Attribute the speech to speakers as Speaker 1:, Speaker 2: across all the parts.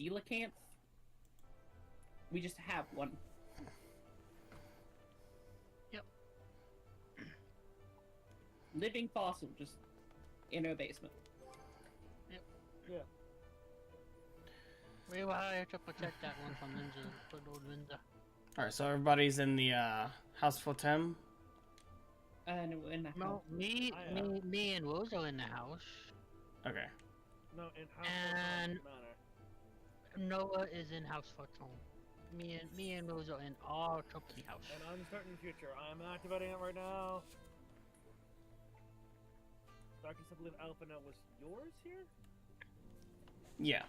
Speaker 1: coelacanth. We just have one.
Speaker 2: Yep.
Speaker 1: Living fossil, just in our basement.
Speaker 2: Yep.
Speaker 3: Yeah.
Speaker 2: We will have to protect that one from Linda, from old Linda.
Speaker 4: Alright, so everybody's in the house for Tim.
Speaker 1: No, in the
Speaker 2: No,
Speaker 1: house.
Speaker 2: me and Rose are in the house.
Speaker 4: Okay.
Speaker 3: No, in house
Speaker 2: And-
Speaker 3: manner.
Speaker 2: Noah is in house for Tom. Me and Rose are in our company house.
Speaker 3: An uncertain future. I'm activating it right now. Darkest, I believe Alpha Note was yours here?
Speaker 4: Yeah.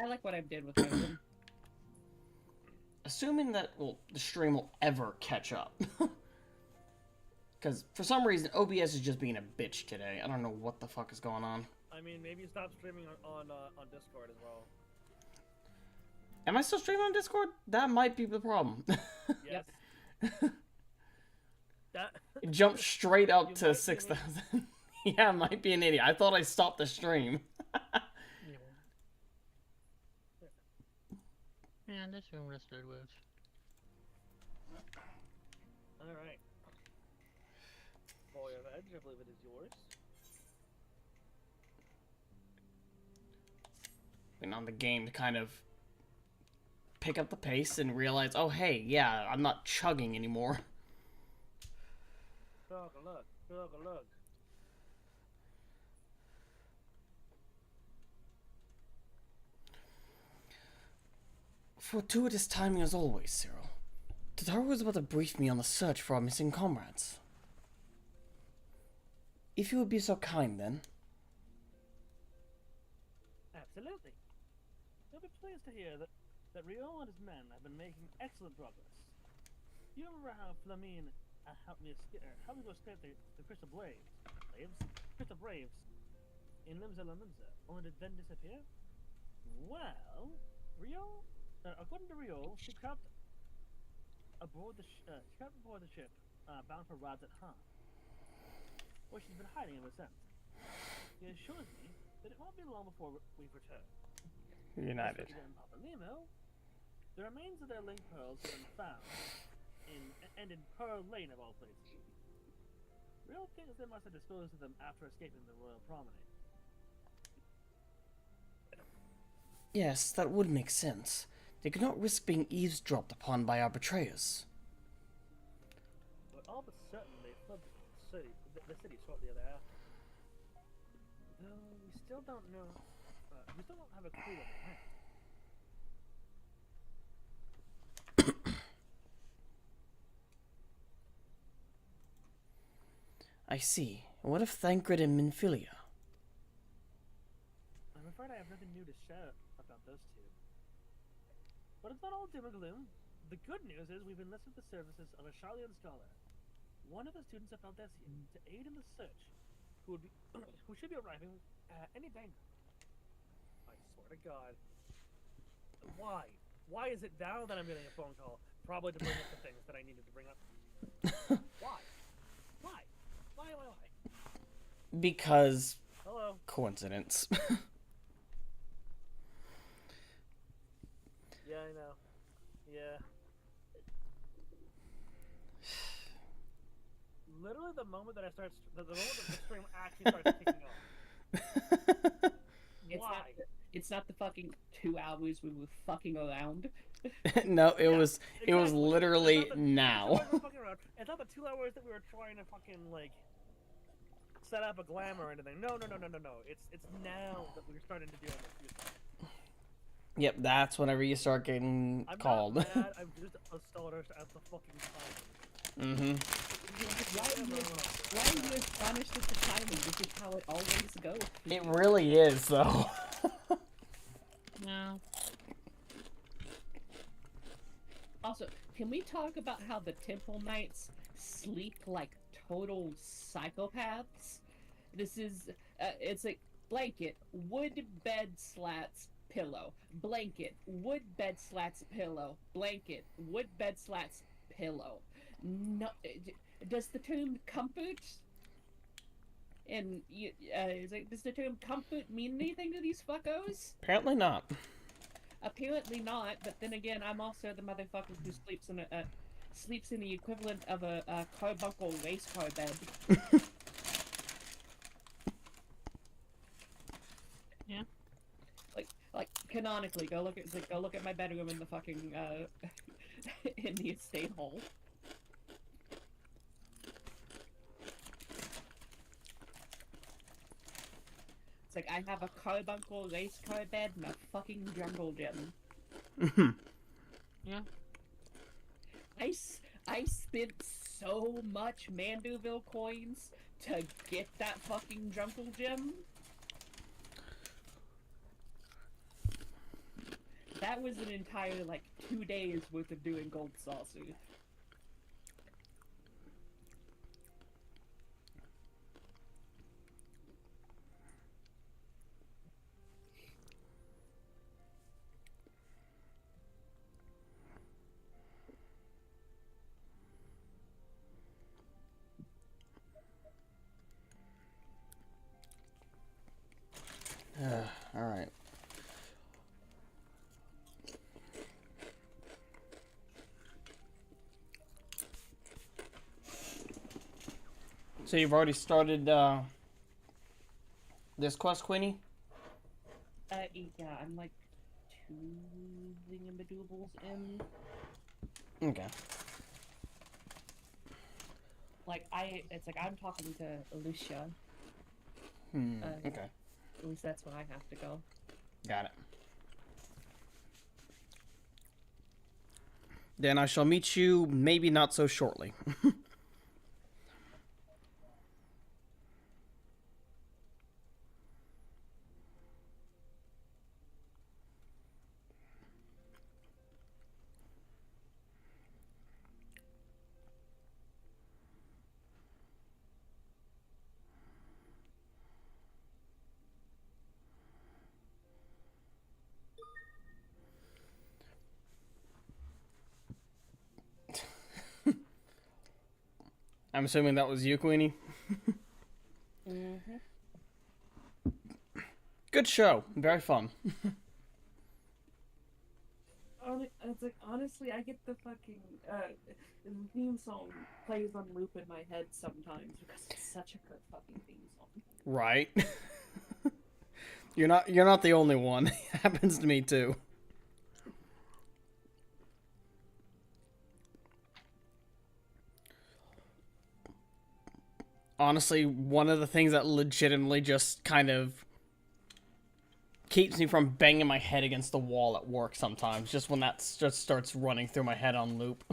Speaker 1: I like what I did with them.
Speaker 4: Assuming that, well, the stream will ever catch up. Because for some reason, OBS is just being a bitch today. I don't know what the fuck is going on.
Speaker 3: I mean, maybe you stop streaming on Discord as well.
Speaker 4: Am I still streaming on Discord? That might be the problem.
Speaker 3: Yes. That
Speaker 4: It jumped straight up
Speaker 3: You
Speaker 4: to
Speaker 3: might be
Speaker 4: 6,000. Yeah, I might be an idiot. I thought I stopped the stream.
Speaker 2: Man, this room is good with.
Speaker 3: Alright. Boy of Edge, I believe it is yours.
Speaker 4: And on the game to kind of pick up the pace and realize, oh hey, yeah, I'm not chugging anymore.
Speaker 3: Look, look, look.
Speaker 4: Fortuitous timing as always, Cyril. Tataru was about to brief me on the search for our missing comrades. If you would be so kind, then.
Speaker 3: Absolutely. You'll be pleased to hear that Rio and his men have been making excellent progress. You remember how Flamine helped me go escape the Crystal Braves in Limsa Limsa, only to then disappear? Well, according to Rio, she crept aboard the ship, bound for Rad's at Han, where she's been hiding ever since. He assures me that it won't be long before we return.
Speaker 4: United.
Speaker 3: In Papalimo, the remains of their link pearls have been found in Pearl Lane of all places. Real thinks they must have disposed of them after escaping the Royal Promenade.
Speaker 4: Yes, that would make sense. They could not risk being eavesdropped upon by our betrayers.
Speaker 3: But all but certain they fled the city shortly thereafter. Though we still don't know. We still don't have a clue what they went.
Speaker 4: I see. And what of Thancred and Minfilia?
Speaker 3: I'm afraid I have nothing new to share about those two. But it's not all doom and gloom. The good news is we've enlisted the services of a Charlian scholar, one of the students of Valdesian, to aid in the search, who should be arriving any day now. I swear to God. Why? Why is it now that I'm getting a phone call? Probably to bring up the things that I needed to bring up. Why? Why? Why?
Speaker 4: Because
Speaker 3: Hello?
Speaker 4: coincidence.
Speaker 3: Yeah, I know. Yeah. Literally the moment that I start, the moment that the stream actually starts kicking off. Why?
Speaker 1: It's not the fucking 2 hours we were fucking around.
Speaker 4: No, it
Speaker 3: Yeah,
Speaker 4: was literally
Speaker 3: It's not the 2
Speaker 4: now.
Speaker 3: hours we were fucking around. It's not the 2 hours that we were trying to fucking like set up a glam or anything. No. It's now that we're starting to do this.
Speaker 4: Yep, that's whenever you start getting
Speaker 3: I'm
Speaker 4: called.
Speaker 3: not mad. I'm just a starter at the fucking time.
Speaker 4: Mm-hmm.
Speaker 1: Why are you astonished at the timing? This is how it always goes.
Speaker 4: It really is, though.
Speaker 2: No.
Speaker 1: Also, can we talk about how the Temple Knights sleep like total psychopaths? This is, it's like blanket, wood bed slats, pillow. Blanket, wood bed slats, pillow. Blanket, wood bed slats, pillow. No, does the term comfort and does the term comfort mean anything to these fuckos?
Speaker 4: Apparently not.
Speaker 1: Apparently not, but then again, I'm also the motherfucker who sleeps in the equivalent of a carbuncle race car bed.
Speaker 2: Yeah.
Speaker 1: Like canonically, go look at my bedroom in the fucking in the estate hall. It's like I have a carbuncle race car bed and a fucking jungle gym.
Speaker 2: Yeah.
Speaker 1: I spent so much Mandeville coins to get that fucking jungle gym. That was an entire, like, 2 days worth of doing gold saucers.
Speaker 4: Alright. So you've already started this quest, Queenie?
Speaker 1: Yeah, I'm like 2 thingamajoobles in.
Speaker 4: Okay.
Speaker 1: Like, it's like I'm talking to Alicia.
Speaker 4: Okay.
Speaker 1: At least that's when I have to go.
Speaker 4: Got it. Then I shall meet you maybe not so shortly. I'm assuming that was you, Queenie?
Speaker 1: Mm-hmm.
Speaker 4: Good show. Very fun.
Speaker 1: It's like, honestly, I get the fucking, the theme song plays on loop in my head sometimes because it's such a good fucking theme song.
Speaker 4: Right. You're not the only one. It happens to me too. Honestly, one of the things that legitimately just kind of keeps me from banging my head against the wall at work sometimes, just when that just starts running through my head on loop.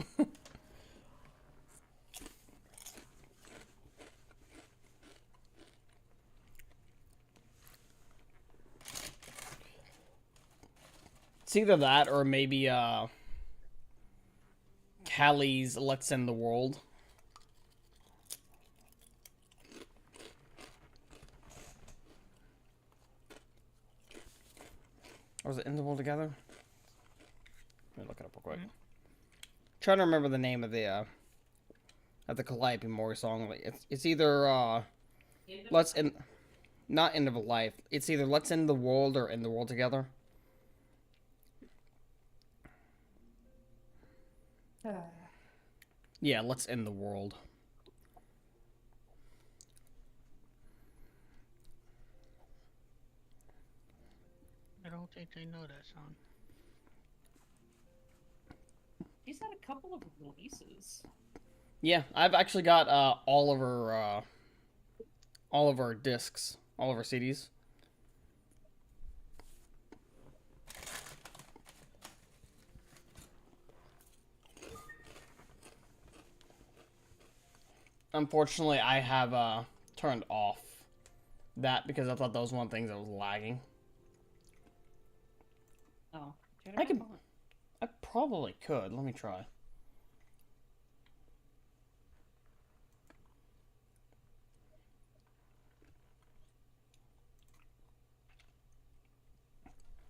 Speaker 4: It's either that or maybe Callie's Let's End the World. Or was it In the World Together? Let me look it up real quick. Trying to remember the name of the Calliope Mori song. It's either Let's End, not End of a Life. It's either Let's End the World or End the World Together. Yeah, Let's End the World.
Speaker 2: I don't think they know that song.
Speaker 1: He's had a couple of releases.
Speaker 4: Yeah, I've actually got all of her discs, all of her CDs. Unfortunately, I have turned off that because I thought that was one of the things that was lagging.
Speaker 1: Oh,
Speaker 4: I probably could. Let me try.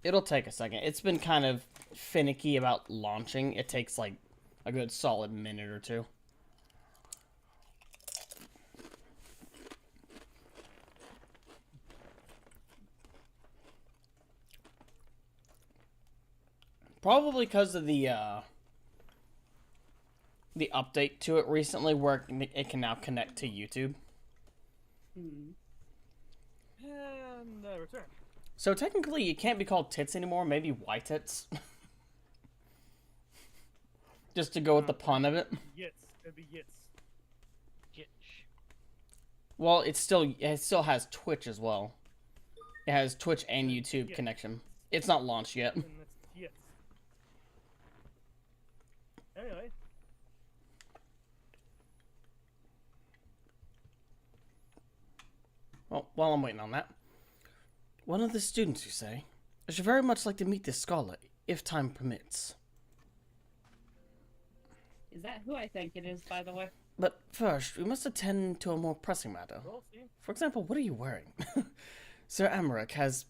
Speaker 4: It'll take a second. It's been kind of finicky about launching. It takes like a good solid minute or two. Probably because of the update to it recently, where it can now connect to YouTube.
Speaker 1: Hmm.
Speaker 3: And return.
Speaker 4: So technically, you can't be called tits anymore. Maybe white tits. Just to go with the pun of it.
Speaker 3: Yits. It'd be yits.
Speaker 2: Gitch.
Speaker 4: Well, it still has Twitch as well. It has Twitch and YouTube
Speaker 3: Yeah.
Speaker 4: connection. It's not launched yet.
Speaker 3: And that's yits. Anyway.
Speaker 4: Well, while I'm waiting on that, one of the students, you say? I should very much like to meet this scholar, if time permits.
Speaker 1: Is that who I think it is, by the way?
Speaker 4: But first, we must attend to a more pressing matter.
Speaker 3: Roll, see?
Speaker 4: For example, what are you wearing? Sir Amaric has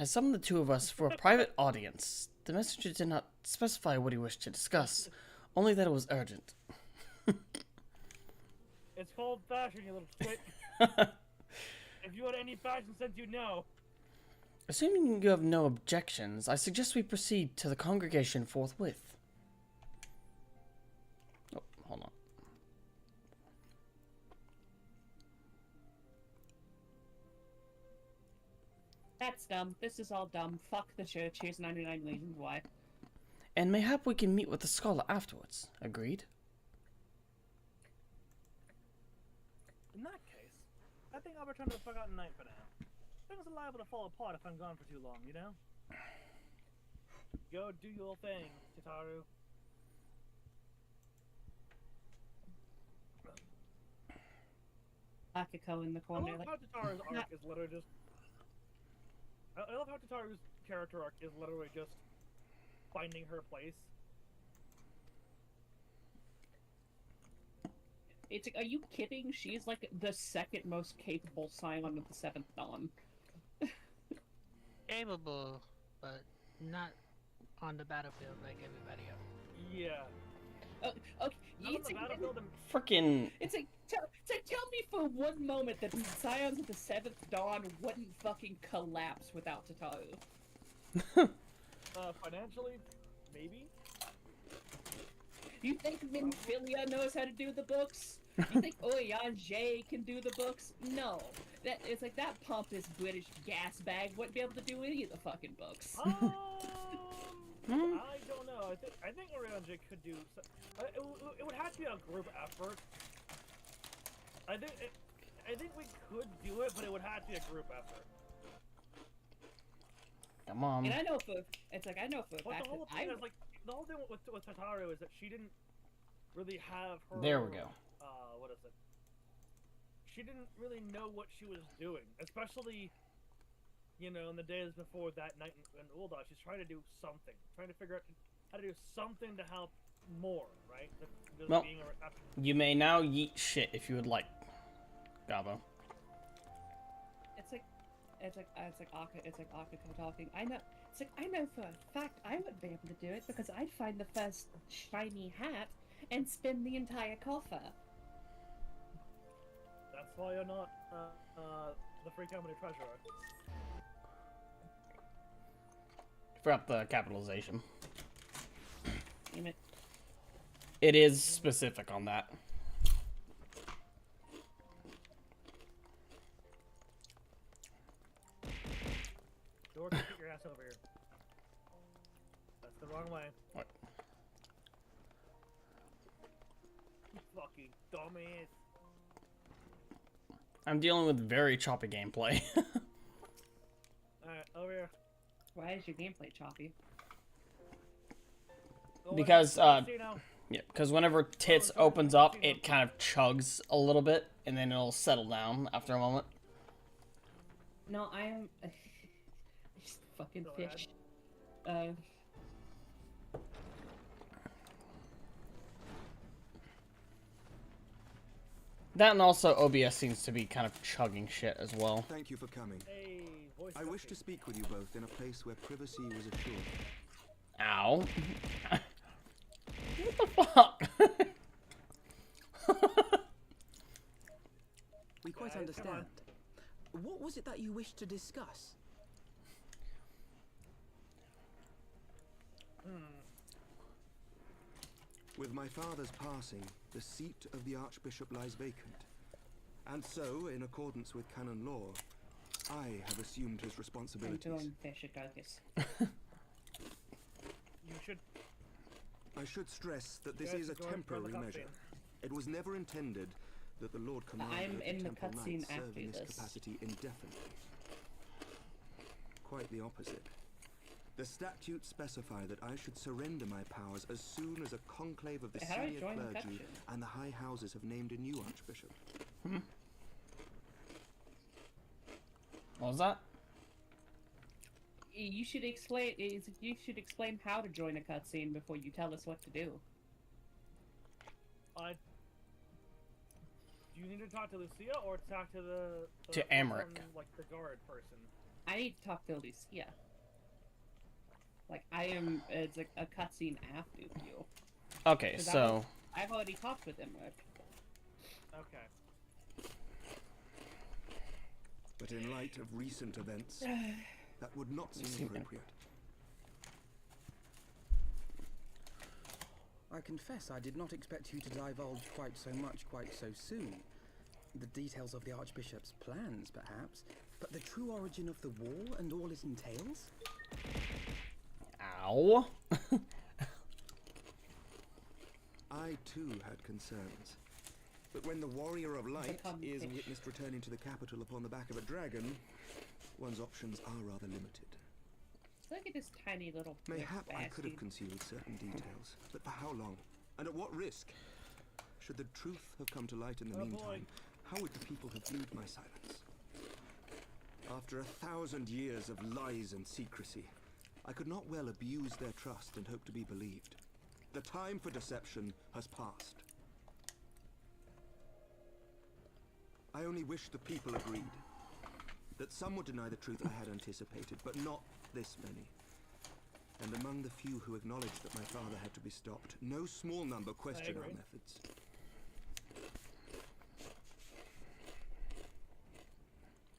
Speaker 4: summoned the two of us for a private audience. The messenger did not specify what he wished to discuss, only that it was urgent.
Speaker 3: It's called fashion, you little twit. If you had any fashion sense, you'd know.
Speaker 4: Assuming you have no objections, I suggest we proceed to the congregation forthwith. Oh, hold on.
Speaker 1: That's dumb. This is all dumb. Fuck the church. Here's 99 reasons why.
Speaker 4: And mayhap we can meet with the scholar afterwards. Agreed?
Speaker 3: In that case, I think I'll return to the Forgotten Night for now. Things are liable to fall apart if I'm gone for too long, you know? Go do your thing, Tataru.
Speaker 1: Akiko in the
Speaker 3: I
Speaker 1: corner.
Speaker 3: love
Speaker 1: Like,
Speaker 3: how Tataru's arc is literally just... I love how Tataru's character arc is literally just finding her place.
Speaker 1: it's like, are you kidding? She's like the second most capable Scion of the Seventh Dawn.
Speaker 2: Capable, but not on the battlefield like everybody else.
Speaker 3: Yeah.
Speaker 1: Okay,
Speaker 3: Not on
Speaker 1: it's
Speaker 3: the
Speaker 1: like,
Speaker 3: battlefield and
Speaker 4: Frickin'
Speaker 1: it's like, tell me for one moment that the Scions of the Seventh Dawn wouldn't fucking collapse without Tataru.
Speaker 3: financially, maybe?
Speaker 1: You think Minfilia knows how to do the books? You think Oyanjay can do the books? No. It's like that pompous British gas bag wouldn't be able to do any of the fucking books.
Speaker 3: I don't know. I think Orionji could do. It would have to be a group effort. I think we could do it, but it would have to be a group effort.
Speaker 4: Come on.
Speaker 1: And I know for a
Speaker 3: But
Speaker 1: fact
Speaker 3: the whole
Speaker 1: that
Speaker 3: thing is like the whole thing with Tataru is that she didn't really have her.
Speaker 4: There we go.
Speaker 3: What is it? She didn't really know what she was doing, especially, you know, in the days before that night in Ul'dah. She's trying to do something, trying to figure out how to do something to help more, right? Just
Speaker 4: Well,
Speaker 3: being
Speaker 4: you may now yeet shit if you would like, Gabo.
Speaker 1: it's like Akiko talking. I know for a fact I would be able to do it because I'd find the first shiny hat and spend the entire coffer.
Speaker 3: That's why you're not the Free Company Treasurer.
Speaker 4: Forgot the capitalization.
Speaker 1: Damn it.
Speaker 4: It is specific on that.
Speaker 3: Dorks, get your ass over here. That's the wrong way.
Speaker 4: What?
Speaker 3: You fucking dumbass.
Speaker 4: I'm dealing with very choppy gameplay.
Speaker 3: Alright, over here.
Speaker 1: Why is your gameplay choppy?
Speaker 3: Go
Speaker 4: Because,
Speaker 3: ahead. See now.
Speaker 4: Yeah, because whenever tits opens up, it kind of chugs a little bit, and then it'll settle down after a moment.
Speaker 1: No, I am just fucking
Speaker 3: Go ahead.
Speaker 1: fish.
Speaker 4: That and also OBS seems to be kind of chugging shit as well.
Speaker 5: Thank you for coming.
Speaker 3: Hey, voice
Speaker 5: I wish
Speaker 3: acting.
Speaker 5: to speak with you both in a place where privacy was assured.
Speaker 4: Ow. What the fuck?
Speaker 6: We quite
Speaker 3: Guys, come
Speaker 6: understand.
Speaker 3: on.
Speaker 6: What was it that you wished to discuss?
Speaker 5: With my father's passing, the seat of the Archbishop lies vacant. And so, in accordance with canon law, I have assumed his
Speaker 1: I'm
Speaker 5: responsibilities.
Speaker 1: doing fish darkus.
Speaker 3: You should.
Speaker 5: I should stress that this
Speaker 3: Yes,
Speaker 5: is a
Speaker 3: go ahead,
Speaker 5: temporary
Speaker 3: go on the
Speaker 5: measure.
Speaker 3: cutscene.
Speaker 5: It was never intended that the Lord Commander
Speaker 1: I'm
Speaker 5: of the
Speaker 1: in the
Speaker 5: Temple
Speaker 1: cutscene
Speaker 5: Knights serve
Speaker 1: after
Speaker 5: in this
Speaker 1: this.
Speaker 5: capacity indefinitely. Quite the opposite. The statutes specify that I should surrender my powers as soon as a conclave of the
Speaker 1: How do I
Speaker 5: senior
Speaker 1: join the
Speaker 5: clergy
Speaker 1: cutscene?
Speaker 5: and the high houses have named a new archbishop.
Speaker 4: What was that?
Speaker 1: You should explain how to join a cutscene before you tell us what to do.
Speaker 3: Do you need to talk to Lucia or talk to the
Speaker 4: To Emmerich.
Speaker 3: like the guard person?
Speaker 1: I need to talk to Lucia. Like, it's like a cutscene after you.
Speaker 4: Okay,
Speaker 1: 'Cause
Speaker 4: so
Speaker 1: I've already talked with him.
Speaker 3: Okay.
Speaker 5: But in light of recent events, that would not seem appropriate.
Speaker 6: I confess I did not expect you to divulge quite so much quite so soon. The details of the Archbishop's plans, perhaps, but the true origin of the war and all it entails?
Speaker 4: ow.
Speaker 5: I too had concerns. But when the Warrior of Light
Speaker 1: Become
Speaker 5: is
Speaker 1: fish.
Speaker 5: witnessed returning to the capital upon the back of a dragon, one's options are rather limited.
Speaker 1: Look at this tiny little.
Speaker 5: Mayhap I could have
Speaker 1: bastard.
Speaker 5: concealed certain details, but for how long? And at what risk? Should the truth have come to light in the
Speaker 3: Oh, boy.
Speaker 5: meantime, how would the people have viewed my silence? After 1,000 years of lies and secrecy, I could not well abuse their trust and hope to be believed. The time for deception has passed. I only wish the people agreed. That some would deny the truth I had anticipated, but not this many. And among the few who acknowledged that my father had to be stopped, no small number questioned our
Speaker 3: agree.
Speaker 5: methods.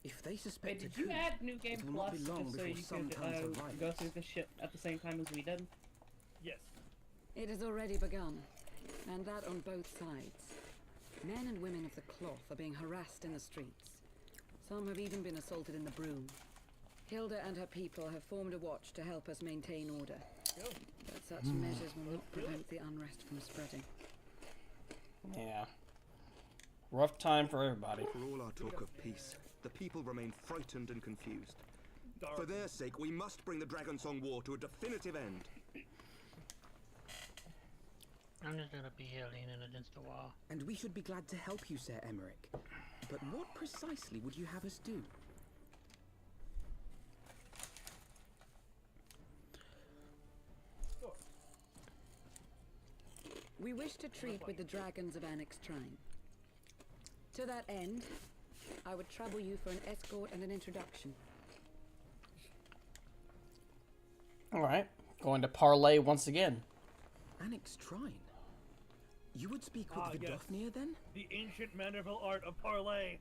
Speaker 6: If they
Speaker 1: Wait,
Speaker 6: suspect
Speaker 1: did
Speaker 6: a
Speaker 1: you
Speaker 6: coup,
Speaker 1: add New Game
Speaker 6: it will
Speaker 1: Plus
Speaker 6: not be long
Speaker 1: just so
Speaker 6: before
Speaker 1: you
Speaker 6: some
Speaker 1: could
Speaker 6: comes to
Speaker 1: go
Speaker 6: riot.
Speaker 1: through the shit at the same time as we did?
Speaker 3: Yes.
Speaker 7: It has already begun, and that on both sides. Men and women of the cloth are being harassed in the streets. Some have even been assaulted in the broom. Hilda and her people have formed a watch to help us maintain order.
Speaker 3: Go.
Speaker 7: But such measures will not prevent the unrest from spreading.
Speaker 4: Yeah. Rough time for everybody.
Speaker 5: For all our talk of peace, the people remain frightened and confused. For
Speaker 3: Dark.
Speaker 5: their sake, we must bring the Dragon Song War to a definitive end.
Speaker 2: I'm just gonna be here leaning against the wall.
Speaker 6: and we should be glad to help you, Sir Emmerich. But what precisely would you have us do?
Speaker 3: Sure.
Speaker 7: We wish to treat with the dragons of Annex Trine. To that end, I would trouble you for an escort and an introduction.
Speaker 4: Alright. Going to parlay once again.
Speaker 6: Annex Trine? You would speak with
Speaker 3: Ah,
Speaker 6: the
Speaker 3: yes.
Speaker 6: Daphnia then?
Speaker 3: The ancient mandible art of parley.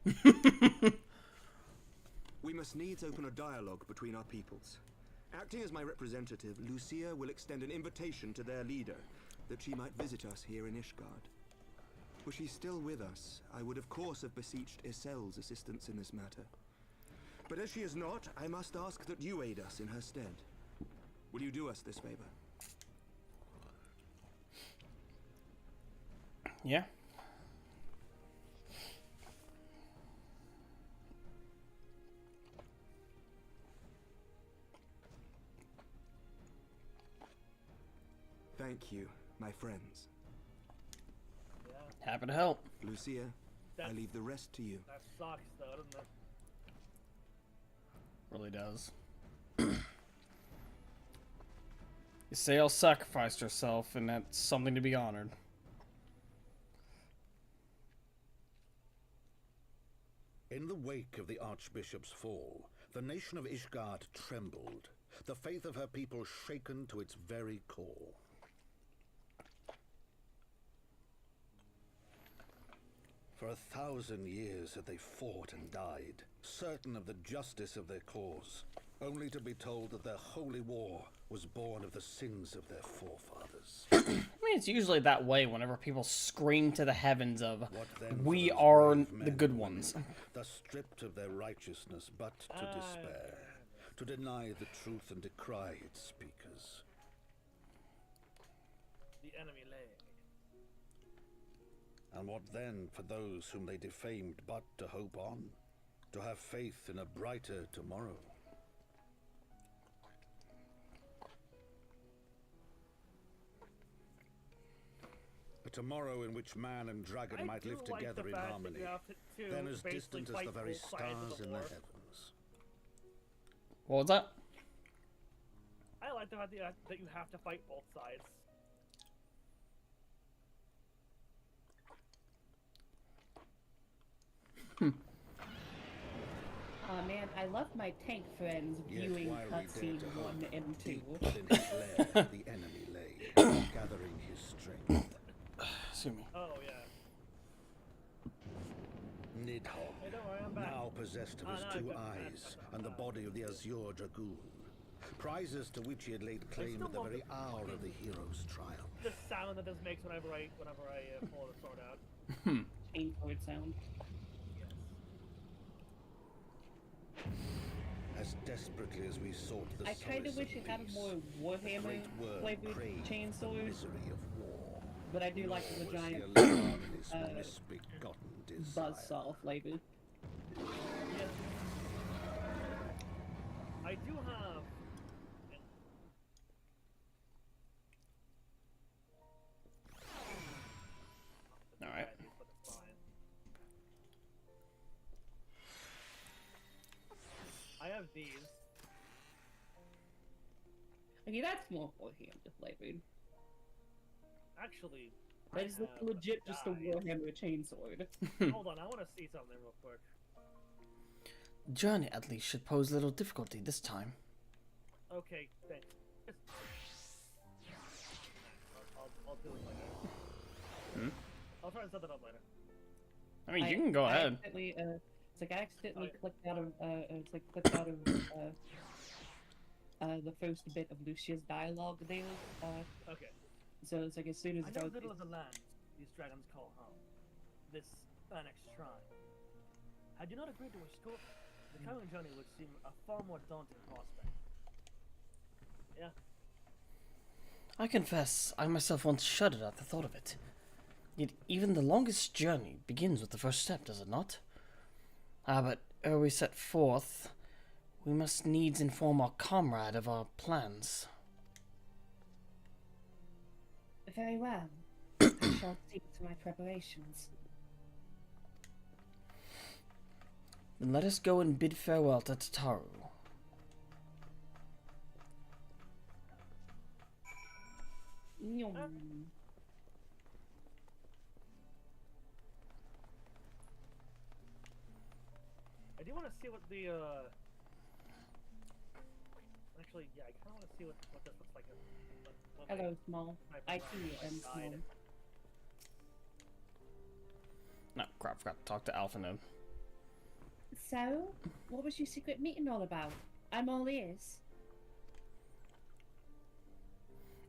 Speaker 5: We must needs open a dialogue between our peoples. Acting as my representative, Lucia will extend an invitation to their leader, that she might visit us here in Ishgard. Were she still with us, I would of course have beseeched Isel's assistance in this matter. But as she is not, I must ask that you aid us in her stead. Will you do us this favor?
Speaker 4: Yeah.
Speaker 5: Thank you, my friends.
Speaker 3: Yeah,
Speaker 4: Happy to help.
Speaker 5: Lucia, I
Speaker 3: That's-
Speaker 5: leave the rest to you.
Speaker 3: that sucks though, doesn't it?
Speaker 4: Really does. Isael sacrificed herself, and that's something to be honored.
Speaker 8: In the wake of the Archbishop's fall, the nation of Ishgard trembled, the faith of her people shaken to its very core. For 1,000 years had they fought and died, certain of the justice of their cause. only to be told that their holy war was born of the sins of their forefathers.
Speaker 4: I mean, it's usually that way whenever people scream to the heavens of,
Speaker 8: What then for
Speaker 4: we
Speaker 8: those
Speaker 4: are
Speaker 8: brave men
Speaker 4: the good
Speaker 8: and
Speaker 4: ones.
Speaker 8: women, thus stripped of their righteousness, but to despair, to deny the truth and decry its speakers.
Speaker 3: The enemy lay.
Speaker 8: And what then for those whom they defamed, but to hope on, to have faith in a brighter tomorrow? A tomorrow in which man and dragon might live together in harmony, then as distant as the very stars in the heavens.
Speaker 4: What was that?
Speaker 3: I like the fact that you have to fight both sides.
Speaker 1: Oh man, I love my tank friends
Speaker 8: Yet
Speaker 1: viewing
Speaker 8: while we dare
Speaker 1: cutscene
Speaker 8: to
Speaker 1: 1
Speaker 8: hope,
Speaker 1: and 2.
Speaker 8: deep within his lair, the enemy lay, gathering his strength.
Speaker 4: Excuse me.
Speaker 3: Oh yeah.
Speaker 8: Nidhogg,
Speaker 3: Hey, don't worry, I'm back.
Speaker 8: now possessed of his
Speaker 3: no,
Speaker 8: two
Speaker 3: good.
Speaker 8: eyes and the body of the Azure Dragoon, prizes to which he had laid claim at the very hour of the hero's trial.
Speaker 3: The sound that this makes whenever I pull the sword out.
Speaker 1: Chaincord sound.
Speaker 8: As desperately as we sought the
Speaker 1: I kind of
Speaker 8: solace
Speaker 1: wish
Speaker 8: of
Speaker 1: it had a
Speaker 8: peace,
Speaker 1: more
Speaker 8: the
Speaker 1: Warhammer
Speaker 8: great word
Speaker 1: flavored
Speaker 8: craved the
Speaker 1: chainsaw,
Speaker 8: misery of war.
Speaker 1: but I do like the
Speaker 8: Nor was he
Speaker 1: giant
Speaker 8: alone in his misbegotten desire.
Speaker 1: buzzsaw flavor.
Speaker 3: Yes. I do have.
Speaker 4: Alright.
Speaker 3: But it's fine. I have these.
Speaker 1: Okay, that's more Warhammer flavored.
Speaker 3: Actually,
Speaker 1: That is legit just a Warhammer chainsword.
Speaker 3: Hold on, I want to see something real quick.
Speaker 4: The journey at least should pose little difficulty this time.
Speaker 3: Okay, thanks. I'll do it later.
Speaker 4: Hmm?
Speaker 3: I'll try and set that up later.
Speaker 4: I mean, you can go ahead.
Speaker 1: It's like I accidentally
Speaker 3: Oh,
Speaker 1: clicked out of the first bit of Lucia's dialogue there.
Speaker 3: Okay.
Speaker 1: So it's like as soon as
Speaker 3: I
Speaker 1: it
Speaker 3: know
Speaker 1: goes,
Speaker 3: little of the land these dragons call home. This annexed shrine. Had you not agreed to escort, the coming journey would seem a far more daunting prospect. Yeah.
Speaker 4: I confess, I myself once shuddered at the thought of it. Yet even the longest journey begins with the first step, does it not? Ah, but ere we set forth, we must needs inform our comrade of our plans.
Speaker 1: very well. I shall see to my preparations.
Speaker 4: Then let us go and bid farewell to Tataru.
Speaker 3: I do want to see what the actually, yeah, I kind of want to see what this looks like.
Speaker 1: Hello, small. I too am small.
Speaker 4: No, crap, forgot to talk to Alpha Node.
Speaker 1: So, what was your secret meeting all about? I'm all ears.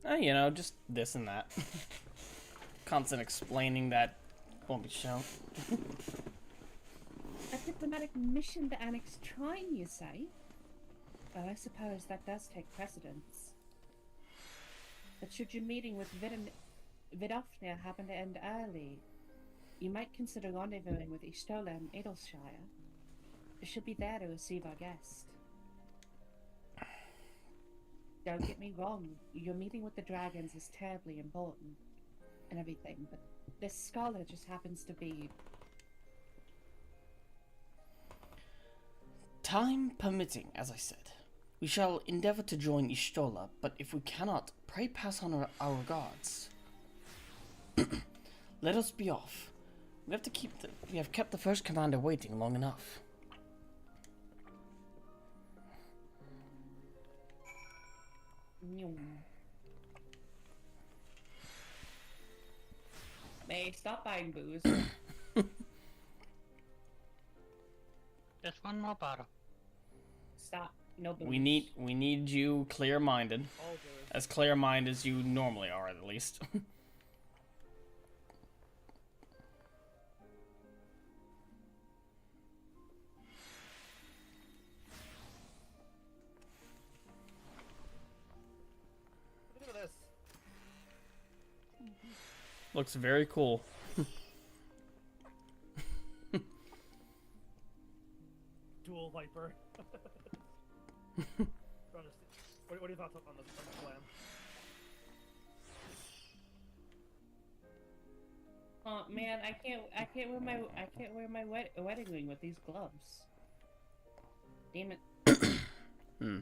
Speaker 4: You know, just this and that. Constant explaining that won't be shown.
Speaker 1: A diplomatic mission to annex Trine, you say? Well, I suppose that does take precedence. But should your meeting with Vidofnir happen to end early, you might consider rendezvousing with Ishtola in Edelshire. She'll be there to receive our guest. Don't get me wrong, your meeting with the dragons is terribly important and everything, but this scholar just happens to be...
Speaker 4: Time permitting, as I said. We shall endeavor to join Ishtola, but if we cannot, pray pass on our regards. Let us be off. We have kept the first commander waiting long enough.
Speaker 1: May stop buying booze.
Speaker 2: Just one more bottle.
Speaker 1: Stop. No
Speaker 4: We
Speaker 1: booze.
Speaker 4: need you clear-minded.
Speaker 3: All good.
Speaker 4: As clear-minded as you normally are, at least.
Speaker 3: Look at this.
Speaker 4: Looks very cool.
Speaker 3: Dual Viper. What are your thoughts on this plan?
Speaker 1: Oh man, I can't wear my wedding ring with these gloves. Damn it.
Speaker 4: Hmm.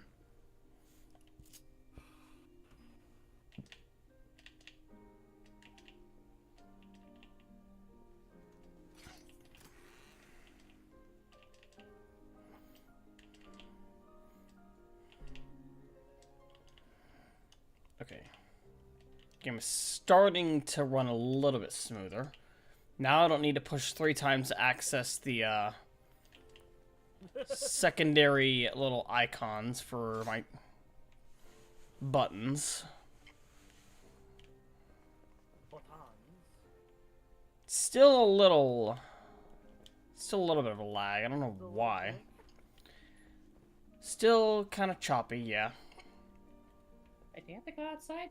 Speaker 4: Okay. Game is starting to run a little bit smoother. Now I don't need to push 3 times to access the secondary little icons for my buttons.
Speaker 3: Buttons.
Speaker 4: Still a little bit of a lag. I don't know why. Still kind of choppy, yeah.
Speaker 1: I do have to go outside?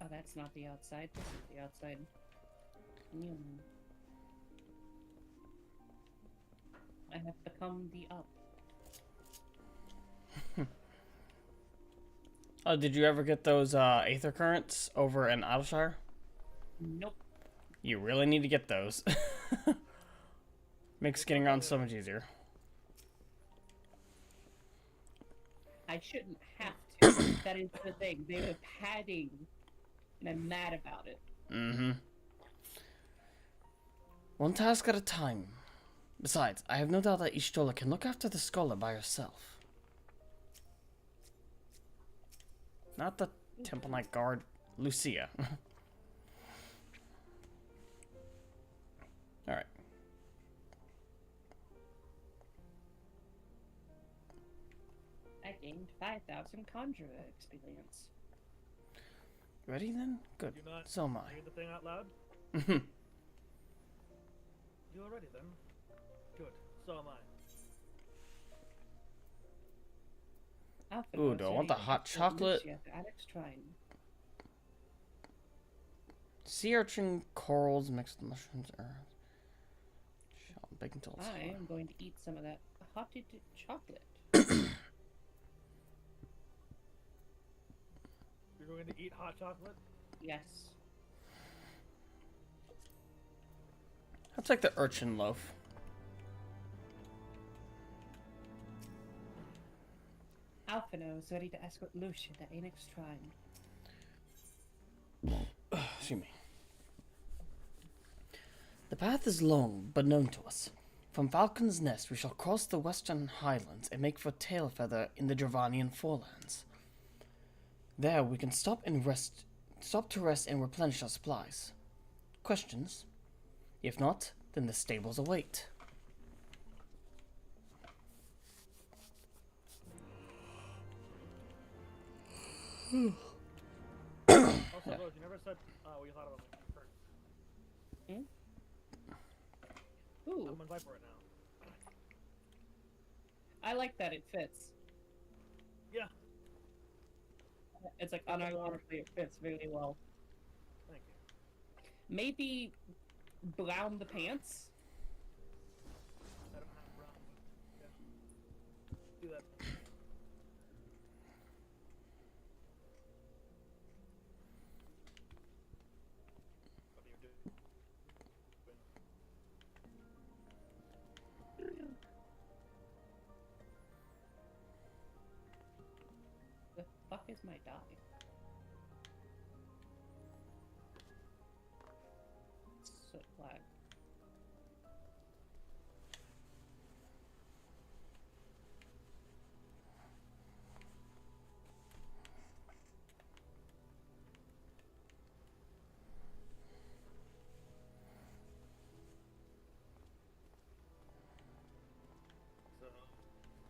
Speaker 1: Oh, that's not the outside. This is the outside. I have become the up.
Speaker 4: Oh, did you ever get those Aether Currents over in Idleshire?
Speaker 1: Nope.
Speaker 4: You really need to get those. Makes getting around so much easier.
Speaker 1: I shouldn't have to. That is the thing. They were padding, and I'm mad about it.
Speaker 4: Mm-hmm. One task at a time. Besides, I have no doubt that Ishtola can look after the scholar by herself. Not the Temple Knight Guard, Lucia. Alright.
Speaker 1: I gained 5,000 Conjurer experience.
Speaker 4: Ready then? Good.
Speaker 3: You not
Speaker 4: So am
Speaker 3: read the thing out loud?
Speaker 4: I.
Speaker 3: You're ready then. Good. So am I.
Speaker 4: Ooh, do I want the hot chocolate?
Speaker 1: Alex trying.
Speaker 4: Sea urchin, corals, mixed mushrooms, herbs. Baking till it's
Speaker 1: I am going to eat some of that hotted chocolate.
Speaker 3: You're going to eat hot chocolate?
Speaker 1: Yes.
Speaker 4: I'll take the urchin loaf.
Speaker 1: Alphino is ready to escort Lucia to Anix Shrine.
Speaker 4: Excuse me. The path is long, but known to us. From Falcon's Nest, we shall cross the western highlands and make for Tailfeather in the Dravanian forelands. There we can stop to rest and replenish our supplies. Questions? If not, then the stables await.
Speaker 3: Also, Rose, you never said what you thought about my first.
Speaker 1: Ooh,
Speaker 3: I'm on Viper right now.
Speaker 1: I like that it fits.
Speaker 3: Yeah.
Speaker 1: It's like unironically it fits really well.
Speaker 3: Thank you.
Speaker 1: Maybe brown the pants?
Speaker 3: I don't have brown. Yeah. Do that. What do you do?
Speaker 1: The fuck is my die? Soot flag.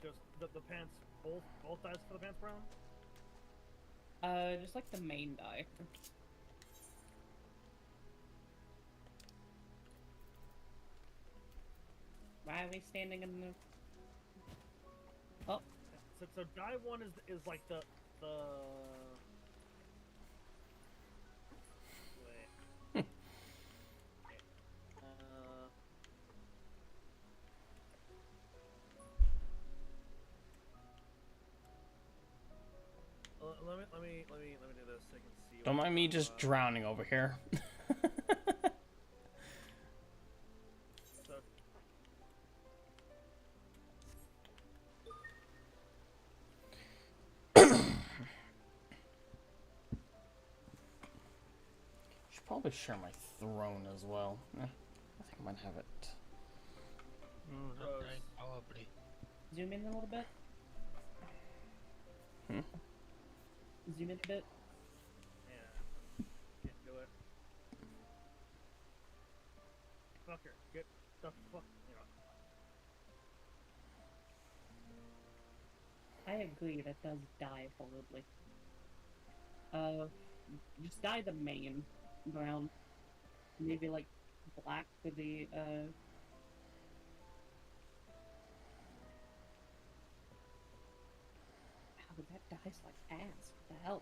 Speaker 3: So, just the pants, both sides for the pants brown?
Speaker 1: Just like the main dye. Why are we standing in the... Oh.
Speaker 3: So dye 1 is like the... Wait. Let me do this so I can see.
Speaker 4: Don't mind me just drowning over here.
Speaker 3: So,
Speaker 4: Should probably share my throne as well. I think I might have it.
Speaker 2: Okay, probably.
Speaker 1: Zoom in a little bit. Zoom in a bit.
Speaker 3: yeah. Can't do it. Fucker, get the fuck, you know.
Speaker 1: I agree, that does dye horribly. Just dye the main brown. Maybe like black for the, Wow, that dye's like ass. What the hell?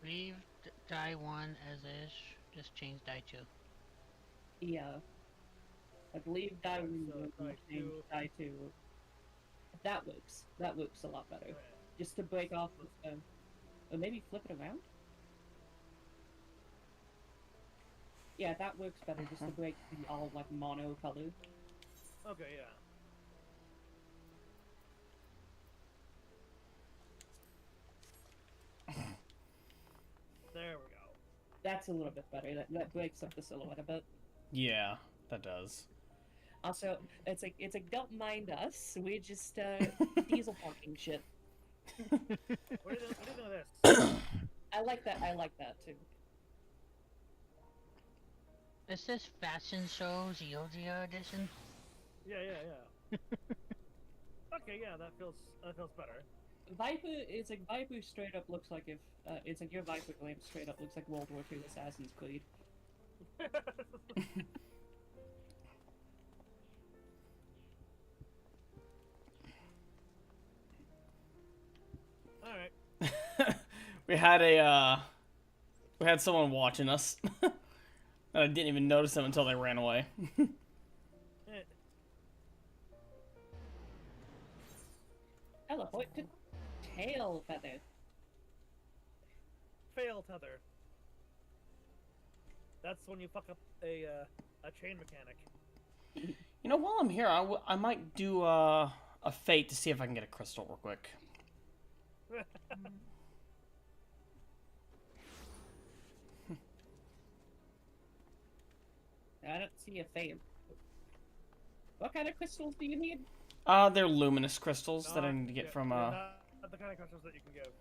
Speaker 2: Leave dye 1 as is. Just change dye 2.
Speaker 1: Yeah. Like, leave dye
Speaker 3: Yeah,
Speaker 1: 1
Speaker 3: so
Speaker 1: and
Speaker 3: dye
Speaker 1: change
Speaker 3: 2.
Speaker 1: dye 2. That works. That works a lot better.
Speaker 3: Right.
Speaker 1: Just to break off the, or maybe flip it around? Yeah, that works better, just to break the all, like, mono color.
Speaker 3: Okay, yeah. There we go.
Speaker 1: That's a little bit better. That breaks up the silhouette a bit.
Speaker 4: Yeah, that does.
Speaker 1: Also, it's like, don't mind us. We're just, dieselpunking shit.
Speaker 3: What do you think of this?
Speaker 1: I like that too.
Speaker 2: Is this Fashion Show Zio edition?
Speaker 3: Yeah. Okay, yeah, that feels better.
Speaker 1: Viper, it's like Viper straight up looks like if, it's like your Viper glamp straight up looks like World War II Assassin's Creed.
Speaker 3: Alright.
Speaker 4: we had someone watching us. And I didn't even notice them until they ran away.
Speaker 1: Teleport to tail feather.
Speaker 3: Fail tether. That's when you fuck up a chain mechanic.
Speaker 4: You know, while I'm here, I might do a fate to see if I can get a crystal real quick.
Speaker 1: I don't see a fame. What kind of crystals do you need?
Speaker 4: They're luminous crystals that I need to get from,
Speaker 3: not the kind of crystals that you can give.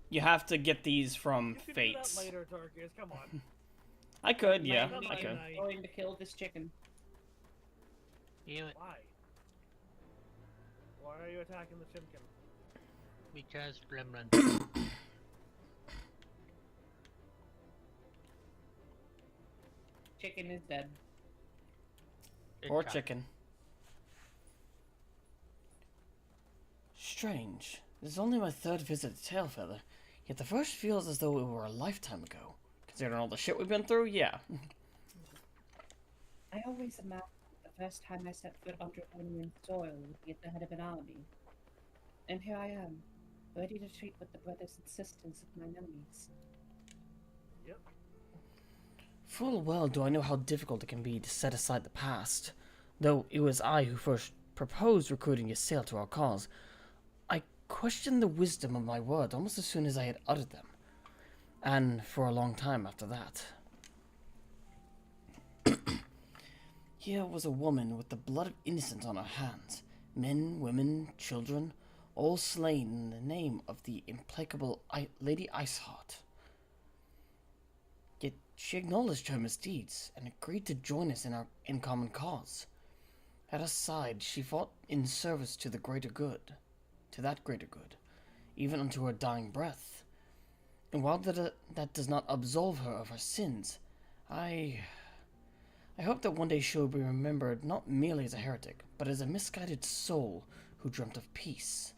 Speaker 4: You have to get these from
Speaker 3: You can
Speaker 4: fates.
Speaker 3: do that later, Darkus, come on.
Speaker 4: I could, yeah,
Speaker 1: I'm
Speaker 4: I could.
Speaker 1: going to kill this chicken.
Speaker 2: You
Speaker 3: Why? Why are you attacking the chimkin?
Speaker 2: because gremlin.
Speaker 1: Chicken is dead.
Speaker 2: Good
Speaker 4: Or
Speaker 2: job.
Speaker 4: chicken. Strange. This is only my third visit to Tailfeather, yet the first feels as though it were a lifetime ago. Considering all the shit we've been through, yeah.
Speaker 1: I always imagined the first time I set foot under Onion soil would be at the head of an army. And here I am, ready to treat with the brothers and sisters of my enemies.
Speaker 3: Yep.
Speaker 4: Full well do I know how difficult it can be to set aside the past. Though it was I who first proposed recruiting Ysayle to our cause, I questioned the wisdom of my words almost as soon as I had uttered them. And for a long time after that. Here was a woman with the blood of innocence on her hands. Men, women, children, all slain in the name of the implacable Lady Iceheart. Yet She acknowledged her misdeeds and agreed to join us in our common cause. At our side, she fought in service to the greater good, to that greater good, even unto her dying breath. And while that does not absolve her of her sins, I hope that one day she will be remembered not merely as a heretic, but as a misguided soul who dreamt of peace.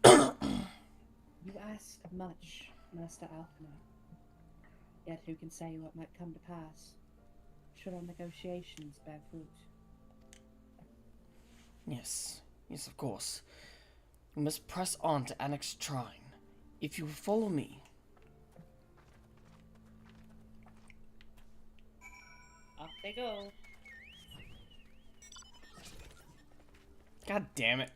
Speaker 1: You ask much, Master Alphinaud. Yet who can say what might come to pass, should our negotiations bear fruit?
Speaker 4: Yes, of course. We must press on to annex Trine. If you will follow me.
Speaker 1: Off they go.
Speaker 4: God damn it.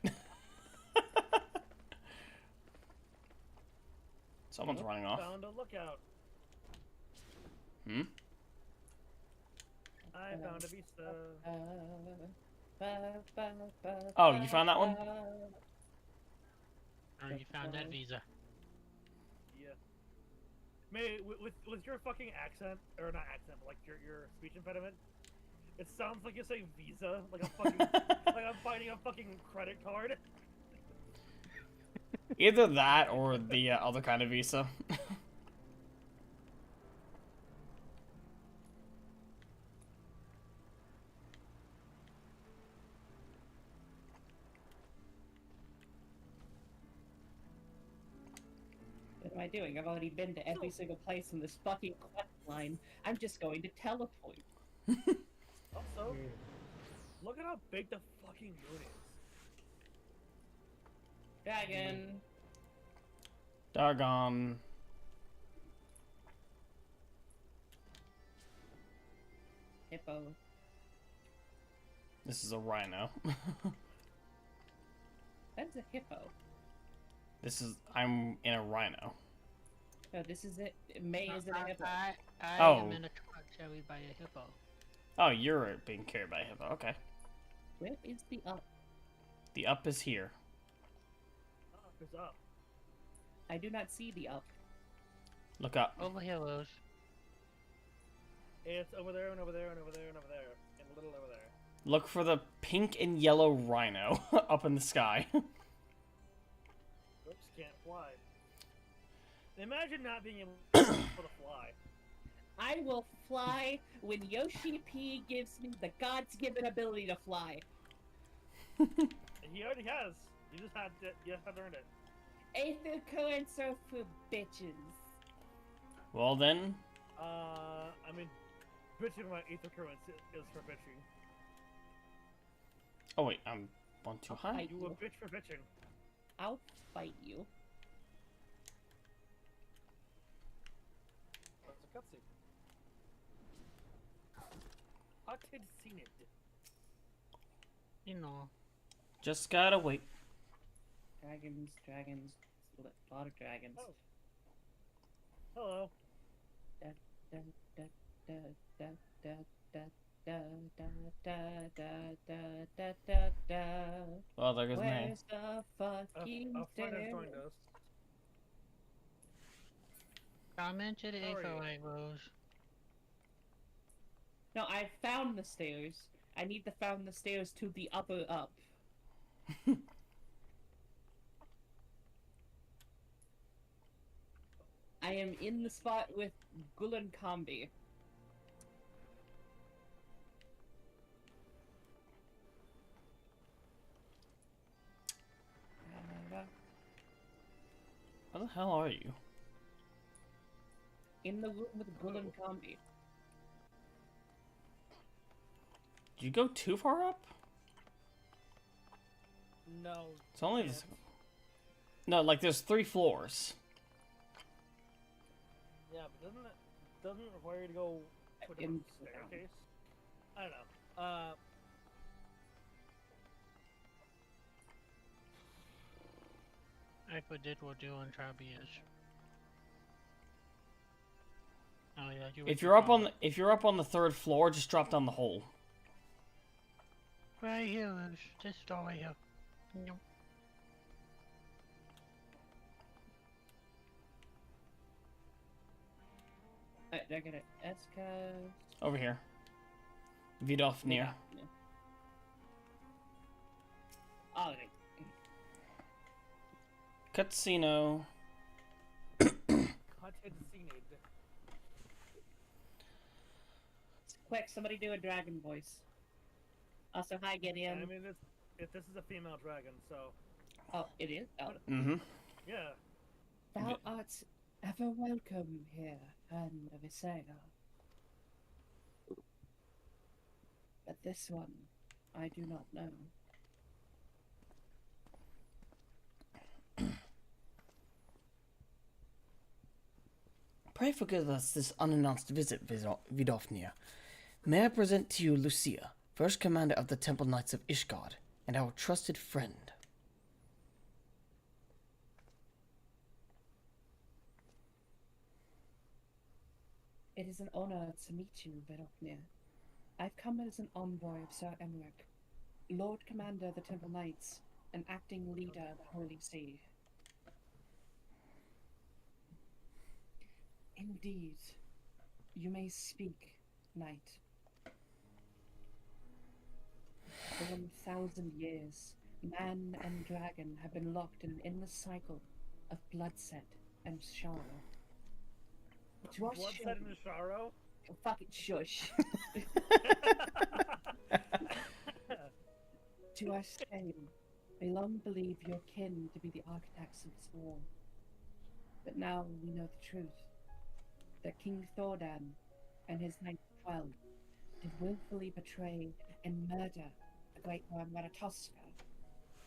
Speaker 4: Someone's running off.
Speaker 3: Found a lookout.
Speaker 4: Hmm?
Speaker 3: I found a vista.
Speaker 4: Oh, you found that one?
Speaker 2: Oh, you found that visa.
Speaker 3: Yeah. May with your fucking accent, or not accent, but like your speech impediment, it sounds like you're saying visa, like a fucking like I'm finding a fucking credit card.
Speaker 4: Either that or the other kind of visa.
Speaker 1: What am I doing? I've already been to every single place in this fucking quest line. I'm just going to teleport.
Speaker 3: Also, look at how big the fucking moon is.
Speaker 1: Dragon.
Speaker 4: Dargon.
Speaker 1: Hippo.
Speaker 4: This is a rhino.
Speaker 1: That's a hippo.
Speaker 4: I'm in a rhino.
Speaker 1: Oh, this is it. May is in a hippo.
Speaker 2: I
Speaker 4: Oh.
Speaker 2: am in a truck carried by a hippo.
Speaker 4: Oh, you're being carried by a hippo. Okay.
Speaker 1: Where is the up?
Speaker 4: The up is here.
Speaker 3: Oh, it's up.
Speaker 1: I do not see the up.
Speaker 4: Look up.
Speaker 2: Over here, Rose.
Speaker 3: It's over there and over there and over there and over there and a little over there.
Speaker 4: Look for the pink and yellow rhino up in the sky.
Speaker 3: Dorks can't fly. Imagine not being able to fly.
Speaker 1: I will fly when Yoshi P gives me the God's-given ability to fly.
Speaker 3: He already has. You just had to earn it.
Speaker 1: Aether currents are for bitches.
Speaker 4: Well then.
Speaker 3: I mean, bitching my ether currents is for bitching.
Speaker 4: Oh wait, I'm one too high.
Speaker 1: Fight
Speaker 3: You a bitch for bitching.
Speaker 1: I'll fight you.
Speaker 3: That's a cutscene. Hotted seen it.
Speaker 2: You know.
Speaker 4: Just gotta wait.
Speaker 1: Dragons. A lot of dragons.
Speaker 3: Oh. Hello.
Speaker 1: Da, da, da, da, da, da, da, da, da, da, da, da, da, da.
Speaker 4: Oh, there goes May.
Speaker 1: Where's the fucking
Speaker 3: A friend has
Speaker 1: stairs?
Speaker 3: joined us.
Speaker 2: Come into the
Speaker 3: How are
Speaker 2: ether
Speaker 3: you?
Speaker 2: light, Rose.
Speaker 1: No, I found the stairs. I need to find the stairs to the upper up. I am in the spot with Gulen Combi.
Speaker 4: Where the hell are you?
Speaker 1: In the room with Gulen Combi.
Speaker 4: Did you go too far up?
Speaker 3: No.
Speaker 4: It's only this. No, like there's 3 floors.
Speaker 3: Yeah, but doesn't it require you to go to a different staircase? I don't know.
Speaker 2: I predid what you and Trabi is. Oh yeah, you.
Speaker 4: If you're up on the 3rd floor, just drop down the hole.
Speaker 2: Right here, Rose. This door right here. Nope.
Speaker 1: They're gonna Eska.
Speaker 4: Over here. Vidofnir.
Speaker 1: Oh, okay.
Speaker 4: Cutsceno.
Speaker 3: Content scene.
Speaker 1: Quick, somebody do a dragon voice. Also, hi, Gideon.
Speaker 3: I mean, this is a female dragon, so
Speaker 1: Oh, it is? Oh.
Speaker 4: Mm-hmm.
Speaker 3: yeah.
Speaker 1: Thou art ever welcome here, hand of Isaiah. But this one, I do not know.
Speaker 4: Pray forgive us this unannounced visit, Vidofnir. May I present to you Lucia, first commander of the Temple Knights of Ishgard, and our trusted friend.
Speaker 1: It is an honor to meet you, Vidofnir. I've come as an envoy of Sir Emmerich, Lord Commander of the Temple Knights, and acting leader of the Holy See. Indeed, you may speak, Knight. For 1,000 years, man and dragon have been locked in an endless cycle of bloodshed and sorrow. To us,
Speaker 3: Bloodset and sorrow.
Speaker 1: oh, fucking shush. To our shame, we long believed your kin to be the architects of this war. But now we know the truth. That King Thordan and his Knights 12 did willfully betray and murder the great Lord Ratatoska,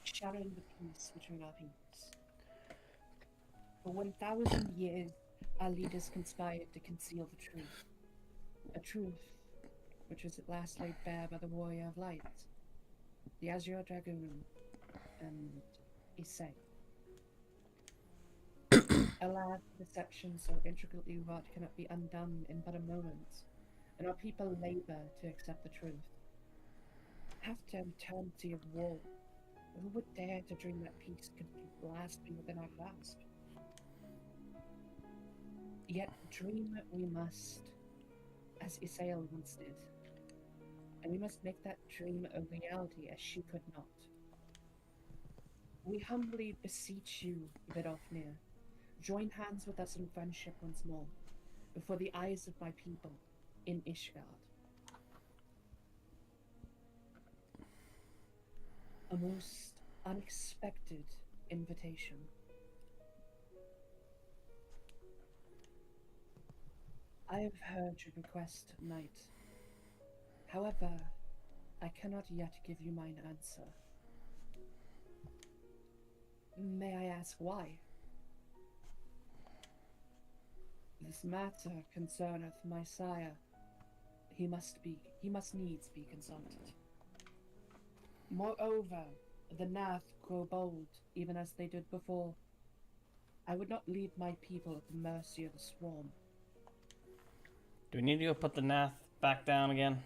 Speaker 1: shattering the peace between our peoples. For 1,000 years, our leaders conspired to conceal the truth. A truth which was at last laid bare by the Warrior of Light, the Azure Dragoon, and Issei. Alas, deception so intricately wrought cannot be undone in but a moment, and our people labor to accept the truth. After eternity of war, who would dare to dream that peace could last be within our grasp? Yet dream we must, as Isael once did, and we must make that dream a reality as she could not. We humbly beseech you, Vidofnir, join hands with us in friendship once more, before the eyes of my people in Ishgard. A most unexpected invitation. I have heard your request, Knight. However, I cannot yet give you mine answer. May I ask why? This matter concerneth my sire. He must needs be consulted. Moreover, the Nath grow bold, even as they did before. I would not leave my people at the mercy of the swarm.
Speaker 4: Do we need to go put the Nath back down again?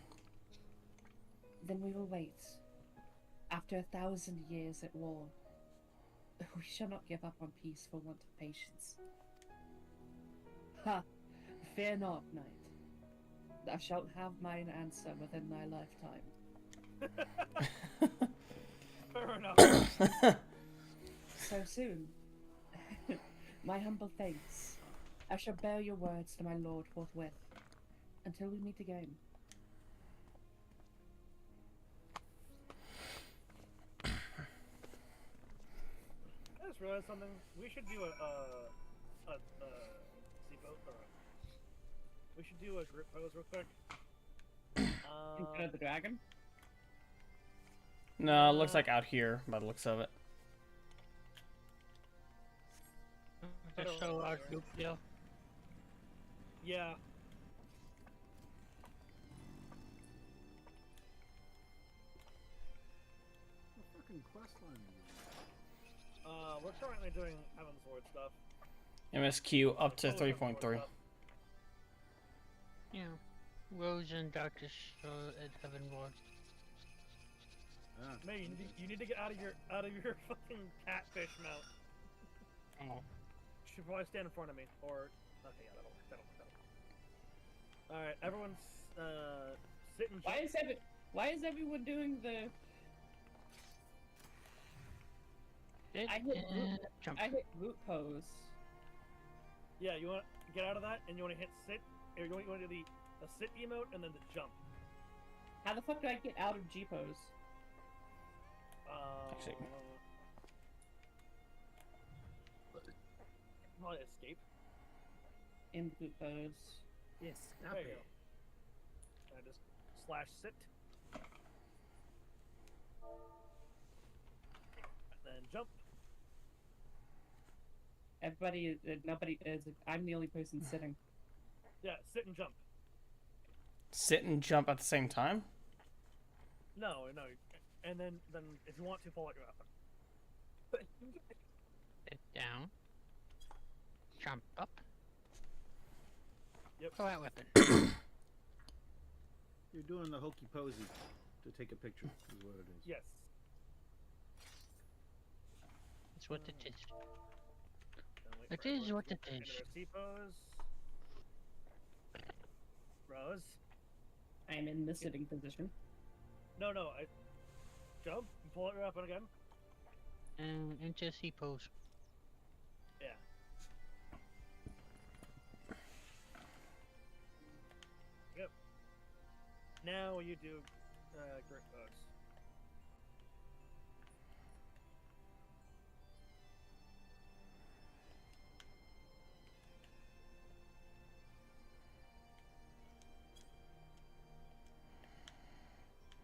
Speaker 1: Then we will wait. After 1,000 years at war, we shall not give up on peace for want of patience. Ha! Fear not, Knight. Thou shalt have mine answer within thy lifetime.
Speaker 3: Fair enough.
Speaker 1: So soon. My humble thanks. I shall bear your words to my lord forthwith. Until we meet again.
Speaker 3: I just realized something. We should do a seatbelt, or we should do a grip pose real quick.
Speaker 1: In front of the dragon?
Speaker 4: No, it looks like out here by the looks of it.
Speaker 2: Just show our group, yeah.
Speaker 3: Yeah.
Speaker 9: What fucking quest line are you
Speaker 3: We're currently doing Heaven's Ward stuff.
Speaker 4: MSQ up to 3.3.
Speaker 2: Yeah. Rose and Darkus at Heaven Ward.
Speaker 9: on?
Speaker 3: May, you need to get out of your fucking catfish mount.
Speaker 2: Oh.
Speaker 3: Should probably stand in front of me, or okay, yeah, that'll work. Alright, everyone's sit and jump.
Speaker 1: Why is everyone doing the? I hit root pose.
Speaker 3: Yeah, you want to get out of that, and you want to hit sit, or you want to do the sit emote and then the jump.
Speaker 1: How the fuck do I get out of G pose?
Speaker 4: Actually.
Speaker 3: Probably escape.
Speaker 1: In boot pose.
Speaker 9: Yes,
Speaker 3: There you go. I just slash sit. And then jump.
Speaker 1: Everybody, nobody is. I'm the only person sitting.
Speaker 3: Yeah, sit and jump.
Speaker 4: Sit and jump at the same time?
Speaker 3: No. And then if you want to, pull out your weapon.
Speaker 2: Sit down. Jump up.
Speaker 3: Yep.
Speaker 2: Pull out weapon.
Speaker 9: You're doing the hokey posy to take a picture, is what it is.
Speaker 3: Yes.
Speaker 2: That's what it is.
Speaker 3: Then wait
Speaker 2: It
Speaker 3: for
Speaker 2: is
Speaker 3: everyone
Speaker 2: what
Speaker 3: to
Speaker 2: it
Speaker 3: get into
Speaker 2: is.
Speaker 3: their C pose. Rose.
Speaker 1: I'm in the sitting position.
Speaker 3: No. I jump and pull out your weapon again.
Speaker 2: And into C pose.
Speaker 3: Yeah. Yep. Now you do grip pose.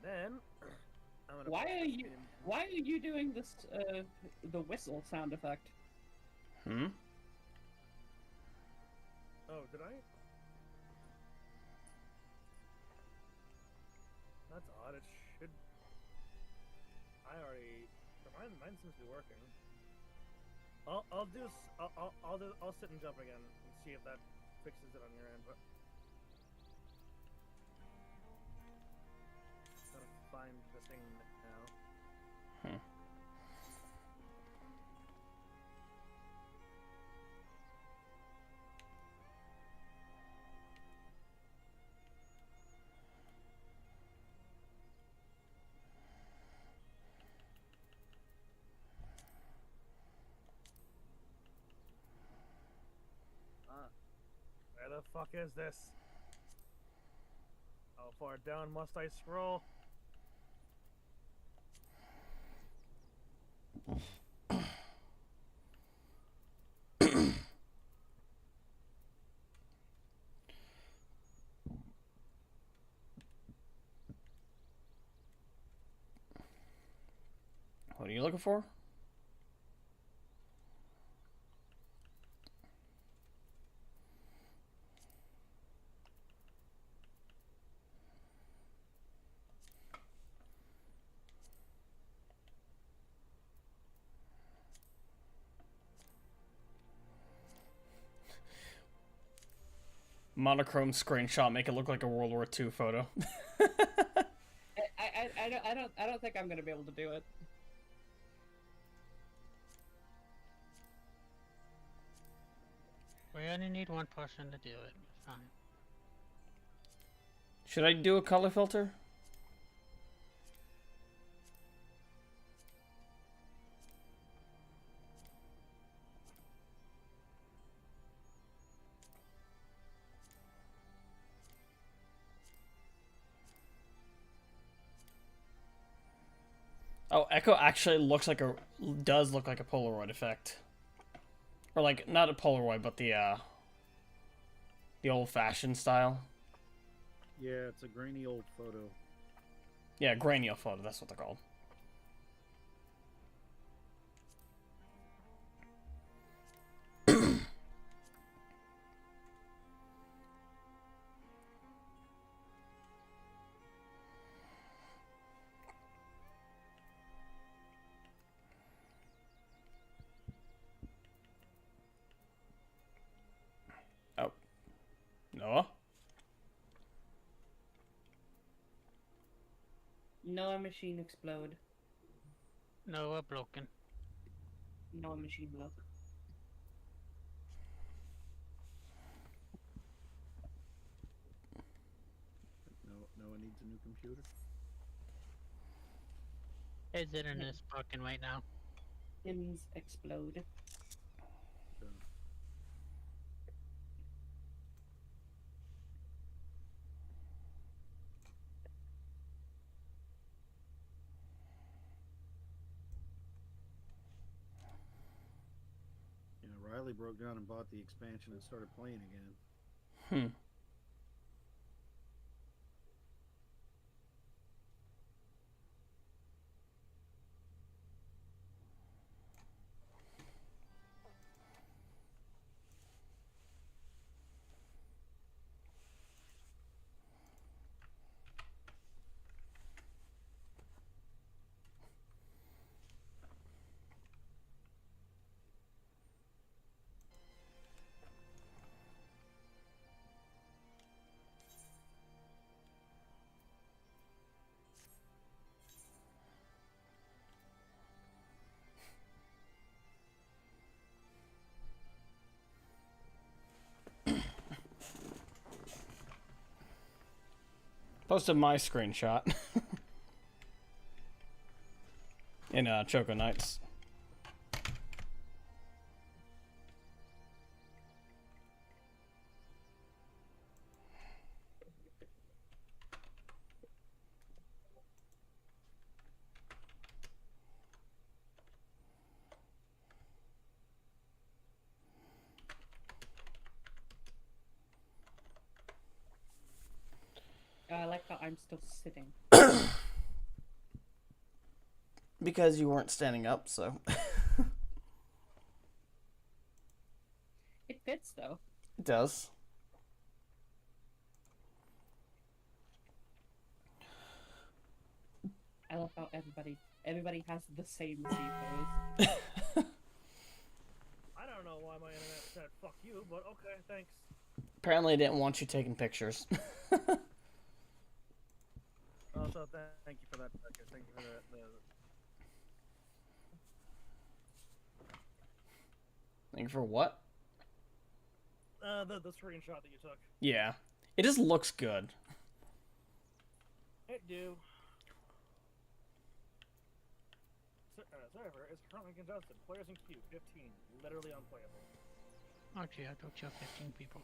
Speaker 3: Then I'm gonna
Speaker 1: Why are you doing this? The whistle sound effect.
Speaker 4: Hmm?
Speaker 3: Oh, did I? That's odd. It should. I already. Mine seems to be working. I'll sit and jump again and see if that fixes it on your end. But gotta find the thing now.
Speaker 4: Hmm.
Speaker 3: Where the fuck is this? How far down must I scroll?
Speaker 4: What are you looking for? Monochrome screenshot, make it look like a World War II photo.
Speaker 1: I don't think I'm gonna be able to do it.
Speaker 2: We only need one person to do it. Fine.
Speaker 4: Should I do a color filter? Oh, Echo actually does look like a Polaroid effect. Or like, not a Polaroid, but the old-fashioned style.
Speaker 9: Yeah, it's a grainy old photo.
Speaker 4: Yeah, grainy photo, that's what they're called. Oh. Noah?
Speaker 1: Noah machine explode.
Speaker 2: Noah broken.
Speaker 1: Noah machine blow.
Speaker 9: Noah needs a new computer.
Speaker 2: His internet's fucking right now.
Speaker 1: Hymns explode.
Speaker 9: So, Riley broke down and bought the expansion and started playing again.
Speaker 4: Posted my screenshot in Choco Nights.
Speaker 1: I like how I'm still sitting.
Speaker 4: Because you weren't standing up, so.
Speaker 1: It fits though.
Speaker 4: It does.
Speaker 1: I love how everybody has the same Z pose.
Speaker 3: I don't know why my internet said fuck you, but okay, thanks.
Speaker 4: Apparently, I didn't want you taking pictures.
Speaker 3: Also, thank you for that. Thank you for
Speaker 4: Thank you for what?
Speaker 3: the screenshot that you took.
Speaker 4: Yeah. It just looks good.
Speaker 3: It do. Server is currently congested. Players in queue 15, literally unplayable.
Speaker 2: Actually, I don't show 15 people.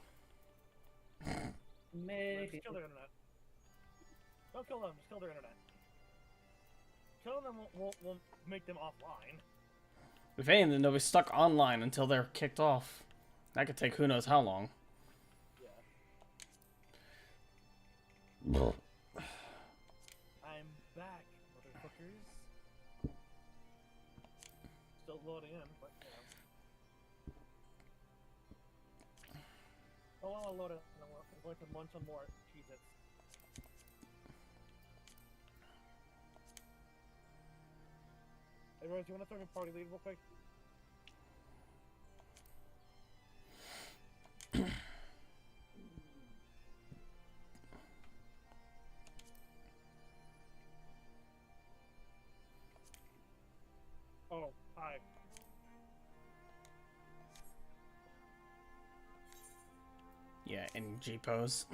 Speaker 1: Maybe.
Speaker 3: Just kill their internet. Don't kill them, just kill their internet. Killing them won't make them offline.
Speaker 4: If anything, they'll be stuck online until they're kicked off. That could take who knows how long.
Speaker 3: Yeah. I'm back, motherfuckers. Still loading in, but you know. Oh, I'll load it. I'm going to munch on more Cheez-Its. Hey, Rose, you want to throw me party lead real quick? Oh, hi.
Speaker 4: Yeah, in G pose.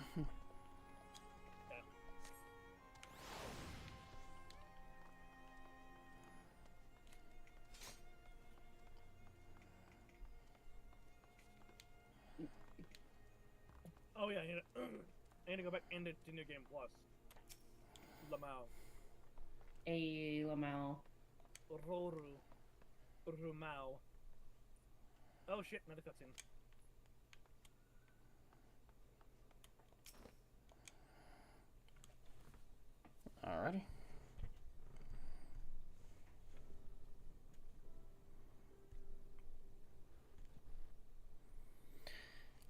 Speaker 3: Oh yeah, I need to go back into New Game Plus. Lamau.
Speaker 1: A Lamau.
Speaker 3: Roru. Rumau. Oh shit, another cutscene.
Speaker 4: Alrighty.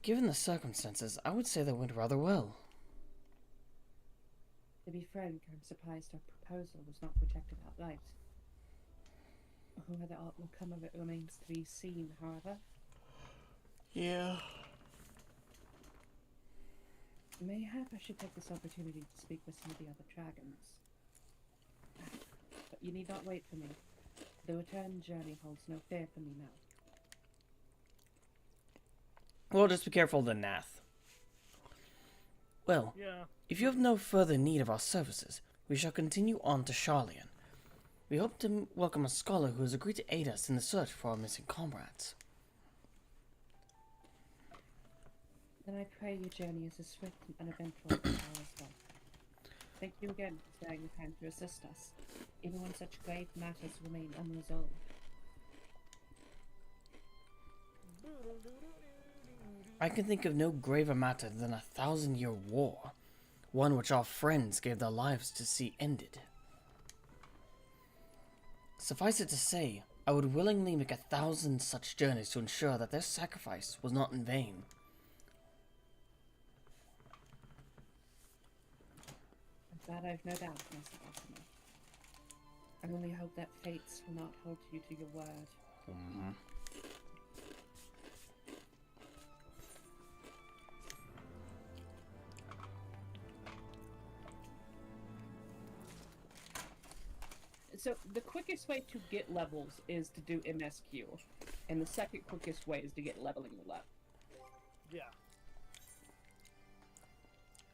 Speaker 4: Given the circumstances, I would say they went rather well.
Speaker 1: To be frank, I'm surprised our proposal was not rejected outright. Whether aught will come of it remains to be seen, however.
Speaker 4: Yeah.
Speaker 1: Mayhap I should take this opportunity to speak with some of the other dragons. But you need not wait for me. The return journey holds no fear for me now.
Speaker 4: Well, just be careful of the Nath. Well,
Speaker 3: Yeah.
Speaker 4: if you have no further need of our services, we shall continue on to Charlian. We hope to welcome a scholar who has agreed to aid us in the search for our missing comrades.
Speaker 1: Then I pray your journey is as swift and uneventful as ours was. Thank you again for sparing the time to assist us, even when such grave matters remain unresolved.
Speaker 4: I can think of no graver matter than a 1,000-year war, one which our friends gave their lives to see ended. Suffice it to say, I would willingly make 1,000 such journeys to ensure that their sacrifice was not in vain.
Speaker 1: Of that I've no doubt, Master Arthur. I only hope that fates will not hold you to your word.
Speaker 4: Mm-hmm.
Speaker 1: So the quickest way to get levels is to do MSQ, and the second quickest way is to get leveling roulette.
Speaker 3: Yeah.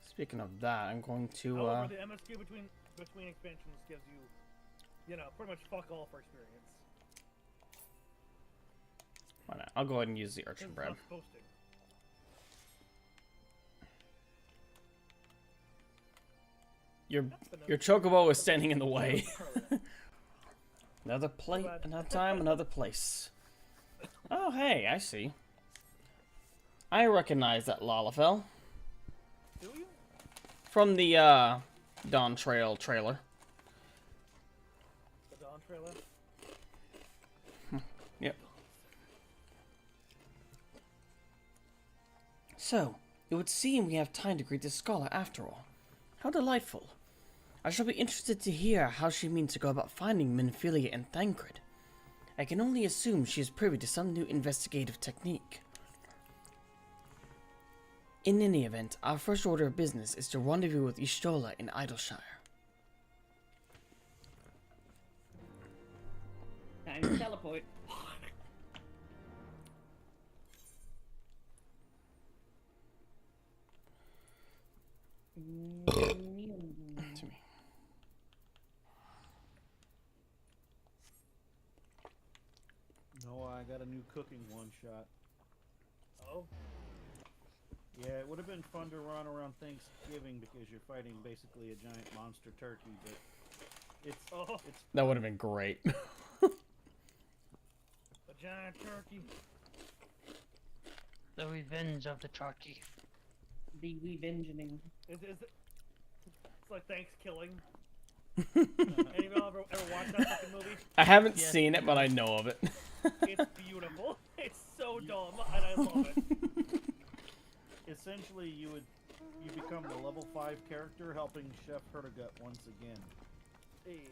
Speaker 4: Speaking of that, I'm going to
Speaker 3: However, the MSQ between expansions gives you, you know, pretty much fuck all for experience.
Speaker 4: why not? I'll go ahead and use the urchin bread.
Speaker 3: It's not posting.
Speaker 4: Your chocobo is standing in the way. Another plate, another time, another place. Oh, hey, I see. I recognize that Lalafell.
Speaker 3: Do you?
Speaker 4: From the, Dawn Trail trailer.
Speaker 3: The Dawn trailer?
Speaker 4: Yep. So, it would seem we have time to greet this scholar after all. How delightful. I shall be interested to hear how she means to go about finding Minfilia and Thancred. I can only assume she is privy to some new investigative technique. In any event, our first order of business is to rendezvous with Ishtola in Idleshire.
Speaker 1: Time to teleport.
Speaker 4: To me.
Speaker 9: No, I got a new cooking one-shot.
Speaker 3: Oh?
Speaker 9: Yeah, it would have been fun to run around Thanksgiving because you're fighting basically a giant monster turkey, but it's
Speaker 4: That would have been great.
Speaker 3: A giant turkey.
Speaker 2: The revenge of the turkey.
Speaker 1: The revengeing.
Speaker 3: It's like Thanksgiving. Any of y'all ever watched that fucking movie?
Speaker 4: I haven't
Speaker 2: Yes.
Speaker 4: seen it, but I know of it.
Speaker 3: It's beautiful. It's so dumb, and I love it.
Speaker 9: essentially you become the level 5 character helping Chef Hurtagut once again.
Speaker 3: Hey.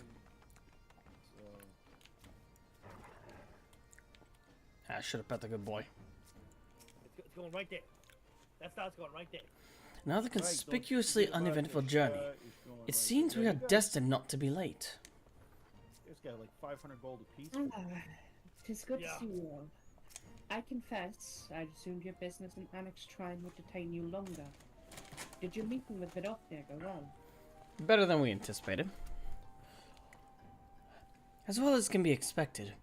Speaker 9: So
Speaker 4: I should have bet the good boy.
Speaker 3: It's going right there. That start's going right there.
Speaker 4: Another conspicuously uneventful journey. It seems we are destined not to be late.
Speaker 9: It's got like 500 gold apiece.
Speaker 1: Tis good
Speaker 3: Yeah.
Speaker 1: to see you all. I confess, I'd assumed your business in Annex Shrine would detain you longer. Did your meeting with Vidofnir go well?
Speaker 4: Better than we anticipated. As well as can be expected.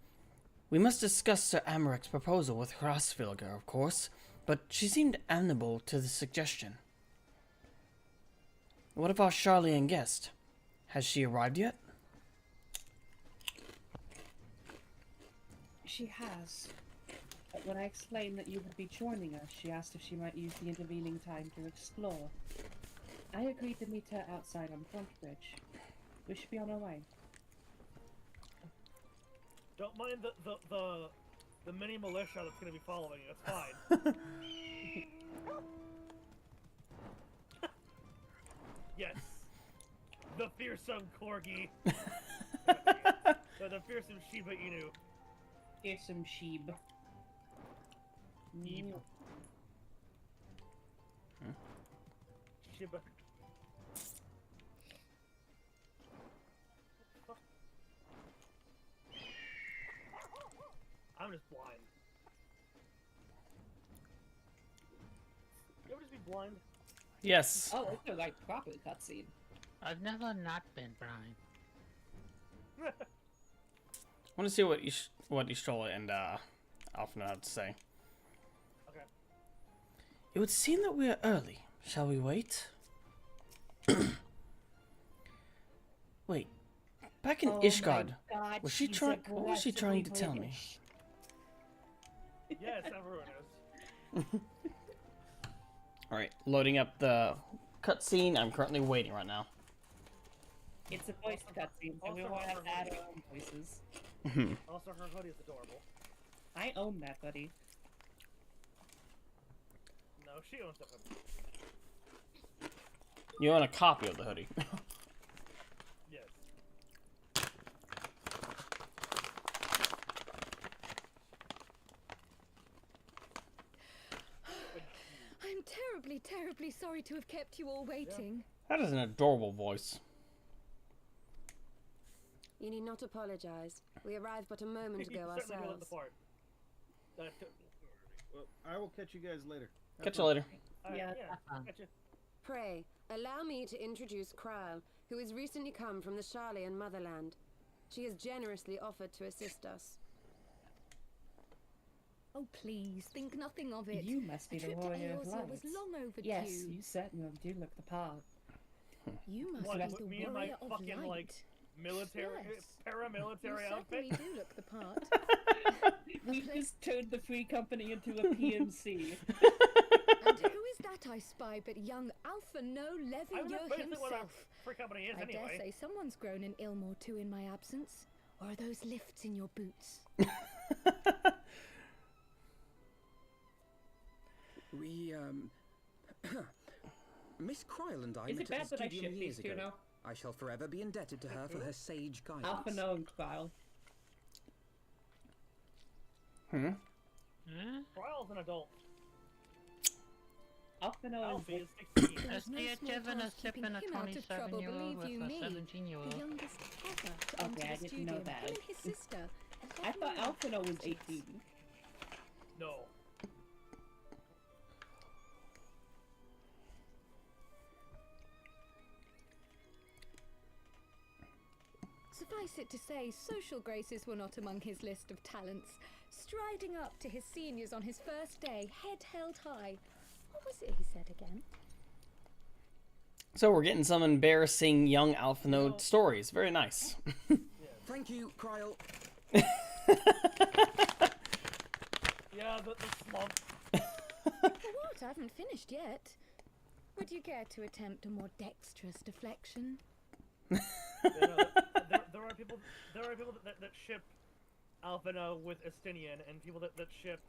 Speaker 4: We must discuss Sir Amarek's proposal with Hrasvilger, of course, but she seemed amenable to the suggestion. What of our Charlian guest? Has she arrived yet?
Speaker 1: She has. But when I explained that you would be joining us, she asked if she might use the intervening time to explore. I agreed to meet her outside on Frontbridge. We should be on our way.
Speaker 3: Don't mind the mini militia that's gonna be following you. It's fine. Yes. The fearsome corgi. the fearsome Shiba Inu.
Speaker 1: Fearsome sheep.
Speaker 3: Eve. Shiba. I'm just blind. You ever just be blind?
Speaker 4: Yes.
Speaker 1: Oh, it's a like proper cutscene.
Speaker 2: I've never not been blind.
Speaker 4: I want to see what Ishtola and Alpha have to say.
Speaker 3: Okay.
Speaker 4: It would seem that we are early. Shall we wait? Wait. Back in
Speaker 1: Oh
Speaker 4: Ishgard,
Speaker 1: my God,
Speaker 4: was she
Speaker 1: she's
Speaker 4: trying? What was she trying to tell me?
Speaker 1: British.
Speaker 3: Yes, everyone is.
Speaker 4: All right, loading up the cutscene. I'm currently waiting right now.
Speaker 1: It's a voice cutscene, so we
Speaker 3: Also
Speaker 1: want to
Speaker 3: her
Speaker 1: add
Speaker 3: hoodie.
Speaker 1: our own voices.
Speaker 3: Also, her hoodie is adorable.
Speaker 1: I own that hoodie.
Speaker 3: No, she owns the hoodie.
Speaker 4: You own a copy of the hoodie.
Speaker 3: Yes.
Speaker 10: I'm terribly, terribly sorry to have kept you all waiting.
Speaker 4: That is an adorable voice.
Speaker 11: You need not apologize. We arrived but a moment ago
Speaker 3: Certainly feel like the
Speaker 11: ourselves.
Speaker 3: part.
Speaker 9: Well, I will catch you guys later. Have
Speaker 4: Catch you
Speaker 9: fun.
Speaker 4: later.
Speaker 1: Yeah.
Speaker 3: Gotcha.
Speaker 11: Pray, allow me to introduce Kryle, who has recently come from the Sharlayan motherland. She has generously offered to assist us.
Speaker 10: Oh, please, think nothing of it.
Speaker 1: You must be
Speaker 10: A
Speaker 1: the
Speaker 10: trip to
Speaker 1: warrior of
Speaker 10: Eorzea was
Speaker 1: lights.
Speaker 10: long overdue.
Speaker 1: Yes, you certainly do look the part.
Speaker 10: You must
Speaker 3: What,
Speaker 10: be
Speaker 3: with
Speaker 10: the
Speaker 3: me and my
Speaker 10: warrior of
Speaker 3: fucking,
Speaker 10: light.
Speaker 3: like, military,
Speaker 10: Yes.
Speaker 3: paramilitary
Speaker 10: You
Speaker 3: outfit?
Speaker 10: certainly do look the part.
Speaker 1: We just turned the free company into a PMC.
Speaker 10: And who is that I spy but young Alpha No
Speaker 3: I mean, that's
Speaker 10: Levier
Speaker 3: basically what a
Speaker 10: himself?
Speaker 3: free company is
Speaker 10: I dare
Speaker 3: anyway.
Speaker 10: say someone's grown an ilm or two in my absence. Or are those lifts in your boots?
Speaker 6: We, Miss Kryle and I
Speaker 1: Is
Speaker 6: met
Speaker 1: it bad
Speaker 6: at the
Speaker 1: that I
Speaker 6: studio
Speaker 1: ship
Speaker 6: years
Speaker 1: these two
Speaker 6: ago.
Speaker 1: now?
Speaker 6: I shall forever be indebted to her for her sage guidance.
Speaker 1: Alpha No and Kyle.
Speaker 2: Hmm?
Speaker 3: Ryle's an adult.
Speaker 1: Alpha No and
Speaker 3: Alfie is 16.
Speaker 10: There
Speaker 2: Is
Speaker 10: was no
Speaker 2: the
Speaker 10: small
Speaker 2: Jevin
Speaker 10: task
Speaker 2: sipping
Speaker 10: keeping
Speaker 2: a
Speaker 10: him out of trouble,
Speaker 2: 27-year-old
Speaker 10: believe you
Speaker 2: with a
Speaker 10: me.
Speaker 2: 17-year-old?
Speaker 10: The youngest ever to
Speaker 1: Okay,
Speaker 10: enter
Speaker 1: I
Speaker 10: the
Speaker 1: didn't
Speaker 10: studio.
Speaker 1: know
Speaker 10: Him
Speaker 1: that.
Speaker 10: and his sister.
Speaker 1: I thought Alpha No was 18.
Speaker 3: No.
Speaker 10: Suffice it to say, social graces were not among his list of talents. Striding up to his seniors on his first day, head held high. What was it he said again?
Speaker 4: So we're getting some embarrassing young Alpha Node stories. Very nice.
Speaker 6: Thank you, Kryle.
Speaker 3: Yeah, the slump.
Speaker 10: For what? I haven't finished yet. Would you care to attempt a more dexterous deflection?
Speaker 3: There are people that ship Alphino with Estinian, and people that ship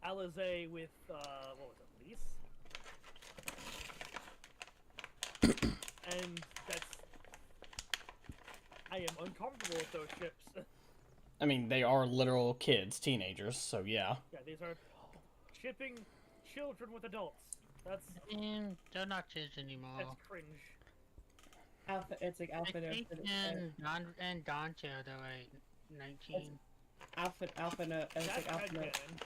Speaker 3: Alizé with what was it, Lise? And that's, I am uncomfortable with those ships.
Speaker 4: I mean, they are literal kids, teenagers, so yeah.
Speaker 3: Yeah, these are shipping children with adults. That's
Speaker 2: And they're not kids anymore.
Speaker 3: that's cringe.
Speaker 1: Alpha, it's like Alpha No.
Speaker 2: And Dante, they're like 19.
Speaker 1: Alpha No. It's
Speaker 3: That's
Speaker 1: like Alpha No.
Speaker 3: headcanon.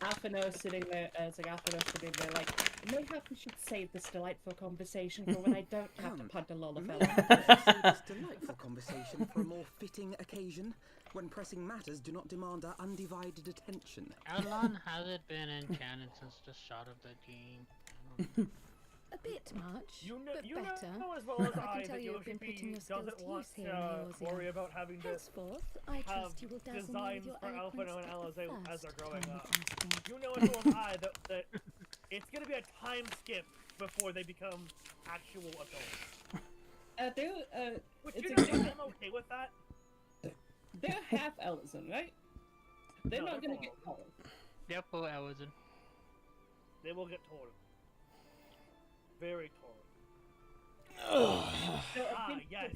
Speaker 1: Alpha No sitting there. It's like Alpha No sitting there, like mayhap we should save this delightful conversation for when I don't have to punt a
Speaker 6: May
Speaker 1: Lollafella.
Speaker 6: I save this delightful conversation for a more fitting occasion, when pressing matters do not demand our undivided attention.
Speaker 2: How long has it been in canon since the start of the game?
Speaker 10: A bit much,
Speaker 3: You know,
Speaker 10: but
Speaker 3: you
Speaker 10: better.
Speaker 3: know as well as
Speaker 10: I can
Speaker 3: I
Speaker 10: tell
Speaker 3: that
Speaker 10: you have been putting
Speaker 3: Yoshi
Speaker 10: your skills
Speaker 3: doesn't
Speaker 10: to
Speaker 3: want
Speaker 10: use here in
Speaker 3: to
Speaker 10: Eorzea.
Speaker 3: worry about having to
Speaker 10: Henceforth, I
Speaker 3: have
Speaker 10: trust you will dazzle me
Speaker 3: designs
Speaker 10: with your
Speaker 3: for
Speaker 10: eloquence
Speaker 3: Alphino and
Speaker 10: at
Speaker 3: Alizé
Speaker 10: the
Speaker 3: as they're
Speaker 10: first
Speaker 3: growing
Speaker 10: time
Speaker 3: up.
Speaker 10: of asking.
Speaker 3: You know as well as I that it's gonna be a time skip before they become actual adults. Which
Speaker 1: It's
Speaker 3: you
Speaker 1: a
Speaker 3: know,
Speaker 1: good-
Speaker 3: I'm okay with that.
Speaker 1: They're half Ellison, right? They're
Speaker 3: No,
Speaker 1: not
Speaker 3: they're
Speaker 1: gonna
Speaker 3: full
Speaker 1: get
Speaker 3: Ellison.
Speaker 1: told.
Speaker 2: They're full Ellison.
Speaker 3: They will get told. Very told.
Speaker 1: So
Speaker 3: Yes.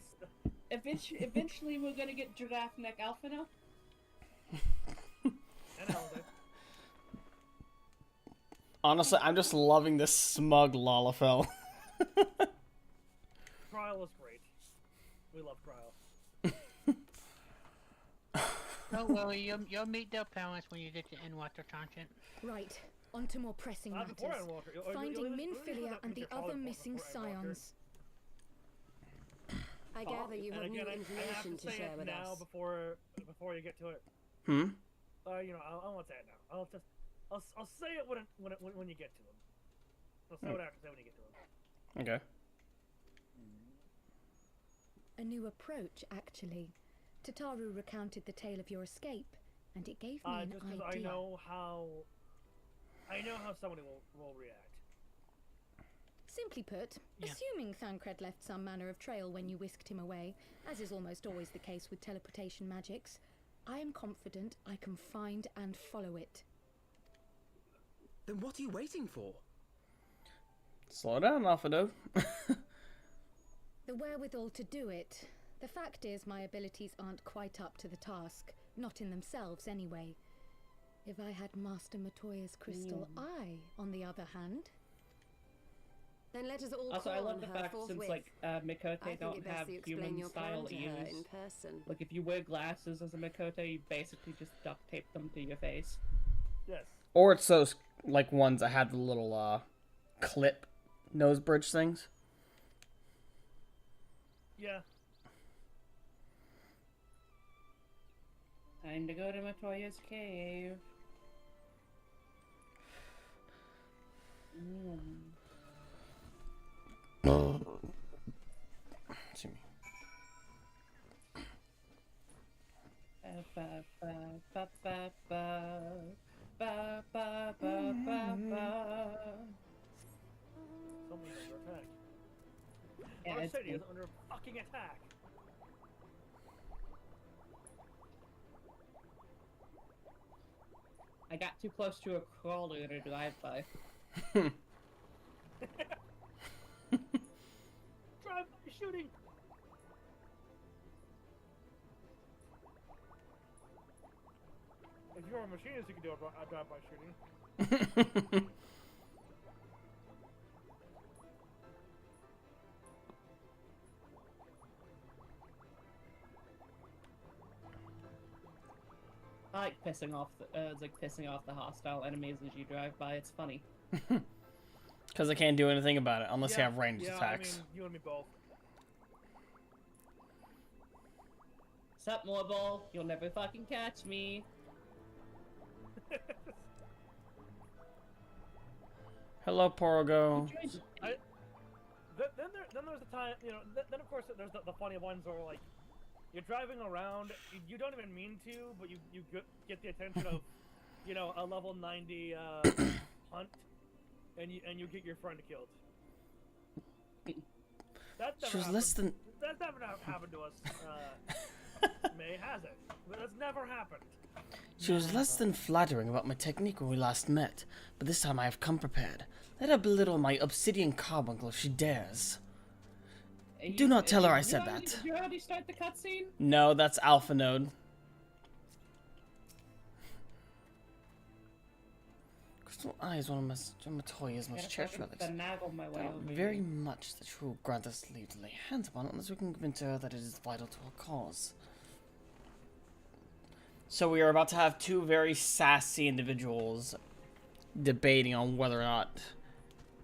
Speaker 1: eventually we're gonna get Giraffe Neck Alpha now.
Speaker 3: And Alizé.
Speaker 4: Honestly, I'm just loving this smug Lalafell.
Speaker 3: Trial is great. We love Trial.
Speaker 2: Don't worry, you'll meet their parents when you get to Water Tangent.
Speaker 10: Right. On to more pressing
Speaker 3: Not
Speaker 10: matters.
Speaker 3: before Endwalker.
Speaker 10: Finding
Speaker 3: You'll
Speaker 10: Minfilia and the other missing scions.
Speaker 11: I gather you have new
Speaker 3: I have
Speaker 11: information to
Speaker 3: say
Speaker 11: share
Speaker 3: it
Speaker 11: with
Speaker 3: now
Speaker 11: us.
Speaker 3: before you get to it.
Speaker 4: Hmm?
Speaker 3: You know, I won't say it now. I'll say it when you get to him. I'll say what I have to say when you get to him.
Speaker 4: Okay.
Speaker 10: A new approach, actually. Tataru recounted the tale of your escape, and it gave me an
Speaker 3: Just because
Speaker 10: idea.
Speaker 3: I know how somebody will react.
Speaker 10: Simply put, assuming Thancred left some manner of trail when you whisked him away, as is almost always the case with teleportation magics, I am confident I can find and follow it.
Speaker 6: Then what are you waiting for?
Speaker 4: Slow down, Alpha.
Speaker 10: The wherewithal to do it. The fact is, my abilities aren't quite up to the task. Not in themselves, anyway. If I had Master Matoya's crystal eye, on the other hand...
Speaker 11: Then let us all
Speaker 1: Also,
Speaker 11: call
Speaker 1: I love
Speaker 11: on
Speaker 1: the
Speaker 11: her
Speaker 1: fact
Speaker 11: forthwith.
Speaker 1: since like Mikote don't
Speaker 11: it best
Speaker 1: have
Speaker 11: you explain
Speaker 1: human
Speaker 11: your
Speaker 1: style
Speaker 11: plan to her
Speaker 1: ears.
Speaker 11: in person.
Speaker 1: Like if you wear glasses as a Mikote, you basically just duct tape them to your face.
Speaker 3: Yes.
Speaker 4: Or it's those, like, ones that have the little, clip nose bridge things.
Speaker 3: Yeah.
Speaker 1: Time to go to Matoya's cave.
Speaker 4: See me.
Speaker 1: Ba ba ba ba ba ba ba ba ba ba.
Speaker 3: Someone's under attack.
Speaker 1: Yeah,
Speaker 3: Our
Speaker 1: it's
Speaker 3: city
Speaker 1: me.
Speaker 3: is under fucking attack.
Speaker 1: I got too close to a crawler to drive by.
Speaker 3: Drive by shooting. If you're a machinist, you can do a drive-by shooting.
Speaker 1: I like pissing off the hostile enemies as you drive by. It's funny.
Speaker 4: Because I can't do anything about it unless you have ranged
Speaker 3: yeah,
Speaker 4: attacks.
Speaker 3: I mean, you and me both.
Speaker 1: Sup, Morbol? You'll never fucking catch me.
Speaker 4: Hello, Porgo.
Speaker 3: Then there's the time, you know. Then of course there's the funny ones where like you're driving around, you don't even mean to, but you get the attention of, you know, a level 90 hunt, and you get your friend killed. That's never happened. That's never happened to us. May has it? But that's never happened.
Speaker 4: She was less than flattering about my technique when we last met, but this time I have come prepared. Let her belittle my obsidian carbuncle if she dares. Do not tell her I said that.
Speaker 1: Did you already start the cutscene?
Speaker 4: No, that's Alpha Node. Crystal Eye is one of Matoya's most cherished relics. Very much that she will grant us leave to lay hands upon unless we can convince her that it is vital to our cause. So we are about to have two very sassy individuals debating on whether or not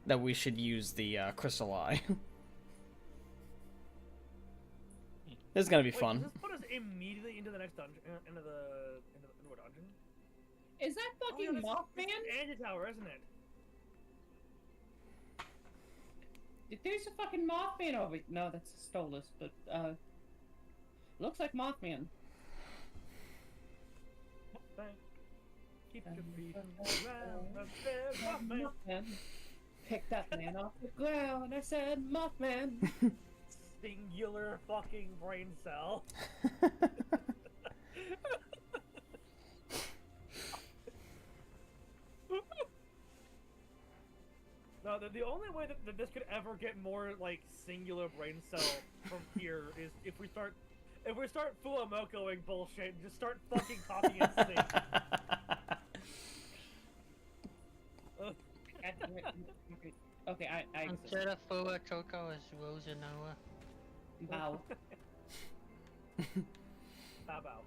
Speaker 4: that we should use the Crystal Eye. This is gonna be fun.
Speaker 3: Does this put us immediately into the next dungeon? Into what dungeon?
Speaker 1: Is that fucking Mothman?
Speaker 3: Angie Tower, isn't it?
Speaker 1: There's a fucking Mothman over. No, that's Stolas, but looks like Mothman.
Speaker 3: Keep your feet around Mothman.
Speaker 1: Picked that man off the ground. I said Mothman.
Speaker 3: Singular fucking brain cell. No, the only way that this could ever get more like singular brain cell from here is if we start Fuamokoing bullshit and just start fucking copying and sync.
Speaker 1: Okay, I
Speaker 2: instead of Fua Choco is Rosa Noah.
Speaker 1: Bow.
Speaker 3: Bow bow.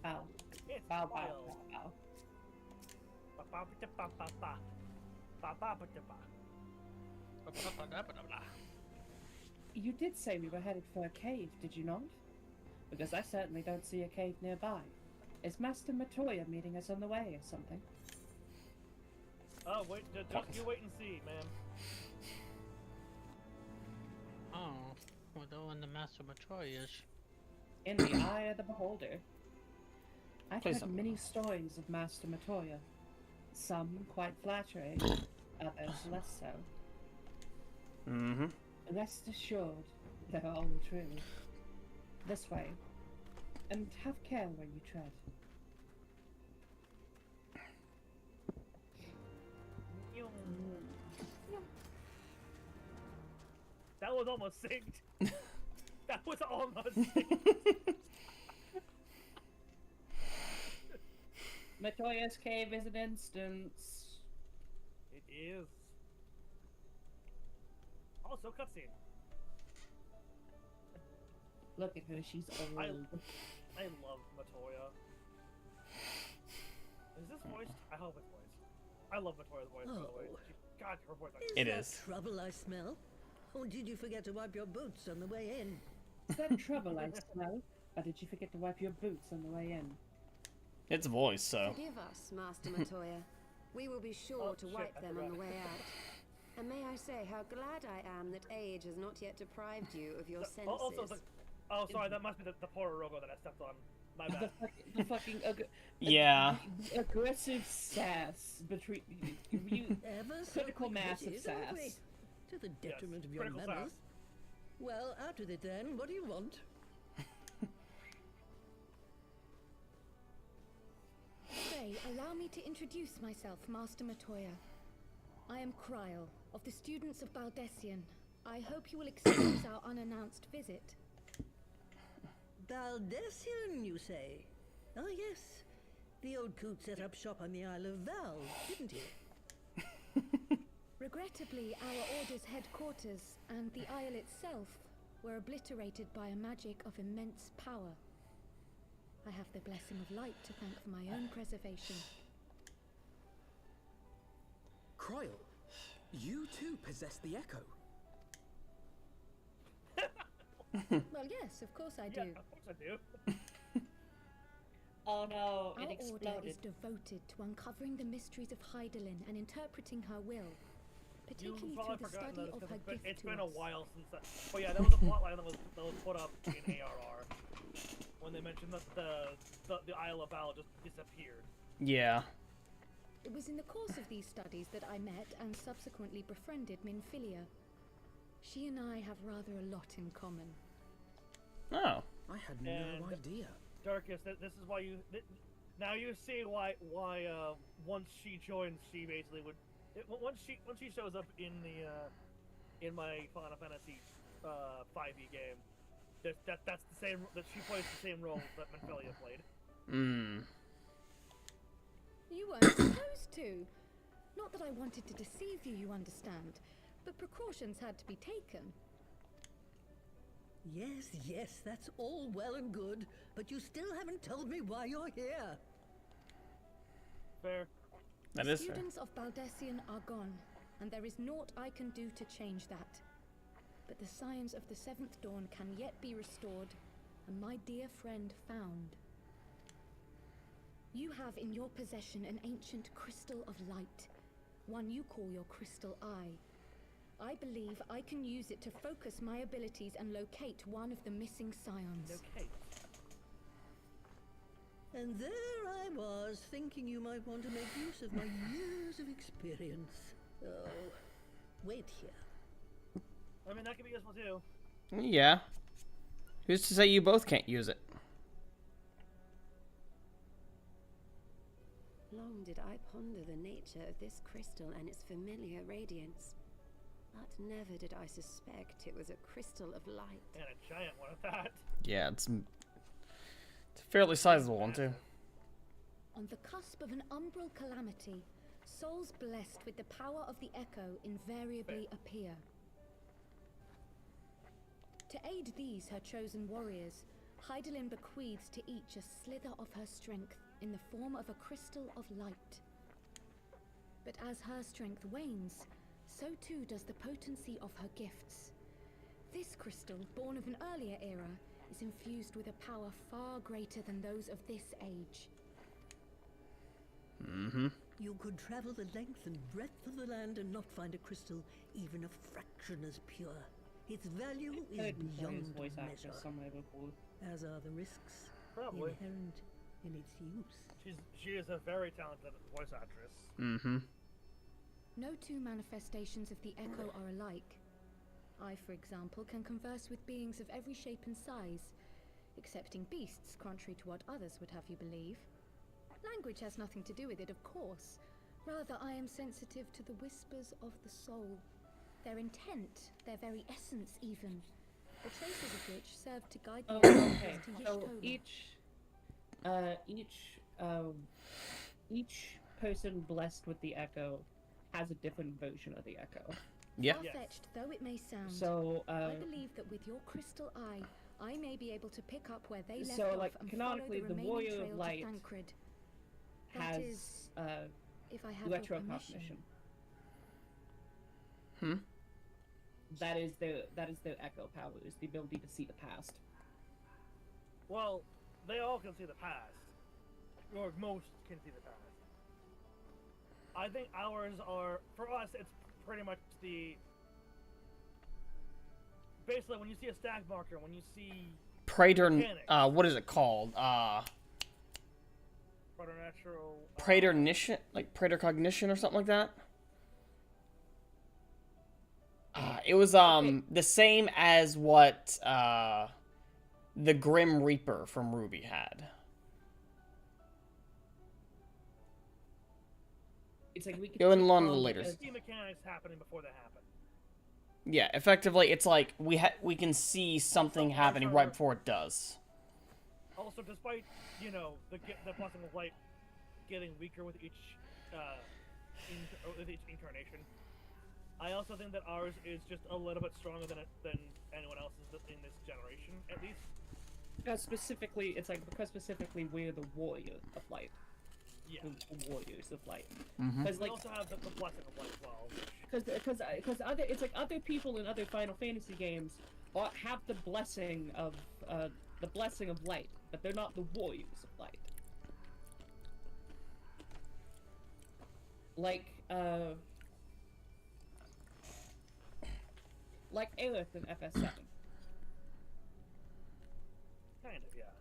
Speaker 1: Bow.
Speaker 3: It's
Speaker 1: Bow, bow,
Speaker 3: wild.
Speaker 1: bow, bow. You did say we were headed for a cave, did you not? Because I certainly don't see a cave nearby. Is Master Matoya meeting us on the way or something?
Speaker 3: Oh, wait, just you wait and see, man.
Speaker 2: Oh, well, the one the Master Matoya is.
Speaker 1: In the eye of the beholder. I've
Speaker 4: Play
Speaker 1: heard
Speaker 4: something.
Speaker 1: many stories of Master Matoya. Some quite flattering, others less so.
Speaker 4: Mm-hmm.
Speaker 1: Rest assured, they're all true. This way. And have care where you tread.
Speaker 3: That was almost synced. That was almost synced.
Speaker 1: Matoya's cave is an instance.
Speaker 3: It is. Also, cutscene.
Speaker 1: Look at her, she's old.
Speaker 3: I love Matoya. Is this voiced? I hope it's voiced. I love Matoya's voice, by the way. God, her voice.
Speaker 4: It
Speaker 12: that
Speaker 4: is.
Speaker 12: trouble I smell? Or did you forget to wipe your boots on the way in?
Speaker 1: Is that trouble I smell? Or did you forget to wipe your boots on the way in?
Speaker 4: It's a voice, so.
Speaker 11: Forgive us, Master Matoya. We will be sure to wipe them on the way out. And may I say how glad I am that age has not yet deprived you of your senses.
Speaker 3: Also, oh, sorry, that must be the Pororogo that I stepped on. My bad.
Speaker 1: The fucking
Speaker 4: Yeah.
Speaker 1: aggressive sass between you.
Speaker 12: Ever so
Speaker 1: Critical
Speaker 12: quick
Speaker 1: mass of
Speaker 12: witted, aren't we?
Speaker 1: sass.
Speaker 12: To the detriment of your
Speaker 3: critical
Speaker 12: manners.
Speaker 3: sass.
Speaker 12: Well, out with it then. What do you want?
Speaker 10: Pray, allow me to introduce myself, Master Matoya. I am Kryl, of the students of Baldessian. I hope you will excuse our unannounced visit.
Speaker 12: Baldessian, you say? Oh, yes. The old coot set up shop on the Isle of Val, didn't he?
Speaker 10: Regrettably, our order's headquarters and the isle itself were obliterated by a magic of immense power. I have the blessing of light to thank for my own preservation.
Speaker 6: Kryl, you too possess the echo.
Speaker 10: Well, yes, of course I do.
Speaker 3: Yeah, of course I do.
Speaker 1: Oh no,
Speaker 10: Our
Speaker 1: it
Speaker 10: order
Speaker 1: exploded.
Speaker 10: is devoted to uncovering the mysteries of Heidelin and interpreting her will, particularly
Speaker 3: You've
Speaker 10: through
Speaker 3: probably
Speaker 10: the
Speaker 3: forgotten
Speaker 10: study
Speaker 3: that
Speaker 10: of her gift
Speaker 3: it's
Speaker 10: to
Speaker 3: been
Speaker 10: us.
Speaker 3: a while since that. Oh yeah, that was a plotline that was put up in ARR when they mentioned that the Isle of Val just disappeared.
Speaker 4: Yeah.
Speaker 10: It was in the course of these studies that I met and subsequently befriended Minfilia. She and I have rather a lot in common.
Speaker 4: Oh.
Speaker 6: I had no
Speaker 3: And-
Speaker 6: idea.
Speaker 3: Darkus, this is why you. Now you see why once she joins, she basically would. Once she shows up in my Final Fantasy 5e game, that's the same. That she plays the same role that Minfilia played.
Speaker 4: Hmm.
Speaker 10: You weren't supposed to. Not that I wanted to deceive you, you understand, but precautions had to be taken.
Speaker 12: Yes, yes, that's all well and good, but you still haven't told me why you're here.
Speaker 3: Fair.
Speaker 4: That
Speaker 10: The
Speaker 4: is fair.
Speaker 10: students of Baldessian are gone, and there is naught I can do to change that. But the science of the Seventh Dawn can yet be restored, and my dear friend found. You have in your possession an ancient crystal of light, one you call your crystal eye. I believe I can use it to focus my abilities and locate one of the missing scions.
Speaker 3: Okay.
Speaker 12: And there I was, thinking you might want to make use of my years of experience. Oh, wait here.
Speaker 3: I mean, that could be useful too.
Speaker 4: Yeah. Who's to say you both can't use it?
Speaker 11: Long did I ponder the nature of this crystal and its familiar radiance. But never did I suspect it was a crystal of light.
Speaker 3: And a giant one at that.
Speaker 4: Yeah, it's a fairly sizable one too.
Speaker 10: On the cusp of an umbral calamity, souls blessed with the power of the echo invariably appear. To aid these, her chosen warriors, Heidelin bequeaths to each a slither of her strength in the form of a crystal of light. But as her strength wanes, so too does the potency of her gifts. This crystal, born of an earlier era, is infused with a power far greater than those of this age.
Speaker 12: You could travel the length and breadth of the land and not find a crystal even a fraction as pure. Its value is beyond measure, as are the risks
Speaker 3: Probably.
Speaker 12: inherent in its use.
Speaker 3: She is a very talented voice actress.
Speaker 10: No two manifestations of the Echo are alike. I, for example, can converse with beings of every shape and size, excepting beasts, contrary to what others would have you believe. Language has nothing to do with it, of course. Rather, I am sensitive to the whispers of the soul. Their intent, their very essence even. The traces of which serve to guide the
Speaker 1: Okay,
Speaker 10: to
Speaker 1: so each person blessed with the Echo has a different version of the Echo.
Speaker 4: Yeah.
Speaker 10: Far-fetched though it may sound,
Speaker 1: So,
Speaker 10: I believe that with your crystal eye, I may be able to pick up where they left
Speaker 1: so,
Speaker 10: off
Speaker 1: like,
Speaker 10: and
Speaker 1: canonically,
Speaker 10: follow the
Speaker 1: the
Speaker 10: remaining
Speaker 1: Warrior
Speaker 10: trail
Speaker 1: of Light
Speaker 10: to Thancred. That
Speaker 1: has
Speaker 10: is, if I have your permission.
Speaker 1: electrocognition. That is their Echo power, is the ability to see the past.
Speaker 3: Well, they all can see the past. Or most can see the past. I think ours are, for us, it's pretty much the... Basically, when you see a stack marker, when you see...
Speaker 4: Praetor, what is it called?
Speaker 3: Preternatural...
Speaker 4: Praetornition? Like Praetorcognition or something like that? It was, the same as what, the Grim Reaper from Ruby had.
Speaker 1: It's like we can
Speaker 4: Go in
Speaker 1: see
Speaker 4: one of the
Speaker 1: all
Speaker 4: later.
Speaker 3: See mechanics happening before they happen.
Speaker 4: Yeah, effectively, it's like we can see something happening right before it does.
Speaker 3: Also, despite, you know, the blessing of light getting weaker with each incarnation, I also think that ours is just a little bit stronger than anyone else's in this generation, at least.
Speaker 1: Because specifically, we're the Warrior of Light.
Speaker 3: Yeah.
Speaker 1: The Warriors of Light.
Speaker 3: Because we also have the blessing of light as well.
Speaker 1: Because other people in other Final Fantasy games have the blessing of light, but they're not the Warriors of Light. Like Aerith in FS7.
Speaker 3: Kind of, yeah.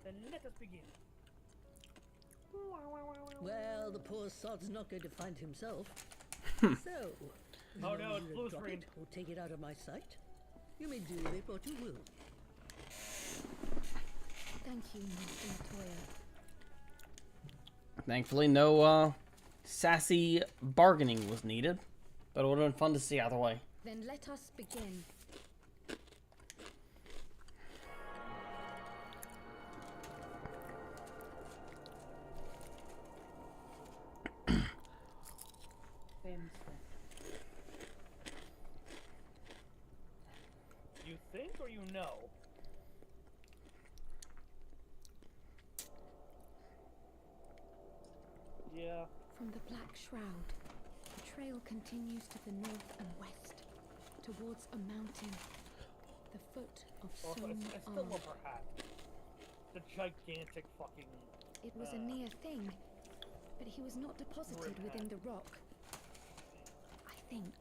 Speaker 3: Then let us begin.
Speaker 12: Well, the poor sod's not going to find himself. So,
Speaker 3: Oh no, it's blue
Speaker 12: drop
Speaker 3: screen.
Speaker 12: it or take it out of my sight. You may do with it what you will.
Speaker 10: Thank you, Master Latoya.
Speaker 4: Thankfully, no, sassy bargaining was needed. But it would have been fun to see either way.
Speaker 10: Then let us begin.
Speaker 3: You think or you know? Yeah.
Speaker 10: From the Black Shroud, the trail continues to the north and west, towards a mountain, the foot of
Speaker 3: Also,
Speaker 10: Sown
Speaker 3: I still
Speaker 10: Arm.
Speaker 3: love her hat. The gigantic fucking...
Speaker 10: It was a near thing, but he was not deposited
Speaker 3: Grim
Speaker 10: within the rock. I think.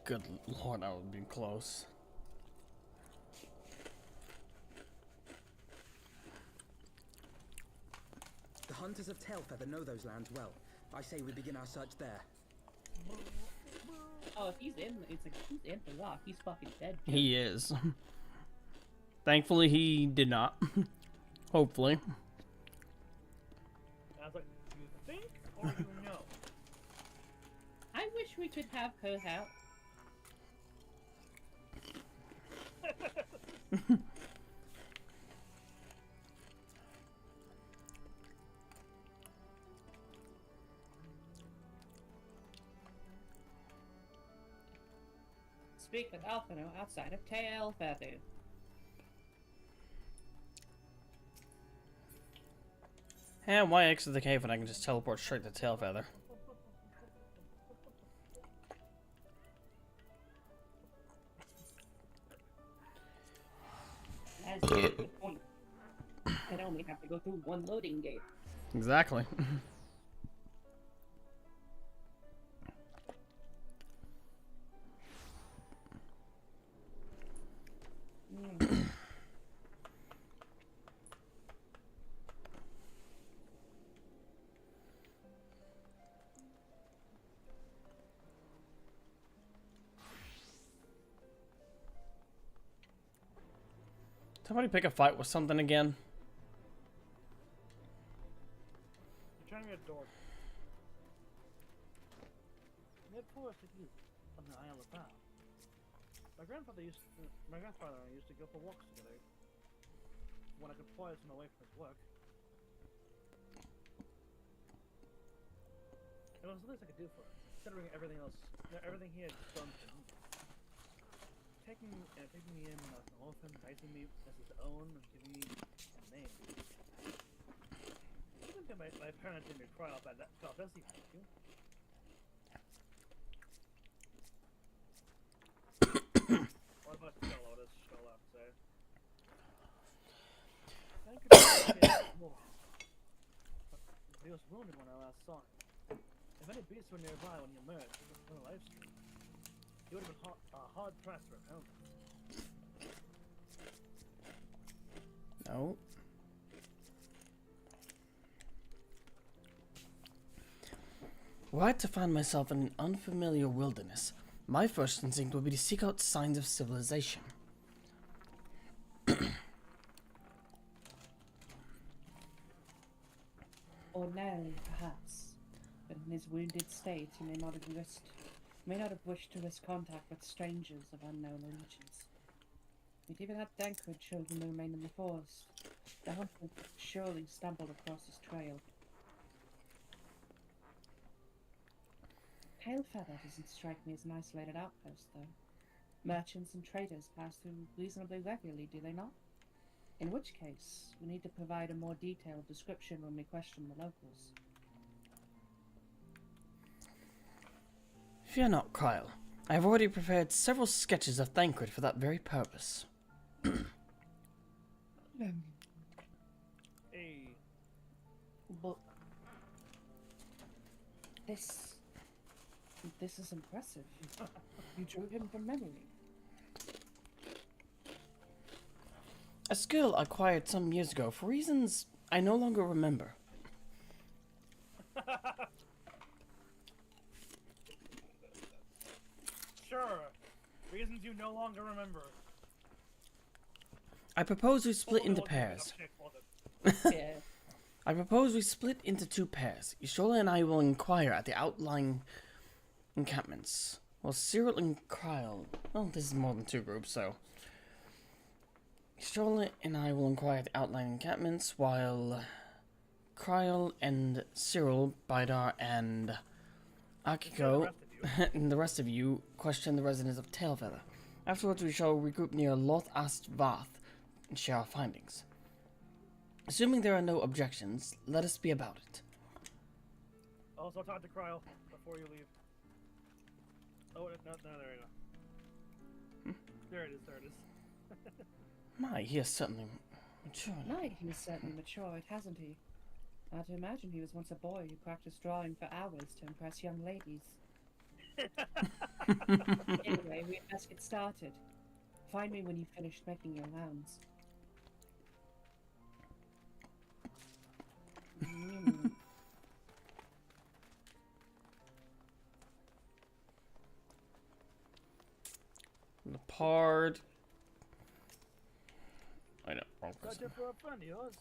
Speaker 4: Good lord, that would have been close.
Speaker 6: The hunters of Tailfeather know those lands well. I say we begin our search there.
Speaker 1: Oh, if he's in the rock, he's fucking dead.
Speaker 4: He is. Thankfully, he did not. Hopefully.
Speaker 3: And I was like, you think or you know?
Speaker 1: I wish we could have her hat. speak with Alphino outside of Tailfeather.
Speaker 4: And why exit the cave when I can just teleport straight to Tailfeather?
Speaker 1: That's the point. I'd only have to go through one loading gate.
Speaker 4: Exactly. Somebody pick a fight with something again.
Speaker 3: You're trying to get Dorks. Mid forest of youth on the Isle of Bow. My grandfather and I used to go for walks together when I could poise him away from his work. It was the least I could do for him, considering everything else, everything he had done to me. Taking me in when I was an orphan, raising me as his own, and giving me a name. I think my parents didn't cry out by that stuff, does he? Thank you. What about the fellow? This shall I say? Thank you for the more. But he was wounded when I last saw him. If any beasts were nearby when you emerged, it was no life stream. He would have been hard pressed for a helmet.
Speaker 4: No. Were I to find myself in an unfamiliar wilderness, my first instinct would be to seek out signs of civilization.
Speaker 1: Ordinarily, perhaps, but in his wounded state, he may not have wished to risk contact with strangers of unknown allegiance. Yet even had Dankwood showed him to remain in the forest, the hunter surely stumbled across his trail. Tailfeather doesn't strike me as an isolated outpost, though. Merchants and traders pass through reasonably regularly, do they not? In which case, we need to provide a more detailed description when we question the locals.
Speaker 4: Fear not, Kyle. I have already prepared several sketches of Thancred for that very purpose.
Speaker 3: Hey.
Speaker 1: But this is impressive. You drew him from memory.
Speaker 4: A skill I acquired some years ago for reasons I no longer remember.
Speaker 3: Sure. Reasons you no longer remember.
Speaker 4: I propose we split into pairs.
Speaker 1: Yeah.
Speaker 4: I propose we split into two pairs. Ishola and I will inquire at the outlying encampments, while Cyril and Kyle... Well, this is more than two groups, so... Ishola and I will inquire at the outlying encampments, while Kyle and Cyril, Bidar, and Akiko, and the rest of you question the residents of Tailfeather. Afterwards, we shall regroup near Loth Ast Vath and share our findings. Assuming there are no objections, let us be about it.
Speaker 3: Also talk to Kryl before you leave. Oh, no, there you go. There it is.
Speaker 4: My, he has certainly matured.
Speaker 1: He's certainly matured, hasn't he? I'd imagine he was once a boy who practiced drawing for hours to impress young ladies. Anyway, we best get started. Find me when you've finished making your rounds.
Speaker 4: Lepard. I know, wrong person.
Speaker 3: Got you for a friend of yours.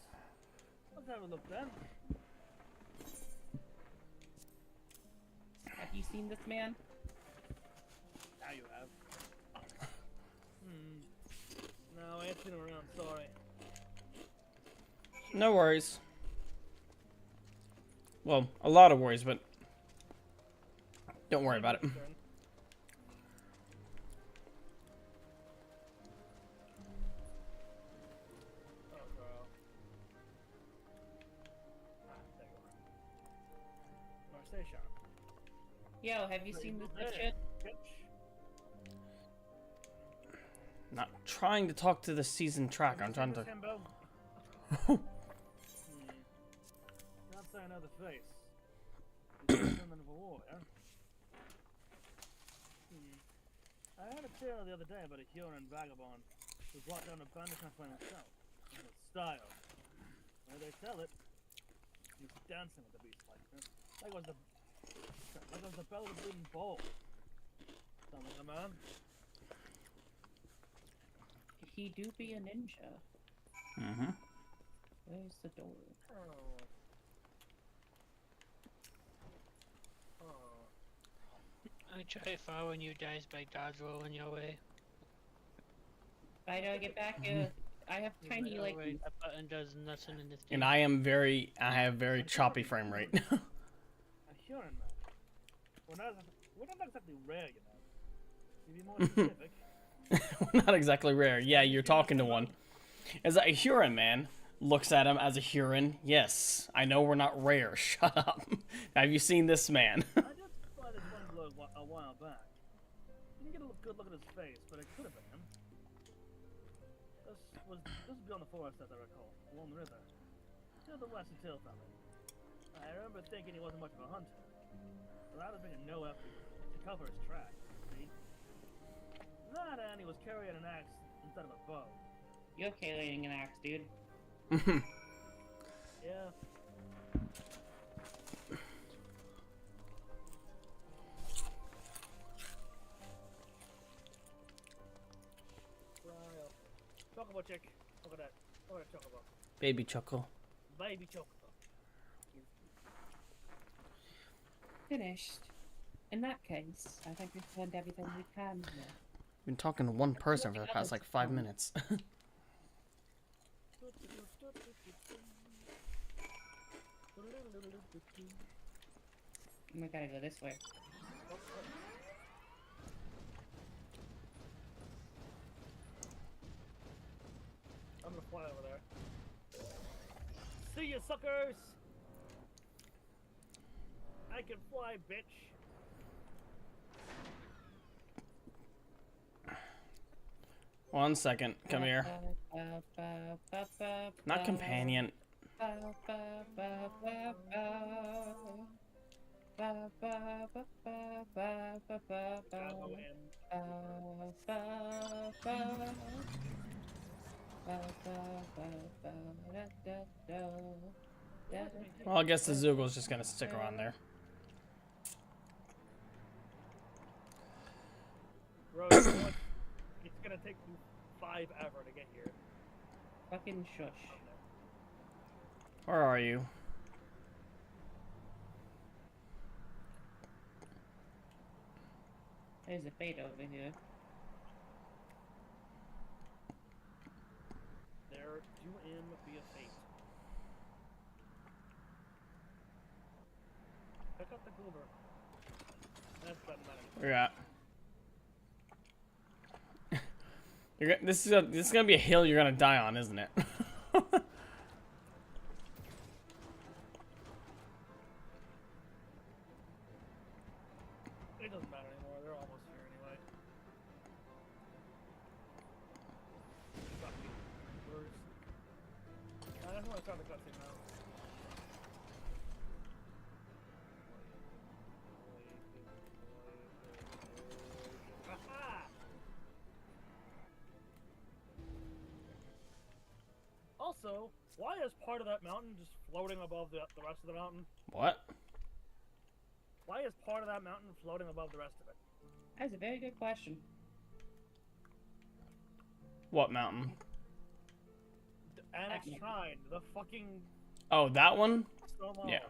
Speaker 3: Let's have a look then.
Speaker 1: Have you seen this man?
Speaker 3: Now you have. No, I ain't seen him around, sorry.
Speaker 4: No worries. Well, a lot of worries, but don't worry about it.
Speaker 3: sharp.
Speaker 1: Yo, have you seen this shit?
Speaker 4: Not trying to talk to the seasoned track. I'm trying to.
Speaker 3: Can't say another face. Something of a war, yeah? I had a tale the other day about a Huron vagabond who brought down a banishment by himself. In his style. Where they tell it, he was dancing with the beast like this. Like it was the bell of the wooden bowl. Sound like a man?
Speaker 1: He do be a ninja.
Speaker 4: Mm-hmm.
Speaker 1: Where's the door?
Speaker 2: I try following you guys by dodge rolling your way.
Speaker 1: I gotta get back. I have tiny like.
Speaker 2: That button does nothing in this game.
Speaker 4: And I have very choppy frame rate.
Speaker 3: A Huron man. We're not exactly rare, you know. To be more specific.
Speaker 4: Not exactly rare. Yeah, you're talking to one. As a Huron man looks at him as a Huron. Yes, I know we're not rare. Shut up. Have you seen this man?
Speaker 3: I just saw this one bloke a while back. Didn't get a good look at his face, but it could have been him. This was beyond the forest, as I recall, along the river. Near the Western Tail family. I remember thinking he wasn't much of a hunter, but I was making no effort to cover his tracks. See? That and he was carrying an axe instead of a bow.
Speaker 1: You're carrying an axe, dude.
Speaker 3: Yeah. Chocobo chick. Look at that. Look at that chocobo.
Speaker 4: Baby chuckle.
Speaker 3: Baby chocobo.
Speaker 1: Finished. In that case, I think we've learned everything we can here.
Speaker 4: I've been talking to one person for the past like 5 minutes.
Speaker 1: We gotta go this way.
Speaker 3: I'm gonna fly over there. See ya, suckers! I can fly, bitch.
Speaker 4: One second. Come here. Not companion. Well, I guess the Zoogle's just gonna stick around there.
Speaker 3: Bro, you know what? It's gonna take you 5 ever to get here.
Speaker 1: Fucking shush.
Speaker 4: Where are you?
Speaker 1: There's a fate over here.
Speaker 3: There do be a fate. Pick up the Goober. That's better than
Speaker 4: Where you at? This is gonna be a hill you're gonna die on, isn't it?
Speaker 3: It doesn't matter anymore. They're almost here anyway. I just want to start the cutscene now. Also, why is part of that mountain just floating above the rest of the mountain?
Speaker 4: What?
Speaker 3: Why is part of that mountain floating above the rest of it?
Speaker 1: That's a very good question.
Speaker 4: What mountain?
Speaker 3: The Annex Shrine, the fucking...
Speaker 4: Oh, that one?
Speaker 3: Stone
Speaker 4: Yeah.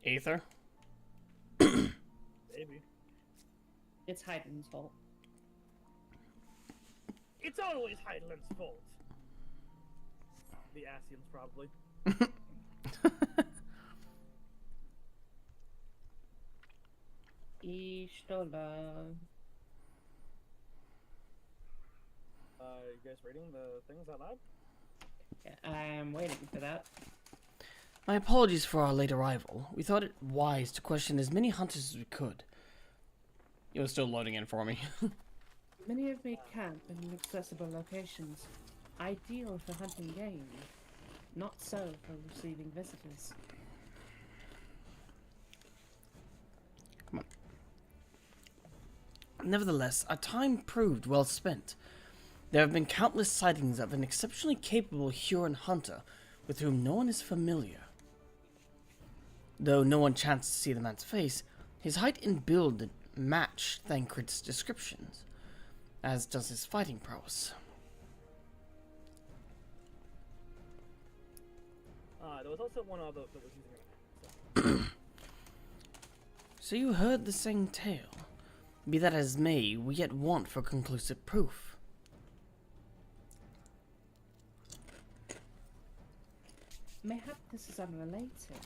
Speaker 4: Aether?
Speaker 3: Maybe.
Speaker 1: It's Hyden's fault.
Speaker 3: It's always Heideland's fault. The Asians, probably.
Speaker 1: Ishtola.
Speaker 3: You guys reading the things out loud?
Speaker 1: Yeah, I'm waiting for that.
Speaker 4: My apologies for our late arrival. We thought it wise to question as many hunters as we could. It was still loading in for me.
Speaker 1: Many have made camp in inaccessible locations, ideal for hunting game, not so for receiving visitors.
Speaker 4: Come on. Nevertheless, our time proved well spent. There have been countless sightings of an exceptionally capable Huron hunter with whom no one is familiar. Though no one chanced to see the man's face, his height and build match Thancred's descriptions, as does his fighting prowess.
Speaker 3: There was also one other that was using it.
Speaker 4: So you heard the same tale. Be that as may, we yet want for conclusive proof.
Speaker 1: Mayhap this is unrelated,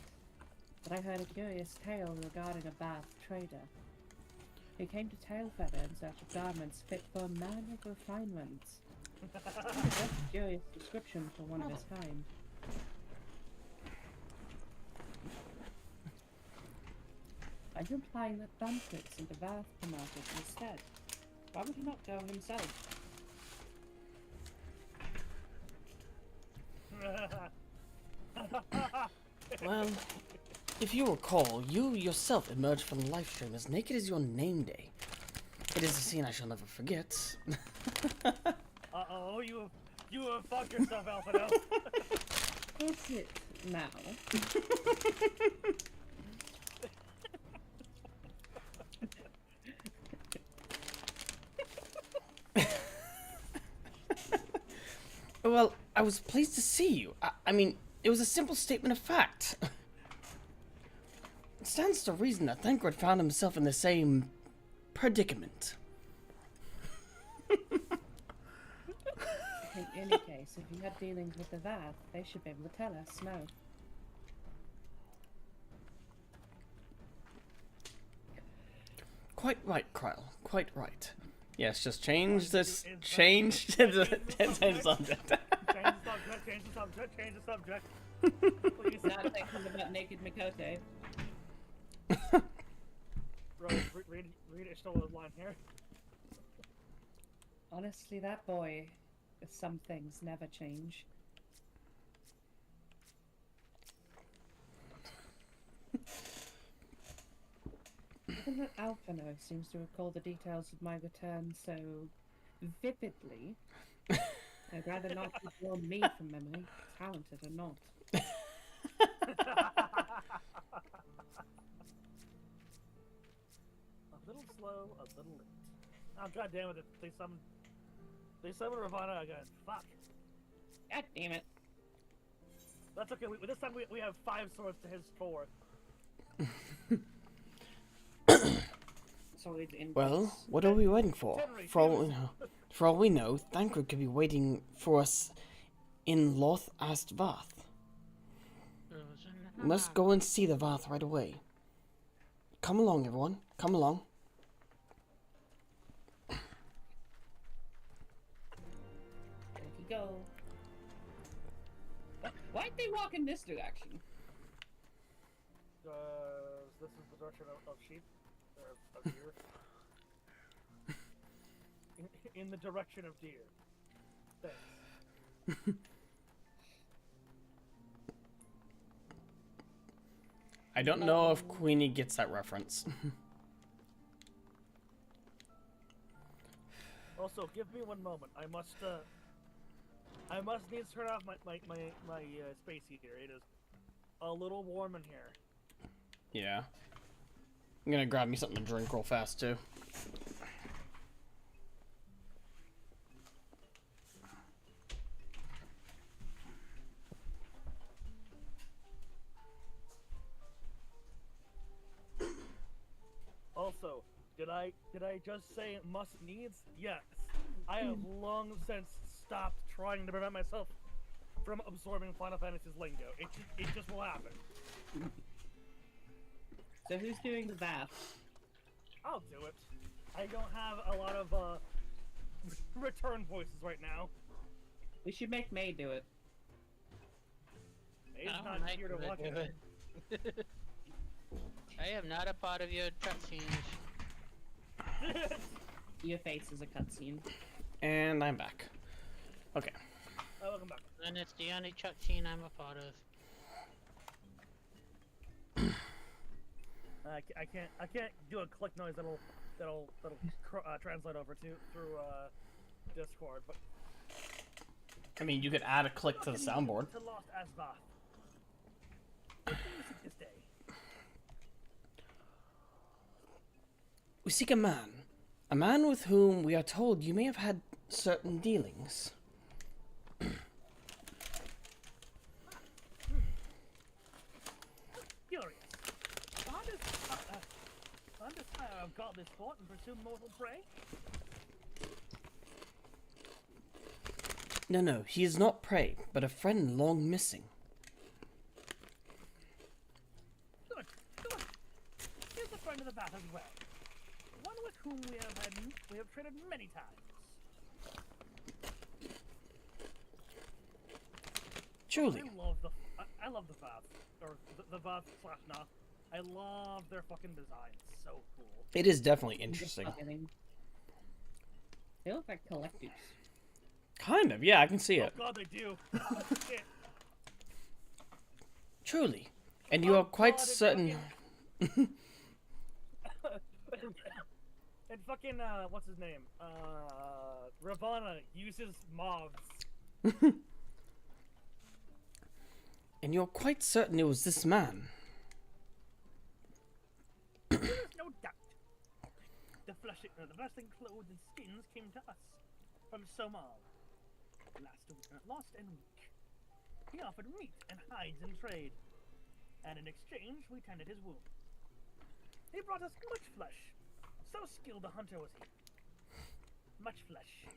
Speaker 1: but I heard a curious tale regarding a Bath trader who came to Tailfeather in search of garments fit for a man of refinement. That's a curious description for one of his kind. Are you implying that Thumbkits and the Bath promoted instead? Why would he not go himself?
Speaker 4: Well, if you recall, you yourself emerged from the live stream as naked as your name day. It is a scene I shall never forget.
Speaker 3: Uh-oh, you have fucked yourself, Alphino.
Speaker 1: Is it now?
Speaker 4: Well, I was pleased to see you. I mean, it was a simple statement of fact. It stands to reason that Thancred found himself in the same predicament.
Speaker 1: In any case, if you had dealings with the Vath, they should be able to tell us, no.
Speaker 4: Quite right, Kryle. Quite right. Yes, just change this. Change the subject.
Speaker 3: Change the subject.
Speaker 1: Please not thinking about naked Mikote.
Speaker 3: Rose, read Ishtola's line here.
Speaker 1: Honestly, that boy, some things never change. Even that Alphino seems to recall the details of my return so vividly. I'd rather not withdraw me from memory, talented or not.
Speaker 3: A little slow, a little late. Oh, god damn it, they summoned Ravana again. Fuck.
Speaker 1: God damn it.
Speaker 3: That's okay, this time we have 5 swords to his 4.
Speaker 4: Well, what are we waiting for? For all we know, Thancred could be waiting for us in Loth Ast Vath. We must go and see the Vath right away. Come along, everyone. Come along.
Speaker 1: There you go. Why'd they walk in this direction?
Speaker 3: This is the direction of sheep. Of deer. in the direction of deer. Thanks.
Speaker 4: I don't know if Queenie gets that reference.
Speaker 3: Also, give me one moment. I must need to turn off my space heater. It is a little warm in here.
Speaker 4: Yeah. I'm gonna grab me something to drink real fast, too.
Speaker 3: Also, did I just say must needs? Yes. I have long since stopped trying to prevent myself from absorbing Final Fantasy's lingo. It just will happen.
Speaker 1: So who's doing the bath?
Speaker 3: I'll do it. I don't have a lot of return voices right now.
Speaker 1: We should make May do it.
Speaker 3: is
Speaker 2: I don't
Speaker 3: not
Speaker 2: like
Speaker 3: here to
Speaker 2: what
Speaker 3: watch
Speaker 2: they're
Speaker 3: it.
Speaker 2: doing. I am not a part of your cutscenes.
Speaker 1: Your face is a cutscene.
Speaker 4: And I'm back. Okay.
Speaker 3: Oh, welcome back.
Speaker 2: And it's the only cutscene I'm a part of.
Speaker 3: I can't do a click noise that'll translate over to through Discord, but
Speaker 4: I mean, you could add a click to the soundboard.
Speaker 3: to Lost Asbath. What do you seek this day?
Speaker 4: We seek a man with whom we are told you may have had certain dealings.
Speaker 3: Curious. Find this fire of godless sport and pursue mortal prey?
Speaker 4: No, he is not prey, but a friend long missing.
Speaker 3: Good. Here's a friend of the bath as well. One with whom we have traded many times.
Speaker 4: Truly.
Speaker 3: I love the bath. Or the bath / nah. I love their fucking design. It's so cool.
Speaker 4: It is definitely interesting.
Speaker 1: They look like collectors.
Speaker 4: Kind of, yeah, I can see it.
Speaker 3: Oh god, they do. Shit.
Speaker 4: Truly. And you are quite certain...
Speaker 3: And fucking, what's his name? Ravana uses mobs.
Speaker 4: And you're quite certain it was this man.
Speaker 3: There's no doubt. The fleshing clothes and skins came to us from Somal. Lost and weak. He offered meat and hides in trade, and in exchange we tended his wound. He brought us much flesh. So skilled a hunter was he. Much flesh.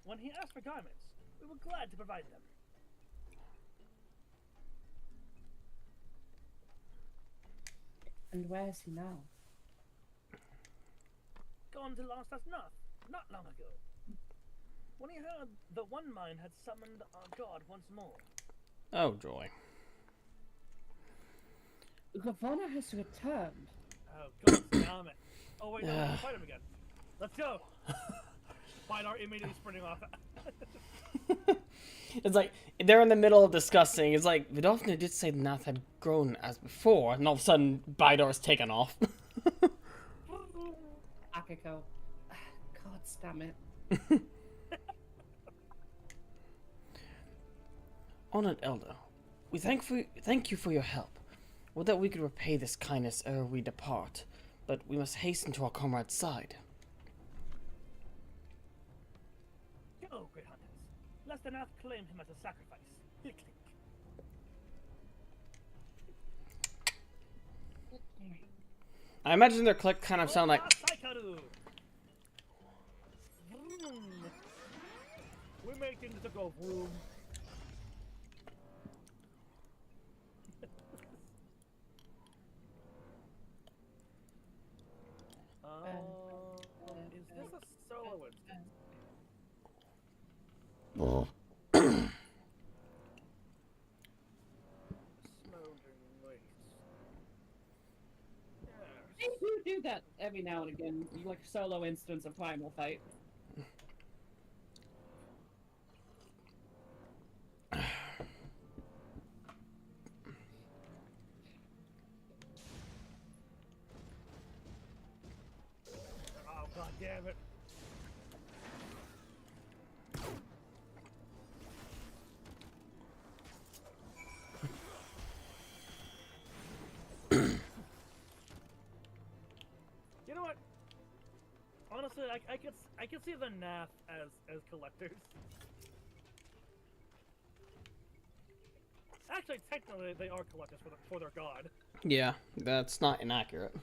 Speaker 3: When he asked for garments, we were glad to provide them.
Speaker 1: And where is he now?
Speaker 3: Gone to Lost Us not long ago. When he heard the One Mind had summoned our god once more.
Speaker 4: Oh, joy.
Speaker 1: Ravana has returned.
Speaker 3: Oh, god damn it. Oh, wait, no, we can fight him again. Let's go! Bidar immediately sprinting off.
Speaker 4: It's like, they're in the middle of discussing. It's like, Vidofna did say the Nath had grown as before, and all of a sudden, Bidar's taken off.
Speaker 1: Akiko. God damn it.
Speaker 4: Honored Elder, we thank you for your help. Would that we could repay this kindness ere we depart, but we must hasten to our comrade's side.
Speaker 3: Go, great hunters. Lest the Nath claim him as a sacrifice. Click, click.
Speaker 4: I imagine their click kind of sound like...
Speaker 3: We're making the go vroom. Is this a solo instance? Smoldering waste.
Speaker 1: They do that every now and again. You like a solo instance of Primal Fight.
Speaker 3: Oh, god damn it. You know what? Honestly, I could see the Nath as collectors. Actually, technically, they are collectors for their god.
Speaker 4: Yeah, that's not inaccurate.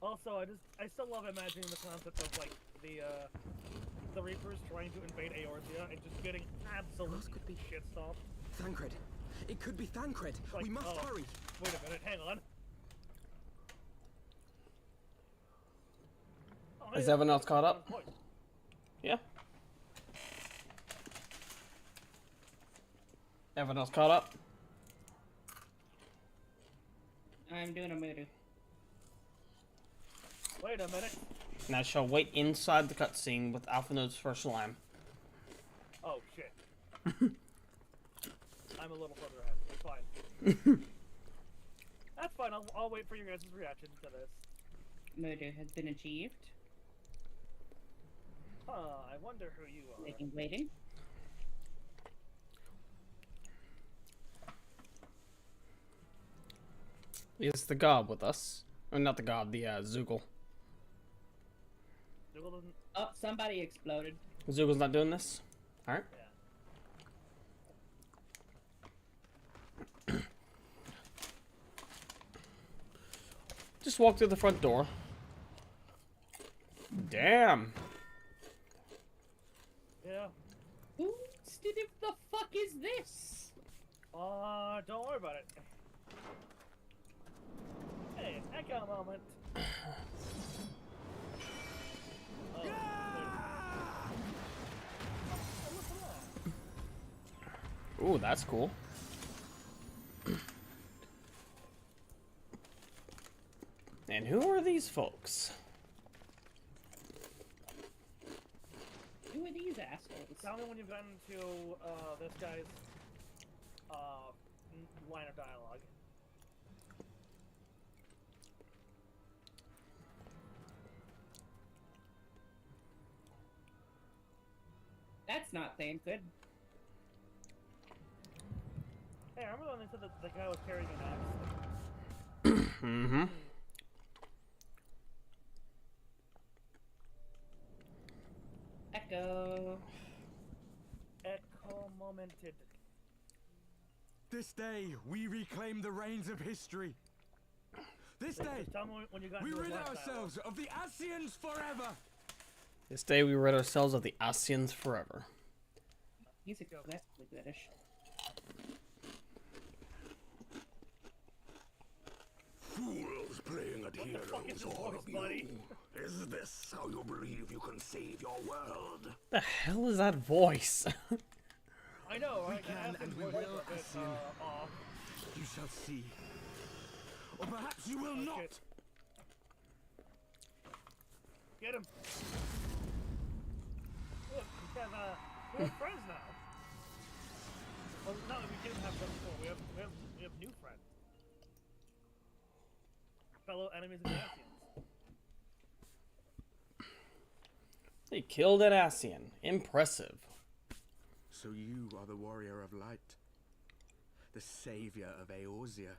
Speaker 3: Also, I still love imagining the concept of like the Reapers trying to invade Eorzea and just getting absolutely shit stomped.
Speaker 6: Thancred. It could be Thancred.
Speaker 3: Like,
Speaker 6: we must hurry.
Speaker 3: Wait a minute, hang on.
Speaker 4: Is everyone else caught up? Yeah. Everyone else caught up?
Speaker 1: I'm doing a murder.
Speaker 3: Wait a minute.
Speaker 4: And I shall wait inside the cutscene with Alpha Node's first line.
Speaker 3: Oh shit. I'm a little further ahead. It's fine. That's fine. I'll wait for your guys' reaction to this.
Speaker 1: Murder has been achieved.
Speaker 3: I wonder who you are.
Speaker 1: Waiting.
Speaker 4: Is the god with us? Or not the god, the Zoogle.
Speaker 3: Dougal doesn't.
Speaker 1: Oh, somebody exploded.
Speaker 4: Zoogle's not doing this? Alright.
Speaker 3: Yeah.
Speaker 4: Just walk through the front door. Damn.
Speaker 3: Yeah.
Speaker 1: Who the fuck is this?
Speaker 3: Don't worry about it. Hey, echo moment.
Speaker 4: Ooh, that's cool. And who are these folks?
Speaker 1: Who are these assholes?
Speaker 3: Tell me when you've gotten to this guy's line of dialogue.
Speaker 1: That's not saying good.
Speaker 3: Hey, I remember when they said that the guy was carrying an axe?
Speaker 4: Mm-hmm.
Speaker 1: Echo.
Speaker 3: Echo momented.
Speaker 13: This day, we reclaim the reins of history. This day,
Speaker 3: Tell me when you got
Speaker 13: we
Speaker 3: into
Speaker 13: rid
Speaker 3: his line of
Speaker 13: ourselves of the Asians forever.
Speaker 4: This day we rid ourselves of the Asians forever.
Speaker 1: He's aggressively British.
Speaker 8: Fools playing at heroes, all of you.
Speaker 3: buddy?
Speaker 8: Is this how you believe you can save your world?
Speaker 4: The hell is that voice?
Speaker 3: I know, right?
Speaker 13: We can and we will, Asian. You shall see. Or perhaps you will not.
Speaker 3: Shit. Get him. Look, we have friends now. Well, not that we didn't have friends before. We have new friends. Fellow enemies of the Asians.
Speaker 4: They killed an Asian. Impressive.
Speaker 5: So you are the warrior of light, the savior of Eorzea.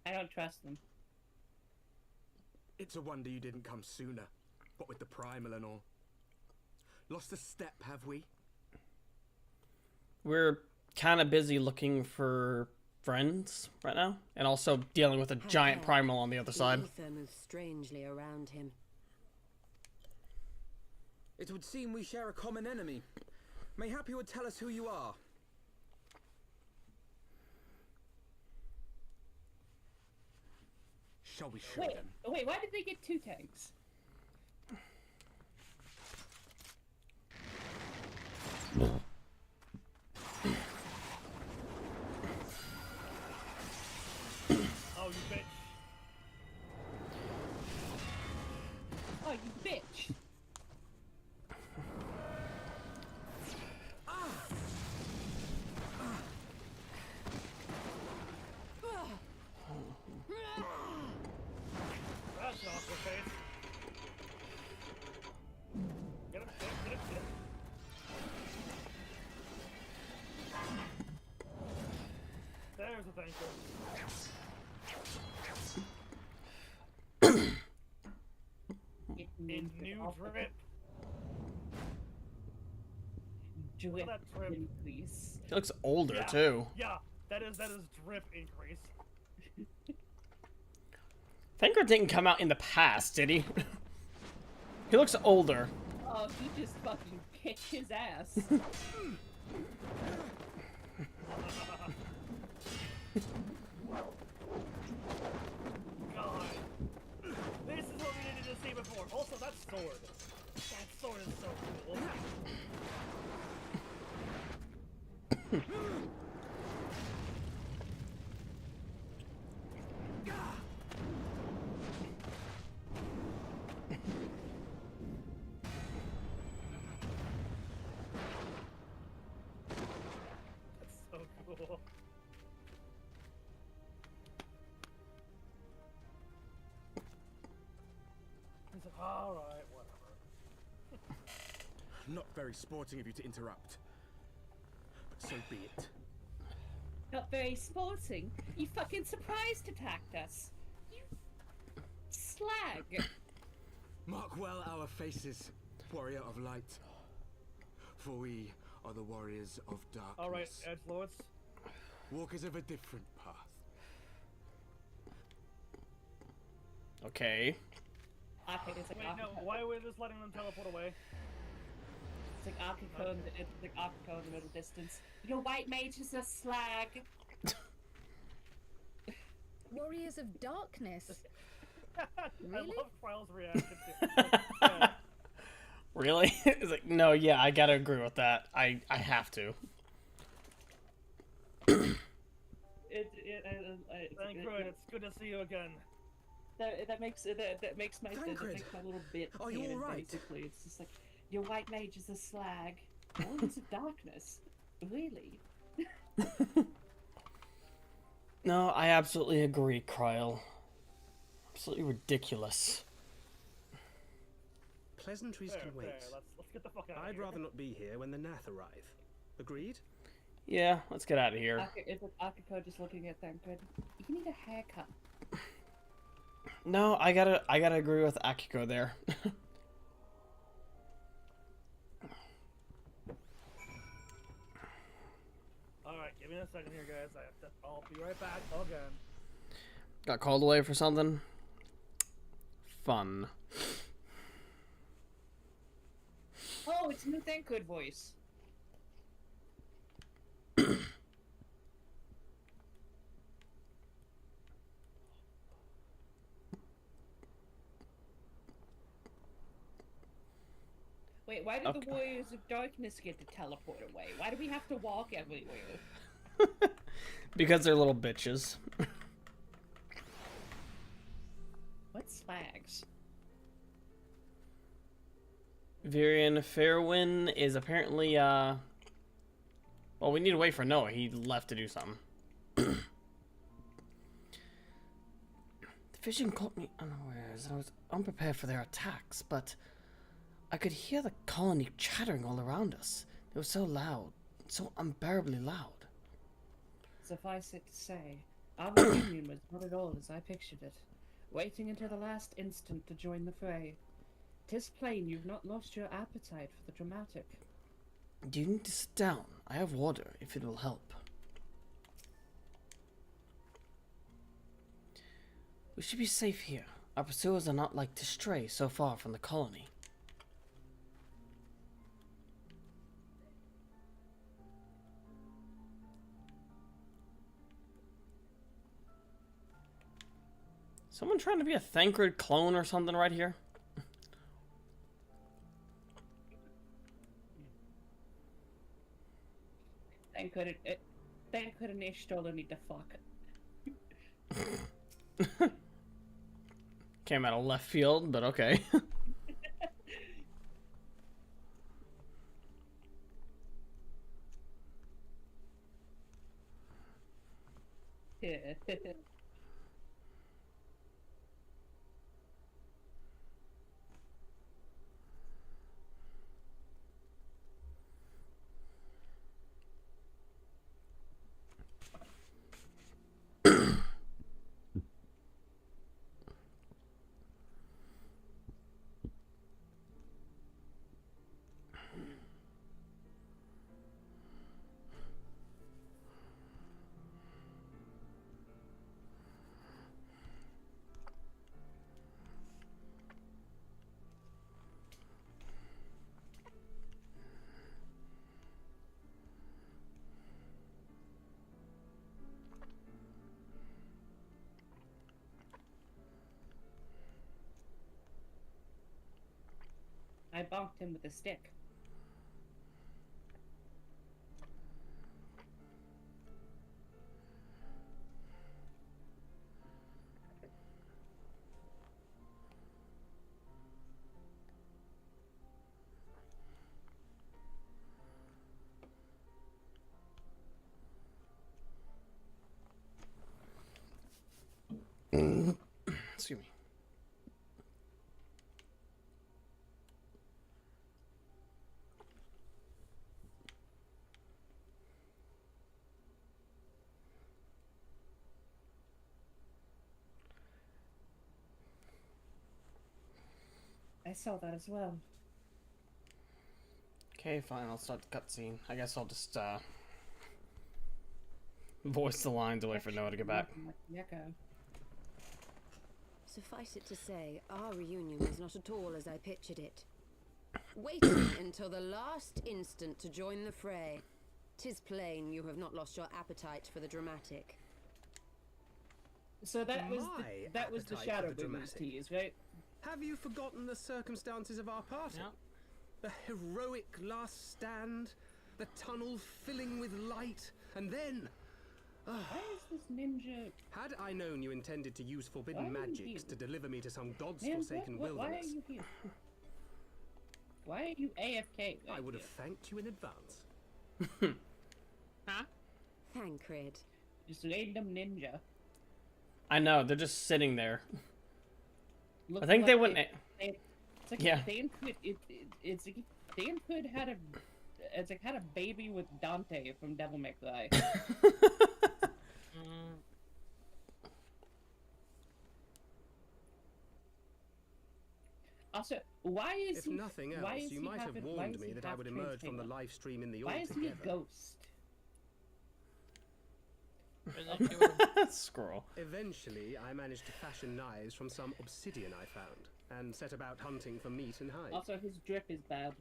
Speaker 1: I don't trust them.
Speaker 5: It's a wonder you didn't come sooner, what with the primal and all. Lost a step, have we?
Speaker 4: We're kind of busy looking for friends right now, and also dealing with a giant primal on the other side.
Speaker 11: The ether moves strangely around him.
Speaker 6: It would seem we share a common enemy. Mayhap you would tell us who you are.
Speaker 5: Shall we show them?
Speaker 1: Wait, why did they get 2 tanks?
Speaker 3: Oh, you bitch.
Speaker 1: Oh, you bitch.
Speaker 3: That's an awkward face. Get him, get him, get him, get him. There's a thanker. In new drip. Look at that drip.
Speaker 1: Increase.
Speaker 4: He looks older
Speaker 3: Yeah,
Speaker 4: too.
Speaker 3: Yeah, that is drip increase.
Speaker 4: Thanker didn't come out in the past, did he? He looks older.
Speaker 1: Oh, he just fucking kicked his ass.
Speaker 3: God. Alright, whatever.
Speaker 13: Not very sporting of you to interrupt. But so be it.
Speaker 1: Not very sporting. You fucking surprised attacked us. You slag.
Speaker 13: Mark well our faces, warrior of light. For we are the warriors of darkness.
Speaker 3: Alright, edgelords.
Speaker 13: Walkers of a different path.
Speaker 4: Okay.
Speaker 1: Okay, it's like
Speaker 3: Wait, no, why are we just letting them teleport away?
Speaker 1: It's like Akiko in the middle distance. Your white mage is a slag.
Speaker 10: Warriors of darkness.
Speaker 3: I
Speaker 10: Really?
Speaker 3: love Quell's reaction to
Speaker 4: Really? It's like, no, yeah, I gotta agree with that. I have to.
Speaker 3: Thank you, it's good to see you again.
Speaker 1: That makes my little bit.
Speaker 6: Are you all right?
Speaker 1: Basically, it's just like your white mage is a slag. Warriors of darkness. Really?
Speaker 4: No, I absolutely agree, Kryle. Absolutely ridiculous.
Speaker 6: Pleasantries can wait.
Speaker 3: Let's get the fuck out of
Speaker 13: I'd
Speaker 3: here.
Speaker 13: rather not be here when the Nath arrive. Agreed?
Speaker 4: Yeah, let's get out of here.
Speaker 1: It's like Akiko just looking at them good. You need a haircut.
Speaker 4: No, I gotta agree with Akiko there.
Speaker 3: Alright, give me a second here, guys. I'll be right back again.
Speaker 4: Got called away for something? Fun.
Speaker 1: Oh, it's new Thankgood voice. Wait, why did the Warriors of Darkness get to teleport away? Why do we have to walk everywhere?
Speaker 4: Because they're little bitches.
Speaker 1: What slags?
Speaker 4: Virian Fairwind is apparently, well, we need to wait for Noah. He left to do something. The vision caught me unawares, and I was unprepared for their attacks, but I could hear the colony chattering all around us. It was so loud, so unbearably loud.
Speaker 1: Suffice it to say, our reunion was not at all as I pictured it. Waiting until the last instant to join the fray. 'Tis plain you've not lost your appetite for the dramatic.
Speaker 4: Do you need to sit down? I have water, if it will help. We should be safe here. Our pursuers are not like to stray so far from the colony. Someone trying to be a Thancred clone or something right here?
Speaker 1: Thankgood and Ishtola need to fuck.
Speaker 4: Came out of left field, but okay.
Speaker 1: I bonked him with a stick.
Speaker 4: Excuse me.
Speaker 1: saw that as well.
Speaker 4: Okay, fine, I'll start the cutscene. I guess I'll just, voice the lines away for Noah to get back.
Speaker 11: Suffice it to say, our reunion was not at all as I pictured it. Waiting until the last instant to join the fray. 'Tis plain you have not lost your appetite for the dramatic.
Speaker 1: So that was the Shadow Women's tease, right?
Speaker 14: Have you forgotten the circumstances of our party?
Speaker 2: Yeah.
Speaker 14: The heroic last stand, the tunnel filling with light, and then...
Speaker 1: Why is this ninja...
Speaker 14: Had I known you intended to use forbidden magics to deliver me to some god's forsaken wilderness...
Speaker 1: Why are you here? Why are you AFK?
Speaker 14: I would have thanked you in advance.
Speaker 2: Huh?
Speaker 11: Thancred.
Speaker 1: Just random ninja.
Speaker 4: I know, they're just sitting there.
Speaker 1: Looks
Speaker 4: I think
Speaker 1: like
Speaker 4: they wouldn't...
Speaker 1: It's like
Speaker 4: yeah.
Speaker 1: It's like Thancred had a baby with Dante from Devil May Cry. Also, why is
Speaker 14: if
Speaker 1: he?
Speaker 14: nothing else,
Speaker 1: why is
Speaker 14: you
Speaker 1: he
Speaker 14: might have warned me that I would emerge from the live stream in the
Speaker 1: Why is he a ghost?
Speaker 4: Scroll.
Speaker 14: Eventually, I managed to fashion knives from some obsidian I found, and set about hunting for meat and hide.
Speaker 1: Also, his drip is bad.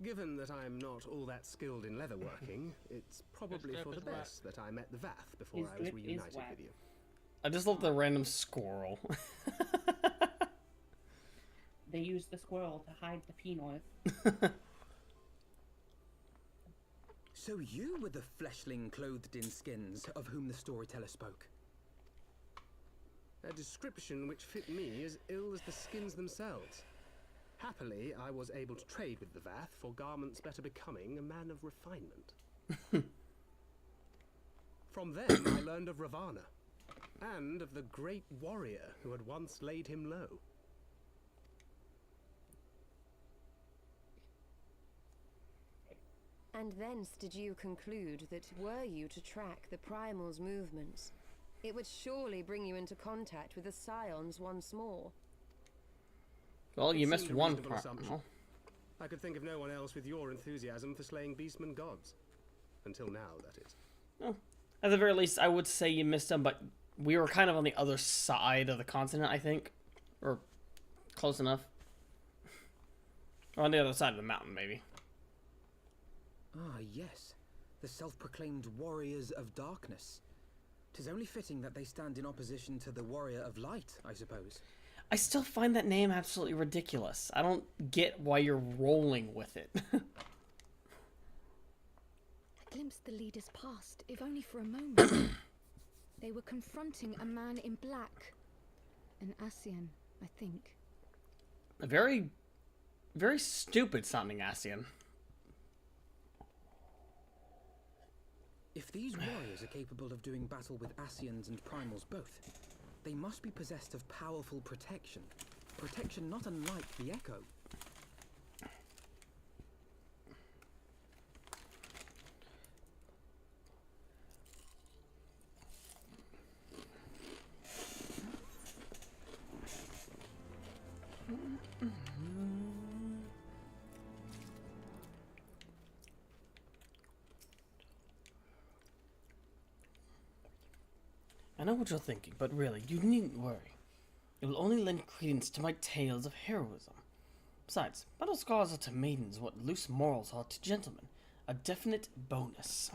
Speaker 14: Given that I'm not all that skilled in leatherworking, it's probably for the best that I met the Vath before I was reunited with you.
Speaker 4: I just love the random squirrel.
Speaker 1: They used the squirrel to hide the peanut.
Speaker 6: So you were the fleshling clothed in skins of whom the storyteller spoke?
Speaker 14: A description which fit me as ill as the skins themselves. Happily, I was able to trade with the Vath for garments better becoming a man of refinement. From them, I learned of Ravana, and of the great warrior who had once laid him low.
Speaker 11: And thence did you conclude that were you to track the Primal's movements, it would surely bring you into contact with the Scions once more.
Speaker 4: Well, you missed one part. Oh.
Speaker 14: I could think of no one else with your enthusiasm for slaying beastmen gods. Until now, that is.
Speaker 4: Oh. At the very least, I would say you missed them, but we were kind of on the other side of the continent, I think. Or close enough. Or on the other side of the mountain, maybe.
Speaker 6: Ah, yes. The self-proclaimed warriors of darkness. 'Tis only fitting that they stand in opposition to the warrior of light, I suppose.
Speaker 4: I still find that name absolutely ridiculous. I don't get why you're rolling with it.
Speaker 10: I glimpsed the leaders past, if only for a moment. They were confronting a man in black. An Ascian, I think.
Speaker 4: A very, very stupid sounding Ascian.
Speaker 6: If these warriors are capable of doing battle with Ascians and Primals both, they must be possessed of powerful protection. Protection not unlike the Echo.
Speaker 4: I know what you're thinking, but really, you needn't worry. It will only lend credence to my tales of heroism. Besides, battle scars are to maidens what loose morals are to gentlemen. A definite bonus.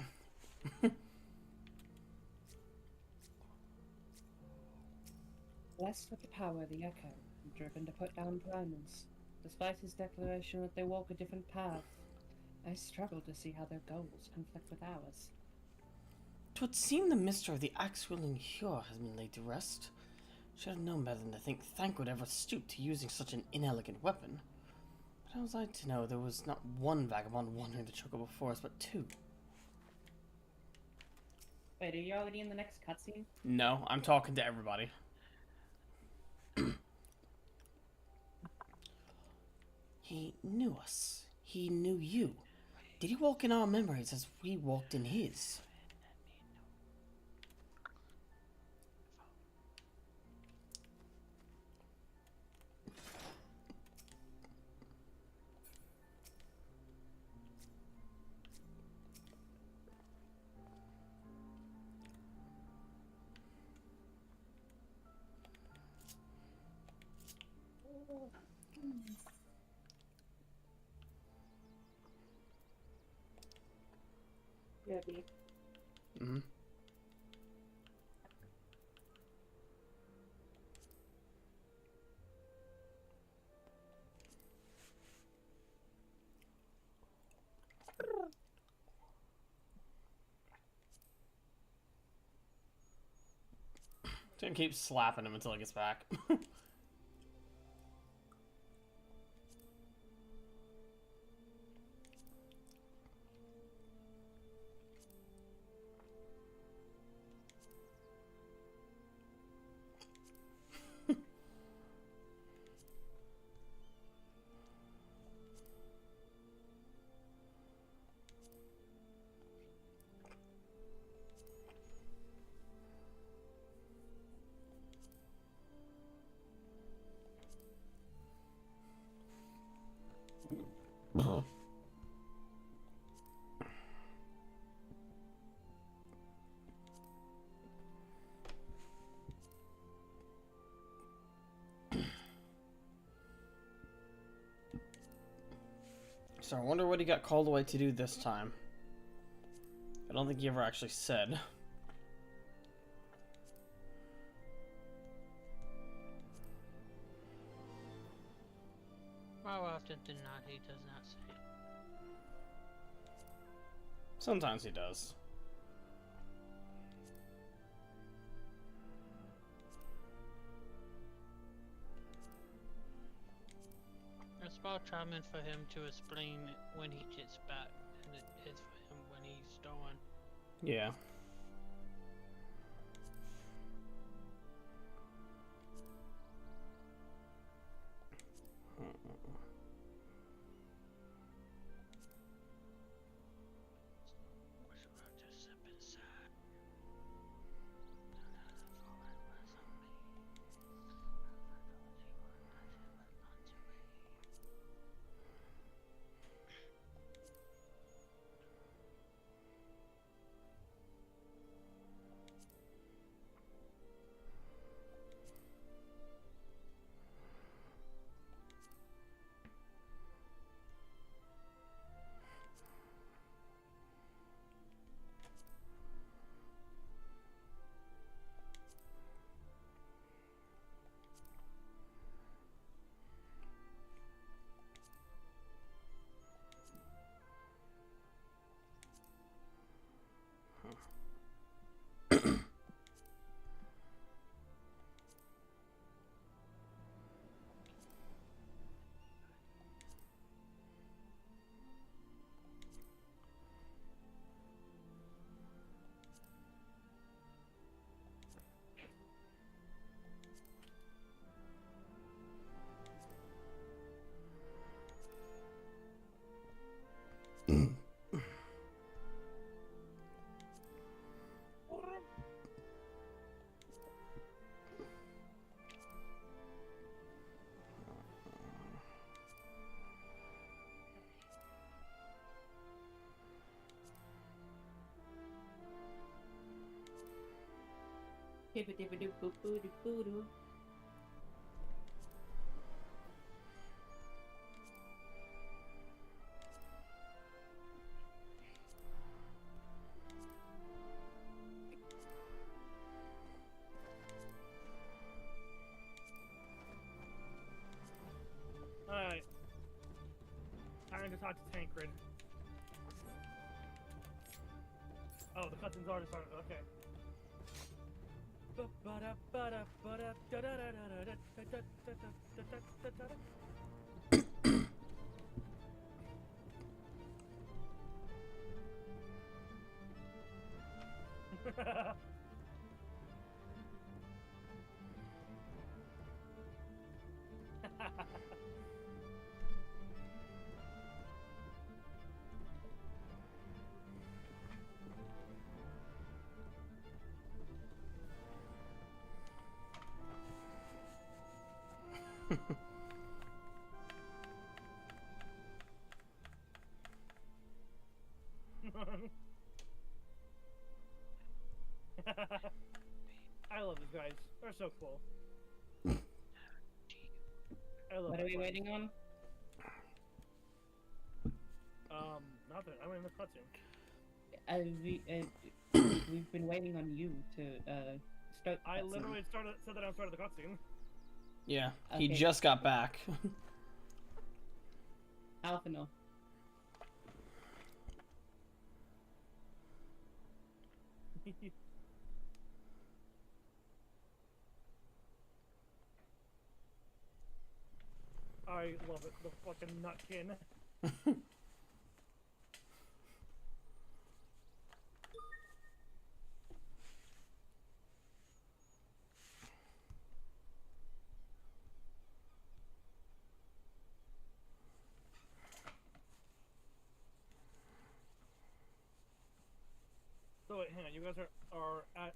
Speaker 1: Blessed with the power of the Echo, and driven to put down Primals. Despite his declaration that they walk a different path, I struggle to see how their goals conflict with ours.
Speaker 4: 'Twould seem the mystery of the axe-wielding Hyur has been laid to rest. Should have known better than to think Thank would ever stoop to using such an inelegant weapon. But how was I to know there was not one vagabond wandering the chocobo forest, but two?
Speaker 1: Wait, are you already in the next cutscene?
Speaker 4: No, I'm talking to everybody. He knew us. He knew you. Did he walk in our memories as we walked in his?
Speaker 1: Yeah, B.
Speaker 4: Mm-hmm. Gonna keep slapping him until he gets back. So I wonder what he got called away to do this time. I don't think he ever actually said.
Speaker 2: More often than not, he does not say.
Speaker 4: Sometimes he does.
Speaker 2: It's more charming for him to explain when he gets back than it is for him when he's gone.
Speaker 4: Yeah.
Speaker 1: Dibba-dibba-doo-boo-boo-doo-boo-doo.
Speaker 3: Alright. Time to talk to Tancred. Oh, the cutscene's already started. Okay. I love these guys. They're so cool.
Speaker 1: What are we waiting on?
Speaker 3: Nothing. I'm in the cutscene.
Speaker 1: We've been waiting on you to start.
Speaker 3: I literally said that I started the cutscene.
Speaker 4: Yeah,
Speaker 1: Okay.
Speaker 4: he just got back.
Speaker 1: Alpha no.
Speaker 3: I love it. The fucking nutkin. So wait, hang on. You guys are at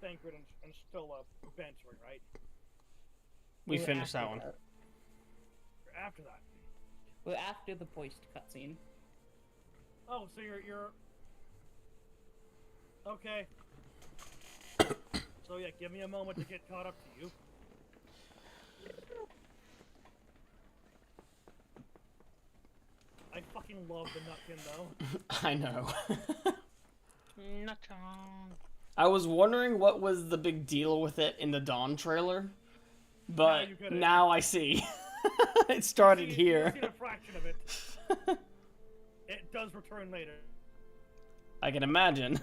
Speaker 3: Thancred and Stola benching, right?
Speaker 4: We finished that one.
Speaker 3: After that.
Speaker 1: Well, after the voiced cutscene.
Speaker 3: Oh, so you're okay. So yeah, give me a moment to get caught up to you. I fucking love the nutkin though.
Speaker 4: I know.
Speaker 2: Nutkin.
Speaker 4: I was wondering what was the big deal with it in the Dawn trailer, but now I see. It started here.
Speaker 3: You've seen a fraction of it. It does return later.
Speaker 4: I can imagine.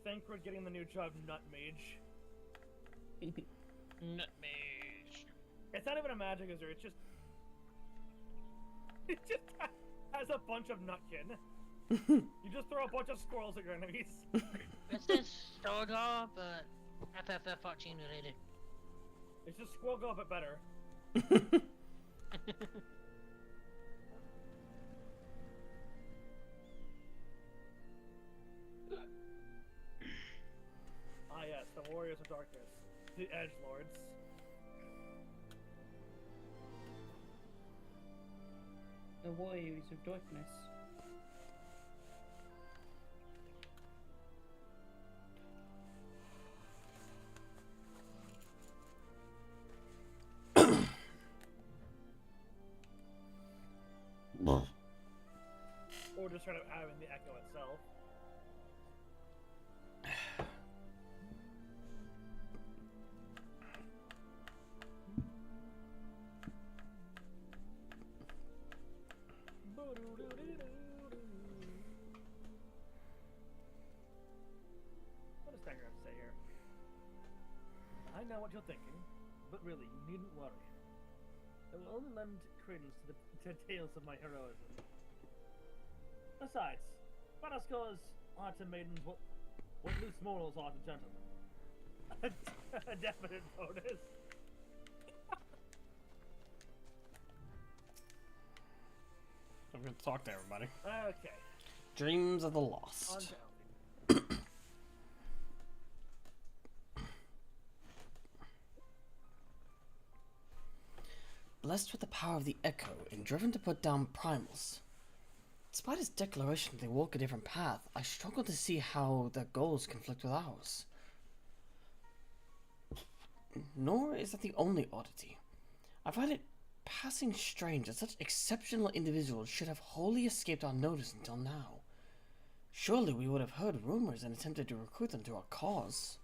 Speaker 3: Thancred getting the new job, Nut Mage.
Speaker 2: Nut Mage.
Speaker 3: It's not even a magic user. It's just has a bunch of nutkin. You just throw a bunch of squirrels at your enemies.
Speaker 2: It's this Strogar, but FF14 related.
Speaker 3: It's just squirrel go, but better. Ah yes, the Warriors of Darkness. The Edgelords.
Speaker 1: The Warriors of Darkness.
Speaker 3: Or just sort of having the echo itself. What does Thancred have to say here? I know what you're thinking, but really, you needn't worry. It will only lend credence to the tales of my heroism. Besides, battle scholars are to maidens what loose mortals are to gentlemen. A definite bonus.
Speaker 4: I'm going to talk to everybody.
Speaker 3: Okay.
Speaker 4: Dreams of the Lost. Blessed with the power of the Echo and driven to put down primals. Despite his declaration they walk a different path, I struggle to see how their goals conflict with ours. Nor is that the only oddity. I find it passing strange that such exceptional individuals should have wholly escaped our notice until now. Surely we would have heard rumors and attempted to recruit them to our cause.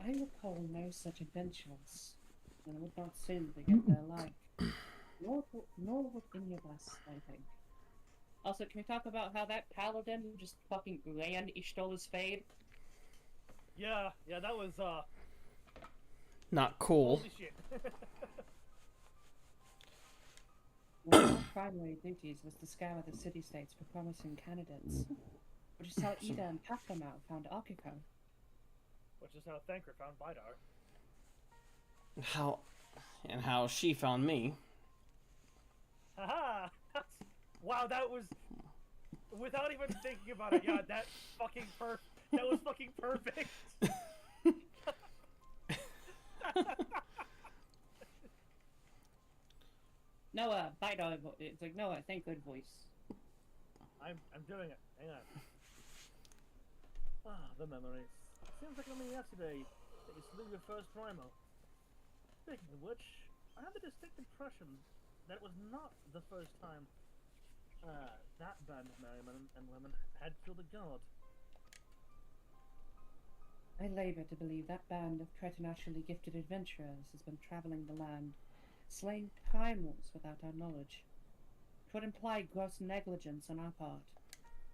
Speaker 1: I recall no such adventurers, and would not soon forget their life. Nor would any of us, I think. Also, can we talk about how that paladin just fucking ran Ishtola's fade?
Speaker 3: Yeah, that was,
Speaker 4: not cool.
Speaker 3: Holy shit.
Speaker 1: One of our primary duties was to scour the city-states for promising candidates, which is how Ida and Pakamau found Akiko.
Speaker 3: Which is how Thancred found Vidar.
Speaker 4: How she found me.
Speaker 3: Haha! Wow, that was... Without even thinking about it, yeah, that was fucking perfect!
Speaker 1: Noah, Bito. It's like Noah. Thank good voice.
Speaker 3: I'm doing it. Hang on. Ah, the memories. Seems like only yesterday that you slew your first primal. Speaking of which, I have a distinct impression that it was not the first time that band of merrymen and women had killed a god.
Speaker 1: I labor to believe that band of preternaturally gifted adventurers has been traveling the land, slaying primals without our knowledge. It would imply gross negligence on our part.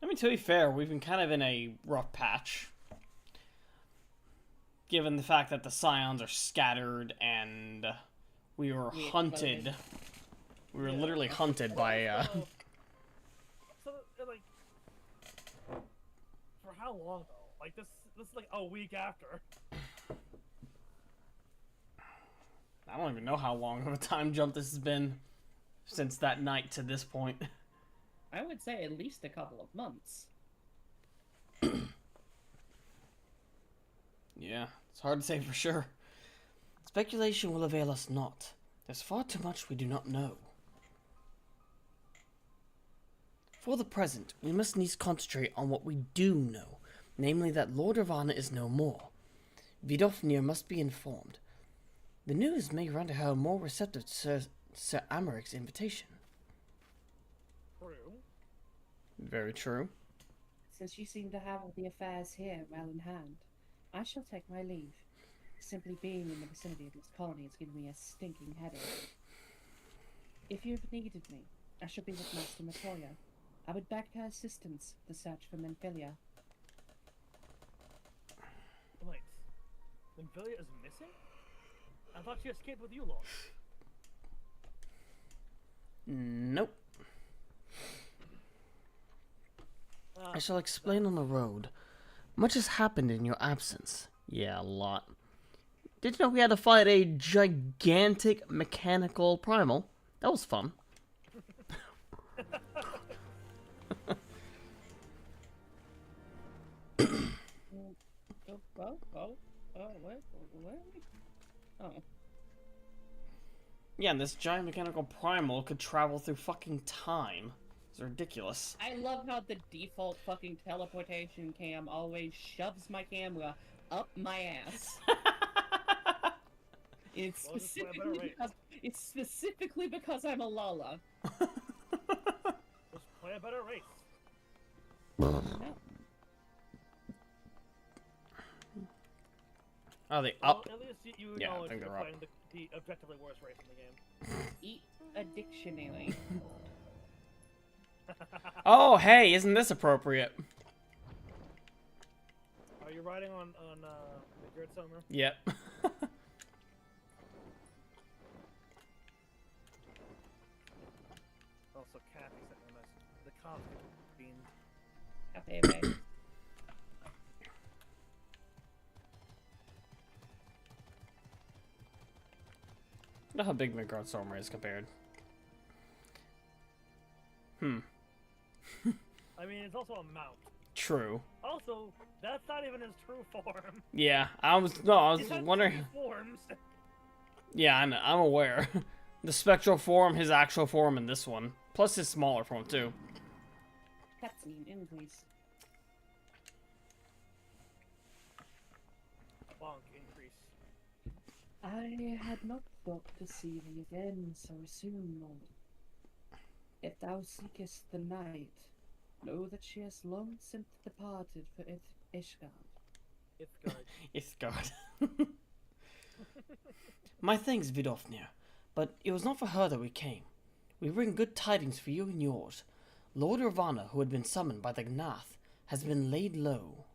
Speaker 4: I mean, to be fair, we've been kind of in a rough patch. Given the fact that the scions are scattered and we were hunted. We were literally hunted by,
Speaker 3: So, like, for how long though? Like this is like a week after.
Speaker 4: I don't even know how long of a time jump this has been since that night to this point.
Speaker 1: I would say at least a couple of months.
Speaker 4: Yeah, it's hard to say for sure. Speculation will avail us not. There's far too much we do not know. For the present, we must needs concentrate on what we do know, namely that Lord Ravana is no more. Vidofnir must be informed. The news may render her more receptive to Sir Amaric's invitation.
Speaker 3: True.
Speaker 4: Very true.
Speaker 1: Since you seem to have all the affairs here well in hand, I shall take my leave. Simply being in the vicinity of this colony has given me a stinking headache. If you've needed me, I shall be with Master Matoya. I would beg her assistance to search for Menphilia.
Speaker 3: Wait, Menphilia is missing? I thought she escaped with you lot.
Speaker 4: Nope. I shall explain on the road. Much has happened in your absence. Yeah, a lot. Did you know we had to fight a gigantic mechanical primal? That was fun.
Speaker 1: Where? Oh.
Speaker 4: Yeah, and this giant mechanical primal could travel through fucking time. It's ridiculous.
Speaker 1: I love how the default fucking teleportation cam always shoves my camera up my ass. It's specifically because I'm a Lala.
Speaker 3: Let's play a better race.
Speaker 1: No.
Speaker 4: Oh, they up?
Speaker 3: Well, at least you
Speaker 4: Yeah,
Speaker 3: acknowledge
Speaker 4: I think
Speaker 3: you're
Speaker 4: they're up.
Speaker 3: playing the objectively worst race in the game.
Speaker 1: Eat a dictionary.
Speaker 4: Oh, hey, isn't this appropriate?
Speaker 3: Are you riding on the Grid Summer?
Speaker 4: Yep.
Speaker 3: Also, Kathy sent me a message. The coffee bean.
Speaker 1: Cafe.
Speaker 4: I don't know how big Midgard Stormer is compared.
Speaker 3: I mean, it's also a mount.
Speaker 4: True.
Speaker 3: Also, that's not even his true form.
Speaker 4: Yeah, I was wondering.
Speaker 3: Forms.
Speaker 4: Yeah, I'm aware. The spectral form, his actual form, and this one. Plus his smaller form, too.
Speaker 1: Cutscene increase.
Speaker 3: Bonk increase.
Speaker 1: I had not thought to see thee again so soon, Lord. If thou seekest the night, know that she has long since departed for Ishgard.
Speaker 4: Ishgard. My thanks, Vidofnir, but it was not for her that we came. We bring good tidings for you and yours. Lord Ravana, who had been summoned by the Gnath, has been laid low.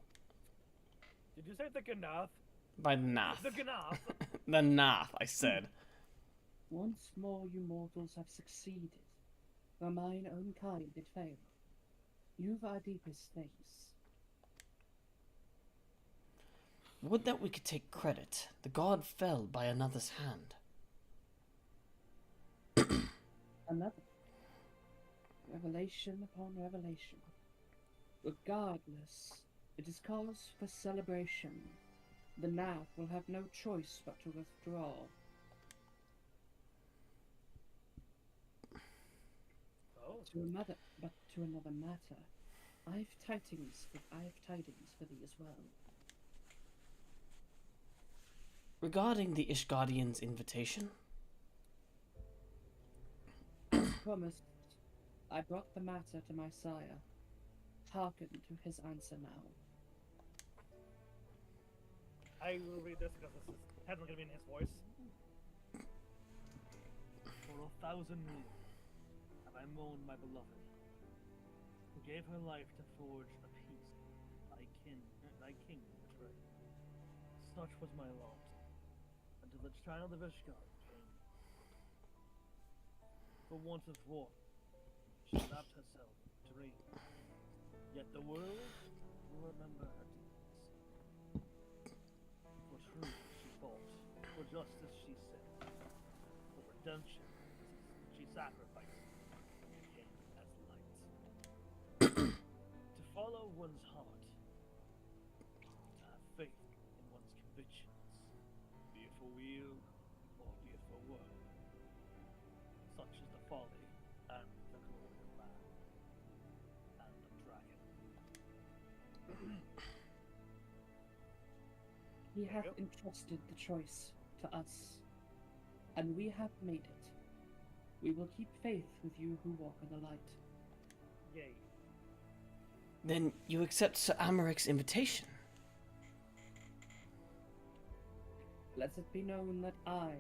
Speaker 3: Did you say the Gnath?
Speaker 4: By the Gnath.
Speaker 3: The Gnath.
Speaker 4: The Gnath, I said.
Speaker 1: Once more you mortals have succeeded, where mine own kind did fail. You've our deepest thanks.
Speaker 4: Would that we could take credit. The god fell by another's hand.
Speaker 1: Another. Revelation upon revelation. Regardless, it is cause for celebration. The Gnath will have no choice but to withdraw. But to another matter. I have tidings for thee as well.
Speaker 4: Regarding the Ishgardian's invitation?
Speaker 1: As promised, I brought the matter to my sire. Hearken to his answer now.
Speaker 3: I will read this because this is technically going to be in his voice. For 1,000 years have I mourned my beloved, who gave her life to forge a peace thy king betrayed. Such was my lot, until the child of Ishgard came. For want of war, she wrapped herself in dream. Yet the world will remember her deeds. For truth she fought, for justice she said, for redemption she sacrificed, and came as light. To follow one's heart, to have faith in one's convictions, be it for weal or be it for woe. Such is the folly and the glory of man and the dragon.
Speaker 1: He hath entrusted the choice to us, and we have made it. We will keep faith with you who walk in the light.
Speaker 3: Yay.
Speaker 4: Then you accept Sir Amaric's invitation?
Speaker 1: Let it be known that I,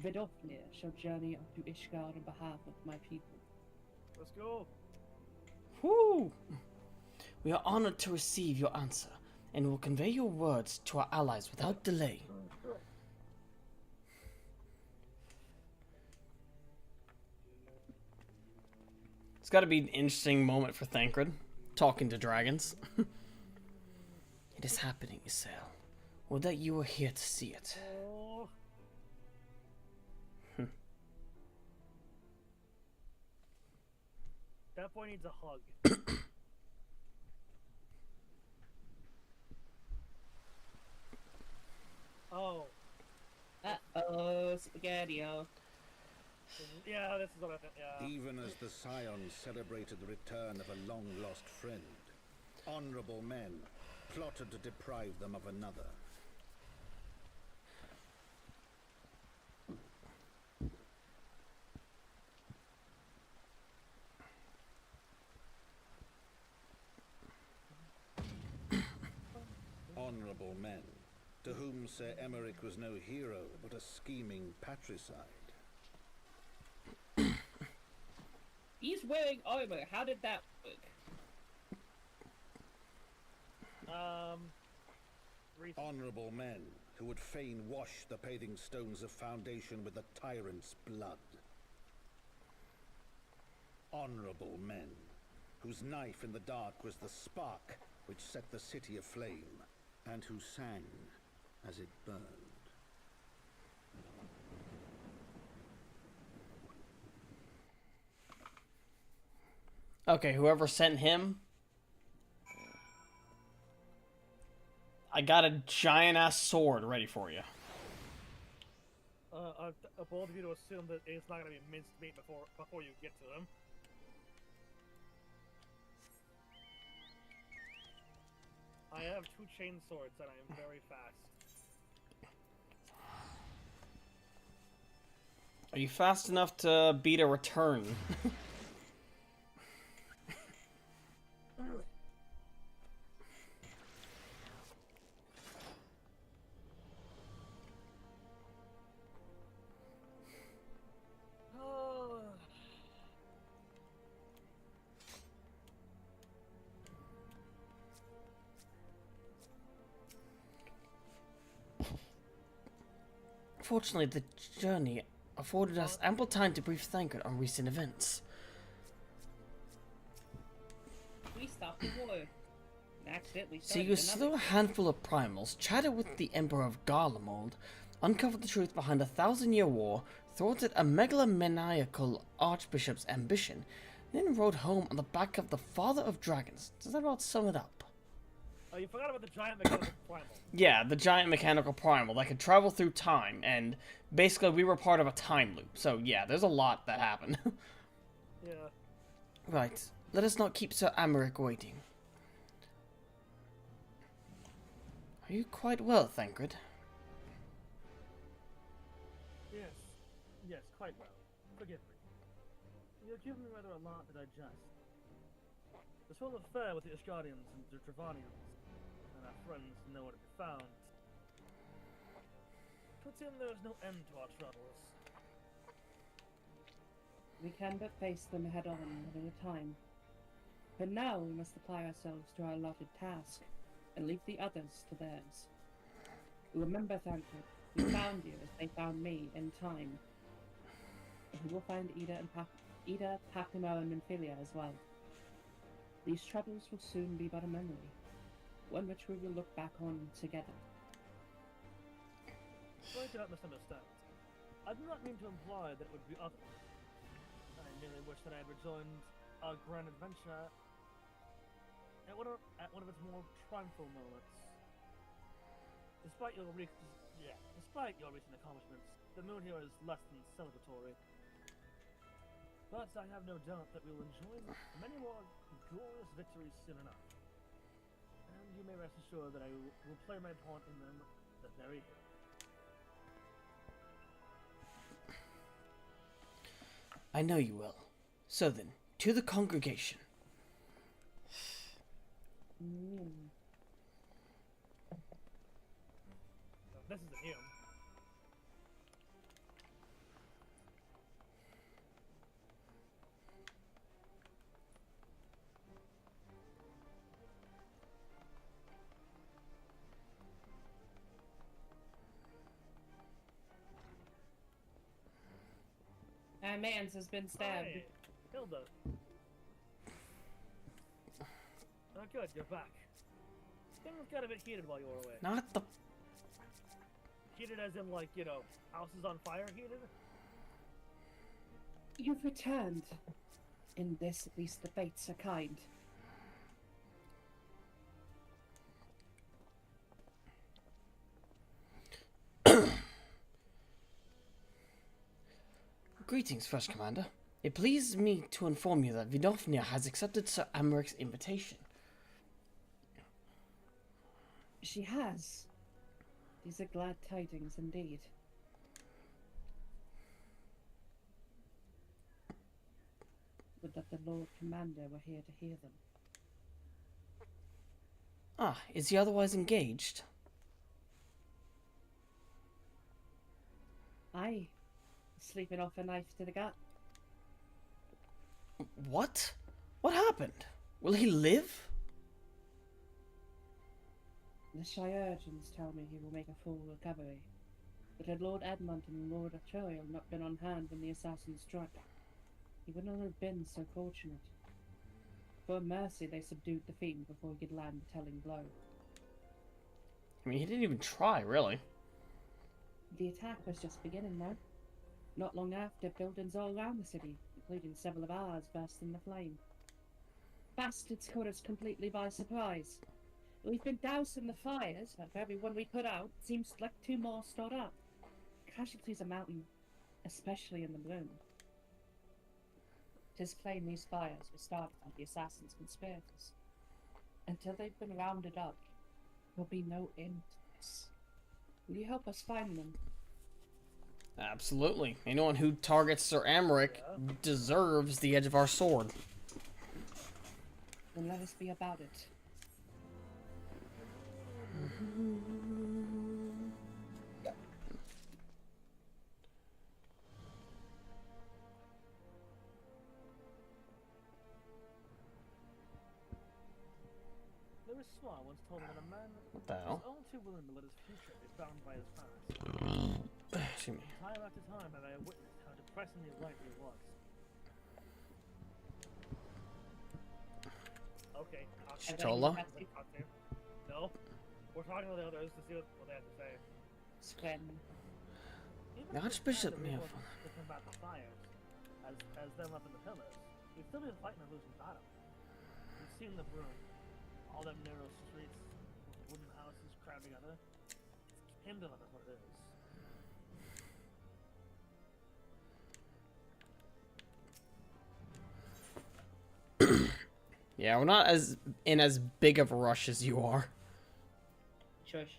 Speaker 1: Vidofnir, shall journey up to Ishgard on behalf of my people.
Speaker 3: Let's go.
Speaker 4: Whoo! We are honored to receive your answer, and will convey your words to our allies without delay. It's got to be an interesting moment for Thancred, talking to dragons. It is happening, Isel. Would that you were here to see it.
Speaker 3: Oh. That boy needs a hug. Oh.
Speaker 1: Uh-oh, spaghetti-o.
Speaker 3: Yeah, this is what I think, yeah.
Speaker 8: Even as the Scions celebrated the return of a long-lost friend, honorable men plotted to deprive them of another. Honorable men, to whom Sir Emeric was no hero, but a scheming patricide.
Speaker 1: He's wearing armor. How did that work?
Speaker 8: Honorable men who would fain wash the paving stones of foundation with the tyrant's blood. Honorable men whose knife in the dark was the spark which set the city aflame, and who sang as it burned.
Speaker 4: Okay, whoever sent him. I got a giant-ass sword ready for you.
Speaker 3: I bold of you to assume that it's not going to be minced meat before you get to them. I have 2 chain swords and I am very fast.
Speaker 4: Are you fast enough to beat a return? Fortunately, the journey afforded us ample time to brief Thancred on recent events.
Speaker 1: We stopped the war. Accidentally
Speaker 4: So you slew a handful of primals, chatted with the Emperor of Garlemald, uncovered the truth behind a 1,000-year war, thwarted a megalomaniacal archbishop's ambition, then rode home on the back of the Father of Dragons. Does that about sum it up?
Speaker 3: Oh, you forgot about the giant mechanical primal.
Speaker 4: Yeah, the giant mechanical primal that could travel through time, and basically we were part of a time loop. So yeah, there's a lot that happened.
Speaker 3: Yeah.
Speaker 4: Right. Let us not keep Sir Amaric waiting. Are you quite well, Thancred?
Speaker 3: Yes. Yes, quite well. Forgive me. You've given me rather a lot to digest. This whole affair with the Ishgardians and the Travanians, and our friends nowhere to be found, puts in there's no end to our troubles.
Speaker 1: We can but face them head on, one at a time. But now we must apply ourselves to our allotted task, and leave the others to theirs. Remember, Thancred, we found you as they found me in time. And we will find Ida, Pakimo, and Minfilia as well. These troubles will soon be but a memory, one which we will look back on together.
Speaker 3: Sorry to not misunderstand. I do not mean to imply that it would be others. I merely wish that I had rejoined our grand adventure at one of its more triumphal moments. Despite your recent accomplishments, the moon here is less than celebratory. But I have no doubt that we will enjoy many more glorious victories soon enough. And you may rest assured that I will play my part in them the very day.
Speaker 4: I know you will. So then, to the congregation.
Speaker 3: This is a hymn.
Speaker 1: Our man's has been stabbed.
Speaker 3: Hey, Hilda. Oh, good, you're back. Things got a bit heated while you were away.
Speaker 4: Not the...
Speaker 3: Heated as in, like, you know, houses on fire heated?
Speaker 1: You've returned. In this, at least, the fates are kind.
Speaker 4: Greetings, First Commander. It pleases me to inform you that Vidofnia has accepted Sir Amaric's invitation.
Speaker 1: She has. These are glad tidings indeed. Would that the Lord Commander were here to hear them.
Speaker 4: Ah, is he otherwise engaged?
Speaker 1: Aye. Sleeping off a knife to the gut.
Speaker 4: What? What happened? Will he live?
Speaker 1: The Shire-urgeons tell me he will make a full recovery. But had Lord Edmund and Lord Arturiel not been on hand when the assassins struck, he would not have been so fortunate. For mercy, they subdued the fiend before he could land the telling blow.
Speaker 4: I mean, he didn't even try, really.
Speaker 1: The attack was just beginning, though. Not long after, buildings all around the city, including several of ours, burst into flame. Bastards caught us completely by surprise. We've been dousing the fires, but for every one we put out, it seems like 2 more start up. Casualties are mounting, especially in the bloom. 'Tis plain these fires were started by the assassins' conspirators. Until they've been rounded up, there'll be no end to this. Will you help us find them?
Speaker 4: Absolutely. Anyone who targets Sir Amaric deserves the edge of our sword.
Speaker 1: Then let us be about it.
Speaker 3: Lewis Swan once told me that a man
Speaker 4: What the hell?
Speaker 3: is all too willing to let his future be bound by his past.
Speaker 4: Excuse me.
Speaker 3: Time after time have I witnessed how depressingly right he was. Okay,
Speaker 4: Stola?
Speaker 3: No, we're talking to the others to see what they have to say.
Speaker 1: Sven.
Speaker 4: The Archbishop may have...
Speaker 3: To combat the fires, as them up in the pillars, we'd still be fighting a losing battle. We've seen the broom, all them narrow streets with wooden houses crowded together. It's kindling is what it is.
Speaker 4: Yeah, we're not as big of a rush as you are.
Speaker 1: Shush.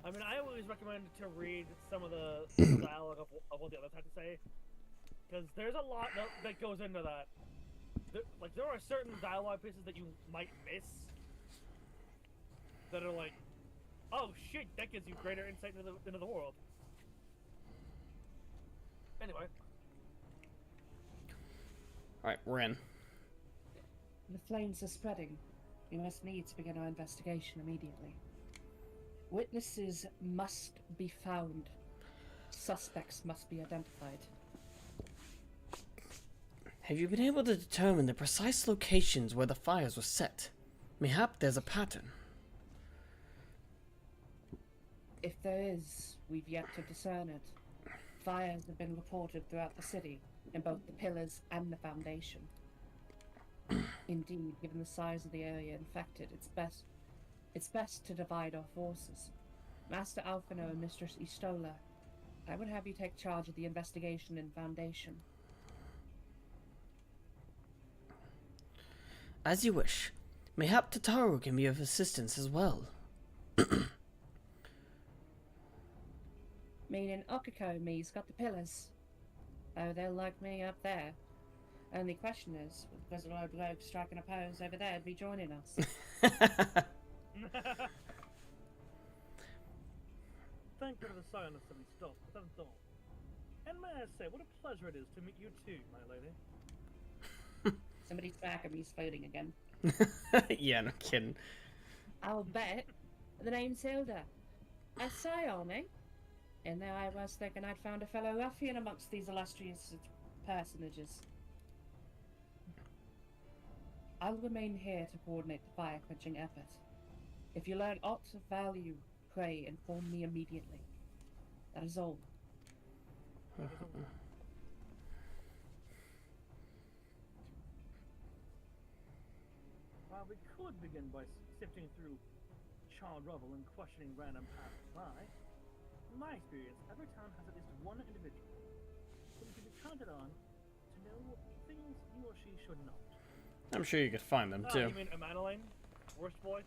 Speaker 3: I mean, I always recommend to read some of the dialogue of what the others have to say, because there's a lot that goes into that. There are certain dialogue pieces that you might miss that are like, oh shit, that gives you greater insight into the world. Anyway.
Speaker 4: Alright, we're in.
Speaker 1: The flames are spreading. We must needs begin our investigation immediately. Witnesses must be found. Suspects must be identified.
Speaker 4: Have you been able to determine the precise locations where the fires were set? Mayhap there's a pattern.
Speaker 1: If there is, we've yet to discern it. Fires have been reported throughout the city, in both the pillars and the foundation. Indeed, given the size of the area infected, it's best to divide our forces. Master Alphino and Mistress Istola, I would have you take charge of the investigation in Foundation.
Speaker 4: As you wish. Mayhap Tataru can be of assistance as well.
Speaker 1: Meaning Okiko me's got the pillars. Oh, they'll like me up there. Only question is, will the Grizzled bloke striking a pose over there be joining us?
Speaker 3: Thank you for the silence that we stopped, but that's all. And may I say, what a pleasure it is to meet you too, my lady.
Speaker 1: Somebody's back and he's floating again.
Speaker 4: Yeah, no kidding.
Speaker 1: I'll bet the name's Hilda. I say, Arnie. And there I was thinking I'd found a fellow ruffian amongst these illustrious personages. I'll remain here to coordinate the fire-quenching effort. If you learn aught of value, pray inform me immediately. That is all.
Speaker 3: While we could begin by sifting through charred rubble and questioning random passers-by, in my experience, every town has at least one individual who can be counted on to know things he or she should not.
Speaker 4: I'm sure you could find them too.
Speaker 3: You mean Madeline? Worst boy?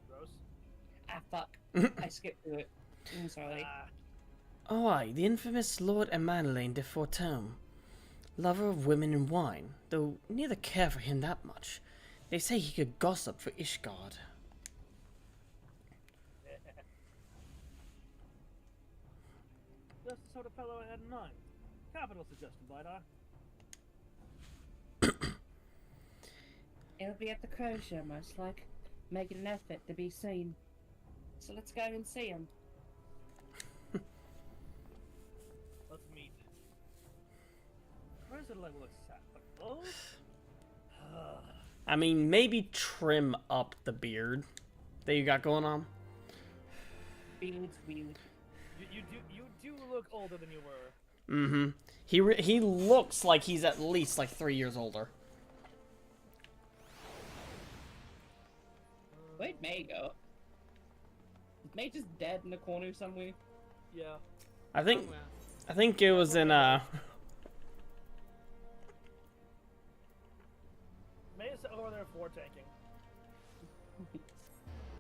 Speaker 3: Rose?
Speaker 1: Ah, fuck. I skipped through it. I'm sorry.
Speaker 4: Oh, aye, the infamous Lord Emmanuel de Fortome. Lover of women and wine, though neither care for him that much. They say he could gossip for Ishgard.
Speaker 3: That's the sort of fellow I had in mind. Capital suggestion, Vidar.
Speaker 1: It'll be at the Crow Show, most like, making an effort to be seen. So let's go and see him.
Speaker 3: Let's meet. Where's the level of sap? Oh?
Speaker 4: I mean, maybe trim up the beard that you got going on.
Speaker 1: Beard's weird.
Speaker 3: You do look older than you were.
Speaker 4: Mm-hmm. He looks like he's at least like 3 years older.
Speaker 1: Where'd May go? Is May just dead in the corner somewhere?
Speaker 3: Yeah.
Speaker 4: I think it was in
Speaker 3: May is over there floor tanking.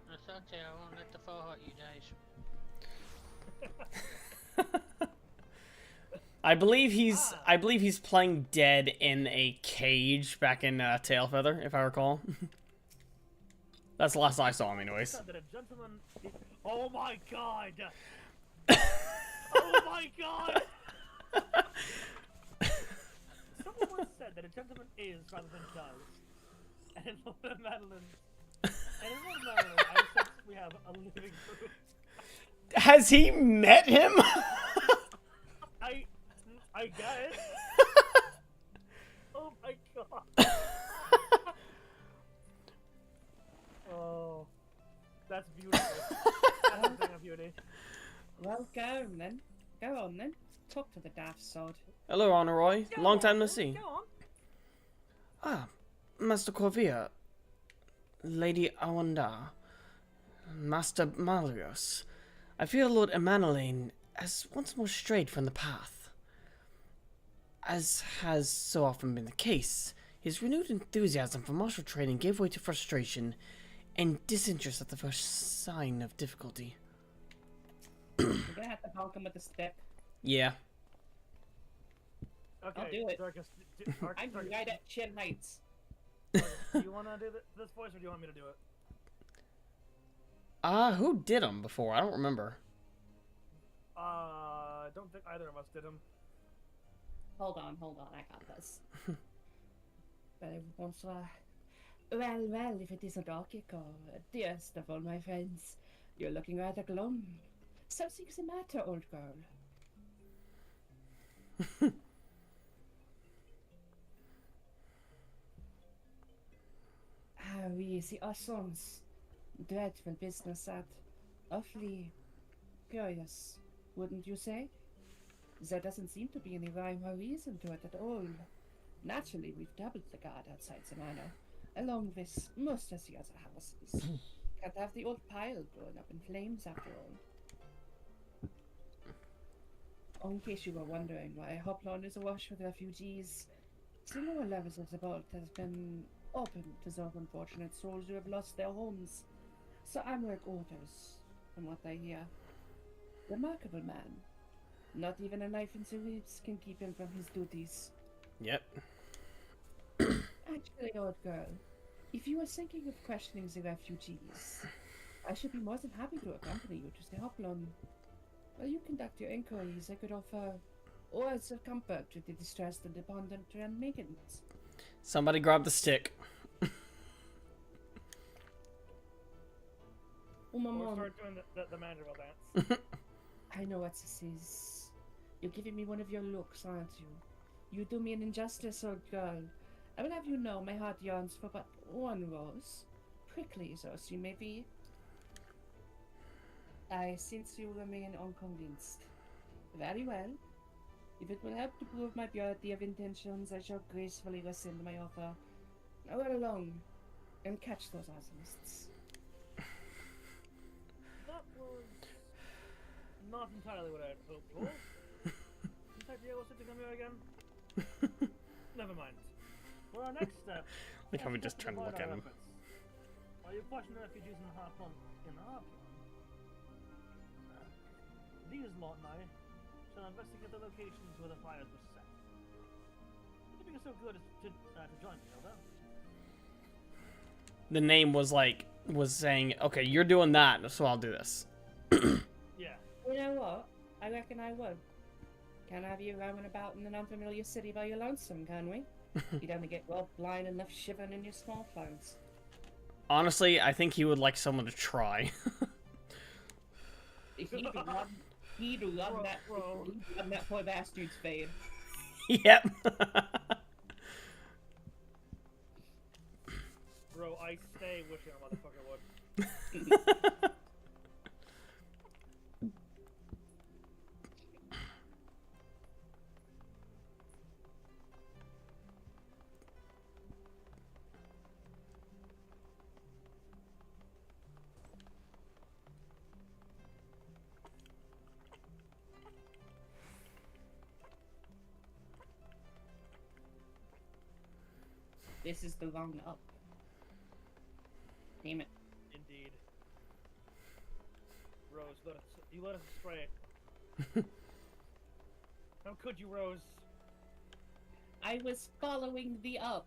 Speaker 2: That's okay, I won't let the fall hurt you guys.
Speaker 4: I believe he's playing dead in a cage back in Tailfeather, if I recall. That's the last I saw him, anyways.
Speaker 3: Oh my god! Oh my god! Someone once said that a gentleman is rather than does. And Lord Madeline. And in Lord Madeline, I sense we have a living proof.
Speaker 4: Has he met him?
Speaker 3: I guess. Oh my god. Oh, that's beautiful. That's a thing of beauty.
Speaker 1: Well, go on then. Go on then. Talk to the daft sod.
Speaker 4: Hello, Honorroy. Long time no see.
Speaker 3: Go on.
Speaker 4: Ah, Master Corvia. Lady Awanda. Master Malrios, I fear Lord Emanuelane has once more strayed from the path. As has so often been the case, his renewed enthusiasm for martial training gave way to frustration and disinterest at the first sign of difficulty.
Speaker 1: You're gonna have to bonk him with the stick.
Speaker 4: Yeah.
Speaker 3: Okay,
Speaker 1: I'll do it.
Speaker 3: Darkus,
Speaker 1: I'm right at chin heights.
Speaker 3: Do you want to do this voice, or do you want me to do it?
Speaker 4: Who did them before? I don't remember.
Speaker 3: I don't think either of us did them.
Speaker 1: Hold on, I got this. Bonsoir. Well, if it isn't Akiko, dearest of all my friends, you're looking rather glum. Something's the matter, old girl. Oui, the Assons. Dreadful business that. Awfully curious, wouldn't you say? There doesn't seem to be any rhyme or reason to it at all. Naturally, we've doubled the guard outside the manor, along with most of the other houses. Can't have the old pile going up in flames after all. In case you were wondering why Hoplon is awash with refugees, the lower levels of the vault has been open to those unfortunate souls who have lost their homes. So Amric orders, from what I hear. Remarkable man. Not even a knife in the ribs can keep him from his duties.
Speaker 4: Yep.
Speaker 1: Actually, old girl, if you are thinking of questioning the refugees, I should be more than happy to accompany you to the Hoplon. While you conduct your inquiries, I could offer words of comfort to the distressed and dependent maidens.
Speaker 4: Somebody grab the stick.
Speaker 3: We'll start doing the mandrill dance.
Speaker 1: I know what this is. You're giving me one of your looks, aren't you? You do me an injustice, old girl. I will have you know my heart yearns for but one rose. Prickly though she may be. Since you remain unconvinced. Very well. If it will help to prove my purity of intentions, I shall gracefully rescind my offer. Now run along and catch those arsonists.
Speaker 3: That was not entirely what I had hoped for. In fact, was it to come here again? Never mind. For our next step,
Speaker 4: Like how we just trying to look at him.
Speaker 3: While you question the refugees in the Harpon, these lot and I shall investigate the locations where the fires were set. Would you be so good as to join me, Hilda?
Speaker 4: The name was saying, okay, you're doing that, so I'll do this.
Speaker 3: Yeah.
Speaker 1: You know what? I reckon I would. Can't have you roaming about in an unfamiliar city by your lonesome, can we? You'd only get well blind enough shivering in your small clothes.
Speaker 4: Honestly, I think he would like someone to try.
Speaker 1: He'd love that poor bastard's fade.
Speaker 4: Yep.
Speaker 3: Bro, I stay wishing a motherfucker would.
Speaker 1: This is the wrong up. Damn it.
Speaker 3: Indeed. Rose, you let us astray. How could you, Rose?
Speaker 1: I was following the up.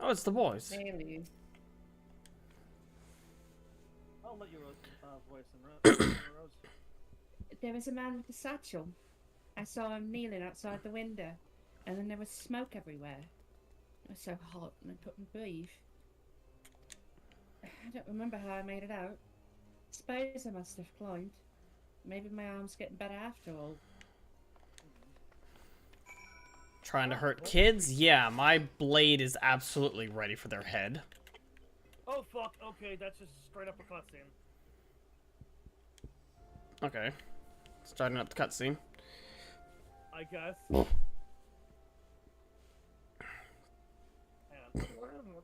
Speaker 4: Oh, it's the boys.
Speaker 1: Bailey.
Speaker 3: I'll let you voice them, Rose.
Speaker 1: There was a man with a satchel. I saw him kneeling outside the window, and then there was smoke everywhere. It was so hot and I couldn't breathe. I don't remember how I made it out. Suppose I must have climbed. Maybe my arm's getting better after all.
Speaker 4: Trying to hurt kids? Yeah, my blade is absolutely ready for their head.
Speaker 3: Oh fuck, okay, that's just straight up a cutscene.
Speaker 4: Okay. Starting up the cutscene.
Speaker 3: I guess. Hang on.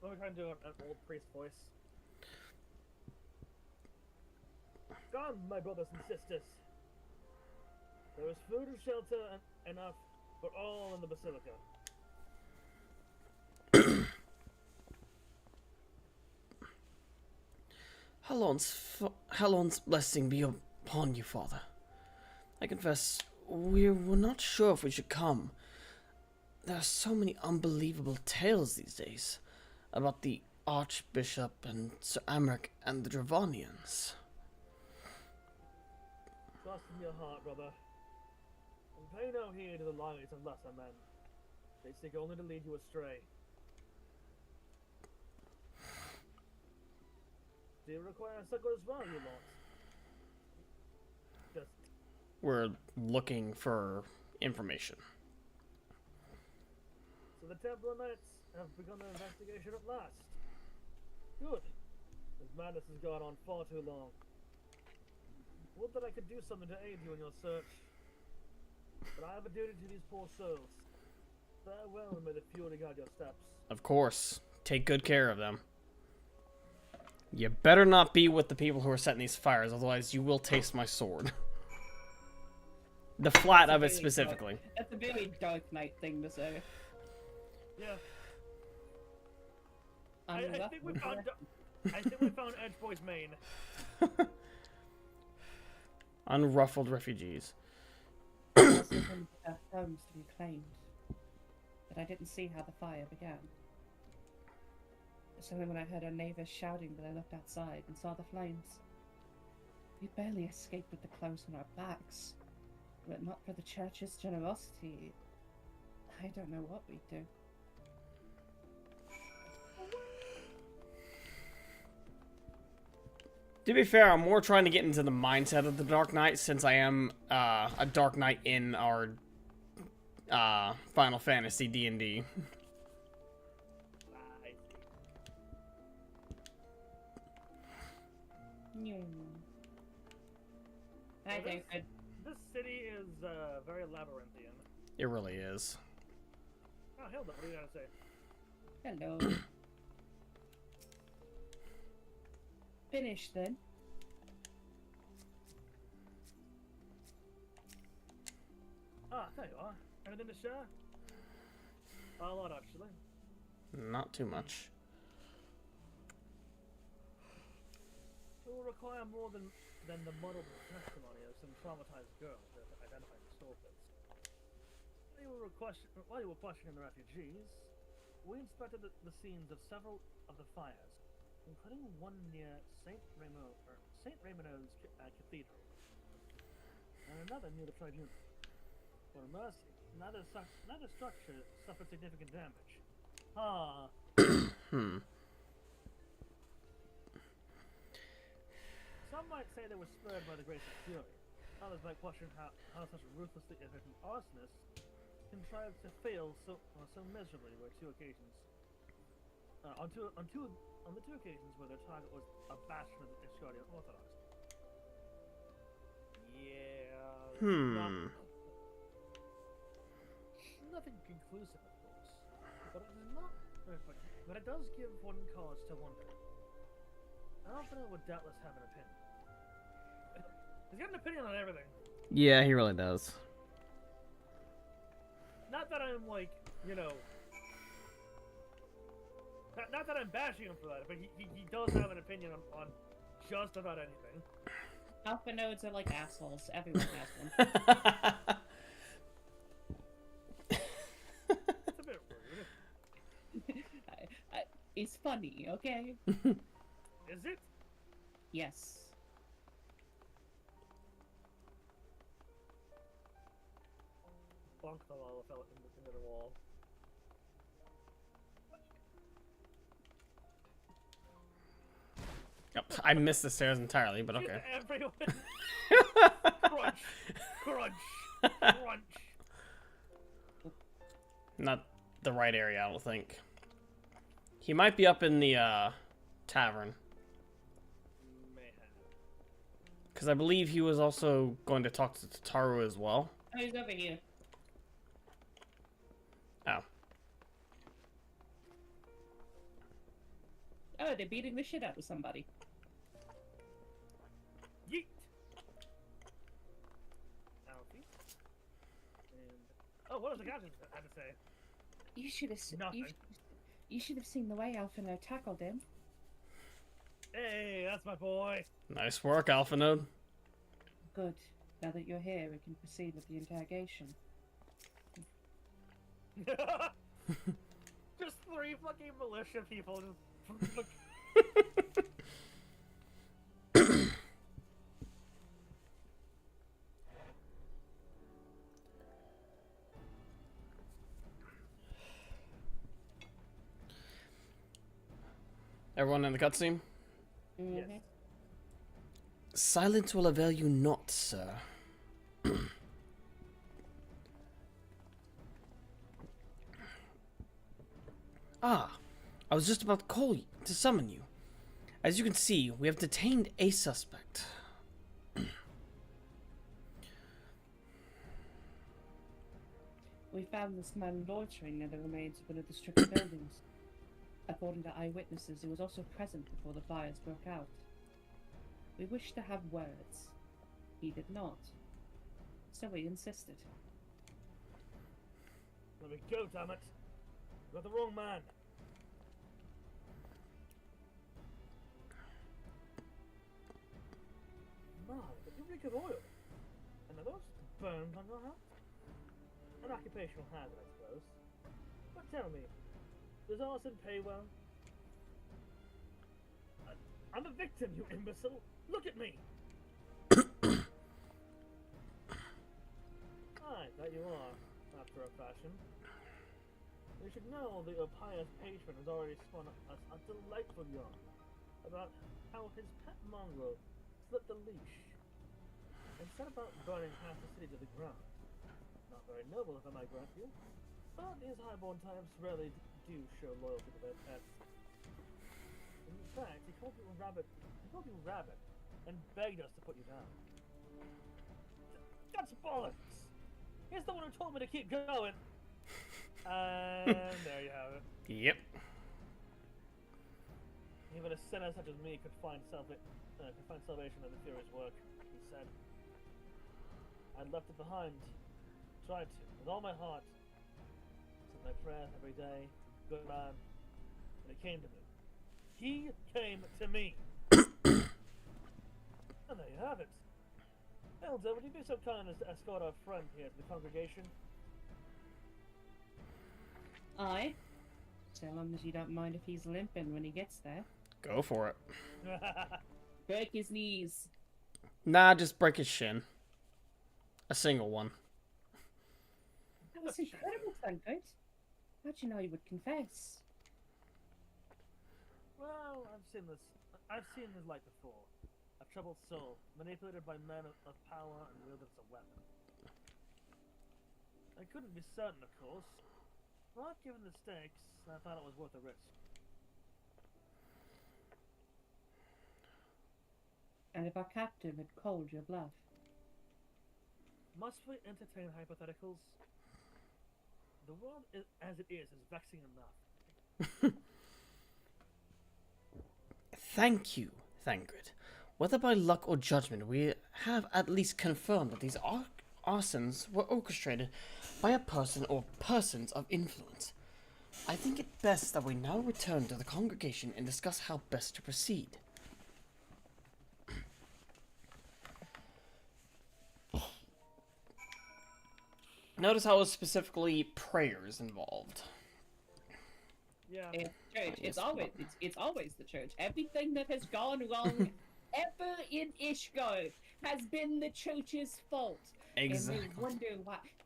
Speaker 3: Let me try and do an old priest voice. Come, my brothers and sisters. There is food and shelter enough for all in the basilica.
Speaker 4: Halon's blessing be upon you, Father. I confess, we were not sure if we should come. There are so many unbelievable tales these days about the Archbishop and Sir Amric and the Dravonians.
Speaker 3: Trust in your heart, brother. And pay no heed to the lies of lesser men. They seek only to lead you astray. Do you require succor as well, you lords? Just...
Speaker 4: We're looking for information.
Speaker 3: So the Templar Knights have begun their investigation at last. Good. This madness has gone on far too long. Would that I could do something to aid you in your search. But I have a duty to these poor souls. Farewell, and may the fury guide your steps.
Speaker 4: Of course. Take good care of them. You better not be with the people who are setting these fires, otherwise you will taste my sword. The flat of it specifically.
Speaker 1: That's a very Dark Knight thing to say.
Speaker 3: Yeah. I think we found Edge Boy's main.
Speaker 4: Unruffled refugees.
Speaker 1: Homes to be claimed, but I didn't see how the fire began. It's only when I heard our neighbors shouting that I looked outside and saw the flames. We barely escaped with the clothes on our backs. Were it not for the church's generosity, I don't know what we'd do.
Speaker 4: To be fair, I'm more trying to get into the mindset of the Dark Knight since I am a Dark Knight in our Final Fantasy D&D.
Speaker 3: This city is very labyrinthian.
Speaker 4: It really is.
Speaker 3: Oh, Hilda, what do you gotta say?
Speaker 1: Hello. Finished then.
Speaker 3: Ah, there you are. Anything to share? A lot, actually.
Speaker 4: Not too much.
Speaker 3: It will require more than the muddled testimony of some traumatized girl to identify the stalkers. While you were questioning the refugees, we inspected the scenes of several of the fires, including one near Saint Raymond's Cathedral, and another near the Tribunal. For mercy, neither structure suffered significant damage. Some might say they were spurred by the grace of fury. Others might question how such ruthlessly efficient arsonists contrived to fail so miserably on the two occasions where their target was a bastion of the Ishgardian Orthodox. Yeah. Nothing conclusive, of course, but it is not perfect. But it does give one cause to wonder. Alfred would doubtless have an opinion. He's got an opinion on everything.
Speaker 4: Yeah, he really does.
Speaker 3: Not that I'm like, you know, not that I'm bashing him for that, but he does have an opinion on just about anything.
Speaker 1: Alpha nodes are like assholes. Everyone has one.
Speaker 3: That's a bit rude.
Speaker 1: It's funny, okay?
Speaker 3: Is it?
Speaker 1: Yes.
Speaker 3: Bonk the lava fell into the wall.
Speaker 4: Yep, I missed the stairs entirely, but okay.
Speaker 3: Everyone. Crunch, crunch, crunch.
Speaker 4: Not the right area, I don't think. He might be up in the tavern. Because I believe he was also going to talk to Tataru as well.
Speaker 1: Oh, he's over here. Oh, they're beating the shit out of somebody.
Speaker 3: Yeet! Alfie. And... Oh, what does the captain have to say?
Speaker 1: You should have
Speaker 3: Nothing.
Speaker 1: you should have seen the way Alphino tackled him.
Speaker 3: Hey, that's my boy.
Speaker 4: Nice work, Alphanode.
Speaker 1: Good. Now that you're here, we can proceed with the interrogation.
Speaker 3: Just 3 fucking militia people just...
Speaker 4: Everyone in the cutscene?
Speaker 3: Yes.
Speaker 4: Silence will avail you not, sir. Ah, I was just about to call you, to summon you. As you can see, we have detained a suspect.
Speaker 1: We found this man loitering near the remains of one of the stricken buildings. According to eyewitnesses, he was also present before the fires broke out. We wished to have words. He did not. So we insisted.
Speaker 3: Let me go, damn it. You got the wrong man. My, but you reek of oil. And are those burns on your hands? An occupational hazard, I suppose. But tell me, does arson pay well? I'm a victim, you imbecile! Look at me! Aye, that you are, after a fashion. You should know that your pious patron has already spun us a delightful yarn about how his pet mongrel slipped the leash and set about burning half the city to the ground. Not very noble, if I might grant you, but these highborn types rarely do show loyalty to their pets. In fact, he called you Rabbit, and begged us to put you down. That's bollocks! He's the one who told me to keep going! And there you have it.
Speaker 4: Yep.
Speaker 3: Even a sinner such as me could find salvation in the Fury's work, he said. I'd left it behind. Tried to, with all my heart. Said my prayers every day. Good man. And it came to me. He came to me! And there you have it. Elder, would you be so kind as to escort our friend here to the congregation?
Speaker 1: Aye. So long as you don't mind if he's limping when he gets there.
Speaker 4: Go for it.
Speaker 1: Break his knees.
Speaker 4: Nah, just break his shin. A single one.
Speaker 1: That was incredible, Tankard. How'd you know he would confess?
Speaker 3: Well, I've seen his light before. A troubled soul, manipulated by men of power and wielded as a weapon. I couldn't be certain, of course. But given the stakes, I thought it was worth the risk.
Speaker 1: And if our captain had called your bluff?
Speaker 3: Must we entertain hypotheticals? The world as it is vexing enough.
Speaker 4: Thank you, Thancred. Whether by luck or judgment, we have at least confirmed that these arsons were orchestrated by a person or persons of influence. I think it best that we now return to the congregation and discuss how best to proceed. Notice how it's specifically prayers involved.
Speaker 3: Yeah.
Speaker 1: It's church. It's always the church. Everything that has gone wrong ever in Ishgard has been the church's fault.
Speaker 4: Exactly.
Speaker 1: And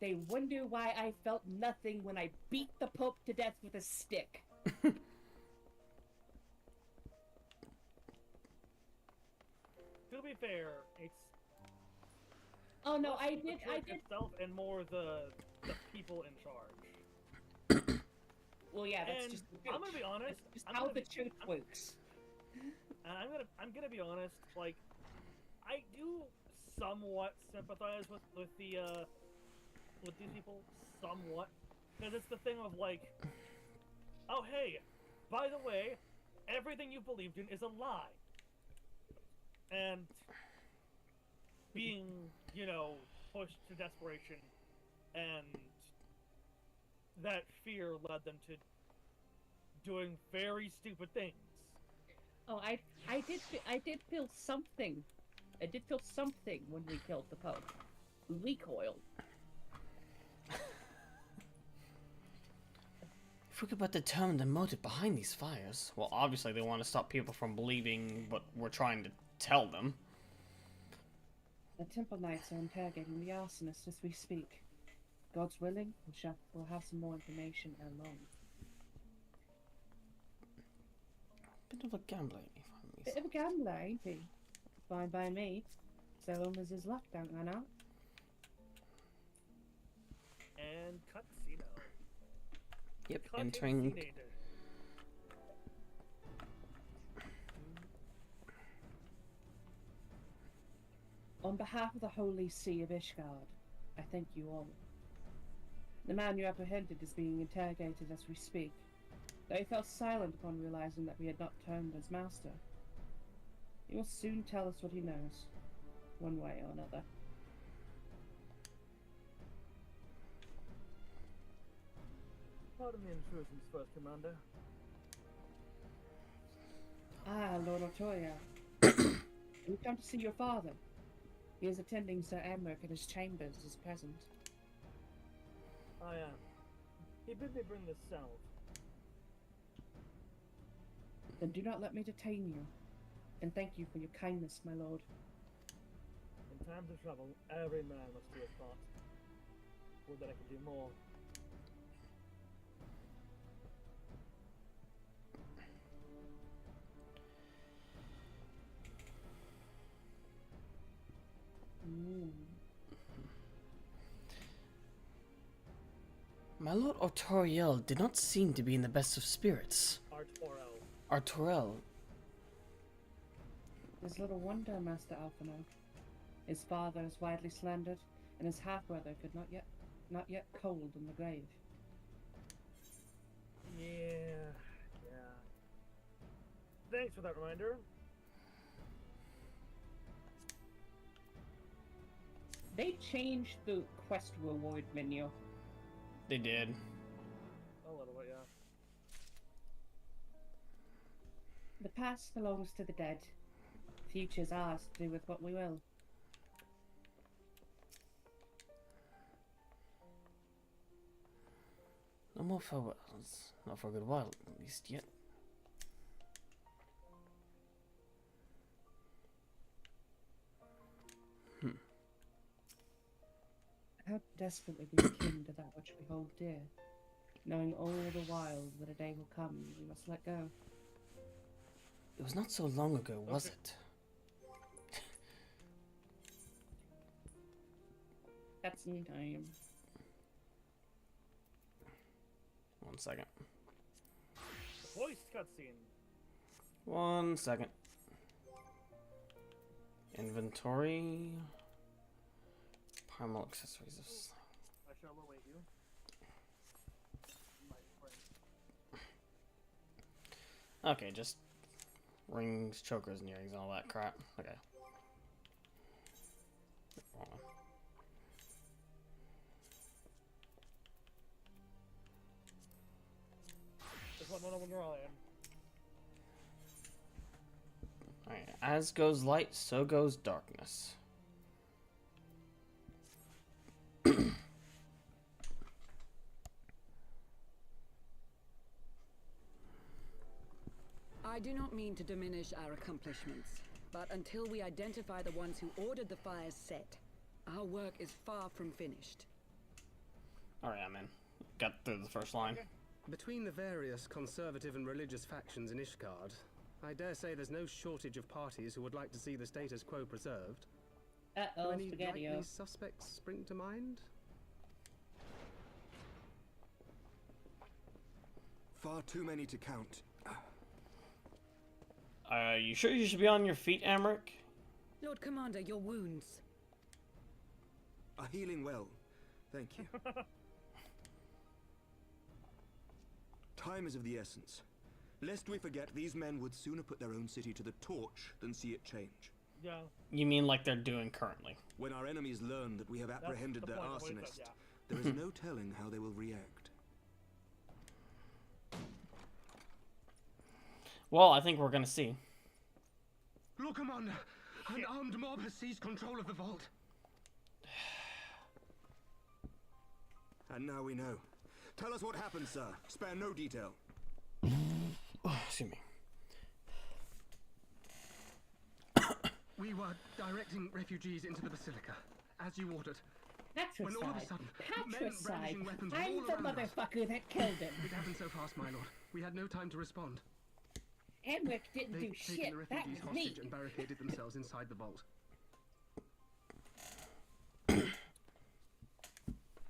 Speaker 1: they wonder why I felt nothing when I beat the Pope to death with a stick.
Speaker 3: To be fair, it's
Speaker 1: Oh no, I did
Speaker 3: itself and more the people in charge.
Speaker 1: Well, yeah, that's
Speaker 3: and
Speaker 1: just the
Speaker 3: I'm gonna be honest.
Speaker 1: That's just how the church works.
Speaker 3: I'm gonna be honest. Like, I do somewhat sympathize with these people, somewhat, because it's the thing of like, oh hey, by the way, everything you believed in is a lie. And being, you know, pushed to desperation, and that fear led them to doing very stupid things.
Speaker 1: Oh, I did feel something. I did feel something when we killed the Pope. Leak oil.
Speaker 4: If we could but determine the motive behind these fires. Well, obviously they want to stop people from believing what we're trying to tell them.
Speaker 1: The Temple Knights are interrogating the arsonist as we speak. God's willing, we'll have some more information ere long.
Speaker 4: Bit of a gambler, if I may say.
Speaker 1: Bit of a gambler, ain't he? Fine by me. So long as his luck don't run out.
Speaker 3: And cutscene.
Speaker 4: Yep, entering.
Speaker 1: On behalf of the Holy See of Ishgard, I thank you all. The man you apprehended is being interrogated as we speak, though he fell silent upon realizing that we had not turned his master. He will soon tell us what he knows, one way or another.
Speaker 3: Pardon the intrusions, First Commander.
Speaker 1: Ah, Lord Artoria. We've come to see your father. He is attending Sir Amric in his chambers as present.
Speaker 3: I am. He bid me bring this salve.
Speaker 1: Then do not let me detain you. And thank you for your kindness, my lord.
Speaker 3: In times of trouble, every man must do his part. Would that I could do more.
Speaker 4: My Lord Artoriel did not seem to be in the best of spirits. Artoriel.
Speaker 1: There's little wonder, Master Alphino. His father is widely slandered, and his half-brother could not yet cold in the grave.
Speaker 3: Yeah. Thanks for that reminder.
Speaker 1: They changed the quest reward menu.
Speaker 4: They did.
Speaker 3: A little bit, yeah.
Speaker 1: The past belongs to the dead. Future's ours to do with what we will.
Speaker 4: No more farewells. Not for a good while, at least yet.
Speaker 1: How desperately we cling to that which we hold dear, knowing all the while that a day will come we must let go.
Speaker 4: It was not so long ago, was it?
Speaker 1: That's in time.
Speaker 4: 1 second.
Speaker 3: Voice cutscene.
Speaker 4: 1 second. Inventory. Primal accessories.
Speaker 3: I shall await you. My friend.
Speaker 4: Okay, just rings, chokers, and earrings, and all that crap. Okay. Wrong one.
Speaker 3: Just let me know when you're all in.
Speaker 4: Alright, as goes light, so goes darkness.
Speaker 7: I do not mean to diminish our accomplishments, but until we identify the ones who ordered the fires set, our work is far from finished.
Speaker 4: Alright, I'm in. Got through the first line.
Speaker 14: Between the various conservative and religious factions in Ishgard, I dare say there's no shortage of parties who would like to see the status quo preserved. Do any likely suspects spring to mind?
Speaker 5: Far too many to count.
Speaker 4: You sure you should be on your feet, Amric?
Speaker 7: Lord Commander, your wounds.
Speaker 5: Are healing well. Thank you. Time is of the essence. Lest we forget, these men would sooner put their own city to the torch than see it change.
Speaker 3: Yeah.
Speaker 4: You mean like they're doing currently?
Speaker 5: When our enemies learn that we have apprehended their arsonist, there is no telling how they will react.
Speaker 4: Well, I think we're gonna see.
Speaker 14: Lord Commander, an armed mob has seized control of the vault.
Speaker 5: And now we know. Tell us what happened, sir. Spare no detail.
Speaker 4: Oh, excuse me.
Speaker 14: We were directing refugees into the basilica, as you ordered. When all of a sudden, men brandishing weapons
Speaker 1: I'm
Speaker 14: all
Speaker 1: the
Speaker 14: around us.
Speaker 1: motherfucker that killed him.
Speaker 14: It happened so fast, my lord. We had no time to respond.
Speaker 1: Emmerich didn't do
Speaker 14: They'd
Speaker 1: shit.
Speaker 14: taken the
Speaker 1: That
Speaker 14: refugees
Speaker 1: was me.
Speaker 14: hostage and barricaded themselves inside the vault.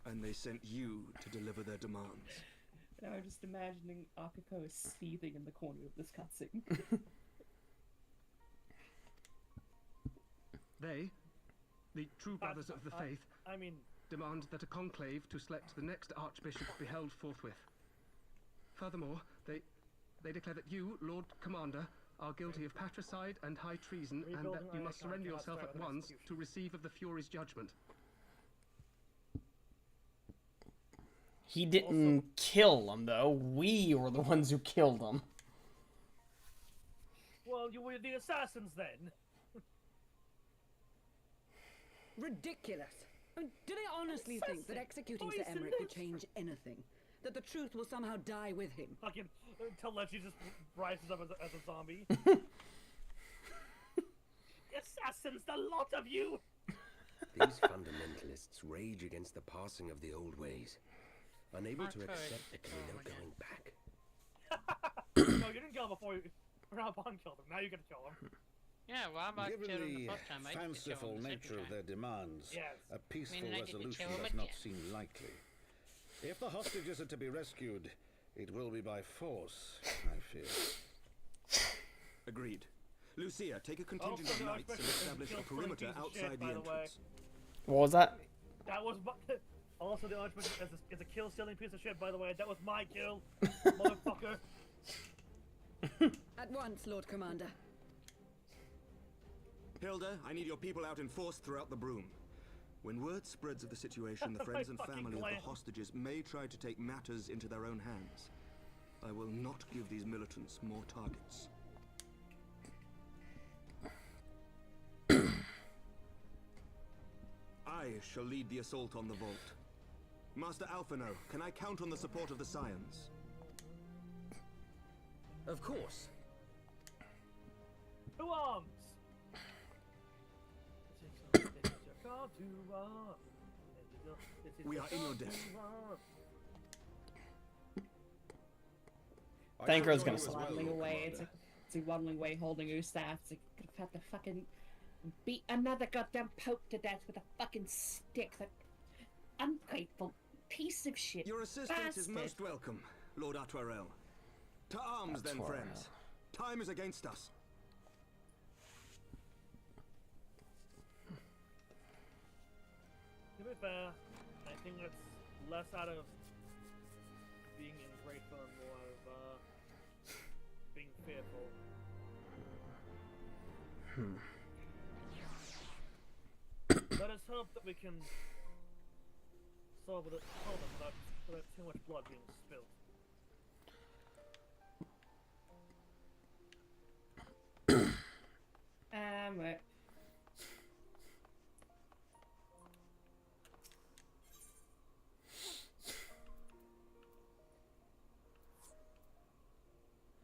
Speaker 5: And they sent you to deliver their demands.
Speaker 1: Now I'm just imagining Akiko is seething in the corner of this cutscene.
Speaker 14: They, the true brothers of the faith,
Speaker 3: I mean,
Speaker 14: demand that a conclave to select the next archbishop be held forthwith. Furthermore, they declare that you, Lord Commander, are guilty of patricide and high treason, and that you must surrender yourself at once to receive of the Fury's judgment.
Speaker 4: He didn't kill them, though. We were the ones who killed them.
Speaker 3: well, you were the assassins then.
Speaker 7: Ridiculous. I mean, do they honestly think that executing Sir Emmerich will change anything? That the truth will somehow die with him?
Speaker 3: Fucking until Leggy just rises up as a zombie. Assassins, the lot of you!
Speaker 15: These fundamentalists rage against the passing of the old ways, unable to accept there can be no going back.
Speaker 3: No, you didn't kill him before Rabon killed him. Now you're gonna kill him.
Speaker 2: Yeah, well, I'm
Speaker 8: Given
Speaker 2: killed him
Speaker 8: the
Speaker 2: the first time. I didn't kill
Speaker 8: fanciful
Speaker 2: him the
Speaker 8: nature
Speaker 2: second
Speaker 8: of their demands,
Speaker 3: Yes.
Speaker 8: a peaceful
Speaker 2: I didn't
Speaker 8: resolution
Speaker 2: kill him
Speaker 8: does not
Speaker 2: again.
Speaker 8: seem likely. If the hostages are to be rescued, it will be by force, I fear.
Speaker 5: Agreed. Lucia, take a contingent
Speaker 3: Also,
Speaker 5: of
Speaker 3: the
Speaker 5: knights and
Speaker 3: Archbishop
Speaker 5: establish a
Speaker 3: killed for a
Speaker 5: perimeter
Speaker 3: piece of
Speaker 5: outside
Speaker 3: shit,
Speaker 5: the
Speaker 3: by the way.
Speaker 5: entrance.
Speaker 4: What was that?
Speaker 3: That was also the Archbishop is a kill-stealing piece of shit, by the way. That was my kill, motherfucker.
Speaker 7: At once, Lord Commander.
Speaker 5: Hilda, I need your people out in force throughout the Broom. When word spreads of the situation, the friends and family of the hostages may try to take matters into their own hands. I will not give these militants more targets. I shall lead the assault on the vault. Master Alphino, can I count on the support of the Scions?
Speaker 15: Of course.
Speaker 3: To arms!
Speaker 5: We are in your debt.
Speaker 4: Thanker's gonna
Speaker 1: It's waddling away. It's a waddling away holding her staff. It's like, gonna have to fucking beat another goddamn pope to death with a fucking stick. That ungrateful piece of shit.
Speaker 5: Your assistance is
Speaker 1: bastard.
Speaker 5: most welcome, Lord Atwarel. To arms then, friends. Time is against us.
Speaker 3: To be fair, I think that's less out of being ungrateful and more of being fearful. Let us hope that we can solve the problem without too much blood being spilled.
Speaker 1: Right.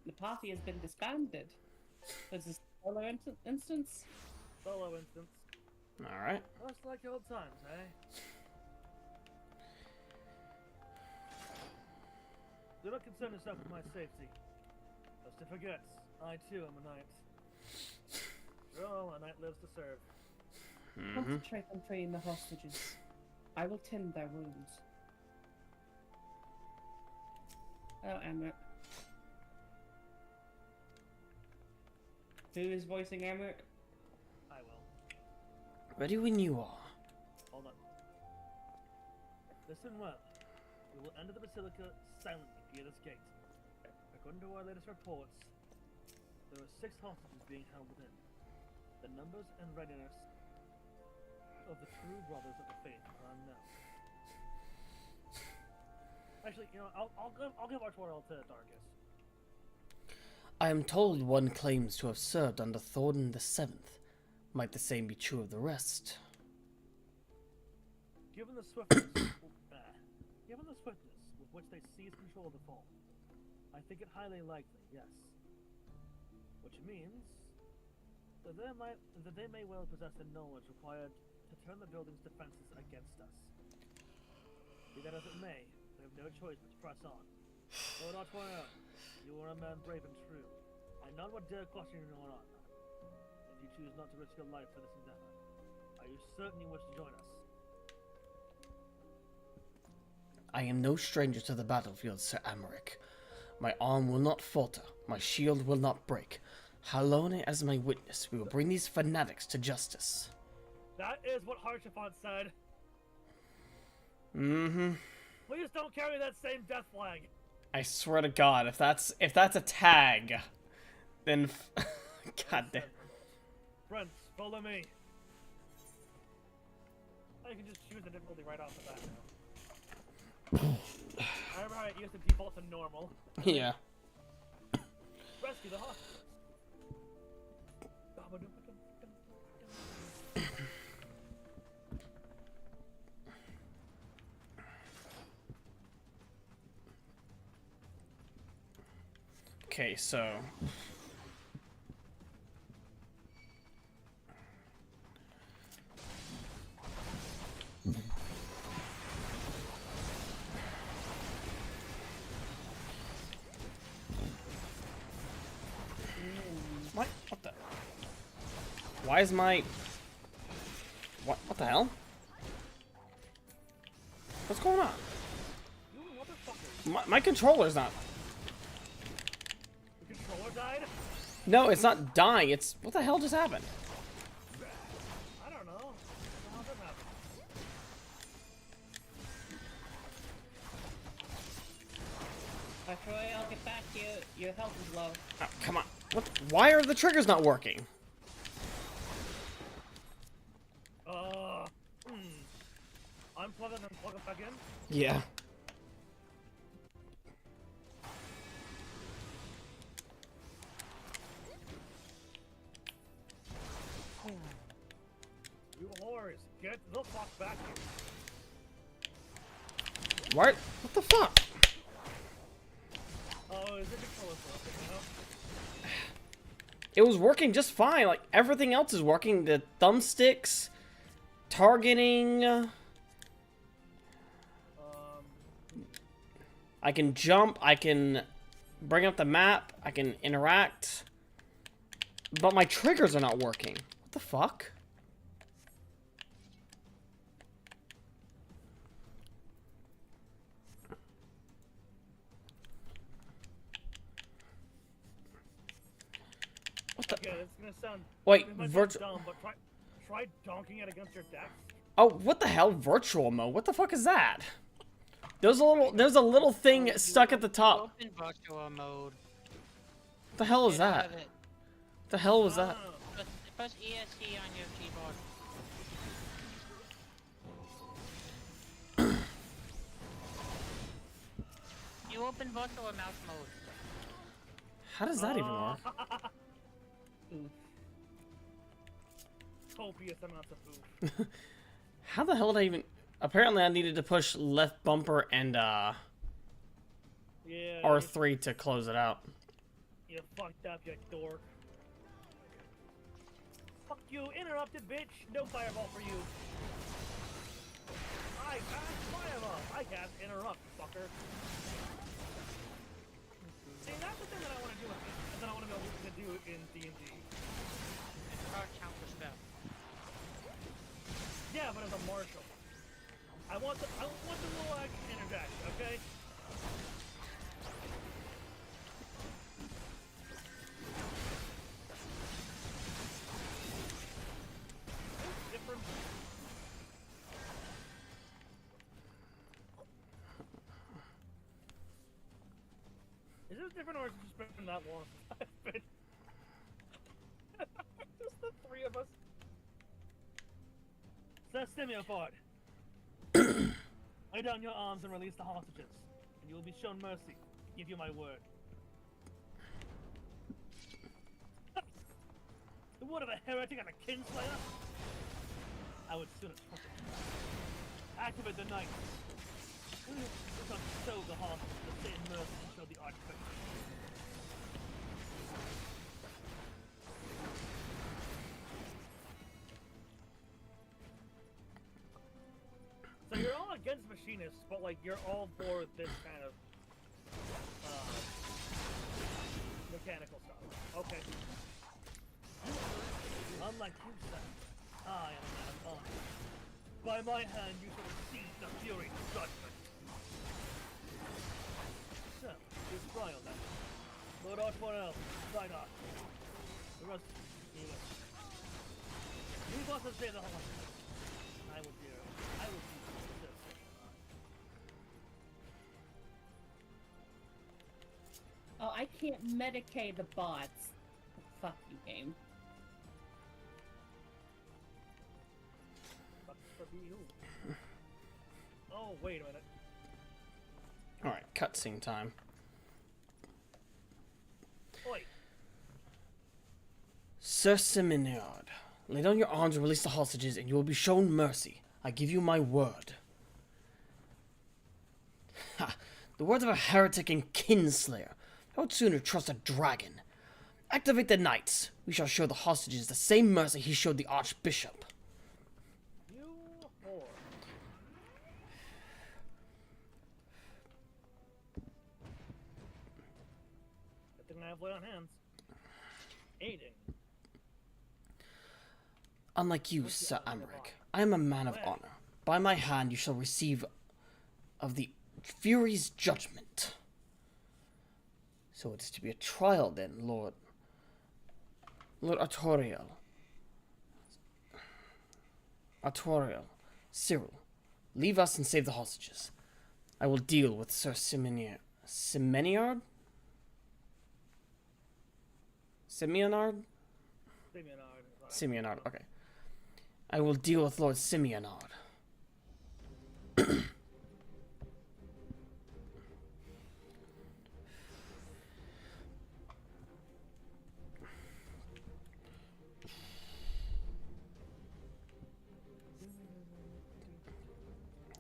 Speaker 1: The party has been disbanded. This is solo instance.
Speaker 3: Solo instance.
Speaker 4: Alright.
Speaker 3: Just like old times, eh? Do not concern yourself with my safety. Lest you forget, I too am a knight. After all, a knight lives to serve.
Speaker 1: Concentrate on freeing the hostages. I will tend their wounds. Oh, Emmerich. Who is voicing Emmerich?
Speaker 3: I will.
Speaker 4: Ready when you are.
Speaker 3: Hold on. Listen well. We will enter the basilica silently via this gate. According to our latest reports, there are 6 hostages being held within. The numbers and readiness of the true brothers of the faith are unknown. Actually, you know, I'll give our tutorial to Darkus.
Speaker 4: I am told one claims to have served under Thornton the Seventh. Might the same be true of the rest?
Speaker 3: Given the swiftness with which they seize control of the vault, I think it highly likely, yes. Which means that they may well possess the knowledge required to turn the building's defenses against us. Be that as it may, we have no choice but to press on. Lord Artois, you are a man brave and true, and none would dare question your honor. If you choose not to risk your life for this endeavor, are you certain you wish to join us?
Speaker 4: I am no stranger to the battlefield, Sir Amaric. My arm will not falter, my shield will not break. Halone as my witness, we will bring these fanatics to justice.
Speaker 3: That is what Harshafant said.
Speaker 4: Mm-hmm.
Speaker 3: Please don't carry that same death flag.
Speaker 4: I swear to God, if that's a tag, then God damn.
Speaker 3: Friends, follow me. I can just choose the difficulty right off the bat now. I remember how it used to default to normal.
Speaker 4: Yeah.
Speaker 3: Rescue the hostages.
Speaker 4: Okay, so what the? Why is my what the hell? What's going on? My controller's not.
Speaker 3: The controller died?
Speaker 4: No, it's not dying. It's what the hell just happened?
Speaker 3: I don't know. How did that happen?
Speaker 1: Troy, I'll get back to you. Your health is low.
Speaker 4: Oh, come on. What? Why are the triggers not working?
Speaker 3: Unplug it and plug it back in?
Speaker 4: Yeah.
Speaker 3: You whores, get the fuck back here.
Speaker 4: What? What the fuck?
Speaker 3: Oh, is it controller broken now?
Speaker 4: It was working just fine. Like, everything else is working. The thumbsticks, targeting. I can jump. I can bring up the map. I can interact. But my triggers are not working. What the fuck? What the?
Speaker 3: Okay, it's gonna sound.
Speaker 4: Wait,
Speaker 3: dumb, but try donking it against your deck.
Speaker 4: Oh, what the hell? Virtual mode? What the fuck is that? There's a little thing stuck at the top.
Speaker 2: Open virtual mode.
Speaker 4: What the hell is that? What the hell was that?
Speaker 2: Press ESC on your keyboard. You open virtual mouse mode.
Speaker 4: How does that even work?
Speaker 3: Copious amounts of food.
Speaker 4: How the hell did I even... Apparently I needed to push left bumper and
Speaker 3: yeah,
Speaker 4: R3 to close it out.
Speaker 3: You fucked up, you dork. Fuck you, interrupted, bitch. No fireball for you. I cast fireball. I cast interrupt, fucker. See, that's the thing that I want to do. That I want to be able to do in D&D.
Speaker 2: It's hard counter spell.
Speaker 3: Yeah, but as a marshal. I want the little interjection, okay? Different. Is this different or is it just been that long since I've been? Just the three of us. Sir Simioport. Lay down your arms and release the hostages, and you will be shown mercy. I give you my word. The word of a heretic and a kinslayer? I would sooner trust it. Activate the knight. Let's not show the hostages the same mercy and show the archbishop. So you're all against machinists, but like you're all for this kind of mechanical stuff. Okay. Unlike you, sir, I am a man of honor. By my hand, you shall receive the fury of judgment. So, this trial then. Lord Archborel, Sidar. The rest, you wish. Leave us and say the hostages. I will do. I will do.
Speaker 1: Oh, I can't medicate the bots. Fuck you, game.
Speaker 3: Oh, wait a minute.
Speaker 4: Alright, cutscene time.
Speaker 3: Oi.
Speaker 4: Sir Seminard, lay down your arms and release the hostages, and you will be shown mercy. I give you my word. Ha! The words of a heretic and kinslayer. I would sooner trust a dragon. Activate the knights. We shall show the hostages the same mercy he showed the archbishop.
Speaker 3: You whore. Good thing I have light on hands. Aiding.
Speaker 4: Unlike you, Sir Amric, I am a man of honor. By my hand you shall receive of the Fury's judgment. So it is to be a trial then, Lord Artorial. Cyril, leave us and save the hostages. I will deal with Sir Simeonard? Simeonard, okay. I will deal with Lord Simeonard.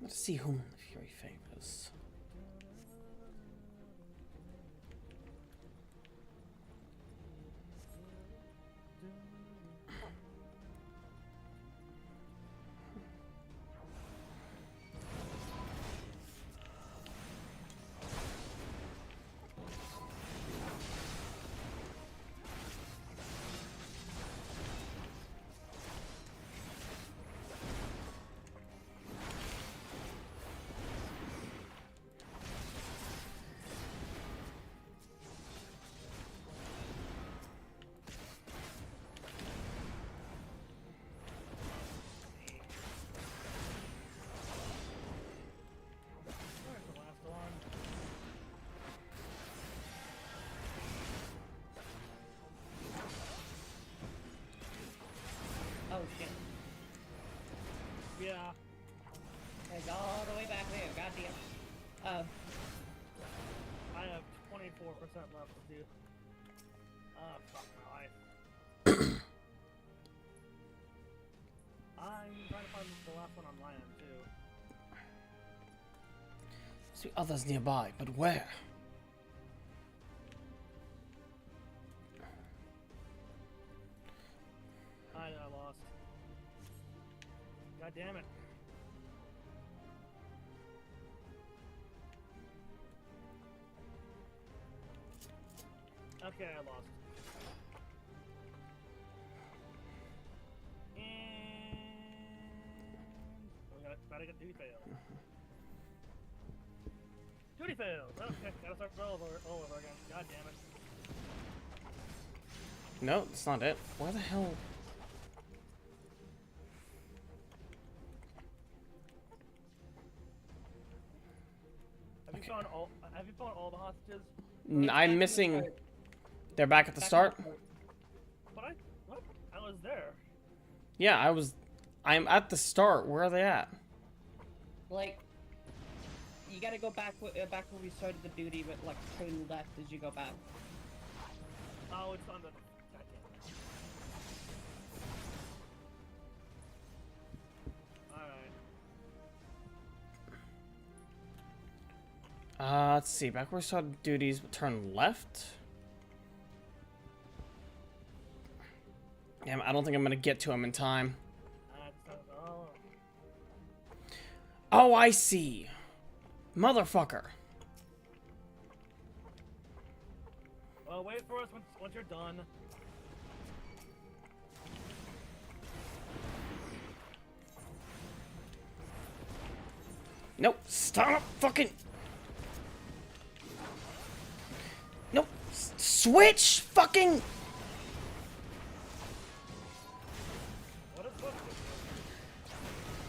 Speaker 4: Let's see whom the Fury favors.
Speaker 1: Oh shit.
Speaker 3: Yeah.
Speaker 1: It's all the way back there, goddamn.
Speaker 3: I have 24% left to do. Fuck my life. I'm trying to find the last one on my end too.
Speaker 4: See others nearby, but where?
Speaker 3: I lost. God damn it. Okay, I lost. And we gotta get duty failed. Duty failed! Okay, gotta start all over again. God damn it.
Speaker 4: No, that's not it. Where the hell?
Speaker 3: Have you fought all the hostages?
Speaker 4: I'm missing. They're back at the start.
Speaker 3: But what? I was there.
Speaker 4: Yeah, I'm at the start. Where are they at?
Speaker 1: Like, you gotta go back back where we started the duty, but like turn left as you go back.
Speaker 3: Oh, it's on the.
Speaker 4: Alright. Let's see. Back where we started duties, turn left. Damn, I don't think I'm gonna get to him in time. Oh, I see. Motherfucker.
Speaker 3: Well, wait for us once you're done.
Speaker 4: Nope. Stop fucking. Nope. Switch fucking.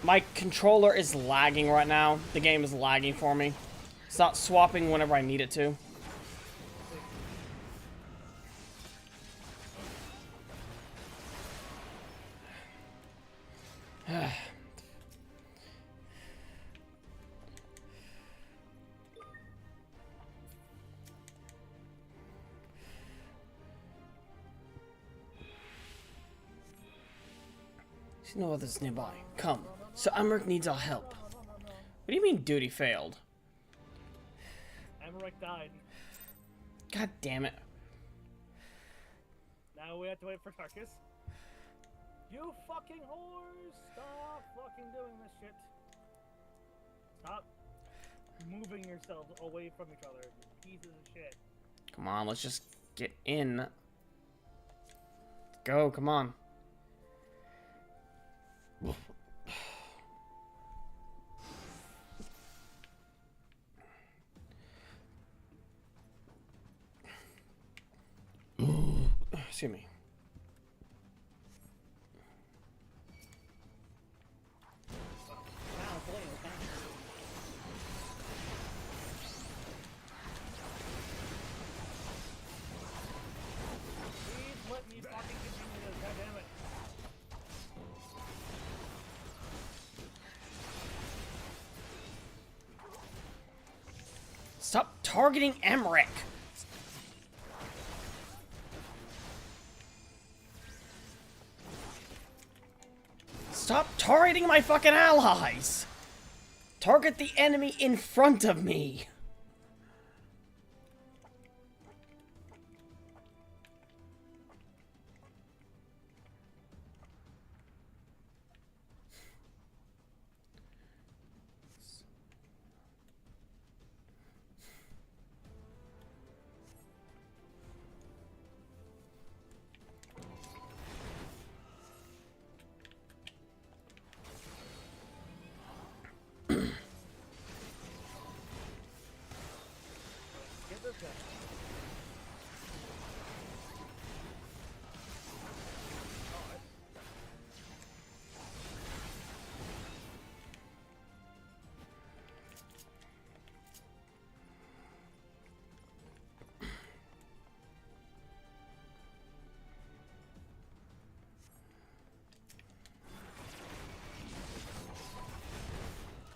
Speaker 4: My controller is lagging right now. The game is lagging for me. It's not swapping whenever I need it to. There's no others nearby. Come. So Emmerich needs our help. What do you mean duty failed?
Speaker 3: Emmerich died.
Speaker 4: God damn it.
Speaker 3: Now we have to wait for Tarkus. You fucking whores! Stop fucking doing this shit. Stop moving yourselves away from each other, you pieces of shit.
Speaker 4: Come on, let's just get in. Go, come on. Excuse me.
Speaker 3: Please let me fucking continue this, goddammit.
Speaker 4: Stop targeting Emmerich. Stop targeting my fucking allies! Target the enemy in front of me!
Speaker 3: Get this guy.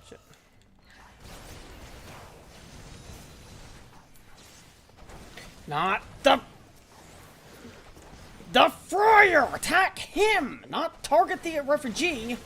Speaker 4: Shit. Not the Friar! Attack him! Not target the refugee!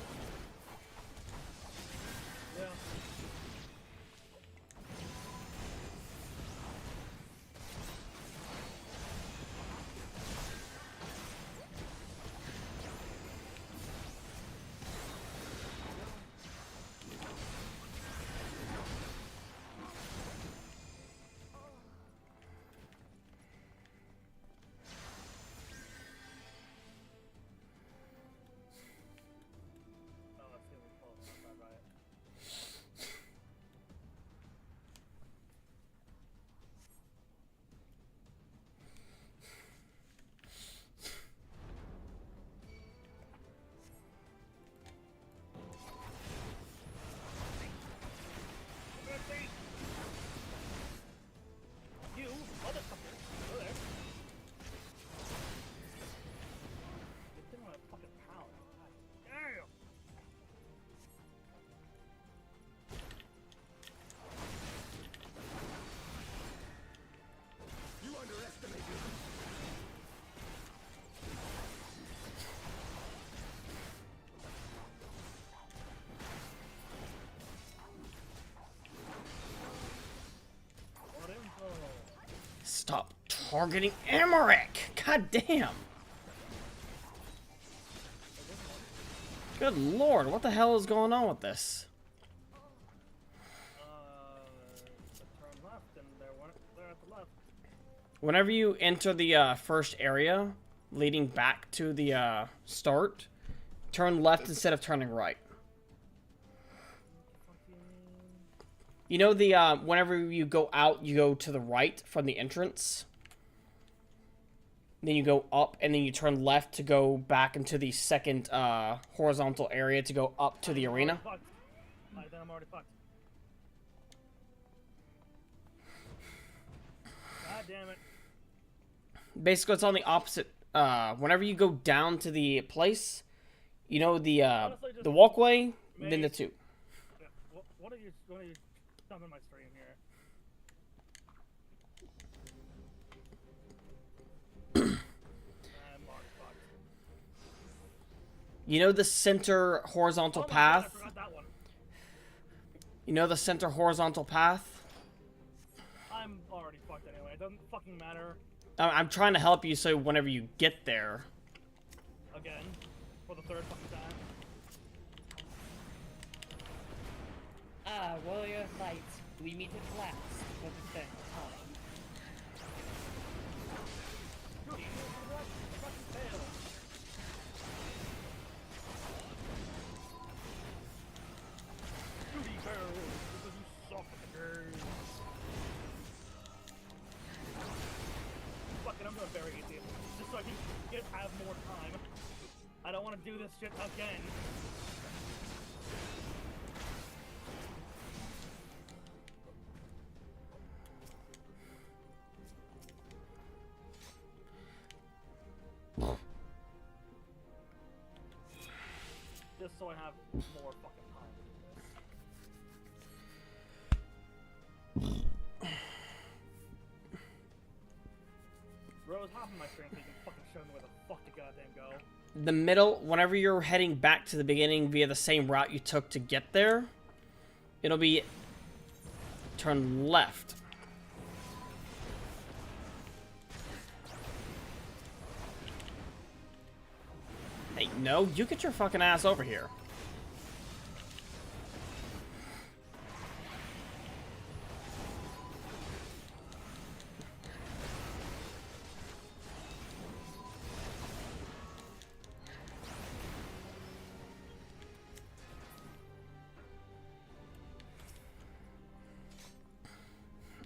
Speaker 4: Stop targeting Emmerich! God damn! Good lord, what the hell is going on with this?
Speaker 3: Turn left, and they're at the left.
Speaker 4: Whenever you enter the first area, leading back to the start, turn left instead of turning right. You know the whenever you go out, you go to the right from the entrance. Then you go up, and then you turn left to go back into the second horizontal area to go up to the arena.
Speaker 3: I think I'm already fucked. God damn it.
Speaker 4: Basically, it's on the opposite. Whenever you go down to the place, you know the walkway, then the two.
Speaker 3: Yeah, what are you dumping my stream here? I'm already fucked.
Speaker 4: You know the center horizontal path?
Speaker 3: God, I forgot that one.
Speaker 4: You know the center horizontal path?
Speaker 3: I'm already fucked anyway. It doesn't fucking matter.
Speaker 4: I'm trying to help you so whenever you get there.
Speaker 3: Again. For the third fucking time.
Speaker 1: Warrior Knights, we meet at last for the third time.
Speaker 3: Dude, you fucking failed. Duty failed because you suck at the game. Fuck it, I'm gonna bury it just so I can have more time. I don't want to do this shit again. Just so I have more fucking time to do this. Rose, hop in my stream so you can fucking show me where the fuck to goddamn go.
Speaker 4: The middle, whenever you're heading back to the beginning via the same route you took to get there, it'll be turn left. Hey, no, you get your fucking ass over here.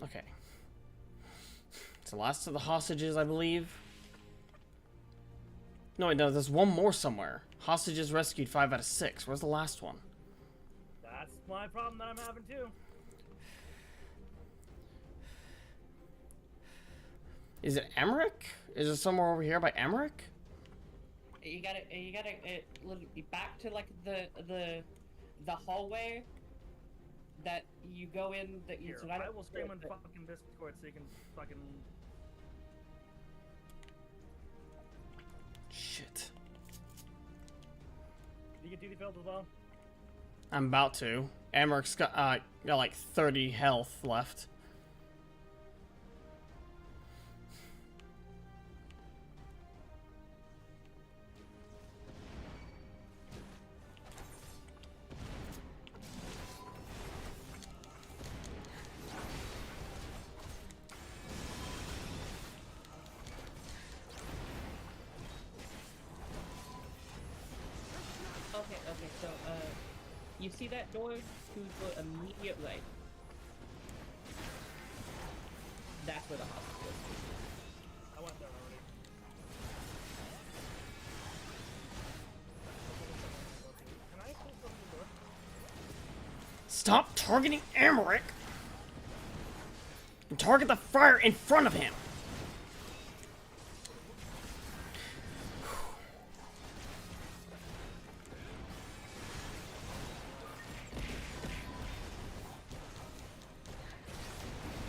Speaker 4: Okay. It's the last of the hostages, I believe. No, wait, no, there's one more somewhere. Hostages rescued 5 out of 6. Where's the last one?
Speaker 3: That's my problem that I'm having too.
Speaker 4: Is it Emmerich? Is it somewhere over here by Emmerich?
Speaker 1: You gotta back to like the hallway that you go in. That you.
Speaker 3: Here, I will stream on fucking Discord so you can fucking.
Speaker 4: Shit.
Speaker 3: You get duty failed as well?
Speaker 4: I'm about to. Emmerich's got like 30 health left.
Speaker 1: Okay, so, you see that door to the immediate right? That's where the hospital is.
Speaker 3: I went there already. Can I close the door?
Speaker 4: Stop targeting Emmerich! And target the fire in front of him!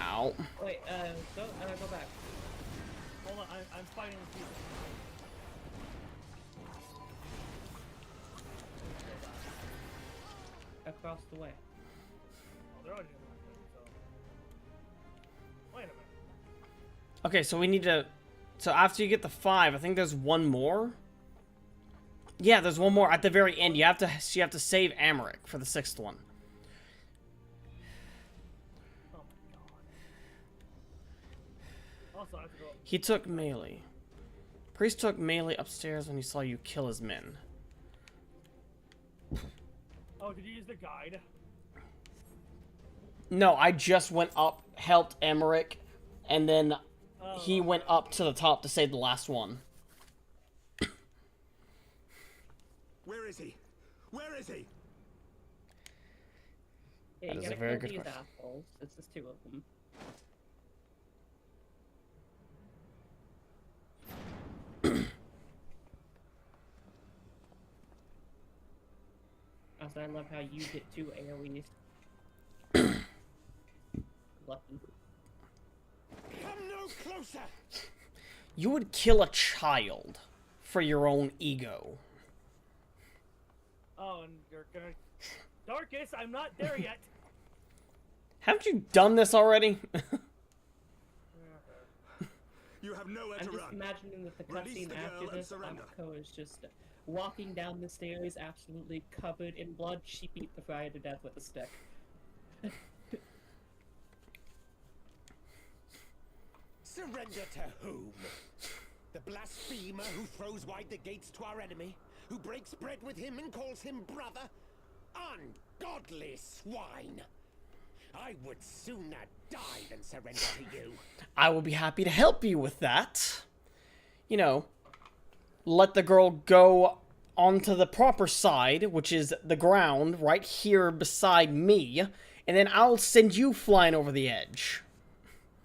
Speaker 4: Ow.
Speaker 1: Wait, go back.
Speaker 3: Hold on, I'm fighting with people.
Speaker 1: Across the way.
Speaker 3: Oh, they're already doing that thing, so. Wait a minute.
Speaker 4: Okay, so we need to... So after you get the 5, I think there's one more. Yeah, there's one more at the very end. You have to save Amaric for the 6th one.
Speaker 3: Oh my god. Also, I have to go.
Speaker 4: He took melee. Priest took melee upstairs when he saw you kill his men.
Speaker 3: Oh, did you use the guide?
Speaker 4: No, I just went up, helped Amaric, and then he went up to the top to save the last one.
Speaker 5: Where is he? Where is he?
Speaker 1: Yeah,
Speaker 4: That
Speaker 1: you
Speaker 4: is a
Speaker 1: gotta
Speaker 4: very
Speaker 1: kill
Speaker 4: good
Speaker 1: these
Speaker 4: question.
Speaker 1: assholes. This is 2 of them. Also, I love how you get 2 AoEs. Lucky.
Speaker 13: Come no closer!
Speaker 4: You would kill a child for your own ego.
Speaker 3: Oh, and you're gonna... Darkus, I'm not there yet!
Speaker 4: Haven't you done this already?
Speaker 5: You have nowhere
Speaker 1: I'm
Speaker 5: to
Speaker 1: just
Speaker 5: run.
Speaker 1: imagining that the
Speaker 5: Release
Speaker 1: cutscene
Speaker 5: the girl
Speaker 1: after
Speaker 5: and
Speaker 1: this,
Speaker 5: surrender.
Speaker 1: Akiko is just walking down the stairs, absolutely covered in blood. She beat the friar to death with a stick.
Speaker 13: Surrender to whom? The blasphemer who throws wide the gates to our enemy? Who breaks bread with him and calls him brother? Ungodly swine! I would sooner die than surrender to you.
Speaker 4: I will be happy to help you with that. You know, let the girl go onto the proper side, which is the ground right here beside me, and then I'll send you flying over the edge.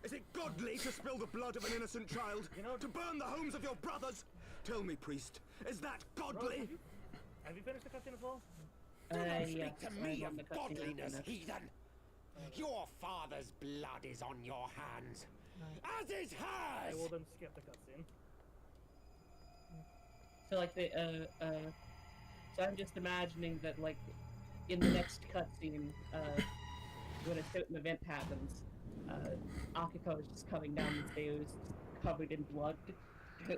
Speaker 5: Is it godly to spill the blood of an innocent child? To burn the homes of your brothers? Tell me, priest, is that godly?
Speaker 3: Rose, have you finished the cutscene as well?
Speaker 13: Do not speak
Speaker 1: Yes,
Speaker 13: to
Speaker 1: I
Speaker 13: me
Speaker 1: love the
Speaker 13: of
Speaker 1: cutscene
Speaker 13: godliness,
Speaker 1: after this.
Speaker 13: heathen! Your father's blood is on your hands, as is
Speaker 3: I
Speaker 13: hers!
Speaker 3: will then skip the cutscene.
Speaker 1: So like so I'm just imagining that like in the next cutscene, when a certain event happens, Akiko is just coming down the stairs, covered in blood.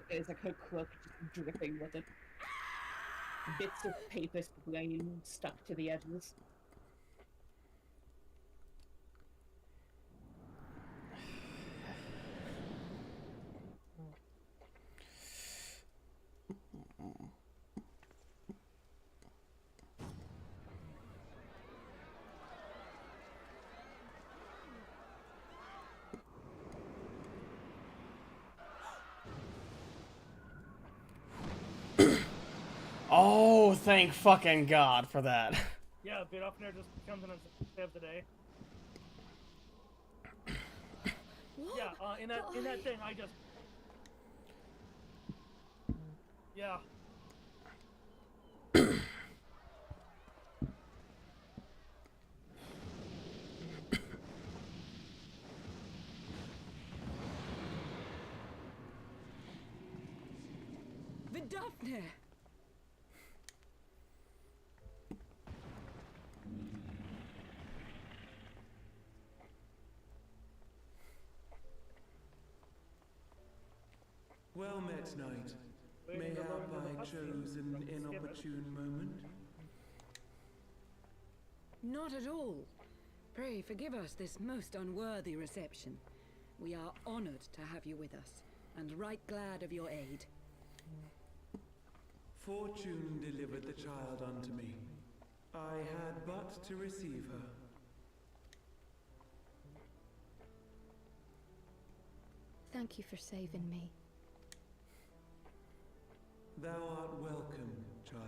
Speaker 1: There's like her crook just dripping with it. Bits of paper spraying stuck to the edges.
Speaker 4: Oh, thank fucking God for that.
Speaker 3: Yeah, Bitofner just comes in and saves the day. Yeah, in that thing, I just... Yeah.
Speaker 7: Vidofner!
Speaker 16: Well met, knight. Mayhap I chose an inopportune moment?
Speaker 7: Not at all. Pray forgive us this most unworthy reception. We are honored to have you with us, and right glad of your aid.
Speaker 16: Fortune delivered the child unto me. I had but to receive her.
Speaker 10: Thank you for saving me.
Speaker 16: Thou art welcome, child.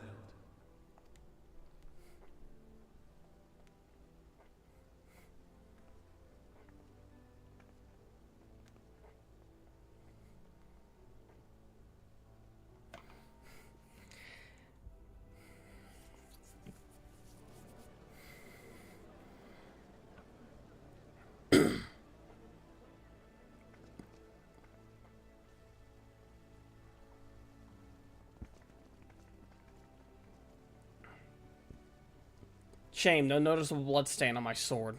Speaker 4: Shame, no noticeable blood stain on my sword.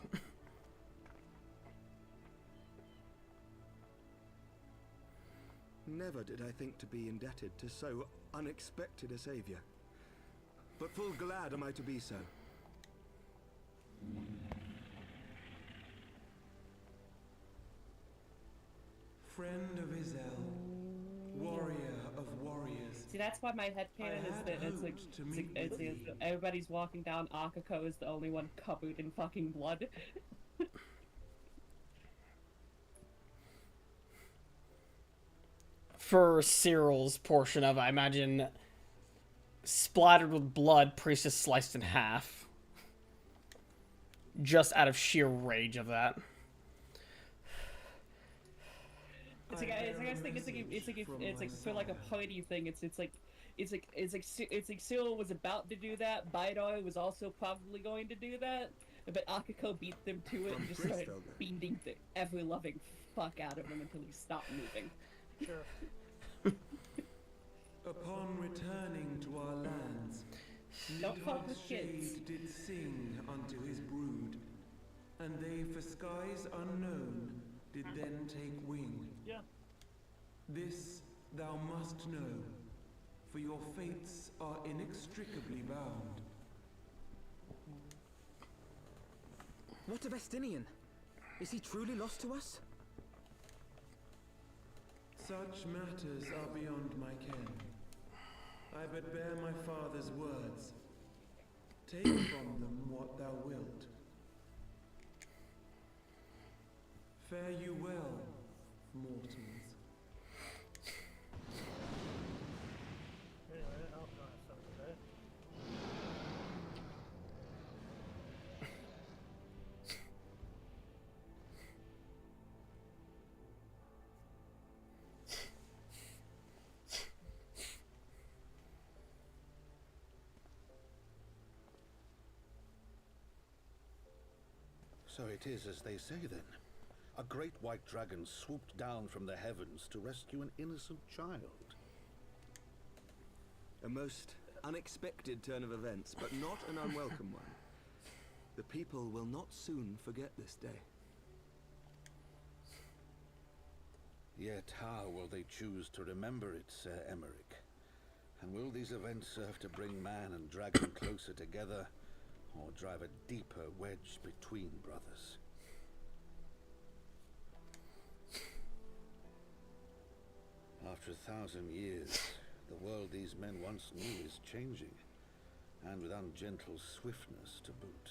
Speaker 5: Never did I think to be indebted to so unexpected a savior. But full glad am I to be so.
Speaker 16: Friend of Izel, warrior of warriors.
Speaker 1: See, that's why my headcanon is that it's everybody's walking down. Akiko is the only one covered in fucking blood.
Speaker 4: For Cyril's portion of it, I imagine splattered with blood, priestess sliced in half. Just out of sheer rage of that.
Speaker 1: It's like for like a party thing. It's like Cyril was about to do that. Baidoi was also probably going to do that, but Akiko beat them to it and just started beating the ever-loving fuck out of him until he stopped moving.
Speaker 3: Sure.
Speaker 16: Upon returning to our lands, Nidhod's shade did sing unto his brood, and they for skies unknown did then take wing.
Speaker 3: Yeah.
Speaker 16: This thou must know, for your fates are inextricably bound.
Speaker 6: What of Estinian? Is he truly lost to us?
Speaker 16: Such matters are beyond my ken. I but bear my father's words. Take from them what thou wilt. Fare you well, mortals.
Speaker 8: So it is as they say then. A great white dragon swooped down from the heavens to rescue an innocent child.
Speaker 5: A most unexpected turn of events, but not an unwelcome one. The people will not soon forget this day.
Speaker 8: Yet how will they choose to remember it, Sir Emmerich? And will these events serve to bring man and dragon closer together, or drive a deeper wedge between brothers? After 1,000 years, the world these men once knew is changing, and with ungentle swiftness to boot.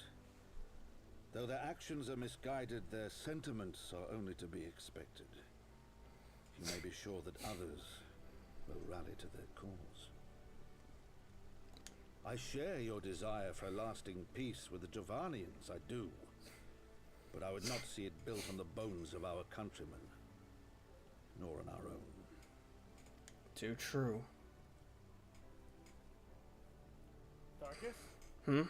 Speaker 8: Though their actions are misguided, their sentiments are only to be expected. You may be sure that others will rally to their cause. I share your desire for a lasting peace with the Jovanians, I do. But I would not see it built on the bones of our countrymen, nor on our own.
Speaker 4: Too true.
Speaker 3: Darkus?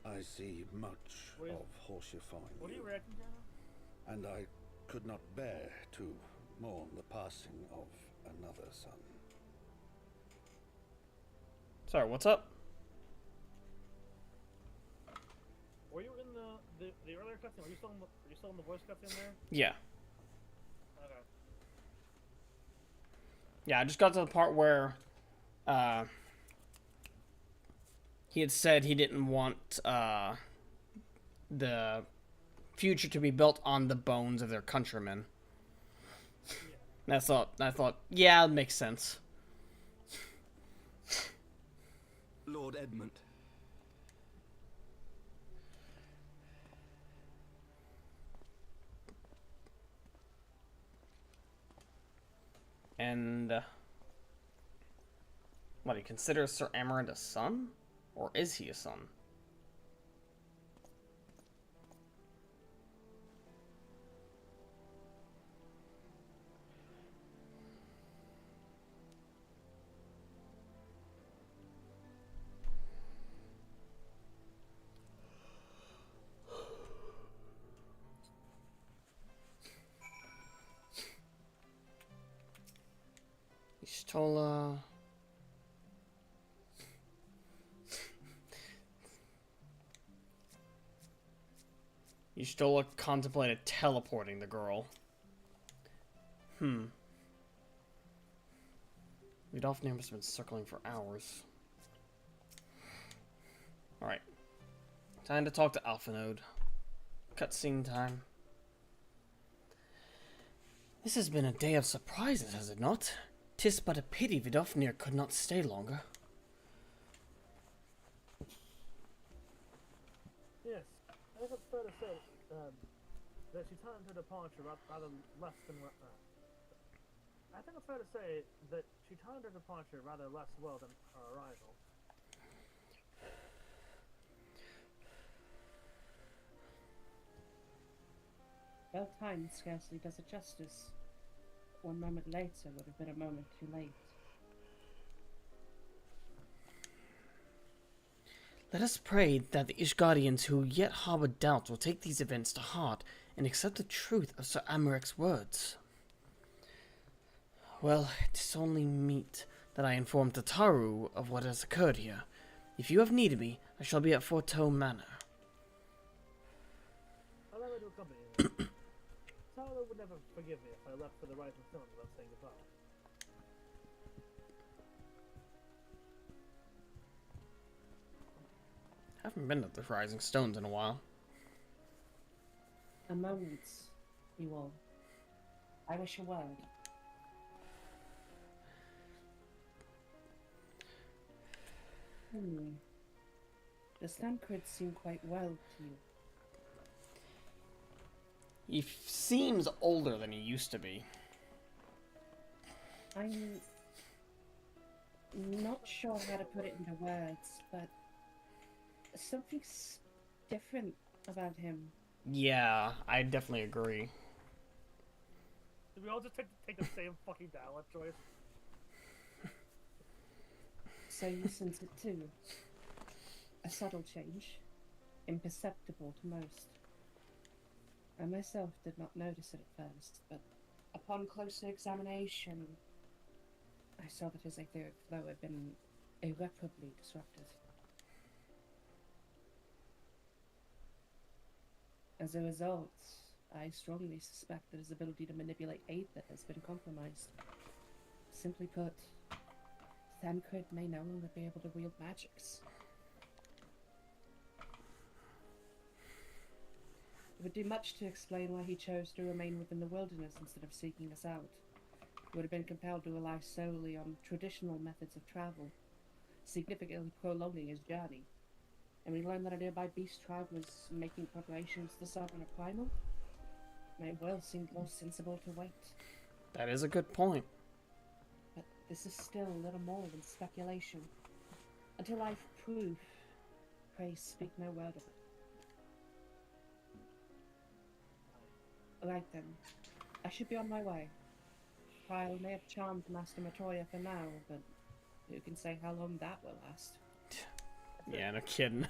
Speaker 8: I see much of Horsefine.
Speaker 3: What are you reacting to?
Speaker 8: And I could not bear to mourn the passing of another son.
Speaker 4: Sorry, what's up?
Speaker 3: Were you in the earlier cutscene? Were you still in the voice cutscene there?
Speaker 4: Yeah.
Speaker 3: Okay.
Speaker 4: Yeah, I just got to the part where he had said he didn't want the future to be built on the bones of their countrymen. Yeah. And I thought, yeah, it makes sense.
Speaker 5: Lord Edmund.
Speaker 4: And what, he considers Sir Amarant a son? Or is he a son? Stola. Y'shtola contemplated teleporting the girl. Vidofnir must have been circling for hours. Alright. Time to talk to Alpha Node. Cutscene time. This has been a day of surprises, has it not? 'Tis but a pity Vidofnir could not stay longer.
Speaker 3: Yes, I think it's fair to say that she timed her departure rather less than I think it's fair to say that she timed her departure rather less well than her arrival.
Speaker 1: Well timed scarcely does it justice. 1 moment later would have been a moment too late.
Speaker 4: Let us pray that the Ishgardians who yet harbor doubts will take these events to heart and accept the truth of Sir Amarek's words. Well, it is only meet that I inform Tataru of what has occurred here. If you have needed me, I shall be at Fort Toe Manor.
Speaker 3: Allow me to accompany you. Tara would never forgive me if I left for the Rising Sun without saying goodbye.
Speaker 4: I haven't been to the Rising Stones in a while.
Speaker 1: A moment, you all. I wish a word. The Stancrid seem quite well to you.
Speaker 4: He seems older than he used to be.
Speaker 1: I'm not sure how to put it into words, but something's different about him.
Speaker 4: Yeah, I definitely agree.
Speaker 3: Did we all just take the same fucking dialogue choice?
Speaker 1: So you sense it too. A subtle change, imperceptible to most. I myself did not notice it at first, but upon closer examination, I saw that his etheric flow had been irreparably disrupted. As a result, I strongly suspect that his ability to manipulate aether has been compromised. Simply put, Thancred may no longer be able to wield magics. It would do much to explain why he chose to remain within the wilderness instead of seeking us out. He would have been compelled to rely solely on traditional methods of travel, significantly prolonging his journey. And we learned that a nearby beast tribe was making preparations to summon a primal. It may well seem more sensible to wait.
Speaker 4: That is a good point.
Speaker 1: But this is still little more than speculation. Until I've proof, pray speak no word of it. Right then, I should be on my way. Trial may have charmed Master Matoya for now, but who can say how long that will last?
Speaker 4: Yeah, no kidding.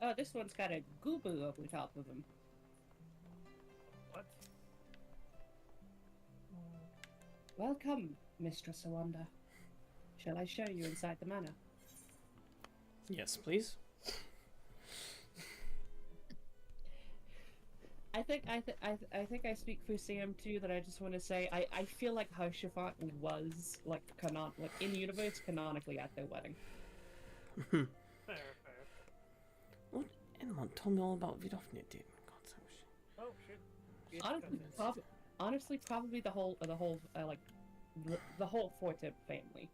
Speaker 1: Oh, this one's got a goober over the top of him.
Speaker 3: What?
Speaker 1: Welcome, Mistress Awanda. Shall I show you inside the manor?
Speaker 4: Yes, please.
Speaker 1: I think I speak for Sam too. That I just want to say I feel like Hoshafat was like in universe canonically at their wedding.
Speaker 3: Fair.
Speaker 4: What? Anyone told me all about Vidofnir, dude.
Speaker 3: Oh shit.
Speaker 1: Honestly, probably the whole the whole Fortip family.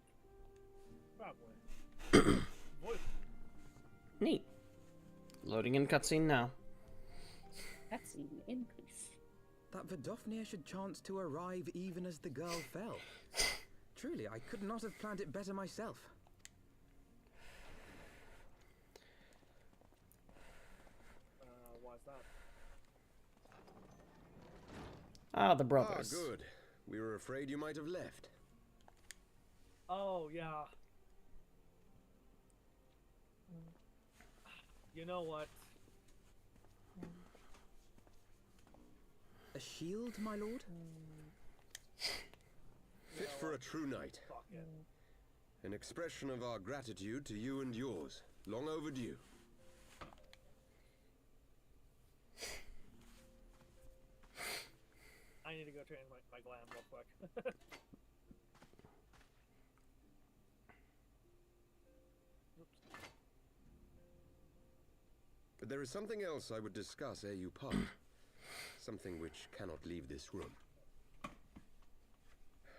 Speaker 3: Probably.
Speaker 4: Neat. Loading in cutscene now.
Speaker 1: Cutscene increase.
Speaker 6: That Vidofnir should chance to arrive even as the girl fell. Truly, I could not have planned it better myself.
Speaker 3: Why's that?
Speaker 4: Ah, the brothers.
Speaker 15: Ah, good. We were afraid you might have left.
Speaker 3: Oh, yeah. You know what?
Speaker 6: A shield, my lord?
Speaker 15: Fit for a true knight. An expression of our gratitude to you and yours. Long overdue.
Speaker 3: I need to go change my glam real quick.
Speaker 15: But there is something else I would discuss ere you part. Something which cannot leave this room.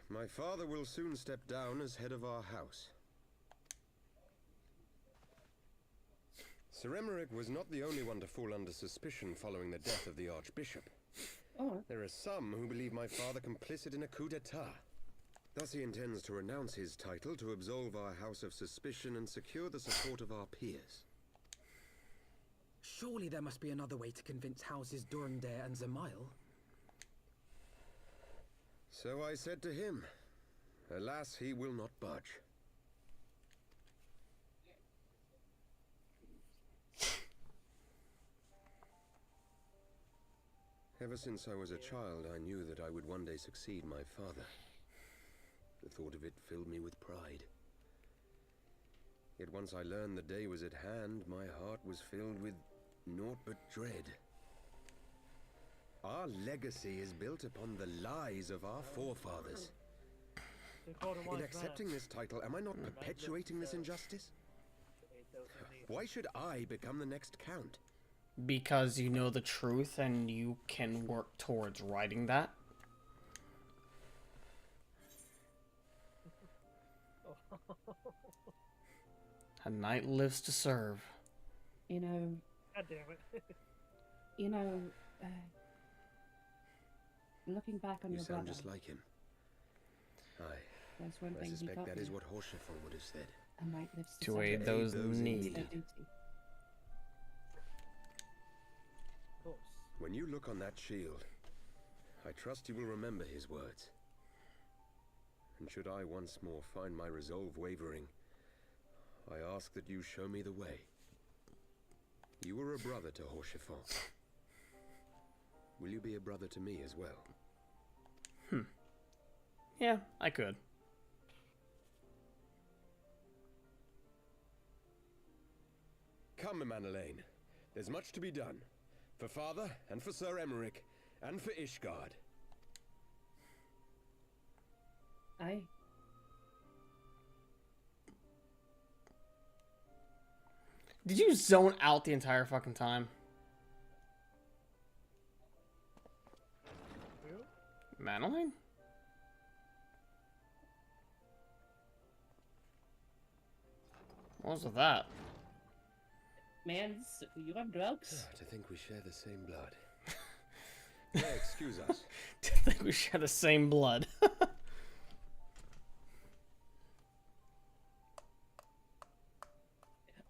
Speaker 15: My father will soon step down as head of our house. Sir Emmerich was not the only one to fall under suspicion following the death of the Archbishop.
Speaker 1: Oh.
Speaker 15: There are some who believe my father complicit in a coup d'etat. Thus he intends to renounce his title to absolve our house of suspicion and secure the support of our peers.
Speaker 6: Surely there must be another way to convince houses Durandare and Zamail.
Speaker 15: So I said to him. Alas, he will not budge. Ever since I was a child, I knew that I would one day succeed my father. The thought of it filled me with pride. Yet once I learned the day was at hand, my heart was filled with naught but dread. Our legacy is built upon the lies of our forefathers. In accepting this title, am I not perpetuating this injustice? Why should I become the next count?
Speaker 4: Because you know the truth and you can work towards writing that. A knight lives to serve.
Speaker 1: You know.
Speaker 3: God damn it.
Speaker 1: You know, looking back on
Speaker 15: You
Speaker 1: your
Speaker 15: sound
Speaker 1: brother.
Speaker 15: just like him. Aye.
Speaker 1: That's one
Speaker 15: I
Speaker 1: thing he
Speaker 15: suspect
Speaker 1: taught
Speaker 15: that
Speaker 1: me.
Speaker 15: is what Horseful would have said.
Speaker 1: A knight lives
Speaker 4: To
Speaker 1: serve.
Speaker 4: aid those in need.
Speaker 1: Their duty.
Speaker 3: Of course.
Speaker 15: When you look on that shield, I trust you will remember his words. And should I once more find my resolve wavering, I ask that you show me the way. You were a brother to Horseful. Will you be a brother to me as well?
Speaker 4: Yeah, I could.
Speaker 15: Come, Emanelaine. There's much to be done. For father, and for Sir Emmerich, and for Ishgard.
Speaker 1: Aye.
Speaker 4: Did you zone out the entire fucking time? Madeline? What was with that?
Speaker 1: Man, you have drugs?
Speaker 15: To think we share the same blood. Yeah, excuse us.
Speaker 4: To think we share the same blood.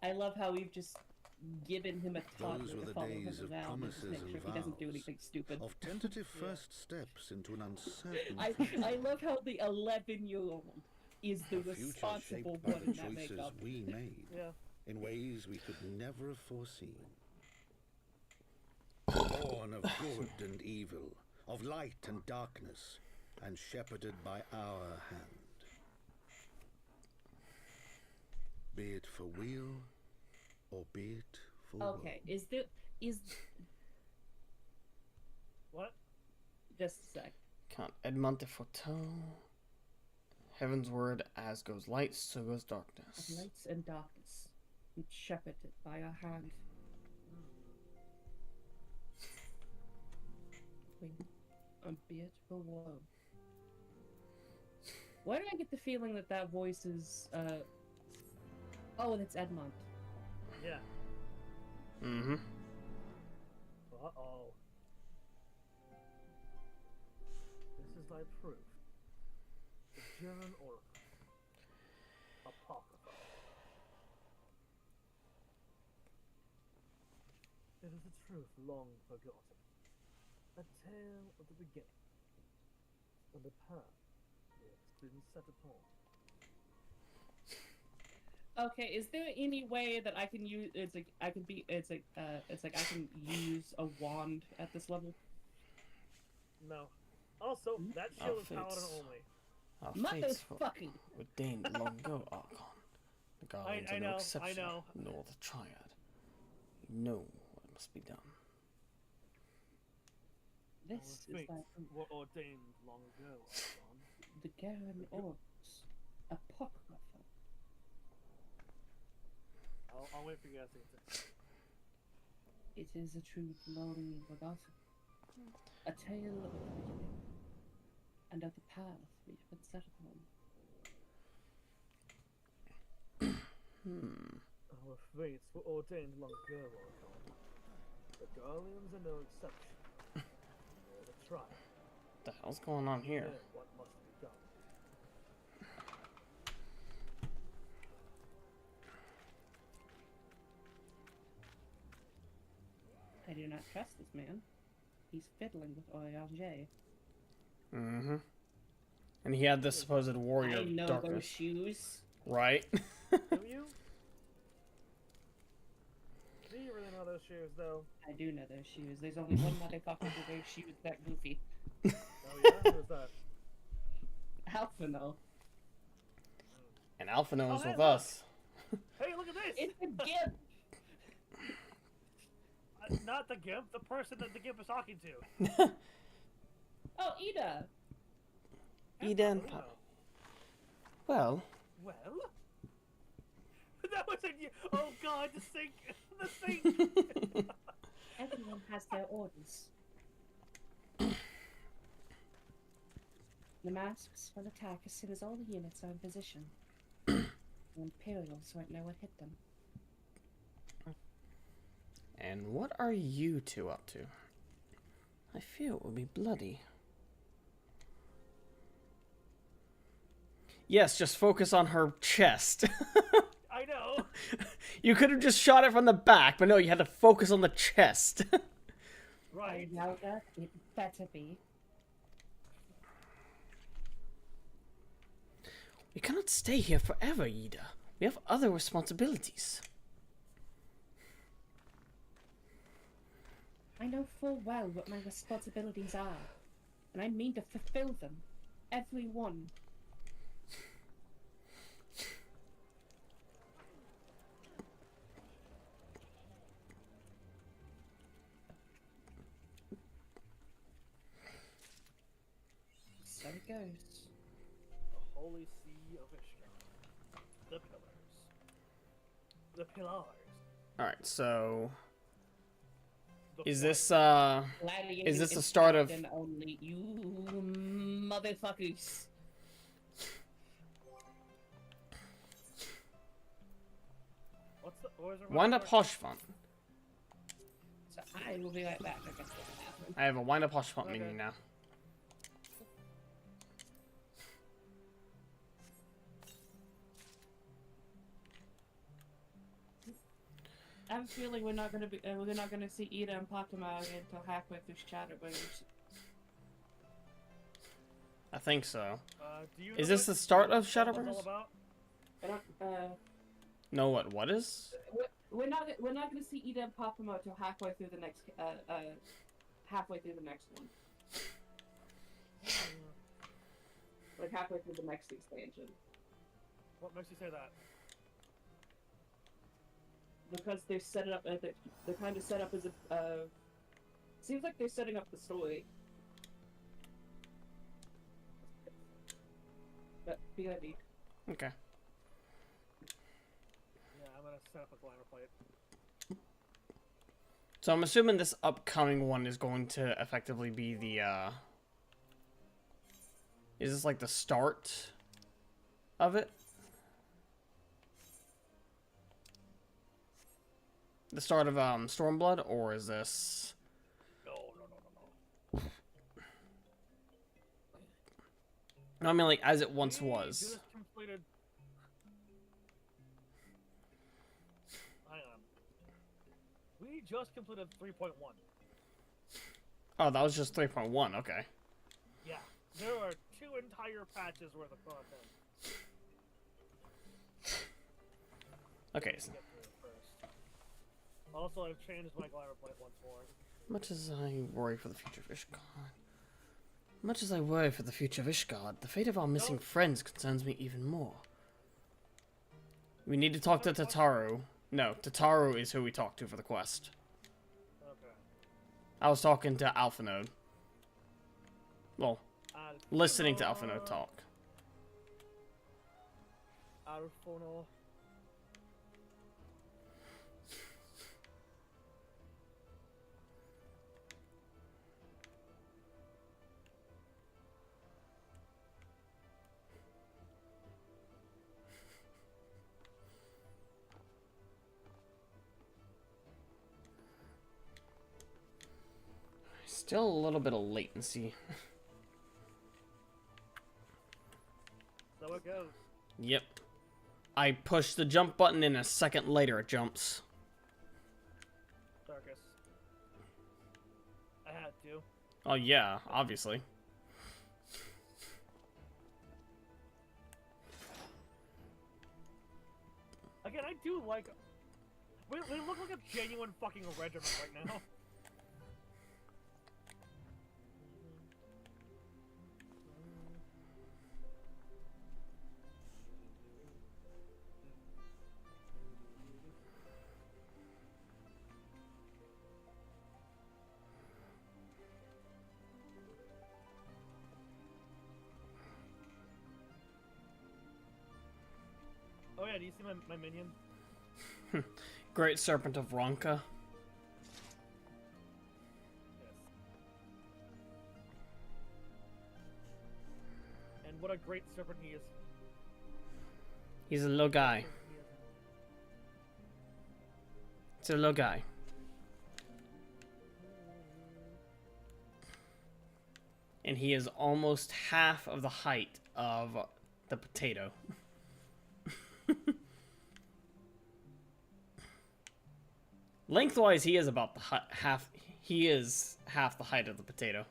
Speaker 1: I love how we've just given him a toddler
Speaker 8: Those were
Speaker 1: to
Speaker 8: the
Speaker 1: follow him
Speaker 8: days of
Speaker 1: around and
Speaker 8: promises
Speaker 1: just make
Speaker 8: and
Speaker 1: sure he doesn't do anything stupid.
Speaker 8: Of tentative first steps into an uncertain
Speaker 1: I love how the 11-year-old is the
Speaker 8: A future
Speaker 1: responsible
Speaker 8: shaped by
Speaker 1: one
Speaker 8: the
Speaker 1: in that
Speaker 8: choices
Speaker 1: makeup.
Speaker 8: we made in ways we could never have foreseen. Born of good and evil, of light and darkness, and shepherded by our hand. Be it for weal, or be it for
Speaker 1: Okay, is
Speaker 3: what?
Speaker 1: Just a sec.
Speaker 4: Count Edmonte Forteau. Heaven's word, as goes light, so goes darkness.
Speaker 1: Of lights and darkness, and shepherded by our hand. Be it for woe. Why do I get the feeling that that voice is, oh, that's Edmond.
Speaker 3: Yeah.
Speaker 4: Mm-hmm.
Speaker 3: Uh-oh. This is thy proof. The German Oracle. Apocrypha. It is a truth long forgotten. A tale of the beginning. And the path it's been set upon.
Speaker 1: Okay, is there any way that I can use? It's like I can use a wand at this level.
Speaker 3: No. Also, that shield is paladin only.
Speaker 4: Our fates were ordained long ago, Archon. The Guardians are no exception, nor the Triad. You know what must be done.
Speaker 1: This is like
Speaker 3: were ordained long ago, Archon.
Speaker 1: The Garen Orcs, Apocrypha.
Speaker 3: I'll wait for you guys to get this.
Speaker 1: It is a truth long forgotten. A tale of the beginning, and of the path we have been set upon.
Speaker 3: Our fates were ordained long ago, Archon. The Guardians are no exception. Nor the Triad.
Speaker 4: What the hell's going on here?
Speaker 3: What must be done?
Speaker 1: I do not trust this man. He's fiddling with Orianger.
Speaker 4: Mm-hmm. And he had this supposed warrior
Speaker 1: I know
Speaker 4: darkness.
Speaker 1: those shoes.
Speaker 4: Right?
Speaker 3: Do you? Do you really know those shoes, though?
Speaker 1: I do know those shoes. There's only one motherfucker with those shoes that goofy.
Speaker 3: Oh yeah? Who's that?
Speaker 1: Alphino.
Speaker 4: And Alphino is
Speaker 3: hey,
Speaker 4: with
Speaker 3: look.
Speaker 4: us.
Speaker 3: Hey, look at this!
Speaker 1: It's a gimp!
Speaker 3: Not the gimp, the person that the gimp is talking to.
Speaker 1: Oh, Ida!
Speaker 4: Ida and Pop. Well.
Speaker 3: Well? That was a... Oh god, the sink! The sink!
Speaker 1: Everyone has their orders. The masks will attack as soon as all the units are in position. The Imperials won't know what hit them.
Speaker 4: And what are you two up to? I fear it will be bloody. Yes, just focus on her chest.
Speaker 3: I know.
Speaker 4: You could have just shot it from the back, but no, you had to focus on the chest.
Speaker 3: Right.
Speaker 1: Now that it better be.
Speaker 4: We cannot stay here forever, Ida. We have other responsibilities.
Speaker 1: I know full well what my responsibilities are, and I mean to fulfill them. Every one. So it goes.
Speaker 3: The Holy See of Ishtar. The Pillars. The Pillars.
Speaker 4: Alright, so...
Speaker 3: The
Speaker 4: Is this
Speaker 1: Gladiating
Speaker 4: the
Speaker 1: is
Speaker 4: start of...
Speaker 1: captain only, you motherfuckers.
Speaker 4: Wind up Hosh font.
Speaker 1: So I will be right back.
Speaker 4: I have a wind up Hosh font menu now.
Speaker 1: I have a feeling we're not gonna see Ida and Pakuma until halfway through Shadowbringers.
Speaker 4: I think so.
Speaker 3: Is
Speaker 4: this the start of Shadowbringers? No, what is?
Speaker 1: We're not gonna see Ida and Pakuma until halfway through the next one. Like halfway through the next expansion.
Speaker 3: What makes you say that?
Speaker 1: Because they're set up. They're kind of set up as a. Seems like they're setting up the story. But BID.
Speaker 4: Okay.
Speaker 3: Yeah, I'm gonna set up a glider plate.
Speaker 4: So I'm assuming this upcoming one is going to effectively be the. Is this like the start of it? The start of Stormblood, or is this? No, I mean like as it once was.
Speaker 3: Just completed. Hang on. We just completed 3.1.
Speaker 4: Oh, that was just 3.1. Okay.
Speaker 3: Yeah. There are 2 entire patches worth of content.
Speaker 4: Okay. So.
Speaker 3: Also, I've changed my glamour point once more.
Speaker 4: Much as I worry for the future of Ishgard, the fate of our missing friends concerns me even more. We need to talk to Tataru. No, Tataru is who we talk to for the quest.
Speaker 3: Okay.
Speaker 4: I was talking to Alphanode. Well, listening to Alphanode talk.
Speaker 3: Alphanode.
Speaker 4: Still a little bit of latency.
Speaker 3: So it goes.
Speaker 4: Yep. I push the jump button and a second later it jumps.
Speaker 3: Darkus. I had to.
Speaker 4: Oh yeah, obviously.
Speaker 3: Again, I do like... We look like a genuine fucking regiment right now. Oh yeah, do you see my minion?
Speaker 4: Great Serpent of Ronka.
Speaker 3: Yes. And what a great serpent he is.
Speaker 4: He's a little guy. It's a little guy. And he is almost half of the height of the potato. Lengthwise, he is about the half. He is half the height of the potato.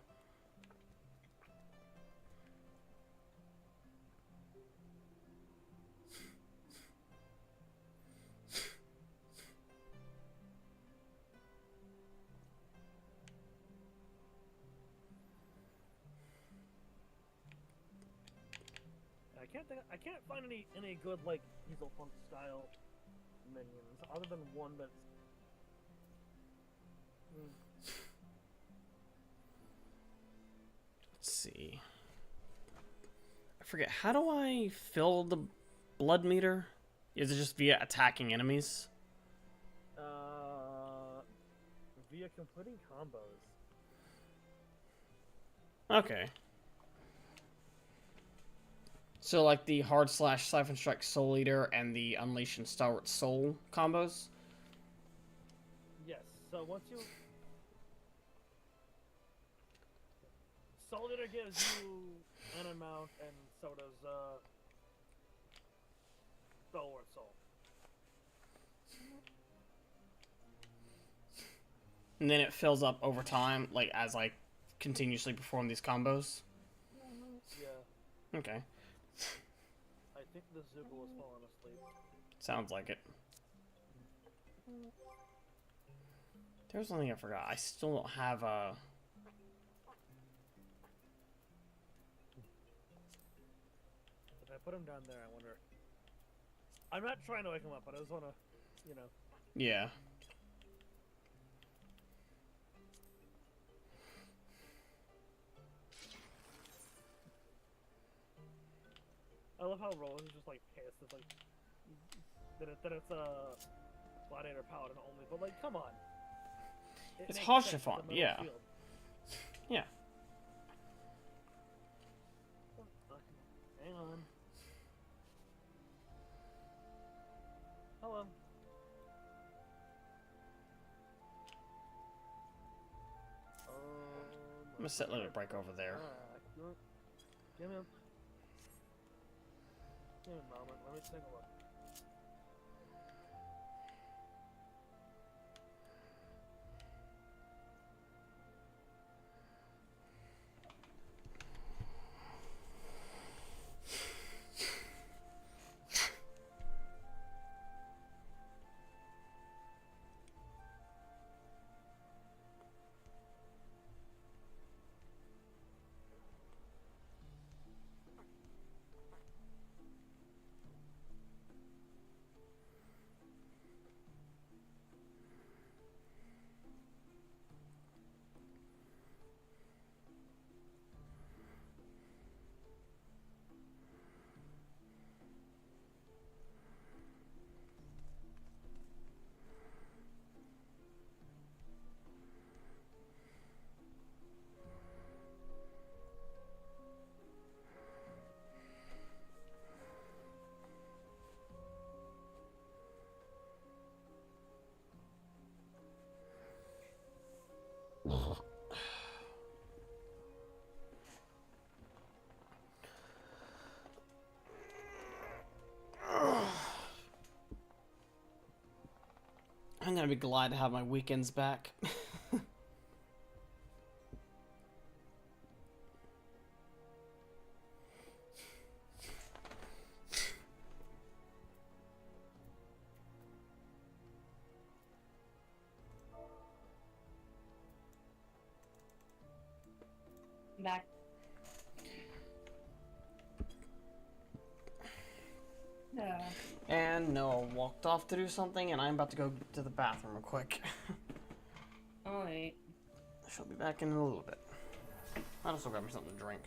Speaker 3: I can't find any good like Dieselpunk style minions other than one that's.
Speaker 4: Let's see. I forget. How do I fill the blood meter? Is it just via attacking enemies?
Speaker 3: Via completing combos.
Speaker 4: Okay. So like the Hard Slash, Siphon Strike, Soul Eater, and the Unleash and Stalwart Soul combos?
Speaker 3: Yes, so once you... Soul Eater gives you an amount, and so does, Stalwart Soul.
Speaker 4: And then it fills up over time, like, as I continuously perform these combos?
Speaker 3: Yeah.
Speaker 4: Okay.
Speaker 3: I think the Zuko was falling asleep.
Speaker 4: Sounds like it. There's one thing I forgot. I still don't have a...
Speaker 3: If I put him down there, I wonder... I'm not trying to wake him up, but I just want to, you know...
Speaker 4: Yeah.
Speaker 3: I love how Roland's just like pissed. It's like that it's a gladiator paladin only, but like, come on.
Speaker 4: It's Hoshifon, yeah.
Speaker 3: Field.
Speaker 4: Yeah.
Speaker 3: Hang on. Hello.
Speaker 4: I'm gonna set Limit Break over there.
Speaker 3: Give me a moment. Let me take a look.
Speaker 4: I'm gonna be glad to have my weekends back.
Speaker 1: Back.
Speaker 4: And Noah walked off to do something, and I'm about to go to the bathroom real quick.
Speaker 1: Alright.
Speaker 4: She'll be back in a little bit. I'll also grab me something to drink.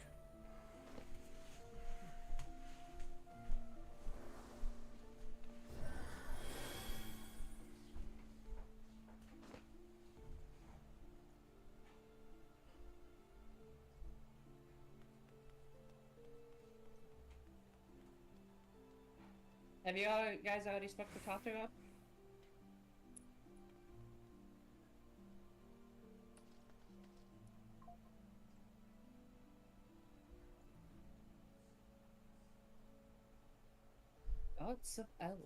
Speaker 1: Have you guys already spoke the Tato up? Gods of Eld.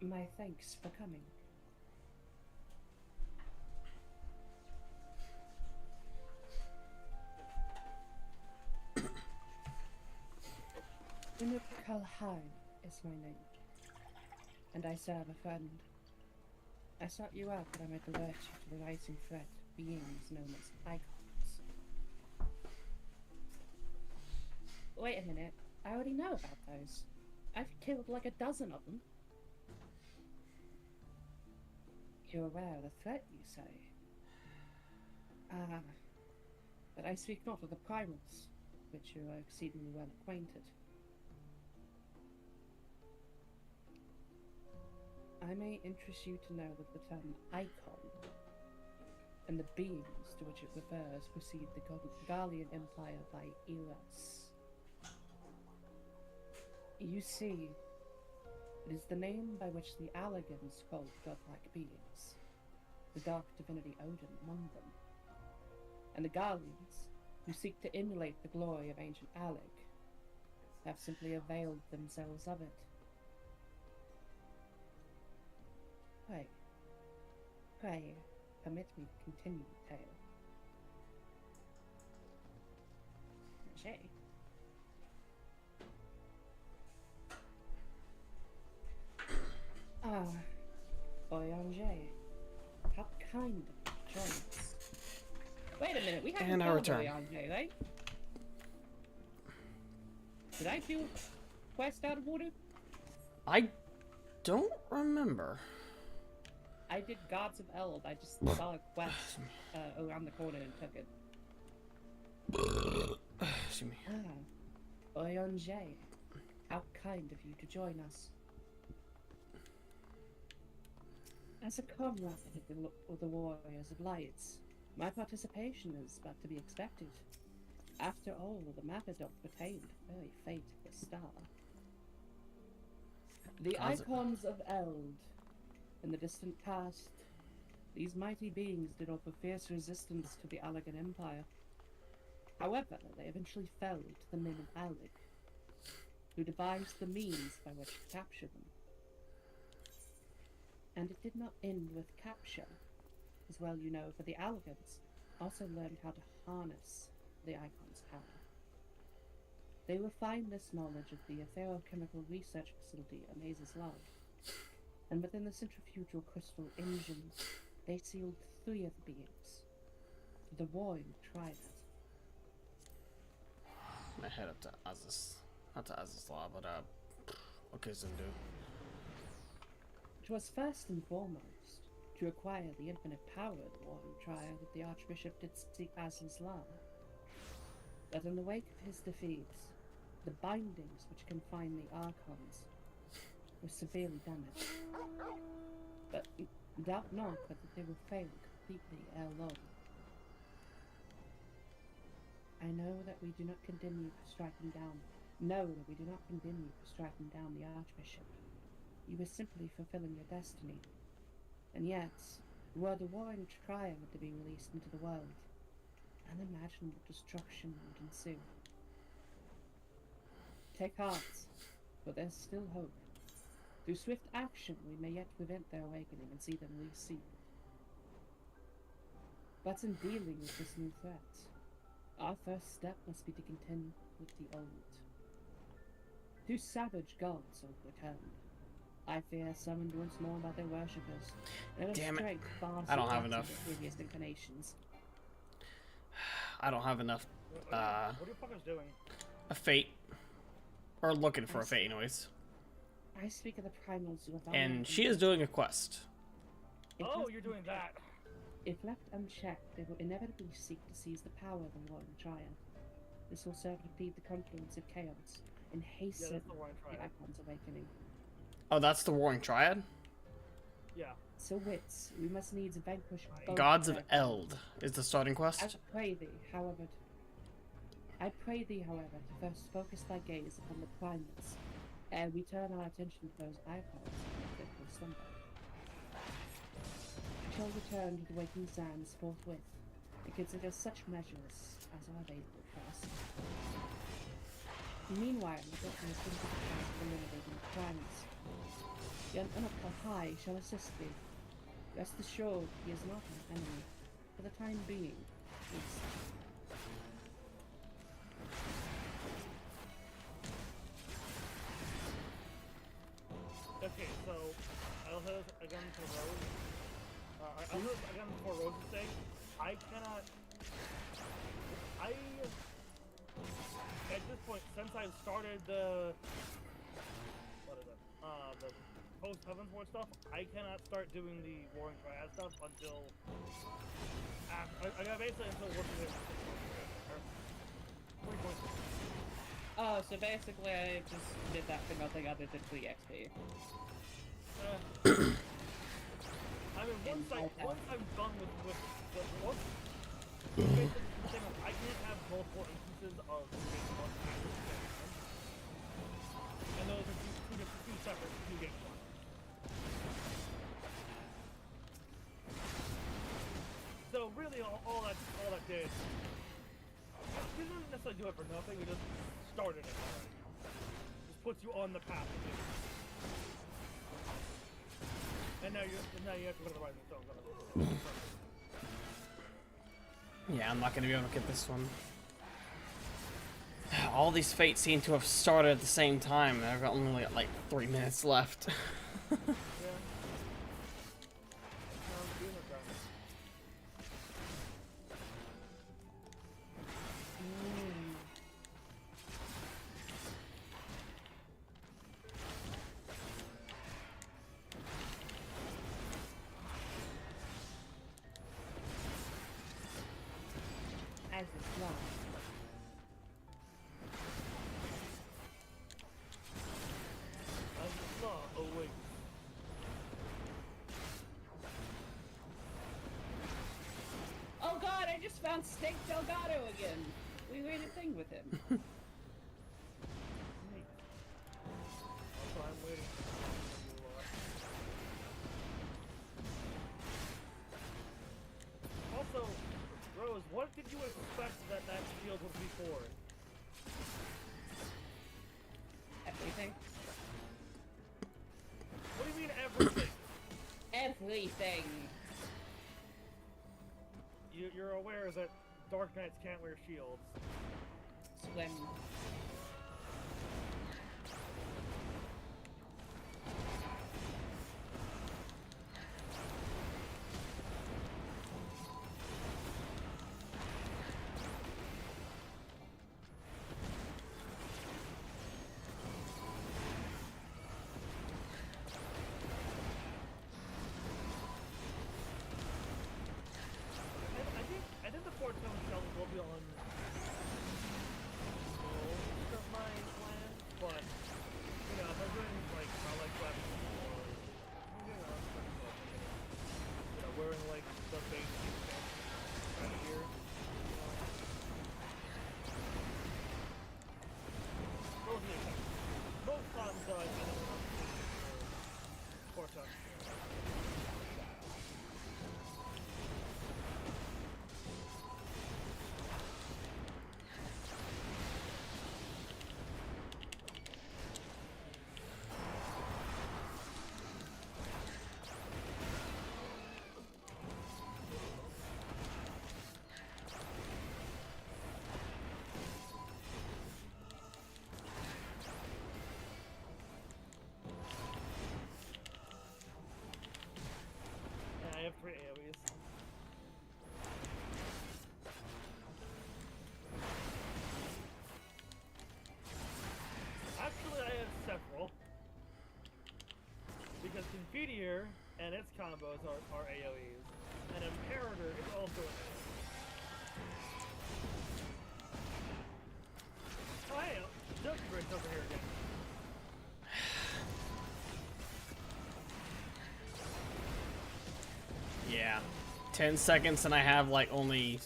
Speaker 1: My thanks for coming. Unuk Kalhan is my name, and I serve a friend. I sought you out that I might alert you to the rising threat, beings known as icons. Wait a minute, I already know about those. I've killed like a dozen of them. You're aware of the threat, you say? Ah, but I speak not of the primals, which you are exceedingly well acquainted. I may interest you to know that the term icon and the beings to which it refers precede the Garlean Empire by eras. You see, it is the name by which the Allagans called godlike beings, the dark divinity Odin among them, and the Garleans, who seek to emulate the glory of ancient Alleg, have simply availed themselves of it. Pray, permit me to continue the tale. Jay. kind of joints. Wait a minute, we have
Speaker 4: And
Speaker 1: a
Speaker 4: I return.
Speaker 1: on Jay, right? Did I do a quest out of order?
Speaker 4: I don't remember.
Speaker 1: I did Gods of Eld. I just saw a quest around the corner and took it.
Speaker 4: Excuse me.
Speaker 1: Ah, Oyonjay, how kind of you to join us. As a comrade of the Warriors of Lights, my participation is but to be expected. After all, the Mappadok retained the very fate of the star. The icons of Eld in the distant past, these mighty beings did offer fierce resistance to the Allagan Empire. However, they eventually fell to the men of Alec, who devised the means by which to capture them. And it did not end with capture, as well you know, for the Allagans also learned how to harness the icon's power. They refined this knowledge at the Aetherochemical Research Facility Amaze's Lab, and within the centrifugal crystal engine, they sealed 3 of the beings, the Waring Triads.
Speaker 4: I'm gonna head up to Aziz. Not to Aziz's Law, but okay, Zindu.
Speaker 1: It was first and foremost to acquire the infinite power of the Waring Triad that the Archbishop did seek Aziz's Law. But in the wake of his defeats, the bindings which confine the Archons were severely damaged. But doubt not but that they will fail completely ere long. I know that we do not continue striking down. Know that we do not continue striking down the Archbishop. You were simply fulfilling your destiny. And yet, were the Waring Triad to be released into the world, unimaginable destruction would ensue. Take heart, for there's still hope. Through swift action, we may yet prevent their awakening and see them resealed. But in dealing with this new threat, our first step must be to contend with the old. 2 savage gods have returned. I fear summoned once more by their worshippers.
Speaker 4: Damn it! I don't have enough.
Speaker 1: Previous inclinations.
Speaker 4: I don't have enough.
Speaker 3: What are you fuckers doing?
Speaker 4: A fate, or looking for a fate, anyways.
Speaker 1: I speak of the primals who have.
Speaker 4: And she is doing a quest.
Speaker 3: Oh, you're doing that.
Speaker 1: If left unchecked, they will inevitably seek to seize the power of the Waring Triad. This will serve to feed the confluence of chaos and hasten the Icon's awakening.
Speaker 4: Oh, that's the Waring Triad?
Speaker 3: Yeah.
Speaker 1: So wits, we must needs vanquish both.
Speaker 4: Gods of Eld is the starting quest.
Speaker 1: I pray thee, however, to first focus thy gaze upon the primates, ere we turn our attention to those icons that will slumber. I shall return to the waking sands forthwith, and consider such measures as are available for us. Meanwhile, the doctor has been to the task of eliminating the primates. Young High shall assist thee. Rest assured he is not an enemy, for the time being, at least.
Speaker 3: Okay, so I'll hit again to Rose. I'll hit again for Rose's sake. I cannot. At this point, since I've started the post Heavensward stuff, I cannot start doing the Waring Triad stuff until I got basically until working with 3.6.
Speaker 1: Oh, so basically I just did that for nothing other than the XP.
Speaker 3: I mean, once I'm done with the book, I can't have multiple instances of and those are two separate games. So really, all that did, we didn't necessarily do it for nothing. We just started it already. Just puts you on the path to do it. And now you have to go to the Rising Stone.
Speaker 4: Yeah, I'm not gonna be able to get this one. All these fates seem to have started at the same time, and I've got only like 3 minutes left.
Speaker 1: just found Snake Delgado again. We made a thing with him.
Speaker 3: Neat. Also, I'm waiting for Also, Rose, what did you expect that shield would be for?
Speaker 1: Everything.
Speaker 3: What do you mean everything?
Speaker 1: Everything.
Speaker 3: You're aware that Dark Knights can't wear shields.
Speaker 1: Swim.
Speaker 3: I think the Fort Stone Shells will be on most of my plan, but you know, if I'm doing like weapons or wearing like the basic kind of gear. Most times I get it Fort Stone. I have 3 AoEs. Actually, I have several. Because Confiteor and its combos are AoEs. And Imperator is also an AoE. Oh, hey, Joker Bridge over here again.
Speaker 4: Yeah. 10 seconds and I have like only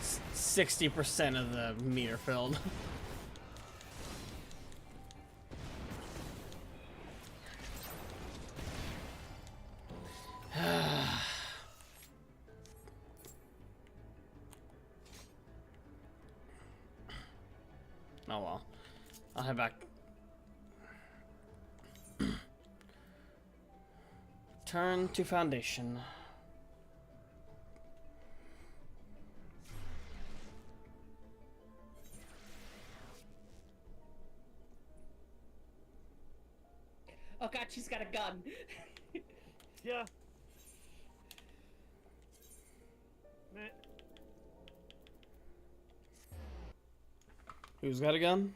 Speaker 4: 60% of the meter filled. Oh well. I'll head back. Turn to foundation.
Speaker 1: Oh god, she's got a gun.
Speaker 3: Yeah. Meh.
Speaker 4: Who's got a gun?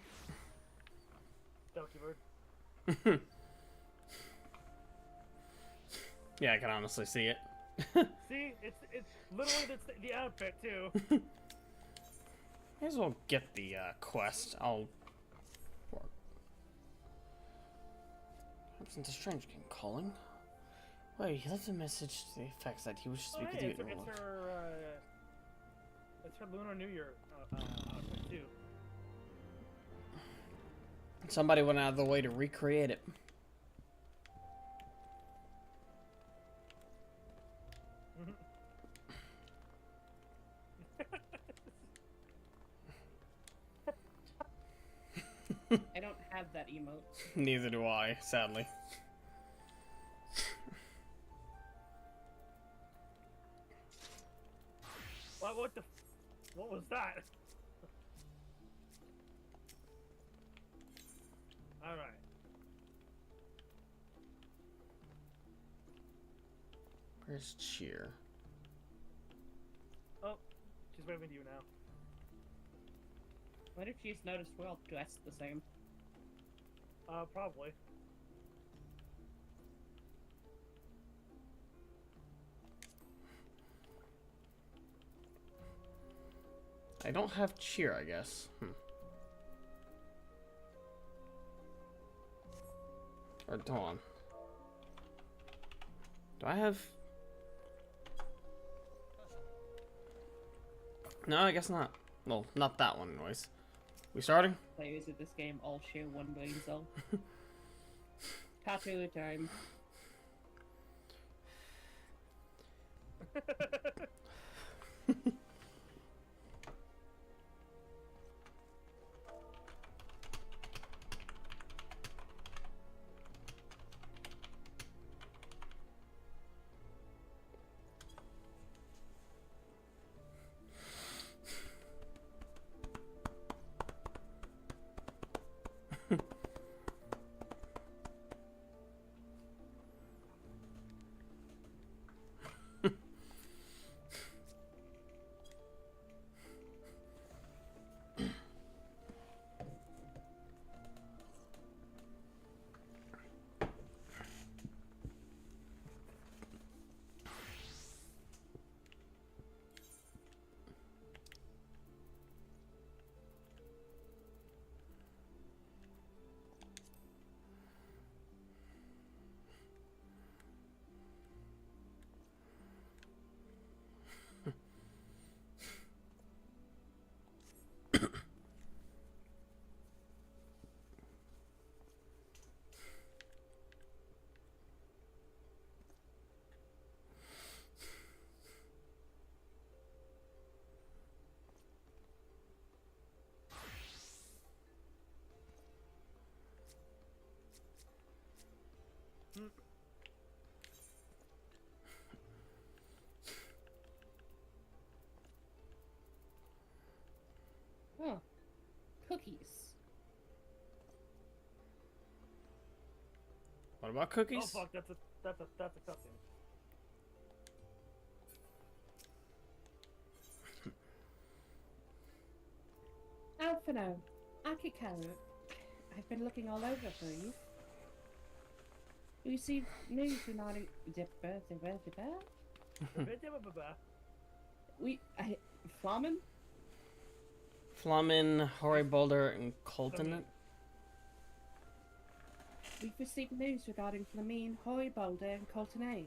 Speaker 3: Donkey Bird.
Speaker 4: Yeah, I can honestly see it.
Speaker 3: See, it's literally the outfit too.
Speaker 4: May as well get the quest. I'll. Absent a strange king calling. Wait, he left a message to the effects that he wishes to speak with you.
Speaker 3: It's her Lunar New Year outfit too.
Speaker 4: Somebody went out of the way to recreate it.
Speaker 1: I don't have that emote.
Speaker 4: Neither do I, sadly.
Speaker 3: What was that? All right.
Speaker 4: Where's Cheer?
Speaker 3: Oh, she's waving to you now.
Speaker 1: What if she's noticed we're all dressed the same?
Speaker 3: Probably.
Speaker 4: I don't have Cheer, I guess. Or Dawn. Do I have... No, I guess not. Well, not that one, anyways. We starting?
Speaker 1: Players of this game all share one brain cell. Tattoo time. Oh, cookies.
Speaker 4: What about cookies?
Speaker 3: Oh fuck, that's a cutscene.
Speaker 1: Alphino, Akikaru, I've been looking all over for you. We received news regarding Flamen?
Speaker 4: Flamen, Hori Boulder, and Colton.
Speaker 1: We've received news regarding Flamine, Horibolder, and Coltonay.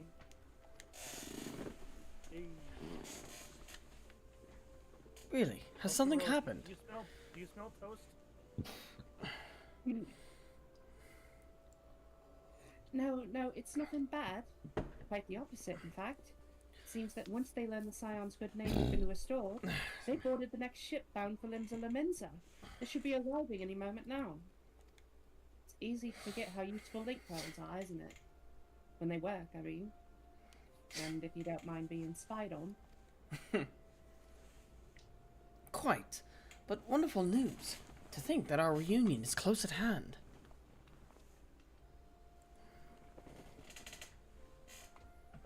Speaker 4: Really? Has something happened?
Speaker 3: Do you smell toast?
Speaker 1: No, it's nothing bad. Quite the opposite, in fact. It seems that once they learn the Scion's good name has been restored, they boarded the next ship bound for Limsa Lamenza. They should be arriving any moment now. It's easy to forget how useful link pearls are, isn't it? When they work, I mean. And if you don't mind being spied on.
Speaker 4: Quite. But wonderful news. To think that our reunion is close at hand.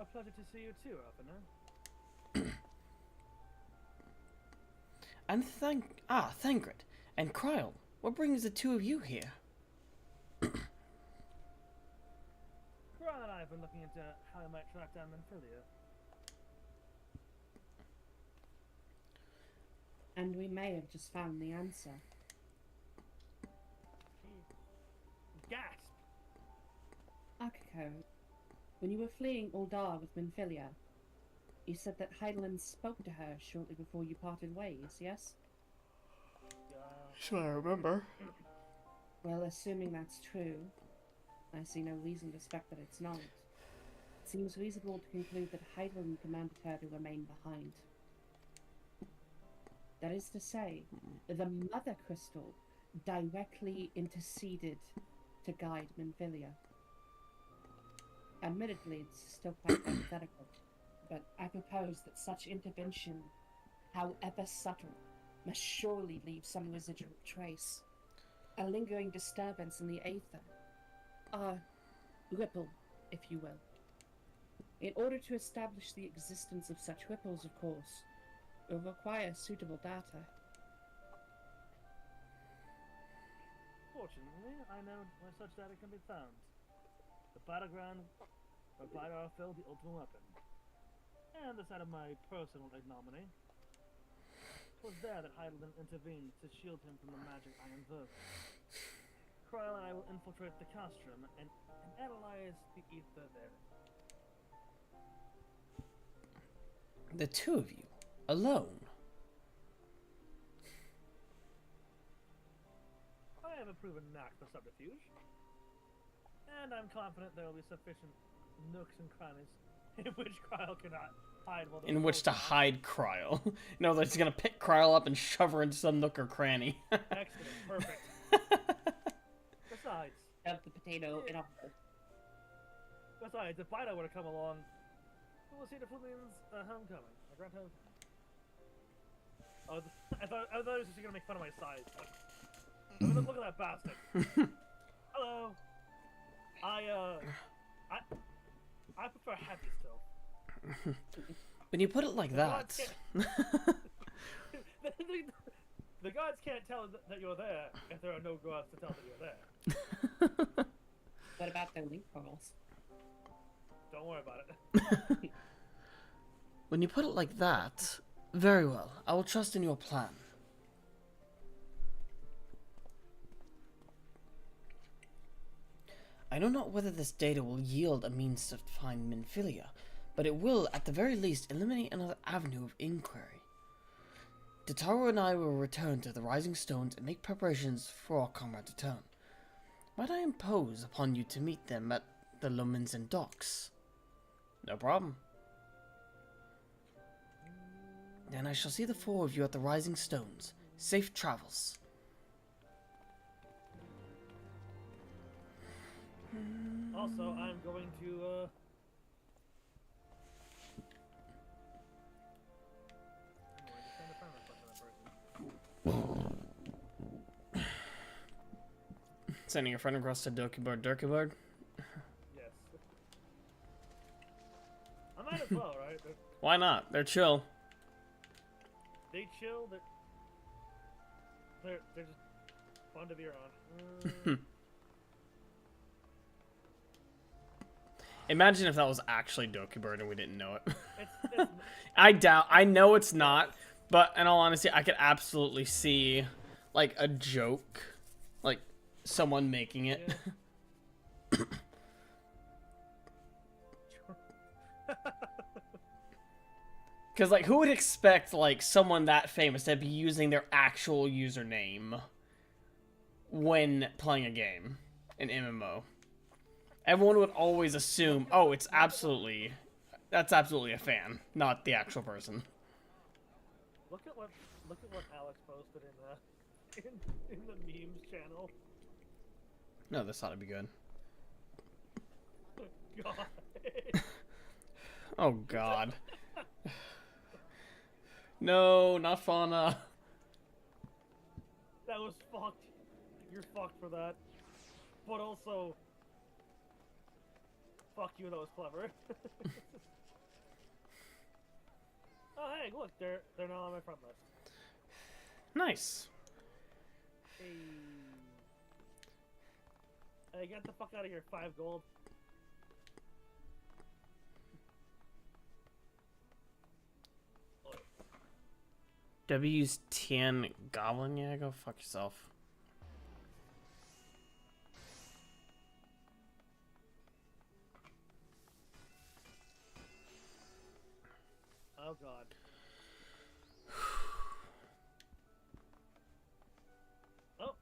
Speaker 3: A pleasure to see you too, Alphino.
Speaker 4: And Thangred and Kryl, what brings the two of you here?
Speaker 3: Brian and I have been looking into how I might track down Menphilia.
Speaker 1: And we may have just found the answer.
Speaker 3: Gasp!
Speaker 1: Akiko, when you were fleeing Uldar with Menphilia, you said that Heidelin spoke to her shortly before you parted ways, yes?
Speaker 4: Sure, I remember.
Speaker 1: Well, assuming that's true, I see no reason to suspect that it's not. It seems reasonable to conclude that Heidelin commanded her to remain behind. That is to say, the Mother Crystal directly interceded to guide Menphilia. Admittedly, it's still quite hypothetical, but I propose that such intervention, however subtle, must surely leave some residual trace. A lingering disturbance in the aether. A ripple, if you will. In order to establish the existence of such ripples, of course, will require suitable data.
Speaker 3: Fortunately, I know where such data can be found. The battleground where Blydar filled the ultimate weapon. And the site of my personal ignominy. It was there that Heidelin intervened to shield him from the magic Iron Verb. Kryl and I will infiltrate the castrum and analyze the ether there.
Speaker 4: The two of you? Alone?
Speaker 3: I have a proven knack for subterfuge. And I'm confident there will be sufficient nooks and crannies in which Kryle cannot hide while
Speaker 4: In which to hide Kryle. No, they're just gonna pick Kryle up and shove her into some nook or cranny.
Speaker 3: Excellent, perfect. Besides,
Speaker 1: have the potato in a hole.
Speaker 3: Besides, if Bido were to come along, who will see the Flumian's homecoming? I grant her. Oh, I thought it was just gonna make fun of my size. I mean, look at that bastard. Hello. I prefer heavy still.
Speaker 4: When you put it like that.
Speaker 3: The gods can't tell that you're there if there are no gods to tell that you're there.
Speaker 1: What about their link portals?
Speaker 3: Don't worry about it.
Speaker 4: When you put it like that, very well. I will trust in your plan. I know not whether this data will yield a means to find Minfilia, but it will, at the very least, eliminate another avenue of inquiry. Tataru and I will return to the Rising Stones and make preparations for our comrade's return. Might I impose upon you to meet them at the Lumens and Dorks? No problem. Then I shall see the four of you at the Rising Stones. Safe travels.
Speaker 3: Also, I'm going to,
Speaker 4: Sending your friend across to Dokibard.
Speaker 3: Yes. I might as well, right?
Speaker 4: Why not? They're chill.
Speaker 3: They chill. They're just fun to be around.
Speaker 4: Imagine if that was actually Dokibird and we didn't know it.
Speaker 3: It's
Speaker 4: I know it's not, but in all honesty, I could absolutely see, like, a joke. Like, someone making it.
Speaker 3: Yeah.
Speaker 4: Because, like, who would expect, like, someone that famous to be using their actual username when playing a game, an MMO? Everyone would always assume, oh, that's absolutely a fan, not the actual person.
Speaker 3: Look at what Alex posted in the memes channel.
Speaker 4: No, this ought to be good.
Speaker 3: God.
Speaker 4: Oh God. No, not Fauna.
Speaker 3: That was fucked. You're fucked for that. But also, fuck you, that was clever. Oh hey, look, they're now on my front list.
Speaker 4: Nice.
Speaker 3: Hey, get the fuck out of here, 5 gold.
Speaker 4: W's 10 Goblin? Yeah, go fuck yourself.
Speaker 3: Oh god. Oh.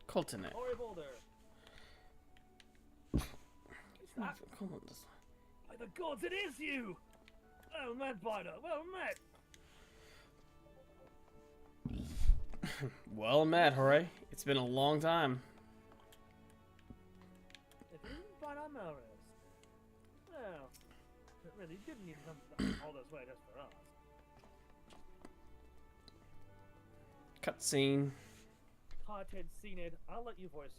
Speaker 4: Colton it.
Speaker 3: Ori Boulder. Stop.
Speaker 4: Come on, this
Speaker 3: By the gods, it is you! Well met, Bido. Well met.
Speaker 4: Well met, Hooray. It's been a long time.
Speaker 3: It isn't Bido Melrose. Well, it really didn't need to come all this way just for us.
Speaker 4: Cutscene.
Speaker 3: Carted, Scened. I'll let you voice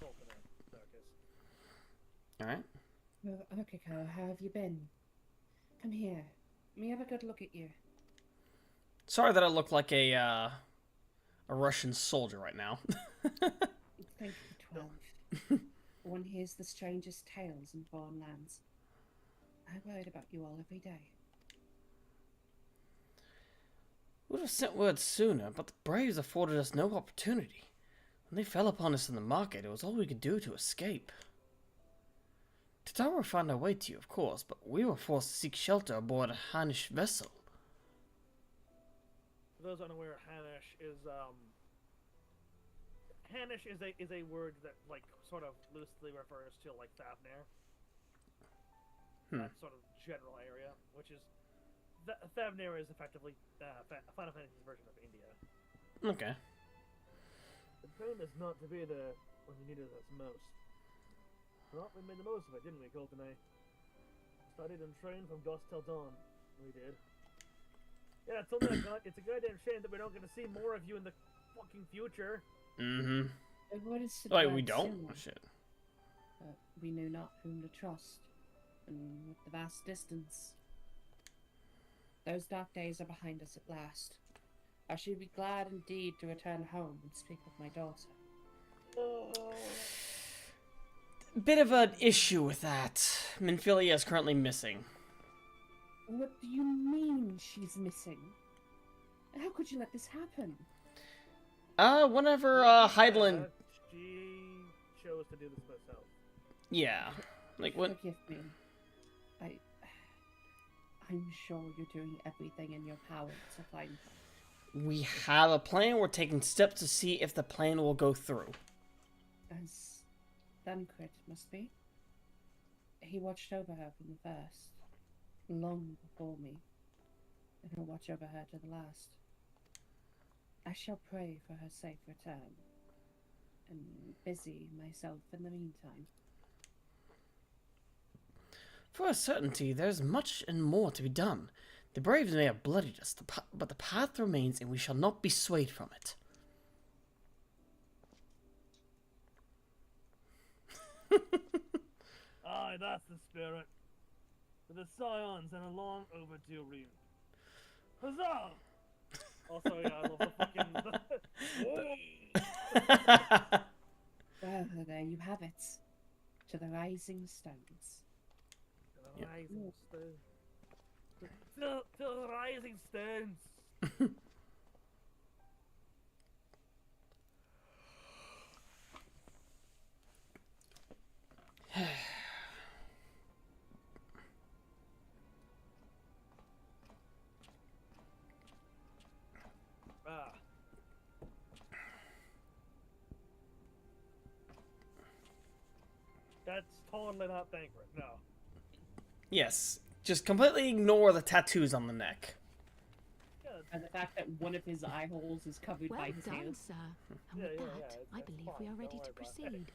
Speaker 3: Colton and Darkus.
Speaker 4: Alright.
Speaker 1: Well, okay, Carl, how have you been? Come here. Let me have a good look at you.
Speaker 4: Sorry that I look like a Russian soldier right now.
Speaker 1: Thank you, 12. One hears the strangest tales in foreign lands. I worried about you all every day.
Speaker 4: Would have sent word sooner, but the Braves afforded us no opportunity. When they fell upon us in the market, it was all we could do to escape. Tataru found our way to you, of course, but we were forced to seek shelter aboard a Hannish vessel.
Speaker 3: For those unaware, Hanish is a word that like sort of loosely refers to like Thavnair. That sort of general area, which is Thavnair is effectively Final Fantasy's version of India.
Speaker 4: Okay.
Speaker 3: The pain is not to be there when you need it as most. Well, we made the most of it, didn't we, GoldenEye? Studied and trained from dusk till dawn. We did. Yeah, it's only it's a goddamn shame that we don't get to see more of you in the fucking future.
Speaker 4: Mm-hmm.
Speaker 1: Wait,
Speaker 4: we don't? Oh, shit.
Speaker 1: We knew not whom to trust. And with the vast distance, those dark days are behind us at last. I should be glad indeed to return home and speak with my daughter.
Speaker 4: Bit of an issue with that. Minfilia is currently missing.
Speaker 1: What do you mean she's missing? How could you let this happen?
Speaker 4: Whenever Hydaelyn...
Speaker 3: She chose to do this herself.
Speaker 4: Yeah. Like, what...
Speaker 1: Forgive me. I'm sure you're doing everything in your power to find her.
Speaker 4: We have a plan. We're taking steps to see if the plan will go through.
Speaker 1: As Thancred must be. He watched over her from the first, long before me, and he'll watch over her to the last. I shall pray for her safe return, and busy myself in the meantime.
Speaker 4: For a certainty, there's much and more to be done. The Braves may have bloodied us, but the path remains, and we shall not be swayed from it.
Speaker 3: Aye, that's the spirit. For the Scions and a long overdue reunion. Huzzah! Also, yeah, I love the fucking...
Speaker 1: Well, there you have it. To the rising stones.
Speaker 3: To the rising stones. To the rising stones. That's totally not Thancred, no.
Speaker 4: Yes, just completely ignore the tattoos on the neck.
Speaker 1: And the fact that one of his eye holes is covered by his
Speaker 10: Well done,
Speaker 1: hands.
Speaker 10: sir. And with that, I believe we are ready to proceed.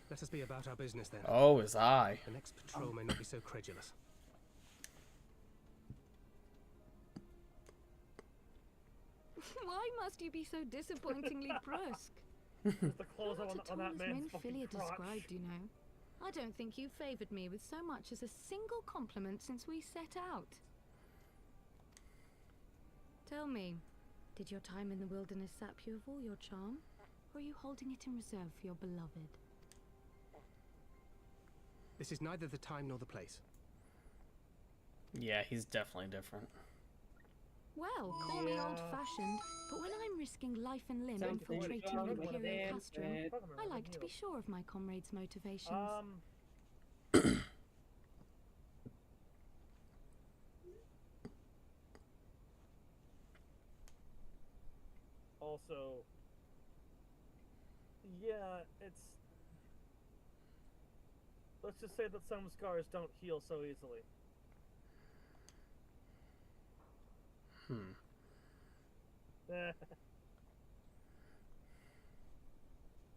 Speaker 14: Let us be about our business then.
Speaker 4: Oh, his eye.
Speaker 14: The next patrol may not be so credulous.
Speaker 10: Why must you be so disappointingly brusque?
Speaker 3: The clothes on
Speaker 10: Not
Speaker 3: that
Speaker 10: at all as
Speaker 3: man's
Speaker 10: Minfilia
Speaker 3: fucking crotch.
Speaker 10: described, you know. I don't think you've favoured me with so much as a single compliment since we set out. Tell me, did your time in the wilderness sap you of all your charm? Or are you holding it in reserve for your beloved?
Speaker 14: This is neither the time nor the place.
Speaker 4: Yeah, he's definitely different.
Speaker 10: Well, call me old-fashioned, but when I'm risking life and limb infiltrating the Imperial Castrum, I like to be sure of my comrades' motivations.
Speaker 3: Also, yeah, it's... Let's just say that some scars don't heal so easily.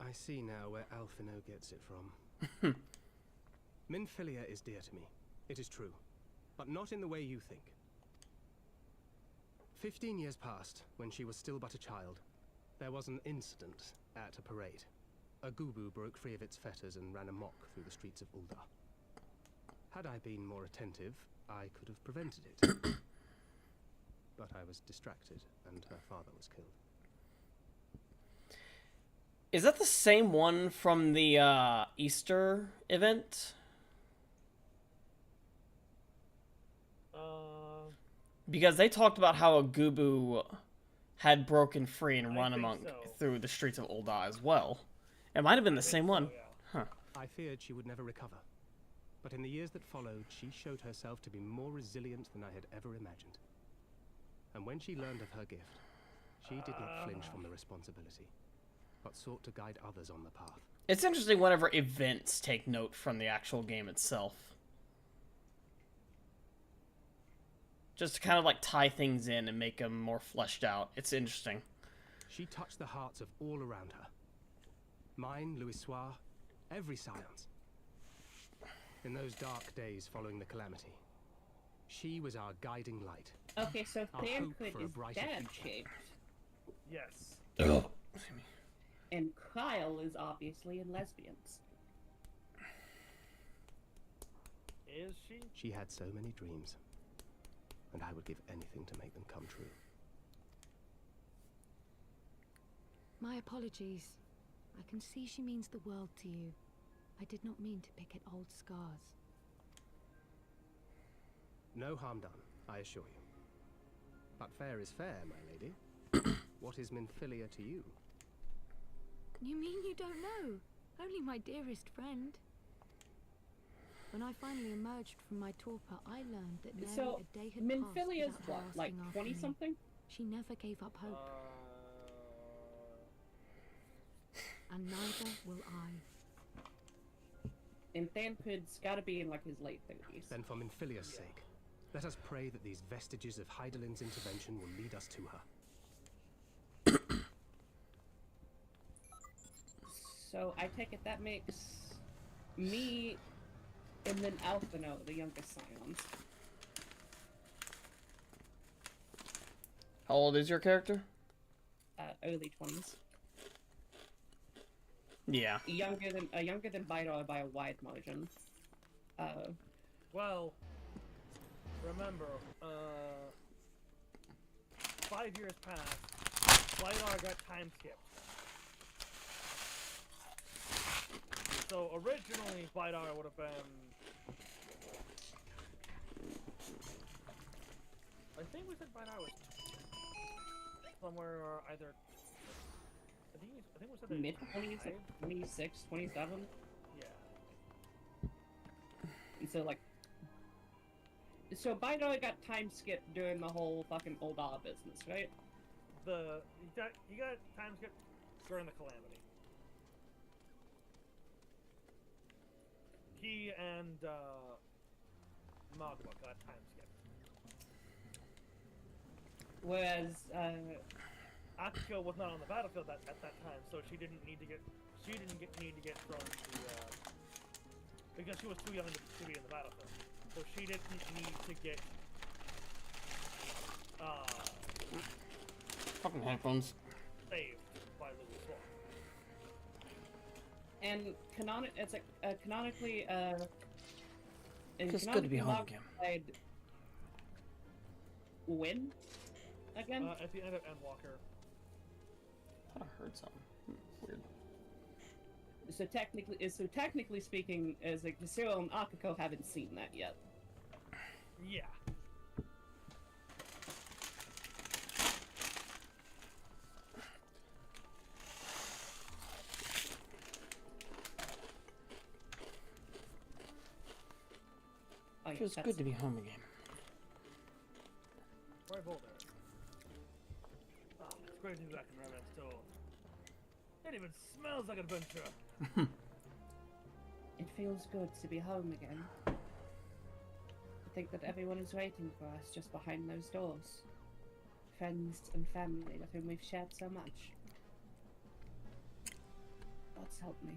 Speaker 14: I see now where Alphino gets it from. Minfilia is dear to me. It is true. But not in the way you think. 15 years passed when she was still but a child. There was an incident at a parade. A Gubu broke free of its fetters and ran amok through the streets of Ul'dah. Had I been more attentive, I could have prevented it. But I was distracted, and her father was killed.
Speaker 4: Is that the same one from the Easter event? Because they talked about how a Gubu had broken free and run amok through the streets of Ul'dah as well. It might have been the same one.
Speaker 14: So, yeah. Huh. I feared she would never recover. But in the years that followed, she showed herself to be more resilient than I had ever imagined. And when she learned of her gift, she did not flinch from the responsibility, but sought to guide others on the path.
Speaker 4: It's interesting whenever events take note from the actual game itself. Just to kind of like tie things in and make them more fleshed out. It's interesting.
Speaker 14: She touched the hearts of all around her. Mine, Louis Soir, every scion's. In those dark days following the calamity, she was our guiding light.
Speaker 1: Okay, so
Speaker 14: Our hope
Speaker 1: Thancred
Speaker 14: for a
Speaker 1: is
Speaker 14: brighter
Speaker 1: dad-shaped.
Speaker 3: Yes.
Speaker 1: And Kyle is obviously in lesbians.
Speaker 3: Is she?
Speaker 14: She had so many dreams, and I would give anything to make them come true.
Speaker 10: My apologies. I can see she means the world to you. I did not mean to pick at old scars.
Speaker 14: No harm done, I assure you. But fair is fair, my lady. What is Minfilia to you?
Speaker 10: You mean you don't know? Only my dearest friend. When I finally emerged from my torpor, I learned that nearly
Speaker 1: So,
Speaker 10: a day had
Speaker 1: Minfilia's
Speaker 10: passed
Speaker 1: what,
Speaker 10: without her
Speaker 1: like
Speaker 10: asking after
Speaker 1: 20-something?
Speaker 10: me. She never gave up hope. And neither will I.
Speaker 1: And Thancred's gotta be in like his late 30s.
Speaker 14: Then for Minfilia's sake, let us pray that these vestiges of Hydalin's intervention will lead us to her.
Speaker 1: So I take it that makes me and then Alphino the youngest scions.
Speaker 4: How old is your character?
Speaker 1: Early 20s.
Speaker 4: Yeah.
Speaker 1: Younger than Vidar by a wide margin.
Speaker 3: Well, remember, 5 years passed. Vidar got time skipped. So originally, Vidar would have been. I think we said Vidar was somewhere either. I think we said that
Speaker 1: Mid-20s, like 26, 27.
Speaker 3: Yeah.
Speaker 1: And so like, so Vidar got time skipped during the whole fucking Oldar business, right?
Speaker 3: He got time skipped during the calamity. He and Magma got time skipped.
Speaker 1: Whereas
Speaker 3: Akiko was not on the battlefield at that time, so she didn't need to get thrown to because she was too young to be in the battlefield. So she didn't need to get
Speaker 4: Fucking headphones.
Speaker 3: saved by Louis Swan.
Speaker 1: and canonically
Speaker 4: Just good to be home again.
Speaker 1: Win again?
Speaker 3: At the end of Endwalker.
Speaker 4: I thought I heard something. Weird.
Speaker 1: So technically speaking, is like Cyril and Akiko haven't seen that yet.
Speaker 3: Yeah.
Speaker 1: Oh, yeah,
Speaker 4: Feels good to be home again.
Speaker 3: Right, hold there. Oh, it's great to be back in Revenant Stone. It even smells like adventure.
Speaker 1: It feels good to be home again. I think that everyone is waiting for us just behind those doors. Friends and family with whom we've shared so much. God's help me.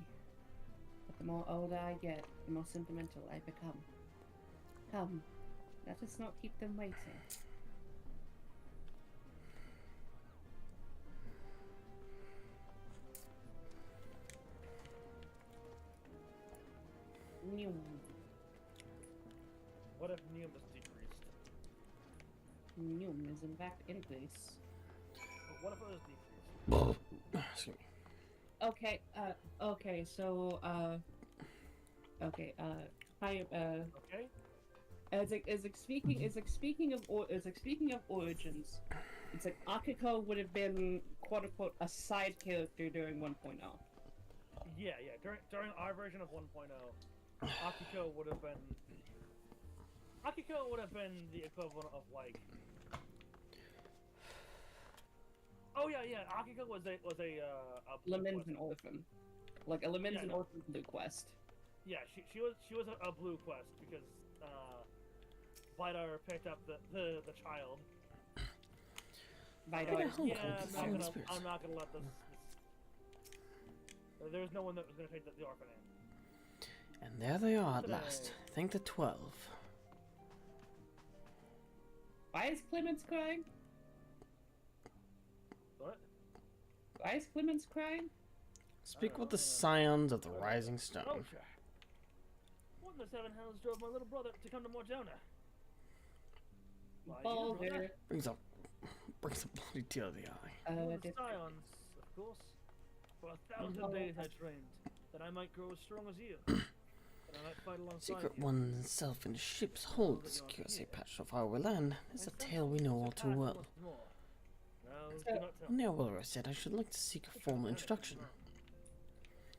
Speaker 1: But the more older I get, the more sentimental I become. Come, let us not keep them waiting. Neum.
Speaker 3: What if Neum is decreased?
Speaker 1: Neum is in fact increased.
Speaker 3: But what if it was decreased?
Speaker 1: Okay, okay, so, okay,
Speaker 3: okay?
Speaker 1: Speaking of origins, it's like Akiko would have been quote unquote a side character during 1.0.
Speaker 3: Yeah. During our version of 1.0, Akiko would have been the equivalent of like. Oh yeah. Akiko was a
Speaker 1: Lemon's an orphan. Like a Lemon's an orphan blue quest.
Speaker 3: Yeah, she was a blue quest because Vidar picked up the child.
Speaker 1: Vidar,
Speaker 3: yeah, I'm not gonna let this. There was no one that was gonna take the orphan in.
Speaker 4: And there they are at last. Thank the 12.
Speaker 1: Why is Clemens crying?
Speaker 3: What?
Speaker 1: Why is Clemens crying?
Speaker 4: Speak with the scions of the Rising Stone.
Speaker 3: Oh, sure. What in the seven hells drove my little brother to come to Morjona?
Speaker 1: Baldur.
Speaker 4: Brings a bloody tear to the eye.
Speaker 3: The scions, of course. For 1,000 days I trained, that I might grow as strong as you. That I might fight alongside
Speaker 4: Secret
Speaker 3: you.
Speaker 4: oneself in ship's hold to secure a safe patch of our land is a tale we know all too well. When the Aurora said I should like to seek a formal introduction.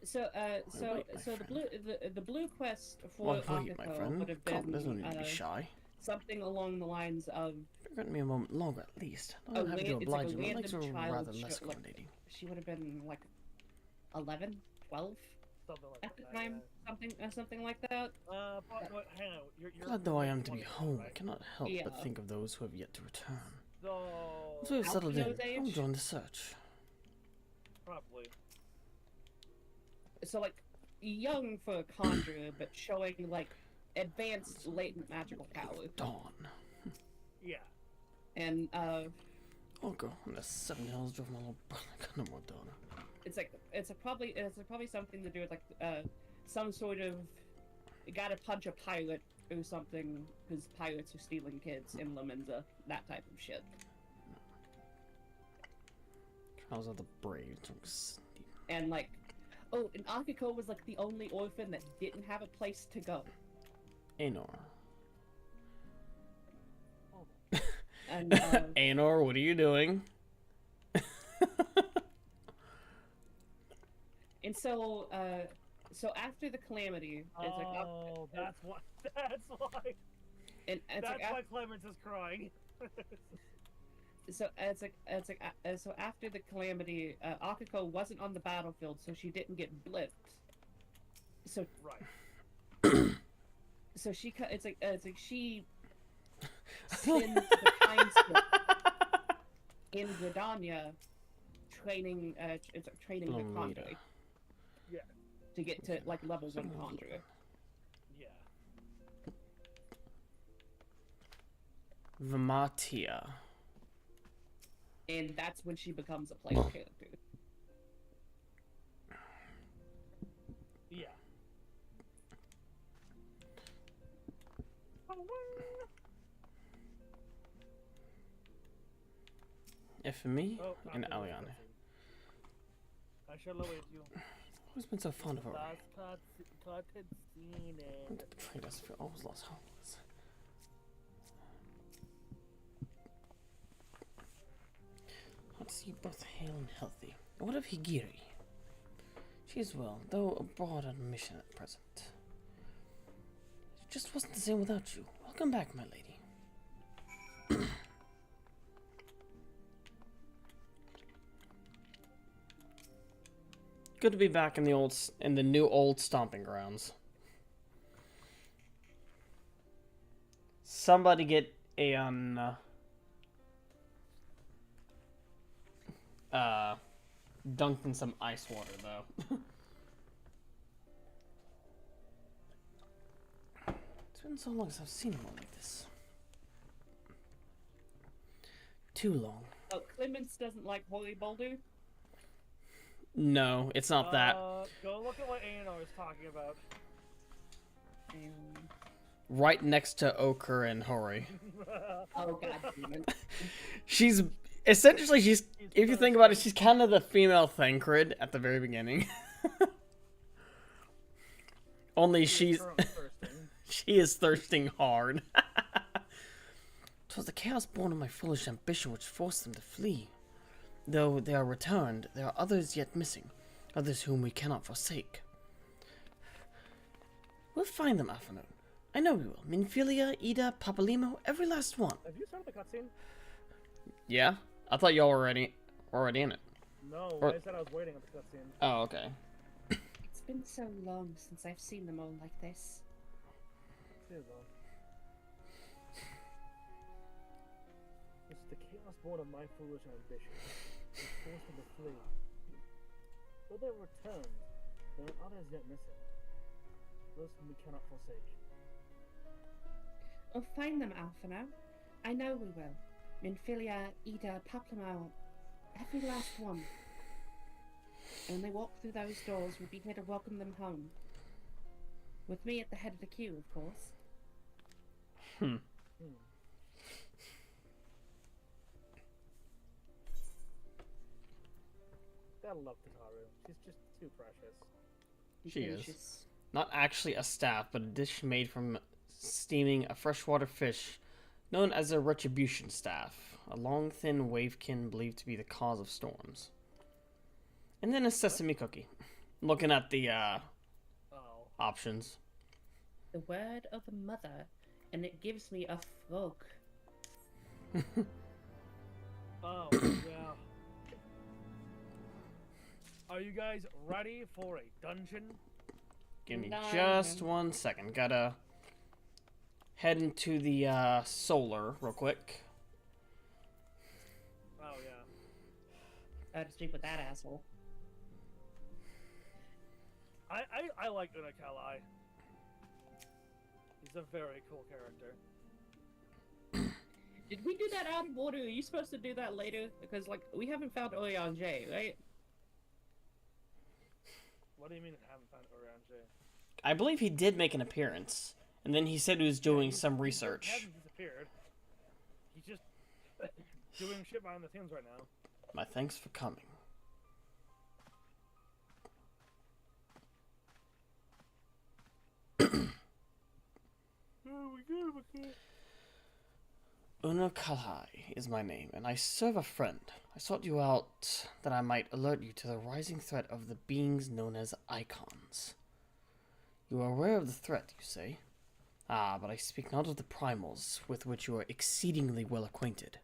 Speaker 1: So the blue quest for Akiko would have been
Speaker 4: there's no need to be shy.
Speaker 1: Something along the lines of.
Speaker 4: Grant me a moment longer, at least. I don't have to oblige you. My legs are rather less accommodating.
Speaker 1: She would have been like 11, 12 at the time, something like that.
Speaker 3: Hang on.
Speaker 4: Glad though I am to be home, I cannot help but think of those who have yet to return. Once we have settled in, I'll join the search.
Speaker 3: Probably.
Speaker 1: So like young for a conjurer, but showing like advanced latent magical power.
Speaker 4: Dawn.
Speaker 3: Yeah.
Speaker 1: And
Speaker 4: I'll go on the seven hills drove my little brother. Got no more daughter.
Speaker 1: It's probably something to do with like some sort of you gotta punch a pilot or something because pilots are stealing kids in Lemenza, that type of shit.
Speaker 4: Trials of the Brave.
Speaker 1: And like, oh, and Akiko was like the only orphan that didn't have a place to go.
Speaker 4: Anor.
Speaker 1: And,
Speaker 4: Anor, what are you doing?
Speaker 1: And so after the calamity, it's like,
Speaker 3: oh, that's why. That's why.
Speaker 1: And
Speaker 3: that's like, why Clemens is crying.
Speaker 1: So after the calamity, Akiko wasn't on the battlefield, so she didn't get blipped. So
Speaker 3: right.
Speaker 1: So she it's like she spends the time skip in Gridania training the conjurer.
Speaker 3: Yeah.
Speaker 1: To get to like level 1 conjurer.
Speaker 3: Yeah.
Speaker 4: Vimatia.
Speaker 1: And that's when she becomes a player character.
Speaker 3: Yeah.
Speaker 4: If me and Aliane.
Speaker 3: I shall await you.
Speaker 4: Who's been so fond of her?
Speaker 3: Cutscene.
Speaker 4: Betrayed us for always lost hopeless. Let's see you both hale and healthy. What of Higiri? She is well, though abroad on a mission at present. It just wasn't the same without you. Welcome back, my lady. Good to be back in the new old stomping grounds. Somebody get a dunked in some ice water though. It's been so long since I've seen him like this. Too long.
Speaker 1: Oh, Clemens doesn't like Holy Boulder?
Speaker 4: No, it's not that.
Speaker 3: Go look at what A&R is talking about.
Speaker 4: Right next to Ochre and Hori.
Speaker 1: Oh god damn it.
Speaker 4: She's essentially if you think about it, she's kind of the female Thancred at the very beginning. Only she is thirsting hard. 'Twas the chaos born of my foolish ambition which forced them to flee. Though they are returned, there are others yet missing, others whom we cannot forsake. We'll find them, Alphinaud. I know we will. Minfilia, Ida, Papalimo, every last one.
Speaker 3: Have you started the cutscene?
Speaker 4: Yeah? I thought y'all were already in it.
Speaker 3: No,
Speaker 4: Or...
Speaker 3: I said I was waiting on the cutscene.
Speaker 4: Oh, okay.
Speaker 1: It's been so long since I've seen them all like this.
Speaker 3: It's the chaos born of my foolish ambition. It forced them to flee. Though they returned, there are others yet missing. Those whom we cannot forsake.
Speaker 1: We'll find them, Alphinaud. I know we will. Minfilia, Ida, Paplamo, every last one. And when they walk through those doors, we'll be here to welcome them home. With me at the head of the queue, of course.
Speaker 3: Gotta love Kataru. She's just too precious.
Speaker 4: She is. Not actually a staff, but a dish made from steaming a freshwater fish known as a retribution staff, a long, thin wavekin believed to be the cause of storms. And then a sesame cookie. Looking at the options.
Speaker 1: The word of the mother, and it gives me a frog.
Speaker 3: Oh, yeah. Are you guys ready for a dungeon?
Speaker 4: Give me just 1 second. Gotta head into the solar real quick.
Speaker 3: Oh, yeah.
Speaker 1: I had to speak with that asshole.
Speaker 3: I like Unakalai. He's a very cool character.
Speaker 1: Did we do that out of order? Are you supposed to do that later? Because, like, we haven't found Orion J, right?
Speaker 3: What do you mean I haven't found Orion J?
Speaker 4: I believe he did make an appearance, and then he said he was doing some research.
Speaker 3: He hasn't disappeared. He's just doing shit behind the scenes right now.
Speaker 4: My thanks for coming. Unakalai is my name, and I serve a friend. I sought you out that I might alert you to the rising threat of the beings known as icons. You are aware of the threat, you say? Ah, but I speak not of the primals, with which you are exceedingly well acquainted.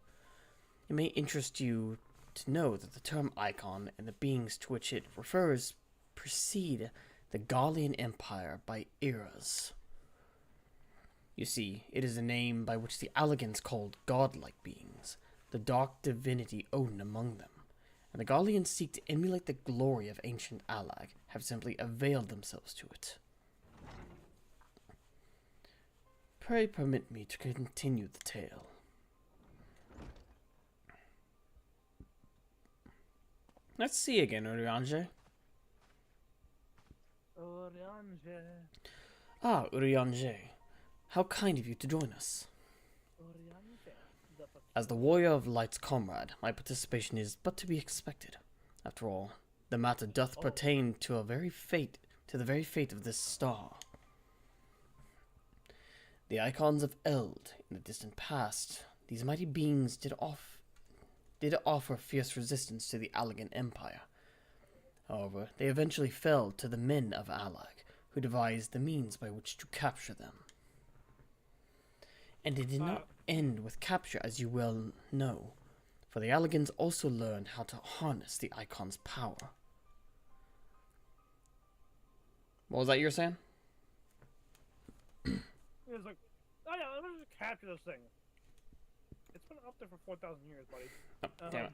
Speaker 4: It may interest you to know that the term icon and the beings to which it refers precede the Gallian Empire by eras. You see, it is a name by which the Alligans called godlike beings, the dark divinity Odin among them, and the Gallians seek to emulate the glory of ancient Allag, have simply availed themselves to it. Pray permit me to continue the tale. Let's see again, Urianger.
Speaker 3: Urianger.
Speaker 4: Ah, Urianger. How kind of you to join us. As the Warrior of Light's comrade, my participation is but to be expected. After all, the matter doth pertain to the very fate of this star. The icons of Eld in the distant past, these mighty beings did offer fierce resistance to the Allagan Empire. However, they eventually fell to the men of Allag, who devised the means by which to capture them. And it did not end with capture, as you well know, for the Allagans also learned how to harness the Icon's power. What was that you were saying?
Speaker 3: He was like, oh yeah, let me just capture this thing. It's been up there for 4,000 years, buddy.
Speaker 4: Oh, damn it.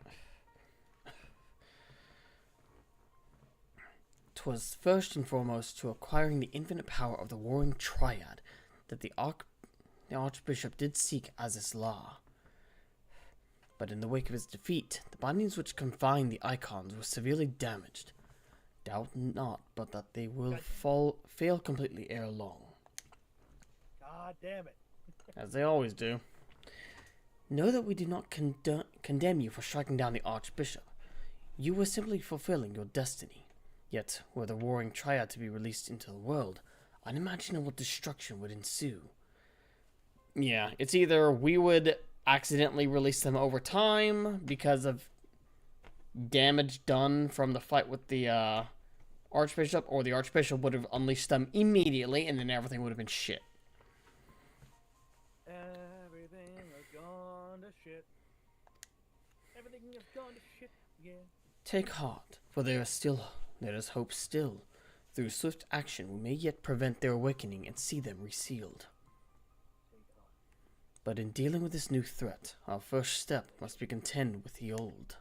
Speaker 4: 'Twas first and foremost to acquiring the infinite power of the Waring Triad that the Archbishop did seek as his law. But in the wake of his defeat, the bindings which confined the icons were severely damaged. Doubt not but that they will fail completely ere long.
Speaker 3: God damn it.
Speaker 4: As they always do. Know that we do not condemn you for striking down the Archbishop. You were simply fulfilling your destiny. Yet, were the Warring Triad to be released into the world, unimaginable destruction would ensue. Yeah, it's either we would accidentally release them over time because of damage done from the fight with the Archbishop, or the Archbishop would have unleashed them immediately, and then everything would have been shit.
Speaker 3: Everything has gone to shit. Everything has gone to shit, yeah.
Speaker 4: Take heart, for there is hope still. Through swift action, we may yet prevent their awakening and see them resealed. But in dealing with this new threat, our first step must be contend with the old.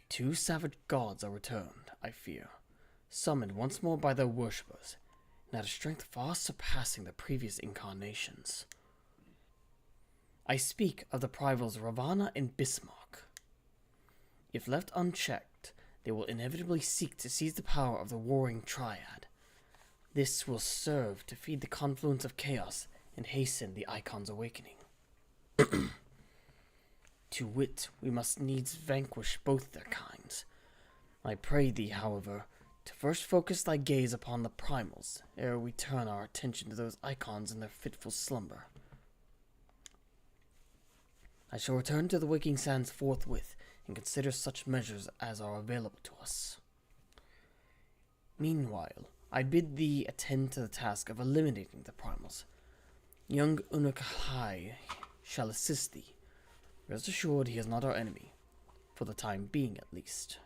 Speaker 4: 2 savage gods are returned, I fear, summoned once more by their worshippers, and at a strength far surpassing the previous incarnations. I speak of the rivals Ravana and Bismarck. If left unchecked, they will inevitably seek to seize the power of the Waring Triad. This will serve to feed the confluence of chaos and hasten the Icon's awakening. To wit, we must needs vanquish both their kinds. I pray thee, however, to first focus thy gaze upon the primals, ere we turn our attention to those Icons in their fitful slumber. I shall return to the waking sands forthwith, and consider such measures as are available to us. Meanwhile, I bid thee attend to the task of eliminating the primals. Young Unukalhai shall assist thee. Rest assured he is not our enemy, for the time being at least.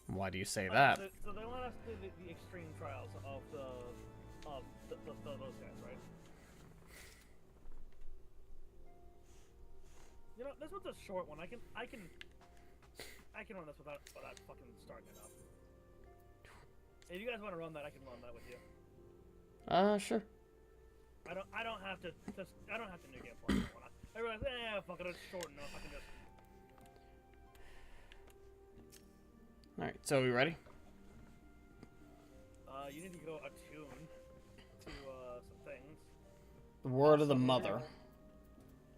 Speaker 4: Why do you say that?
Speaker 3: So they want us to do the extreme trials of those guys, right? You know, this one's a short one. I can run this without fucking starting it up. If you guys want to run that, I can run that with you.
Speaker 4: Sure.
Speaker 3: I don't have to new game for it. Everyone's fuck it, it's short enough. I can just.
Speaker 4: All right, so we ready?
Speaker 3: You need to go attune to some things.
Speaker 4: The word of the mother.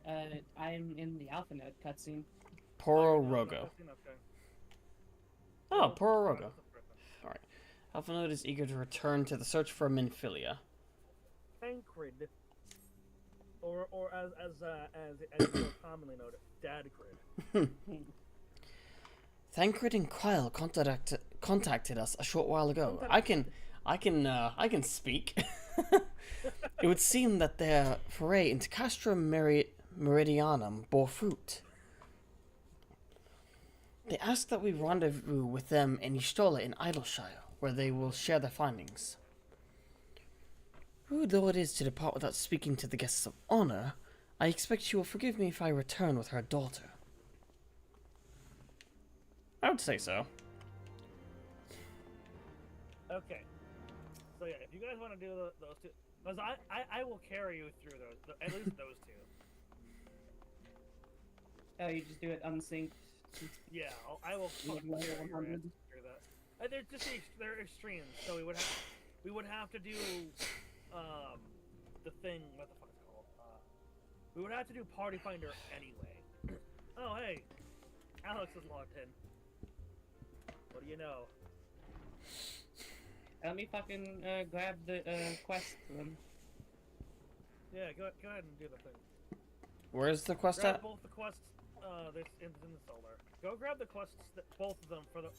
Speaker 1: I'm in the Alpha Node cutscene.
Speaker 4: Poro Rogo.
Speaker 3: Okay.
Speaker 4: Oh, Poro Rogo. Alright. Alpha Node is eager to return to the search for Minfilia.
Speaker 3: Tancred. Or as more commonly noted, Dadgrid.
Speaker 4: Thancred and Quile contacted us a short while ago. I can speak. It would seem that their foray into Castra Meridianum bore fruit. They ask that we rendezvous with them in Ishtola in Idleshire, where they will share their findings. Rude though it is to depart without speaking to the guests of honor, I expect she will forgive me if I return with her daughter. I would say so.
Speaker 3: Okay. So yeah, if you guys want to do those two, because I will carry you through those, at least those two.
Speaker 1: Oh, you just do it unsynced?
Speaker 3: Yeah, I will fucking carry you through that. They're extremes, so we would have to do the thing, what the fuck is it called? We would have to do Party Finder anyway. Oh hey, Alex is logged in. What do you know?
Speaker 1: Let me fucking grab the quest then.
Speaker 3: Yeah, go ahead and do the thing.
Speaker 4: Where's the quest
Speaker 3: grab
Speaker 4: at?
Speaker 3: Both the quests. It's in the solar. Go grab the quests, both of them, for the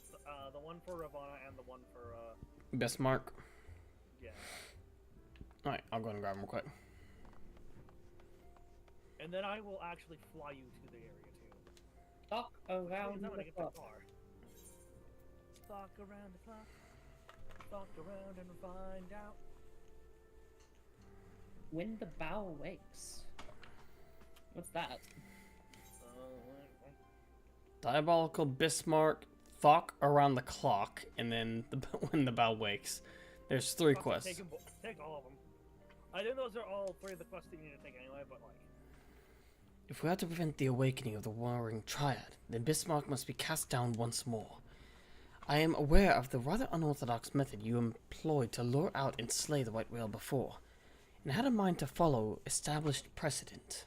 Speaker 3: one for Ravana and the one for
Speaker 4: Bismarck.
Speaker 3: Yeah.
Speaker 4: All right, I'll go and grab them real quick.
Speaker 3: And then I will actually fly you to the area too.
Speaker 1: Stalk around the clock.
Speaker 3: Stalk around the clock. Stalk around and find out.
Speaker 1: When the bow wakes. What's that?
Speaker 4: Diabolical Bismarck, Thok around the clock, and then when the bow wakes. There's 3 quests.
Speaker 3: Take all of them. I think those are all 3 of the quests that you need to take anyway, but like.
Speaker 4: If we are to prevent the awakening of the Waring Triad, then Bismarck must be cast down once more. I am aware of the rather unorthodox method you employed to lure out and slay the White Whale before, and had a mind to follow established precedent.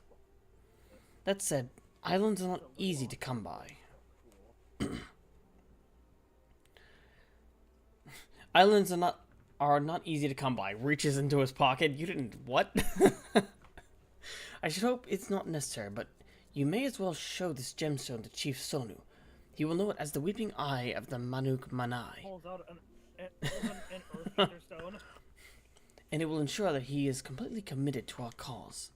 Speaker 4: That said, islands are not easy to come by. Islands are not easy to come by. Reaches into his pocket. You didn't what? I should hope it's not necessary, but you may as well show this gemstone to Chief Sonu. You will know it as the weeping eye of the Manuk Manai.
Speaker 3: Pulls out an earth eater stone.
Speaker 4: And it will ensure that he is completely committed to our cause.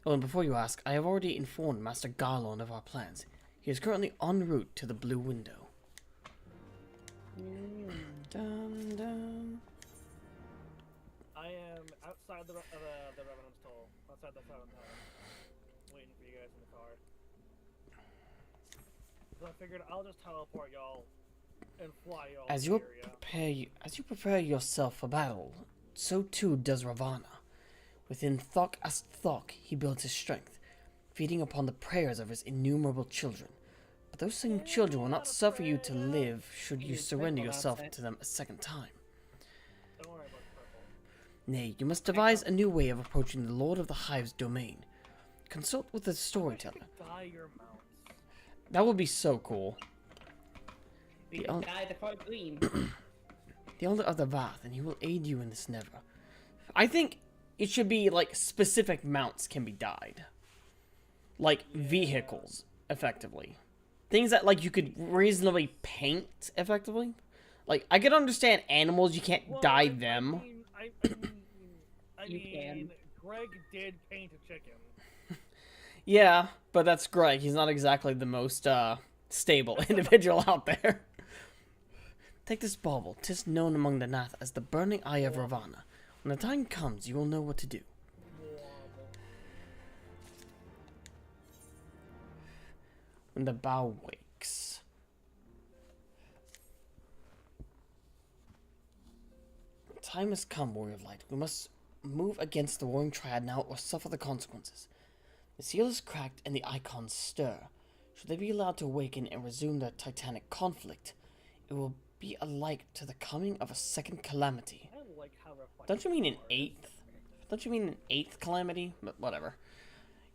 Speaker 4: Oh, and before you ask, I have already informed Master Garland of our plans. He is currently en route to the Blue Window. Dun, dun.
Speaker 3: I am outside the Revenant's Toll, outside the Silent Tower, waiting for you guys in the car. So I figured I'll just teleport y'all and fly y'all
Speaker 4: As
Speaker 3: to
Speaker 4: you
Speaker 3: the area.
Speaker 4: prepare yourself for battle, so too does Ravana. Within Thok as Thok, he builds his strength, feeding upon the prayers of his innumerable children. But those same children will not suffer you to live should you surrender yourself to them a second time.
Speaker 3: Don't worry about purple.
Speaker 4: Nay, you must devise a new way of approaching the Lord of the Hive's domain. Consult with the storyteller.
Speaker 3: Dye your mounts.
Speaker 4: That would be so cool.
Speaker 1: We can dye the car green.
Speaker 4: The Elder of the Vath, and he will aid you in this endeavor. I think it should be like specific mounts can be dyed. Like vehicles, effectively. Things that like you could reasonably paint effectively. Like I could understand animals, you can't dye them.
Speaker 3: I mean, Greg did paint a chicken.
Speaker 4: Yeah, but that's Greg. He's not exactly the most stable individual out there. Take this bauble. 'Tis known among the Nath as the burning eye of Ravana. When the time comes, you will know what to do. When the bow wakes. Time has come, Warrior of Light. We must move against the Waring Triad now or suffer the consequences. The seal is cracked and the icons stir. Should they be allowed to awaken and resume their titanic conflict, it will be alike to the coming of a second calamity.
Speaker 3: I like how
Speaker 4: Don't you mean an eighth? Don't you mean an eighth calamity? But whatever.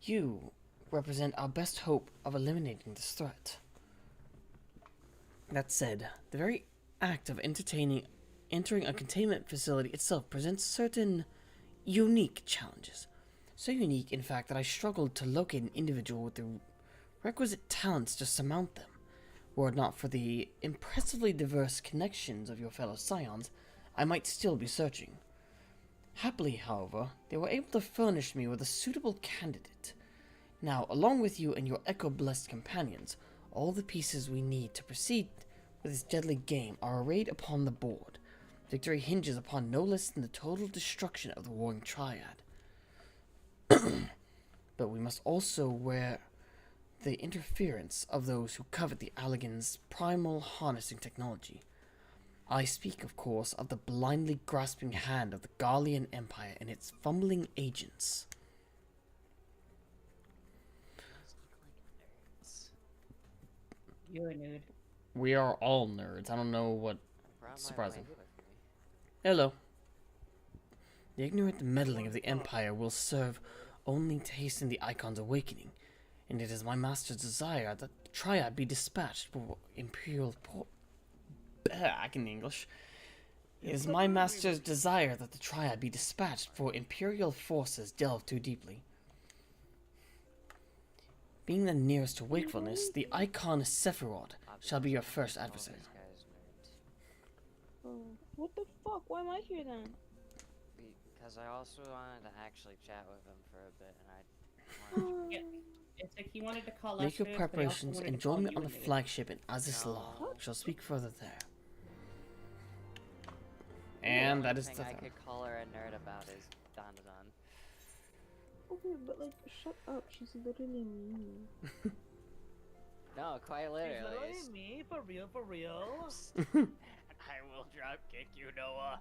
Speaker 4: You represent our best hope of eliminating this threat. That said, the very act of entering a containment facility itself presents certain unique challenges. So unique, in fact, that I struggled to locate an individual with the requisite talents to surmount them. Were it not for the impressively diverse connections of your fellow scions, I might still be searching. Happily, however, they were able to furnish me with a suitable candidate. Now, along with you and your echo-blessed companions, all the pieces we need to proceed with this deadly game are arrayed upon the board. Victory hinges upon no less than the total destruction of the Waring Triad. But we must also wear the interference of those who covet the Allagan's primal harnessing technology. I speak, of course, of the blindly grasping hand of the Garlean Empire and its fumbling agents.
Speaker 1: You're a nerd.
Speaker 4: We are all nerds. I don't know what surprising. Hello. The ignorant meddling of the Empire will serve only to hasten the Icon's awakening, and it is my master's desire that the Triad be dispatched for Imperial back in English. It is my master's desire that the Triad be dispatched for Imperial forces delve too deeply. Being the nearest to wakefulness, the Icon Sephiroth shall be your first adversary.
Speaker 17: Oh, what the fuck? Why am I here then?
Speaker 18: Because I also wanted to actually chat with him for a bit, and I wanted to...
Speaker 1: It's like he wanted to call us.
Speaker 4: Make your
Speaker 1: nerds, but he also
Speaker 4: preparations
Speaker 1: wanted
Speaker 4: and
Speaker 1: to call
Speaker 4: join me
Speaker 1: you
Speaker 4: on
Speaker 1: a
Speaker 4: the
Speaker 1: nerd.
Speaker 4: flagship in Azizla. We shall speak further there. And that is the
Speaker 18: thing I
Speaker 4: thing.
Speaker 18: could call her a nerd about is Don.
Speaker 17: Okay, but like, shut up. She's literally mean.
Speaker 18: No, quite literally.
Speaker 3: She's literally me, for real, for real.
Speaker 18: I will drop kick you, Noah.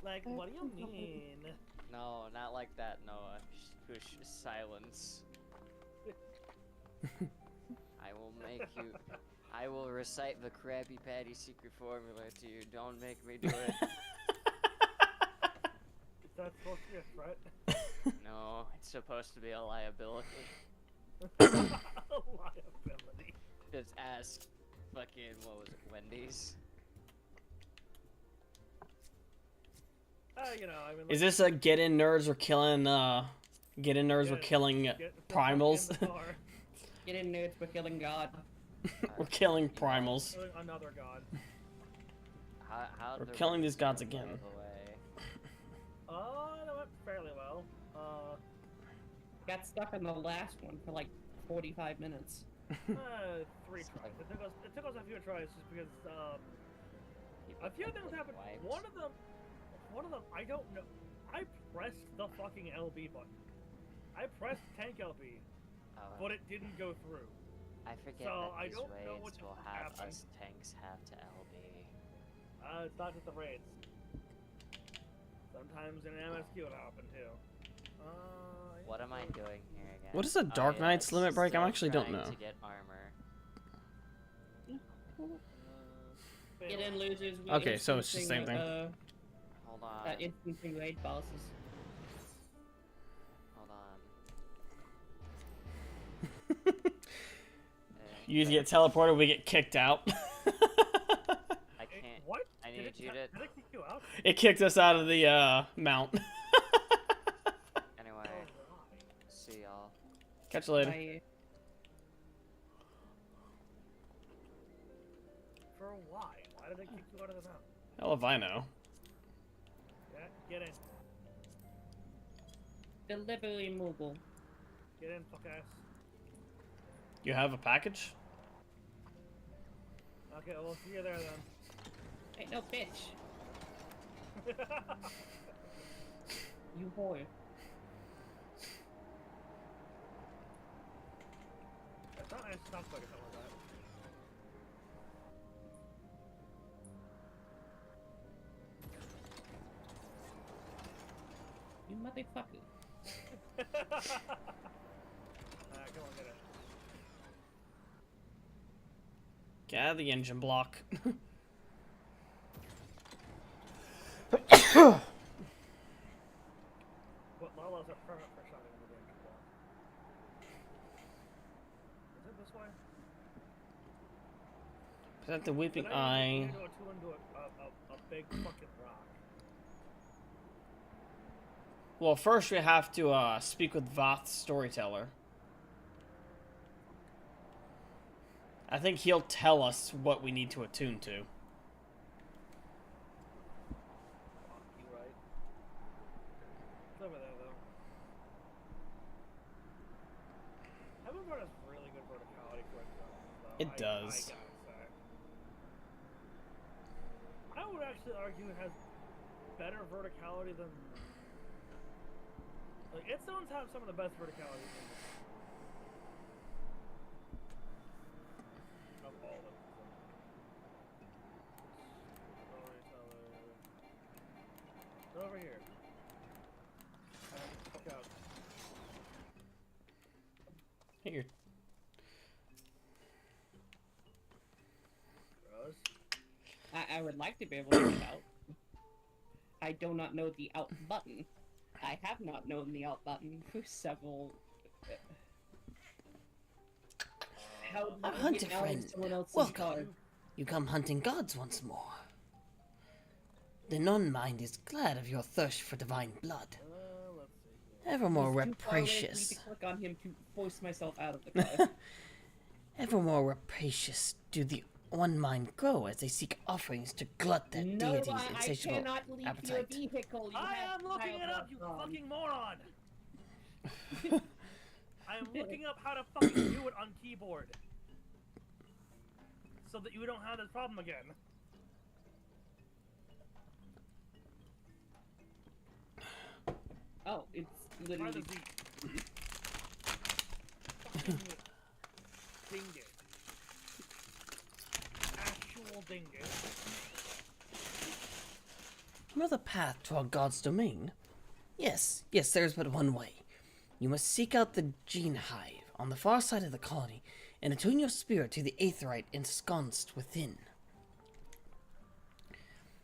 Speaker 3: Like, what do you mean?
Speaker 18: No, not like that, Noah. Push silence. I will make you. I will recite the Krabby Patty secret formula to you. Don't make me do it.
Speaker 3: Is that supposed to be a threat?
Speaker 18: No, it's supposed to be a liability.
Speaker 3: Liability.
Speaker 18: Just ask fucking, what was it, Wendy's?
Speaker 3: You know, I mean,
Speaker 4: Is this a get in nerds or killing primals?
Speaker 1: Get in there, we're killing God.
Speaker 4: We're killing primals.
Speaker 3: Another god.
Speaker 18: How'd
Speaker 4: We're
Speaker 18: the
Speaker 4: killing these
Speaker 18: roots
Speaker 4: gods
Speaker 18: go
Speaker 4: again.
Speaker 18: all the way?
Speaker 3: That went fairly well.
Speaker 1: Got stuck on the last one for like 45 minutes.
Speaker 3: 3 tries. It took us a few tries just because a few things happened. One of them, I don't know. I pressed the fucking LB button. I pressed tank LB, but it didn't go through.
Speaker 18: I forget
Speaker 3: So
Speaker 18: that
Speaker 3: I
Speaker 18: these
Speaker 3: don't know
Speaker 18: raids
Speaker 3: what
Speaker 18: will
Speaker 3: just
Speaker 18: have
Speaker 3: happened.
Speaker 18: us tanks have to LB.
Speaker 3: It's not just the raids. Sometimes in MSQ it'll happen too.
Speaker 18: What am I doing here again?
Speaker 4: What is a Dark Knight's limit break? I actually don't know.
Speaker 18: To get armor.
Speaker 1: Get in, losers. We
Speaker 4: Okay, so it's the same thing.
Speaker 18: Hold on.
Speaker 1: Instancing raid bosses.
Speaker 18: Hold on.
Speaker 4: You get teleported, we get kicked out.
Speaker 18: I can't.
Speaker 3: What?
Speaker 18: I need you to.
Speaker 3: Did it kick you out?
Speaker 4: It kicked us out of the mount.
Speaker 18: Anyway, see y'all.
Speaker 4: Catch you later.
Speaker 1: Bye.
Speaker 3: For why? Why did it kick you out of the mount?
Speaker 4: Hell if I know.
Speaker 3: Yeah, get in.
Speaker 1: Delivery Moogle.
Speaker 3: Get in, fuck ass.
Speaker 4: You have a package?
Speaker 3: Okay, we'll see you there then.
Speaker 1: Ain't no bitch. You whore.
Speaker 3: It's not nice to talk like something like that.
Speaker 1: You motherfucker.
Speaker 3: Alright, come on, get it.
Speaker 4: Get out of the engine block.
Speaker 3: What Lala's a permit for shotting in the engine block? Is it this way?
Speaker 4: Present the weeping
Speaker 3: But I need
Speaker 4: eye.
Speaker 3: to go into a big fucking rock.
Speaker 4: Well, first we have to speak with Voth's storyteller. I think he'll tell us what we need to attune to.
Speaker 3: You right. It's over there though. Everyone has really good verticality for it though.
Speaker 4: It does.
Speaker 3: I gotta say. I would actually argue it has better verticality than. Like, its zones have some of the best verticality in the of all of them. Storyteller. Over here. Fuck out.
Speaker 4: Here.
Speaker 3: Gross.
Speaker 1: I would like to be able to get out. I do not know the out button. I have not known the out button for several. How do
Speaker 19: Our
Speaker 1: you
Speaker 19: hunter
Speaker 1: get out of
Speaker 19: friend,
Speaker 1: someone else's
Speaker 19: welcome.
Speaker 1: car?
Speaker 19: You come hunting gods once more. The non-mind is glad of your thirst for divine blood. Ever more
Speaker 1: It's too far away for me
Speaker 19: rapacious.
Speaker 1: to click on him to force myself out of the car.
Speaker 19: Ever more rapacious do the one mind grow as they seek offerings to glut their
Speaker 1: No,
Speaker 19: deity's
Speaker 1: I
Speaker 19: insatiable
Speaker 1: cannot leave your
Speaker 19: appetite.
Speaker 1: vehicle. You
Speaker 3: I
Speaker 1: have
Speaker 3: am looking it up, you fucking moron! I am looking up how to fucking do it on keyboard. So that you don't have this problem again.
Speaker 1: Oh, it's literally.
Speaker 3: Try the Z. Fucking ding it. Actual ding it.
Speaker 19: Another path to our god's domain? Yes, there's but one way. You must seek out the gene hive on the far side of the colony and attune your spirit to the aetherite ensconced within.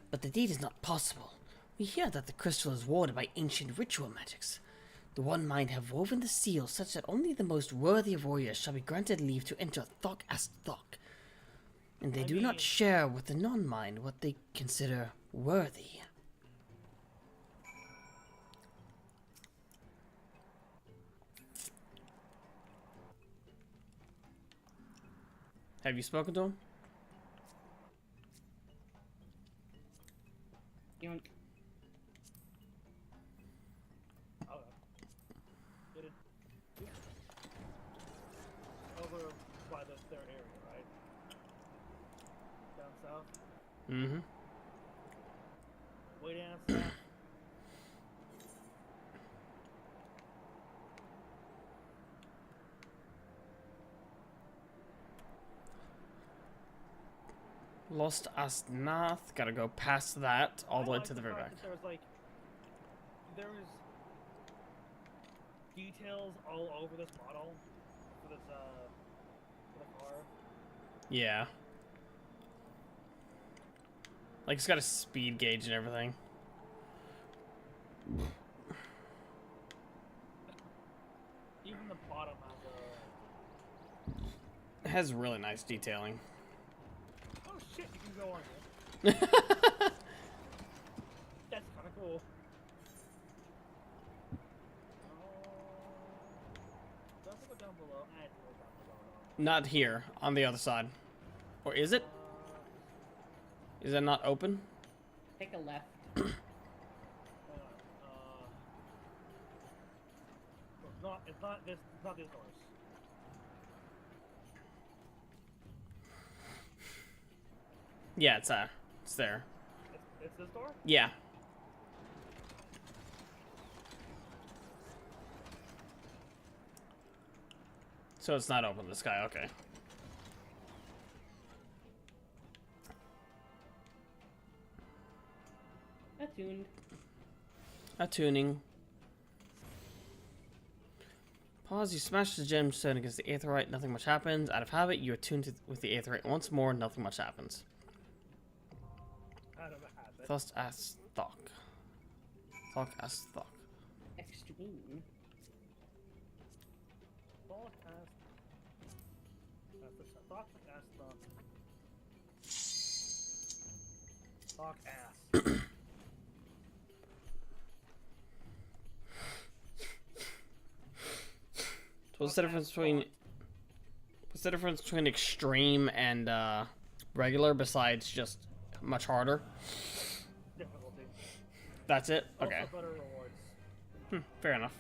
Speaker 19: But the deed is not possible. We hear that the crystal is warded by ancient ritual magics. The One Mind have woven the seal such that only the most worthy of warriors shall be granted leave to enter Thok as Thok. And they do not share with the non-mind what they consider worthy.
Speaker 4: Have you spoken to him?
Speaker 1: Yoink.
Speaker 3: Over by their area, right? Down south?
Speaker 4: Mm-hmm.
Speaker 3: Way down south.
Speaker 4: Lost Asnath. Gotta go past that all the way to the very back.
Speaker 3: There was details all over this model for this for the car.
Speaker 4: Yeah. Like it's got a speed gauge and everything.
Speaker 3: Even the bottom has
Speaker 4: It has really nice detailing.
Speaker 3: oh shit, you can go on here. That's kind of cool. Do I have to go down below? I have to go down below.
Speaker 4: Not here, on the other side. Or is it? Is that not open?
Speaker 1: Take a left.
Speaker 3: It's not these doors.
Speaker 4: Yeah, it's there.
Speaker 3: It's this door?
Speaker 4: Yeah. So it's not open, this guy, okay.
Speaker 1: Attuned.
Speaker 4: Attuning. Pause, you smash the gemstone against the aetheryte, nothing much happens. Out of habit, you attune with the aetheryte once more, nothing much happens.
Speaker 3: Out of a habit.
Speaker 4: Thus as Thok. Thok as Thok.
Speaker 1: Extreme.
Speaker 3: Thok as Thok ass.
Speaker 4: So what's the difference between extreme and regular besides just much harder?
Speaker 3: Difficulty.
Speaker 4: That's it? Okay.
Speaker 3: Also better rewards.
Speaker 4: Fair enough.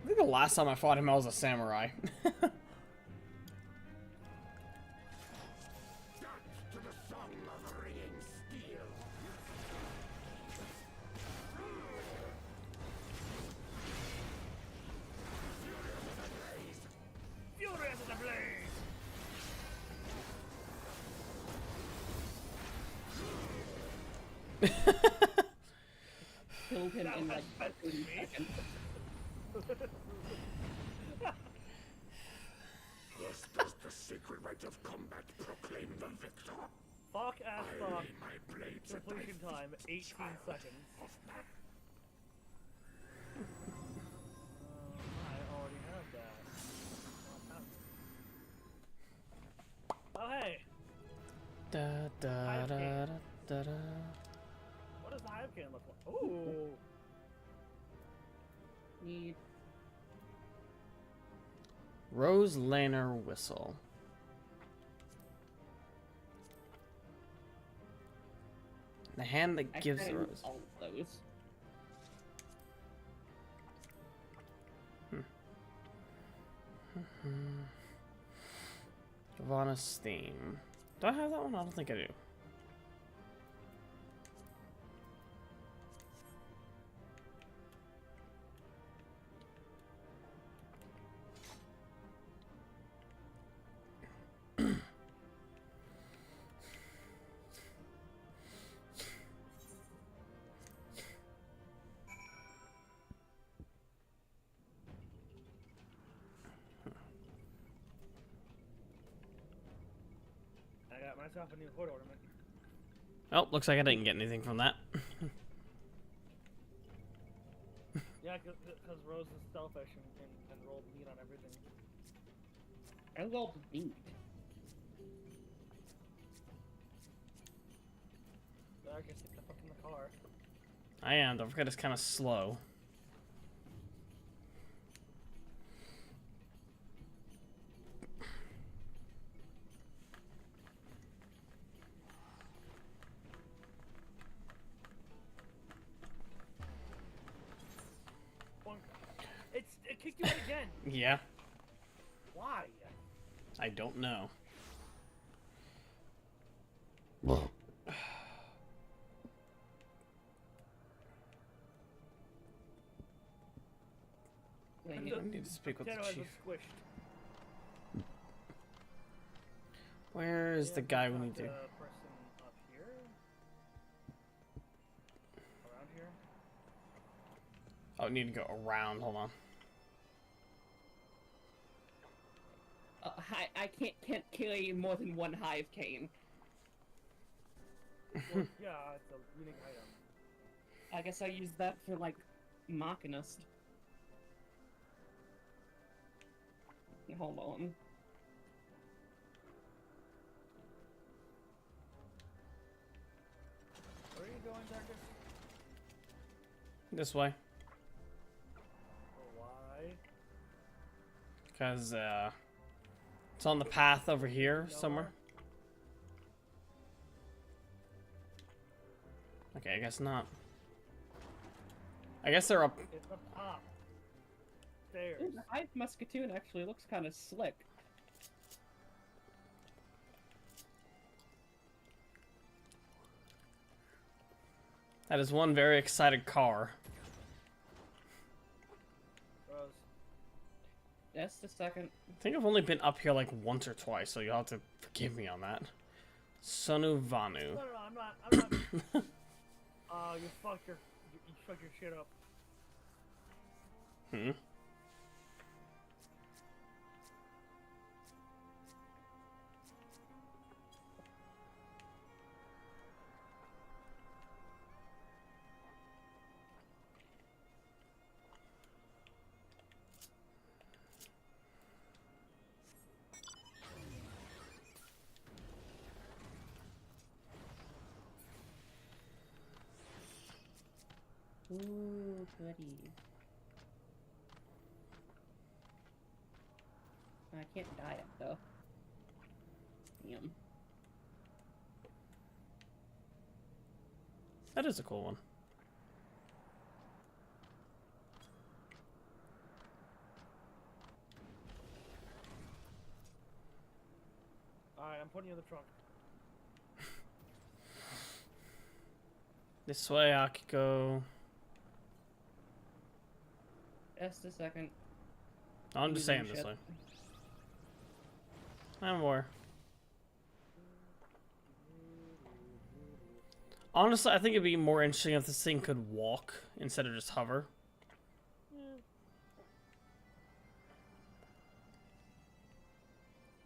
Speaker 4: I think the last time I fought him, I was a samurai.
Speaker 3: Furious as a blaze!
Speaker 1: Killed him in like 30 seconds.
Speaker 13: Thus does the sacred rite of combat proclaim the victor.
Speaker 3: Fuck ass fuck.
Speaker 13: My blades
Speaker 3: Completion time 18 seconds. I already have that. Oh hey.
Speaker 4: Da da da da da.
Speaker 3: What does the hive can look like? Ooh.
Speaker 1: Need
Speaker 4: Rose Lanner whistle. The hand that gives the rose.
Speaker 1: All of those.
Speaker 4: Ivana's theme. Do I have that one? I don't think I do.
Speaker 3: myself a new hood ornament.
Speaker 4: Oh, looks like I didn't get anything from that.
Speaker 3: Yeah, because Rose is selfish and rolled meat on everything.
Speaker 1: I rolled meat.
Speaker 3: I guess get the fuck in the car.
Speaker 4: I am. Don't forget it's kind of slow.
Speaker 3: It kicked you out again.
Speaker 4: Yeah.
Speaker 3: Why?
Speaker 4: I don't know. I need to speak with the chief. Where is the guy we need to?
Speaker 3: Person up here? Around here?
Speaker 4: Oh, I need to go around. Hold on.
Speaker 1: I can't carry more than one hive cane.
Speaker 3: Well, yeah, it's a unique item.
Speaker 1: I guess I use that for, like, Machinist. Hold on.
Speaker 3: Where are you going, Darkus?
Speaker 4: This way.
Speaker 3: Why?
Speaker 4: Because, it's on the path over here somewhere. Okay, I guess not. I guess they're up.
Speaker 3: It's up top. Stairs.
Speaker 1: Ooh, the hive musketoon actually looks kind of slick.
Speaker 4: That is one very excited car.
Speaker 3: Rose.
Speaker 1: Just a second.
Speaker 4: I think I've only been up here like once or twice, so you'll have to forgive me on that. Sonu Vanu.
Speaker 3: No, I'm not. You fucked your shit up.
Speaker 4: Hmm?
Speaker 1: Ooh, goody. I can't dye it, though. Damn.
Speaker 4: That is a cool one.
Speaker 3: Alright, I'm putting you in the trunk.
Speaker 4: This way I could go.
Speaker 1: Just a second.
Speaker 4: I'm just saying this way. And more. Honestly, I think it'd be more interesting if this thing could walk instead of just hover.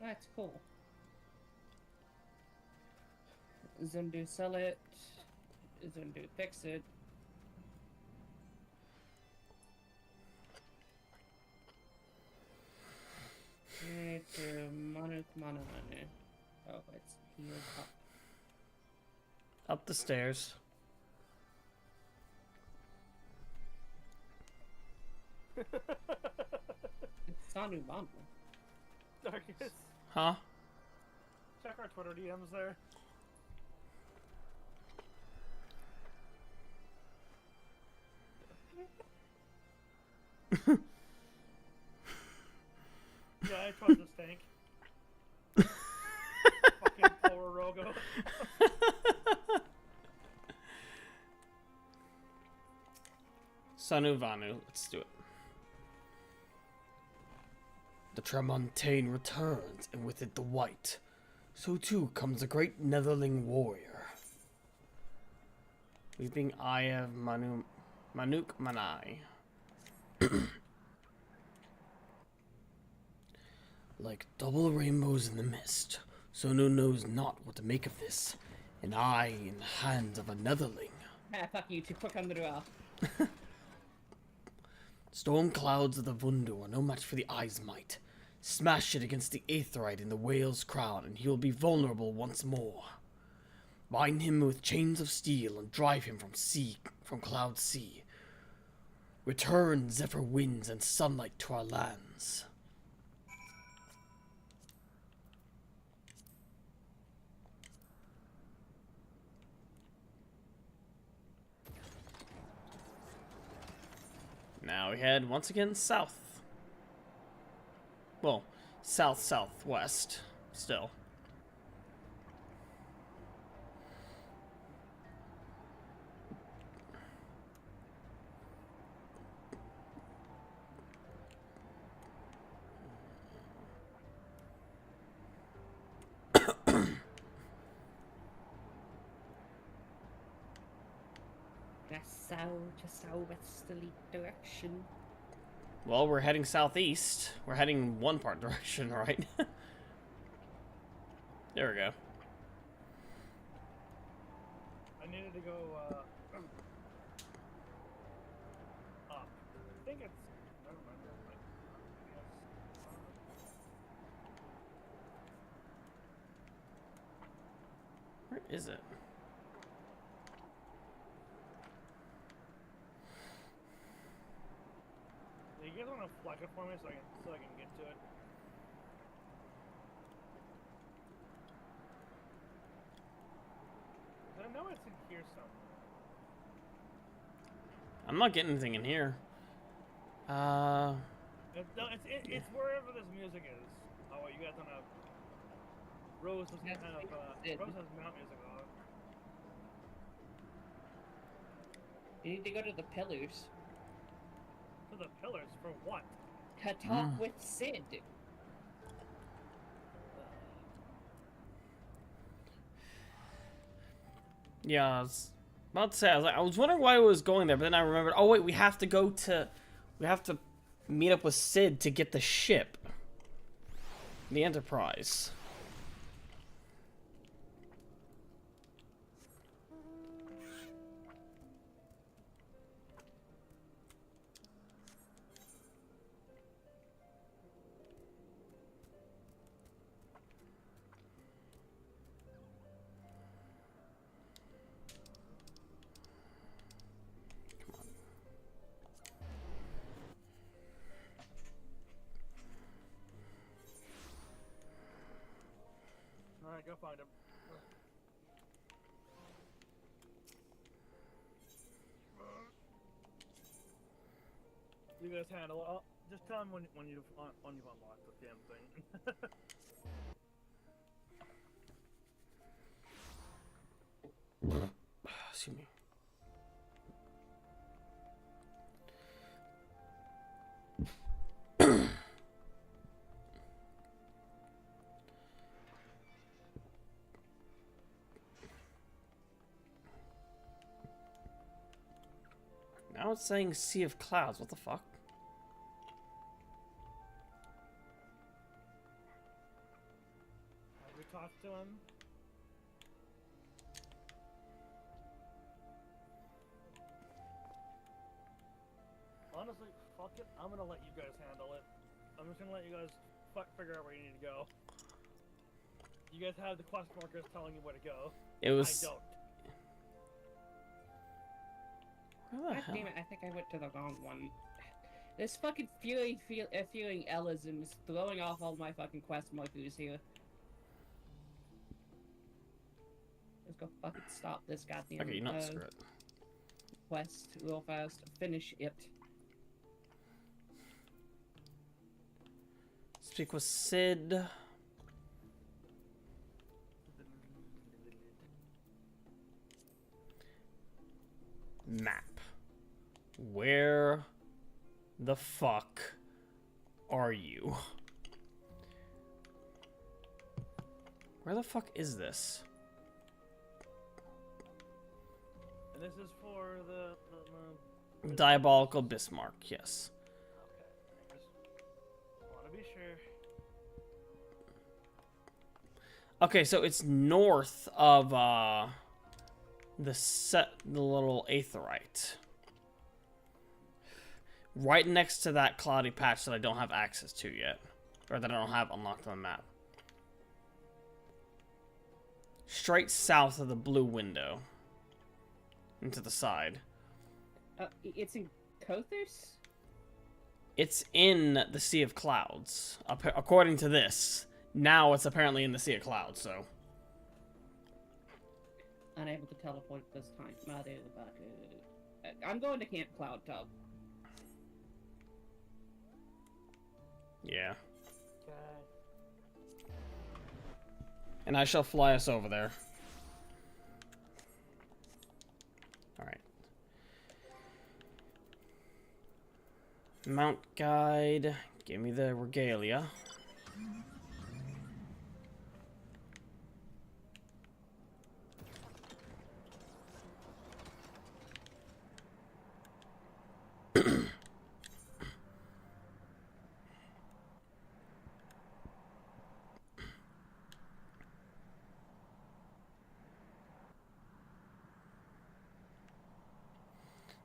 Speaker 1: That's cool. Zindu sell it. Zindu fix it. It's Manu. Oh, it's here up.
Speaker 4: Up the stairs.
Speaker 1: It's Sanu Manu.
Speaker 3: Darkus.
Speaker 4: Huh?
Speaker 3: Check our Twitter DMs there. Yeah, I trust this tank. Fucking Power Rogo.
Speaker 4: Sanu Vanu, let's do it. The Tramontane returns, and with it the white. So too comes a great Netherling warrior. Weeping Eye of Manuk Manai. Like double rainbows in the mist,
Speaker 19: Sonu knows not what to make of this, and I in the hands of anotherling.
Speaker 1: Ah, fuck you, too quick on the draw.
Speaker 19: Storm clouds of the Vundu are no match for the eye's might. Smash it against the aetheryte in the whale's crown, and he will be vulnerable once more. Bind him with chains of steel and drive him from cloud sea. Return zephyr winds and sunlight to our lands. Now we head once again south. Well, south-southwest still.
Speaker 1: Southwesterly direction.
Speaker 19: Well, we're heading southeast. We're heading one part direction, right? There we go.
Speaker 3: I needed to go up. I think it's. I don't remember.
Speaker 19: Where is it?
Speaker 3: You guys want to flag it for me so I can get to it? I know it's in here somewhere.
Speaker 19: I'm not getting anything in here.
Speaker 3: No, it's wherever this music is. Oh, you guys don't have. Rose has kind of Rose has mount music on.
Speaker 1: You need to go to the pillars.
Speaker 3: To the pillars for what?
Speaker 1: To talk with Sid.
Speaker 19: Yeah, I was about to say, I was wondering why I was going there, but then I remembered, oh wait, we have to meet up with Sid to get the ship. The Enterprise.
Speaker 3: Alright, go find him. You guys handle it. Just tell him when you've unlocked the damn thing.
Speaker 19: Excuse me. Now it's saying Sea of Clouds. What the fuck?
Speaker 3: Have we talked to him? Honestly, fuck it. I'm gonna let you guys handle it. I'm just gonna let you guys figure out where you need to go. You guys have the quest markers telling you where to go.
Speaker 19: It was.
Speaker 3: I don't.
Speaker 1: God damn it, I think I went to the wrong one. This fucking feeling Ellism is throwing off all my fucking quest markers here. Let's go fucking stop this goddamn
Speaker 19: Okay, not screw it.
Speaker 1: quest real fast. Finish it.
Speaker 19: Speak with Sid. Map. Where the fuck are you? Where the fuck is this?
Speaker 3: And this is for the
Speaker 19: Diabolical Bismarck, yes.
Speaker 3: Okay, just want to be sure.
Speaker 4: Okay, so it's north of the little aetheryte. Right next to that cloudy patch that I don't have access to yet. Or that I don't have unlocked on the map. Straight south of the blue window. And to the side.
Speaker 1: It's in Kothos?
Speaker 4: It's in the Sea of Clouds. According to this. Now it's apparently in the Sea of Clouds, so.
Speaker 1: Unable to teleport at this time. I'm going to Camp Cloud Top.
Speaker 4: Yeah. And I shall fly us over there. Alright. Mount Guide. Give me the regalia.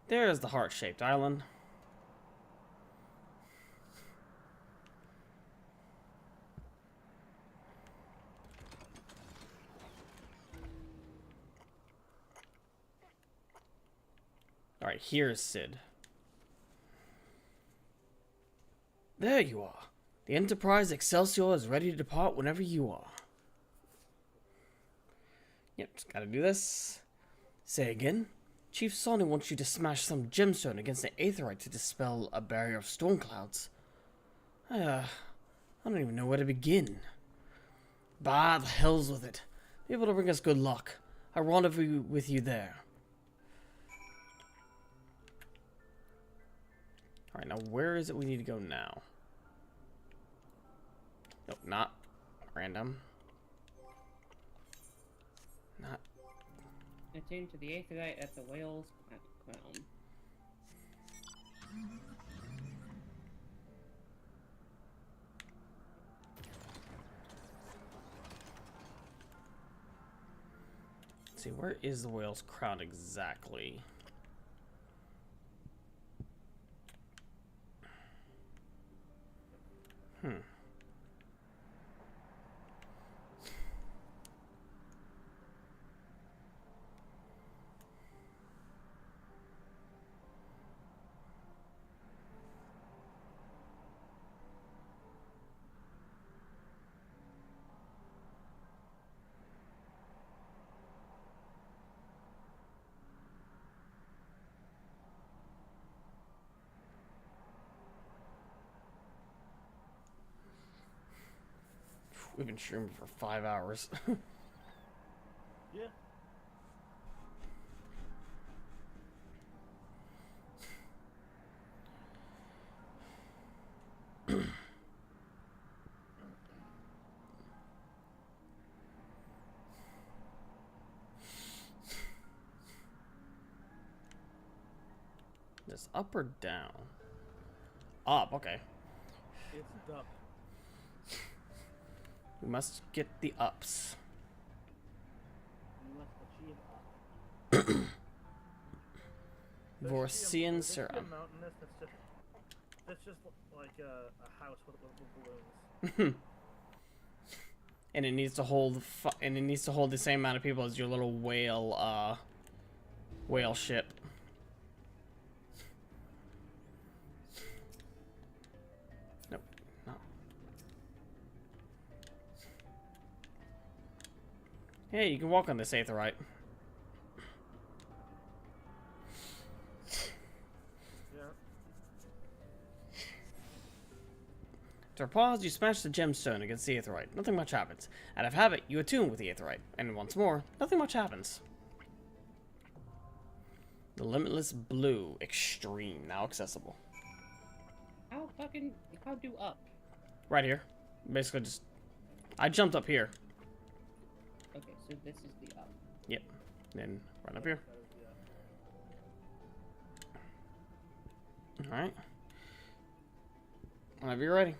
Speaker 4: There's the heart-shaped island. Alright, here's Sid. There you are. The Enterprise Excelsior is ready to depart whenever you are. Yep, just gotta do this. Say again. Chief Sonny wants you to smash some gemstone against the aetheryte to dispel a barrier of storm clouds. I don't even know where to begin. Bah, the hells with it. Be able to bring us good luck. I rendezvous with you there. Alright, now where is it we need to go now? Nope, not random. Not.
Speaker 1: Attune to the aetheryte at the whale's crown.
Speaker 4: Let's see, where is the whale's crown exactly? We've been streaming for 5 hours.
Speaker 3: Yeah.
Speaker 4: This up or down? Up, okay.
Speaker 3: It's up.
Speaker 4: We must get the ups.
Speaker 3: You must achieve up.
Speaker 4: Vorcian Serum.
Speaker 3: That's just like a house with balloons.
Speaker 4: And it needs to hold the same amount of people as your little whale ship. Nope, no. Hey, you can walk on this aetheryte. To pause, you smash the gemstone against the aetheryte. Nothing much happens. Out of habit, you attune with the aetheryte. And once more, nothing much happens. The Limitless Blue Extreme, now accessible.
Speaker 1: How do up?
Speaker 4: Right here. Basically just... I jumped up here.
Speaker 1: Okay, so this is the up.
Speaker 4: Yep. Then run up here. Alright. Whenever you're ready.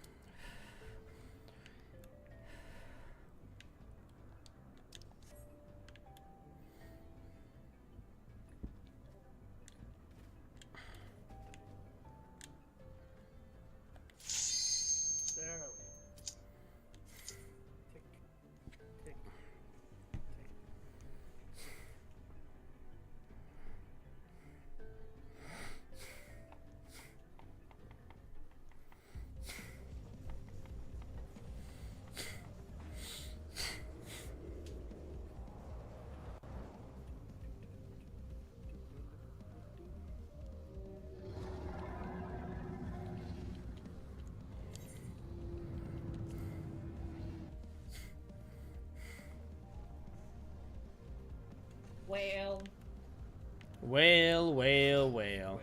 Speaker 1: Well.
Speaker 4: Well, well, well.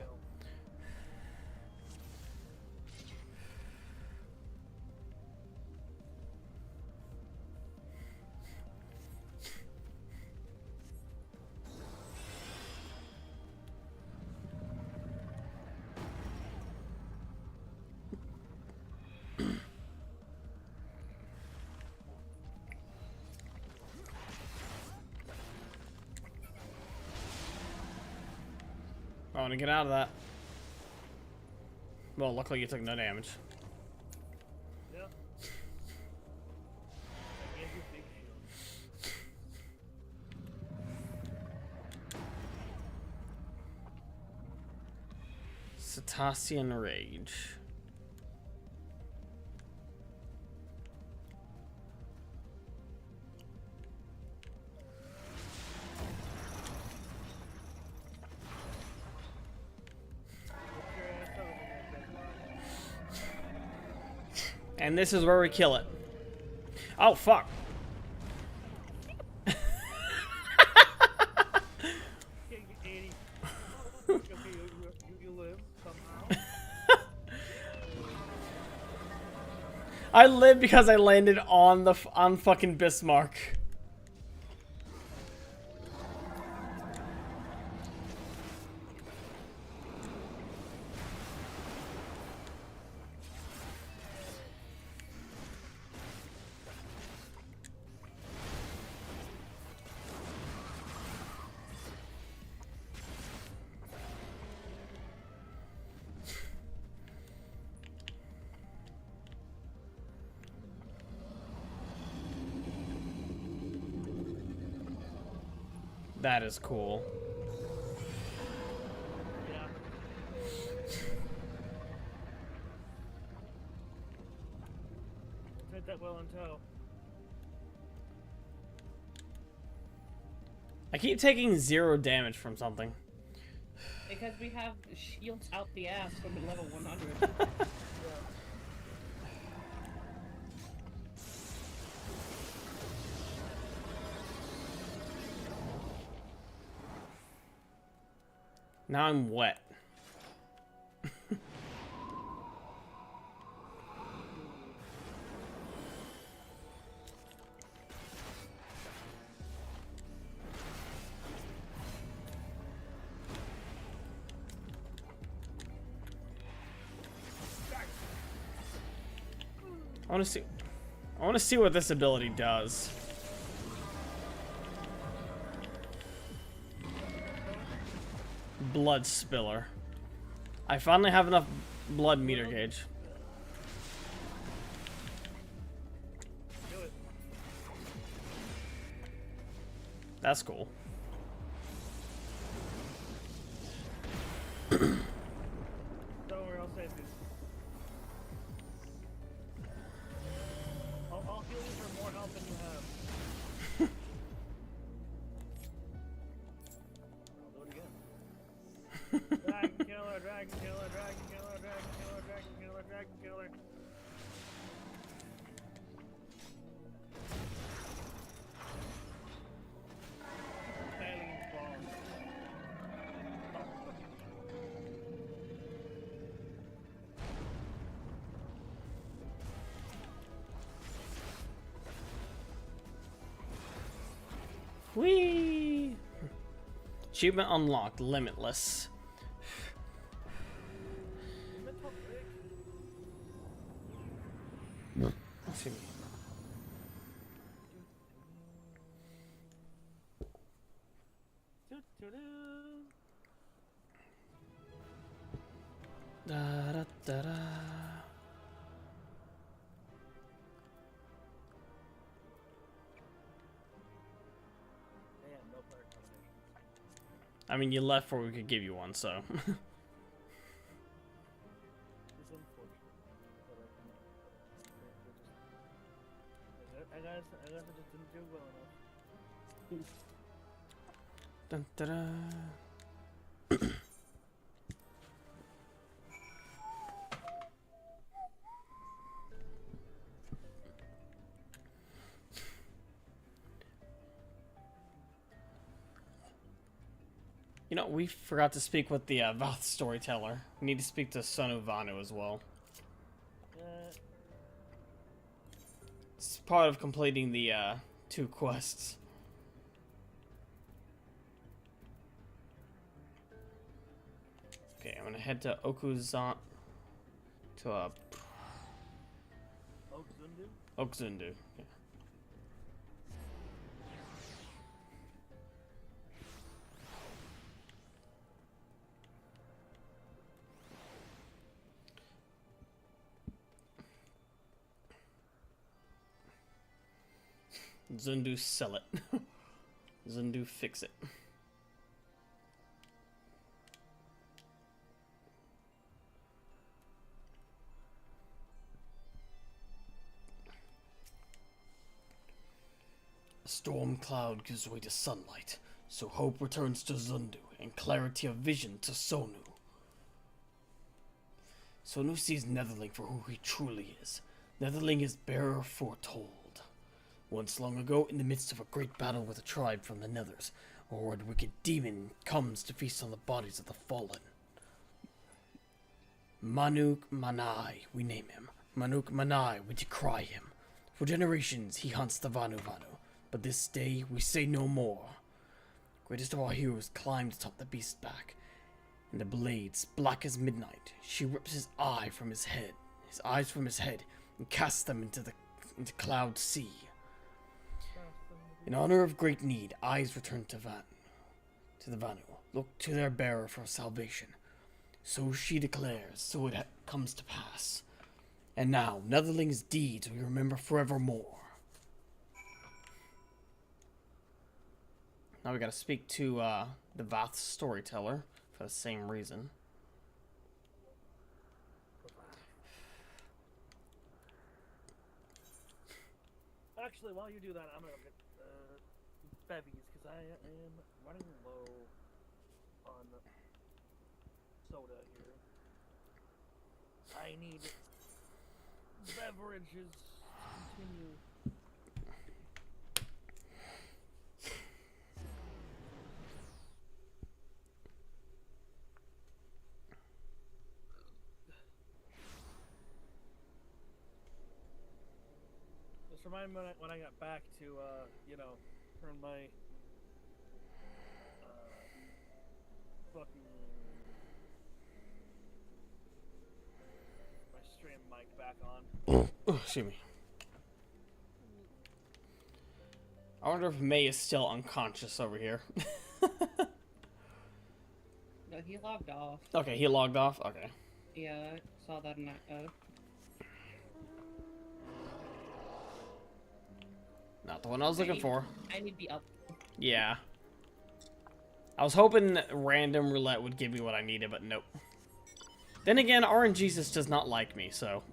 Speaker 4: I want to get out of that. Well, luckily you took no damage.
Speaker 3: Yeah. I gave you big shield.
Speaker 4: Cetacean Rage. And this is where we kill it. Oh, fuck. I live because I landed on the on fucking Bismarck. That is cool.
Speaker 3: Yeah. Take that well in tow.
Speaker 4: I keep taking 0 damage from something.
Speaker 1: Because we have shields out the ass from level 100.
Speaker 4: Now I'm wet. I want to see what this ability does. Blood spiller. I finally have enough blood meter gauge. That's cool.
Speaker 3: Don't worry, I'll save you. I'll heal you for more health than you have. I'll do it again. Dragon killer, dragon killer, dragon killer, dragon killer, dragon killer, dragon killer. Alien balls.
Speaker 4: Whee! Achievement unlocked, limitless. Let's see. Da da da da. I mean, you left before we could give you one, so.
Speaker 3: It's unfortunate, but I guess it just didn't do well enough.
Speaker 4: Dun, da, da. You know, we forgot to speak with the Vath storyteller. We need to speak to Sonu Vanu as well. It's part of completing the 2 quests. Okay, I'm gonna head to Okuzan to Okzundu. Yeah. Zundu sell it. Zundu fix it. A storm cloud gives way to sunlight, so hope returns to Zundu and clarity of vision to Sonu. Sonu sees Netherling for who he truly is. Netherling is bearer foretold. Once long ago, in the midst of a great battle with a tribe from the Nethers, a horrid wicked demon comes to feast on the bodies of the fallen. Manuk Manai, we name him. Manuk Manai, we decry him. For generations, he hunts the Vanu Vanu, but this day, we say no more. Greatest of our heroes climbed atop the beast's back, and the blades, black as midnight, she rips his eyes from his head, and casts them into Cloud Sea. In honor of great need, eyes return to the Vanu, look to their bearer for salvation. So she declares, so it comes to pass. And now, Netherling's deeds we remember forevermore. Now we gotta speak to the Vath storyteller for the same reason.
Speaker 3: Actually, while you do that, I'm gonna get bevies, because I am running low on soda here. I need beverages to continue. Just remind me when I got back to, you know, turn my fucking stream mic back on.
Speaker 4: Excuse me. I wonder if May is still unconscious over here.
Speaker 1: No, he logged off.
Speaker 4: Okay, he logged off? Okay.
Speaker 1: Yeah, I saw that in that.
Speaker 4: Not the one I was looking for.
Speaker 1: I need to be up.
Speaker 4: Yeah. I was hoping random roulette would give me what I needed, but nope. Then again, RNGesus does not like me, so...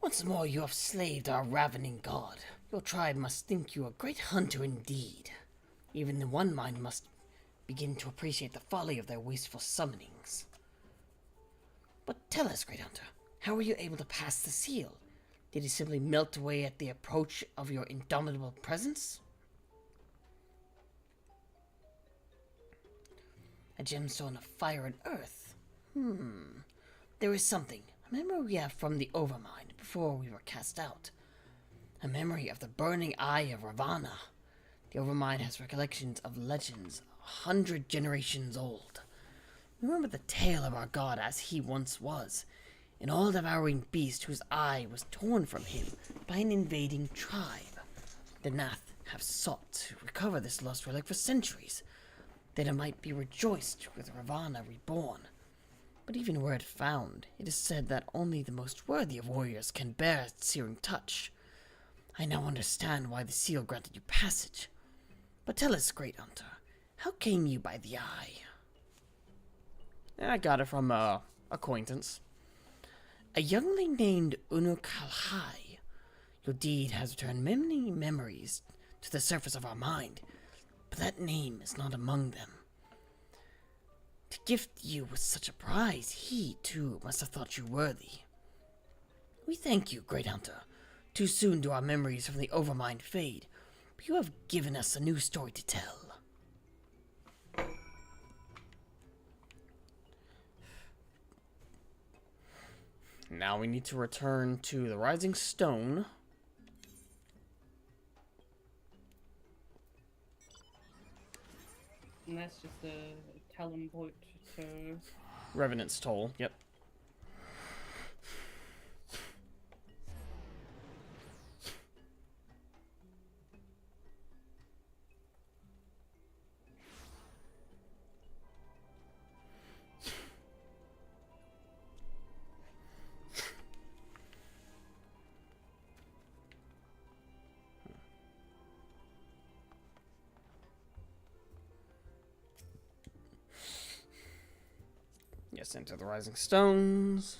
Speaker 19: Once more you have slaved our ravening god. Your tribe must think you a great hunter indeed. Even the one mind must begin to appreciate the folly of their wasteful summonings. But tell us, great hunter, how were you able to pass the seal? Did he simply melt away at the approach of your indomitable presence? A gemstone of fire and earth. There is something. A memory we have from the Overmind before we were cast out. A memory of the burning eye of Ravana. The Overmind has recollections of legends 100 generations old. Remember the tale of our god as he once was, an all-devouring beast whose eye was torn from him by an invading tribe. The Nath have sought to recover this lost relic for centuries, that it might be rejoiced with Ravana reborn. But even were it found, it is said that only the most worthy of warriors can bear its searing touch. I now understand why the seal granted you passage. But tell us, Great Hunter, how came you by the eye?
Speaker 4: I got it from a acquaintance.
Speaker 19: A youngling named Unukalhai. Your deed has returned many memories to the surface of our mind, but that name is not among them. To gift you with such a prize, he, too, must have thought you worthy. We thank you, Great Hunter. Too soon do our memories from the Overmind fade, but you have given us a new story to tell.
Speaker 4: Now we need to return to the Rising Stone.
Speaker 1: And that's just the teleport to
Speaker 4: Revenant's Toll, yep. Yes, into the Rising Stones.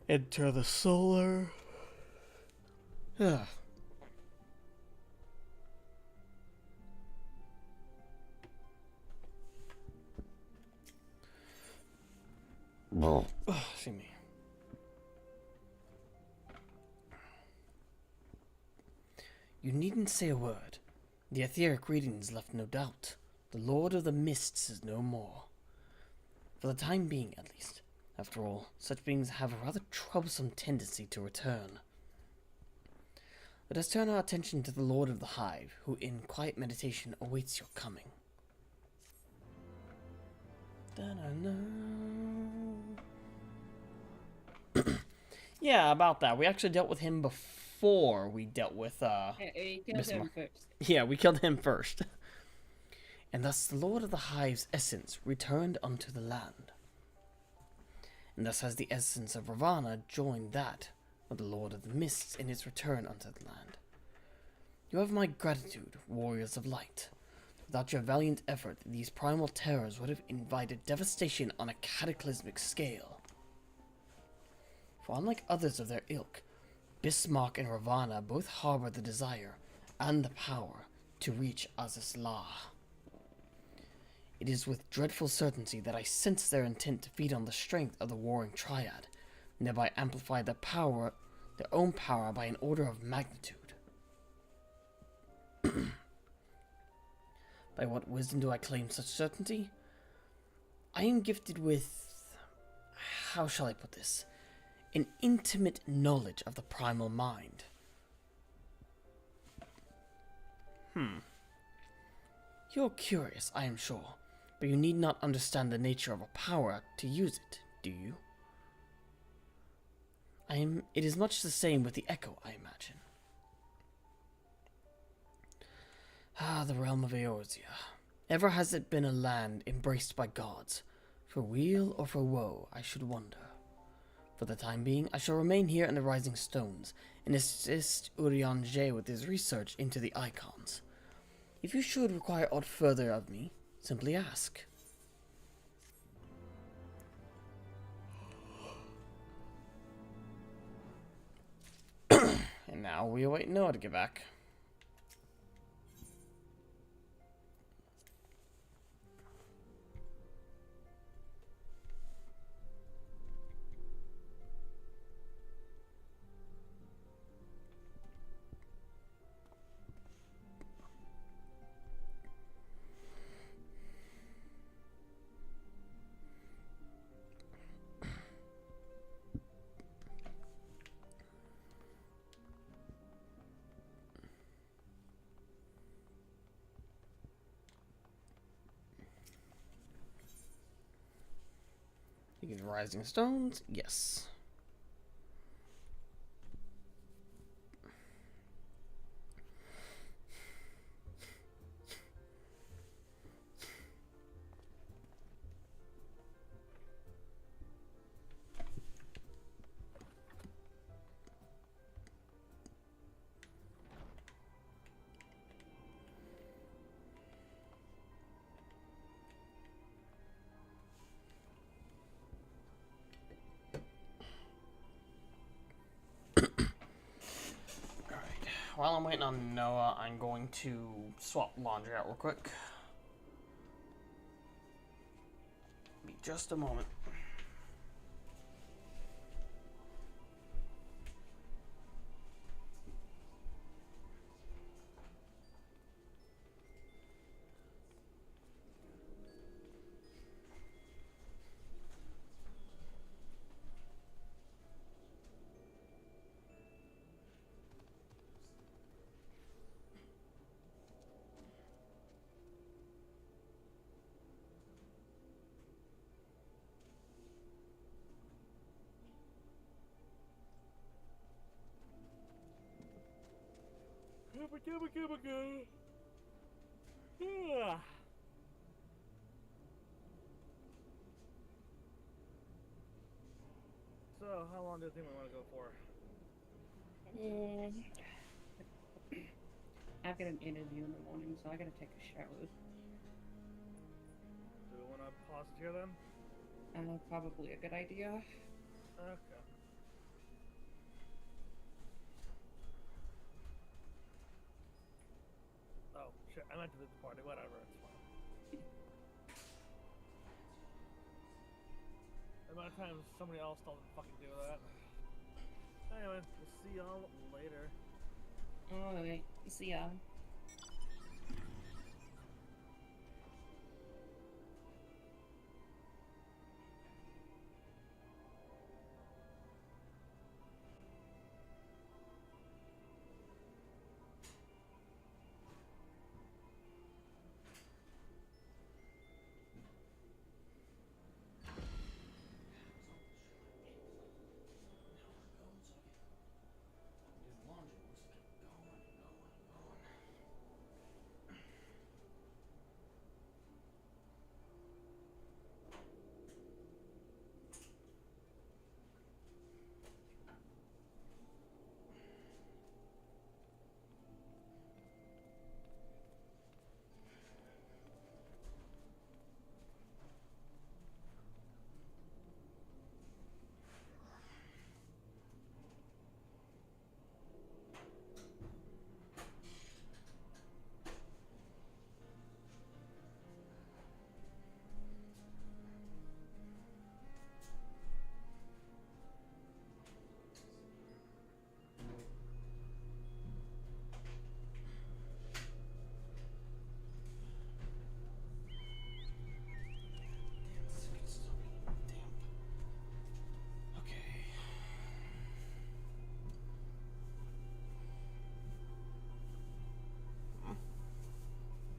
Speaker 4: Enter the solar. Oh, see me.
Speaker 19: You needn't say a word. The etheric readings left no doubt. The Lord of the Mists is no more. For the time being, at least. After all, such beings have a rather troublesome tendency to return. Let us turn our attention to the Lord of the Hive, who in quiet meditation awaits your coming.
Speaker 4: Yeah, about that. We actually dealt with him before we dealt with
Speaker 1: he killed him first.
Speaker 4: Yeah, we killed him first.
Speaker 19: And thus the Lord of the Hive's essence returned unto the land. And thus has the essence of Ravana joined that of the Lord of the Mists in its return unto the land. You have my gratitude, warriors of light. Without your valiant effort, these primal terrors would have invited devastation on a cataclysmic scale. For unlike others of their ilk, Bismarck and Ravana both harbor the desire and the power to reach Azus La. It is with dreadful certainty that I sense their intent to feed on the strength of the Waring Triad, and thereby amplify their own power by an order of magnitude. By what wisdom do I claim such certainty? I am gifted with, how shall I put this, an intimate knowledge of the primal mind. You're curious, I am sure, but you need not understand the nature of a power to use it, do you? It is much the same with the Echo, I imagine. The realm of Eorzea. Ever has it been a land embraced by gods? For weal or for woe, I should wonder. For the time being, I shall remain here in the Rising Stones and assist Urianger with his research into the icons. If you should require aught further of me, simply ask.
Speaker 4: And now we await Noah to get back. These rising stones, yes. While I'm waiting on Noah, I'm going to swap laundry out real quick. Be just a moment.
Speaker 3: Yeah. So, how long do you think we want to go for?
Speaker 1: I've got an interview in the morning, so I gotta take a shower.
Speaker 3: Do we want to pause it here then?
Speaker 1: Probably a good idea.
Speaker 3: Okay. Oh, shit, I meant to leave the party, whatever, it's fine. The amount of times somebody else doesn't fucking do that. Anyway, we'll see y'all later.
Speaker 1: Alright, see ya.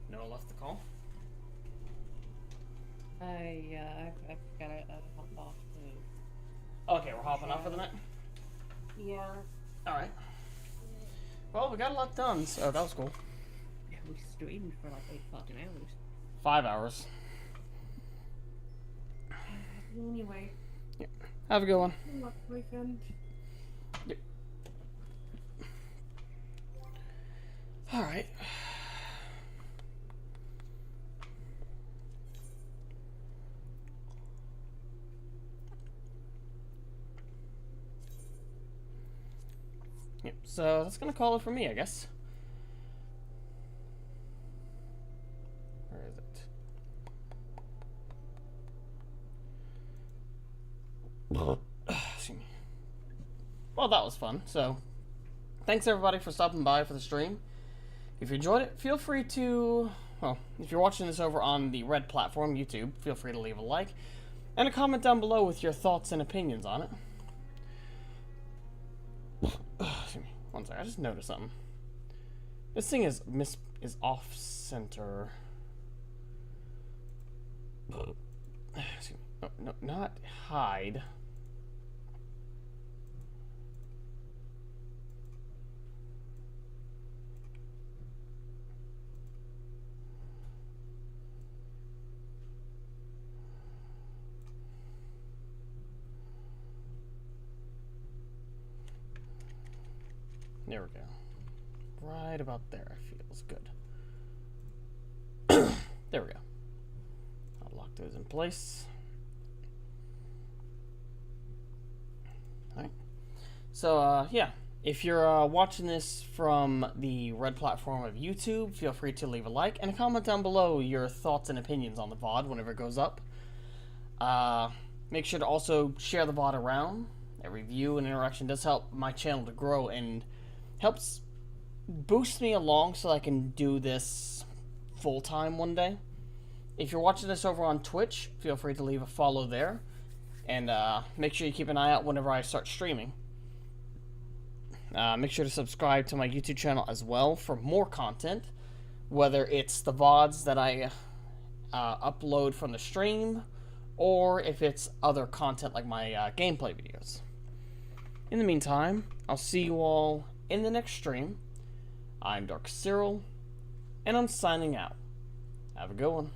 Speaker 4: Noah left the call.
Speaker 1: I've gotta hop off too.
Speaker 4: Okay, we're hopping off for the night?
Speaker 1: Yeah.
Speaker 4: Alright. Well, we got a lot done, so that was cool.
Speaker 1: Yeah, we streamed for like 8 fucking hours.
Speaker 4: 5 hours.
Speaker 1: Anyway.
Speaker 4: Yeah. Have a good one.
Speaker 1: Good luck, boyfriend.
Speaker 4: Yep. Alright. Yep, so that's gonna call it for me, I guess. Where is it? Excuse me. Well, that was fun. So, thanks everybody for stopping by for the stream. If you enjoyed it, feel free to, well, if you're watching this over on the red platform, YouTube, feel free to leave a like and a comment down below with your thoughts and opinions on it. Excuse me. One second, I just noticed something. This thing is off center. Excuse me. No, not hide. There we go. Right about there feels good. There we go. I'll lock those in place. Alright. So, yeah. If you're watching this from the red platform of YouTube, feel free to leave a like and a comment down below your thoughts and opinions on the VOD whenever it goes up. Make sure to also share the VOD around. Every view and interaction does help my channel to grow and helps boost me along so I can do this full-time one day. If you're watching this over on Twitch, feel free to leave a follow there. And make sure you keep an eye out whenever I start streaming. Make sure to subscribe to my YouTube channel as well for more content. Whether it's the VODs that I upload from the stream, or if it's other content like my gameplay videos. In the meantime, I'll see you all in the next stream. I'm darkus-cyril, and I'm signing out. Have a good one.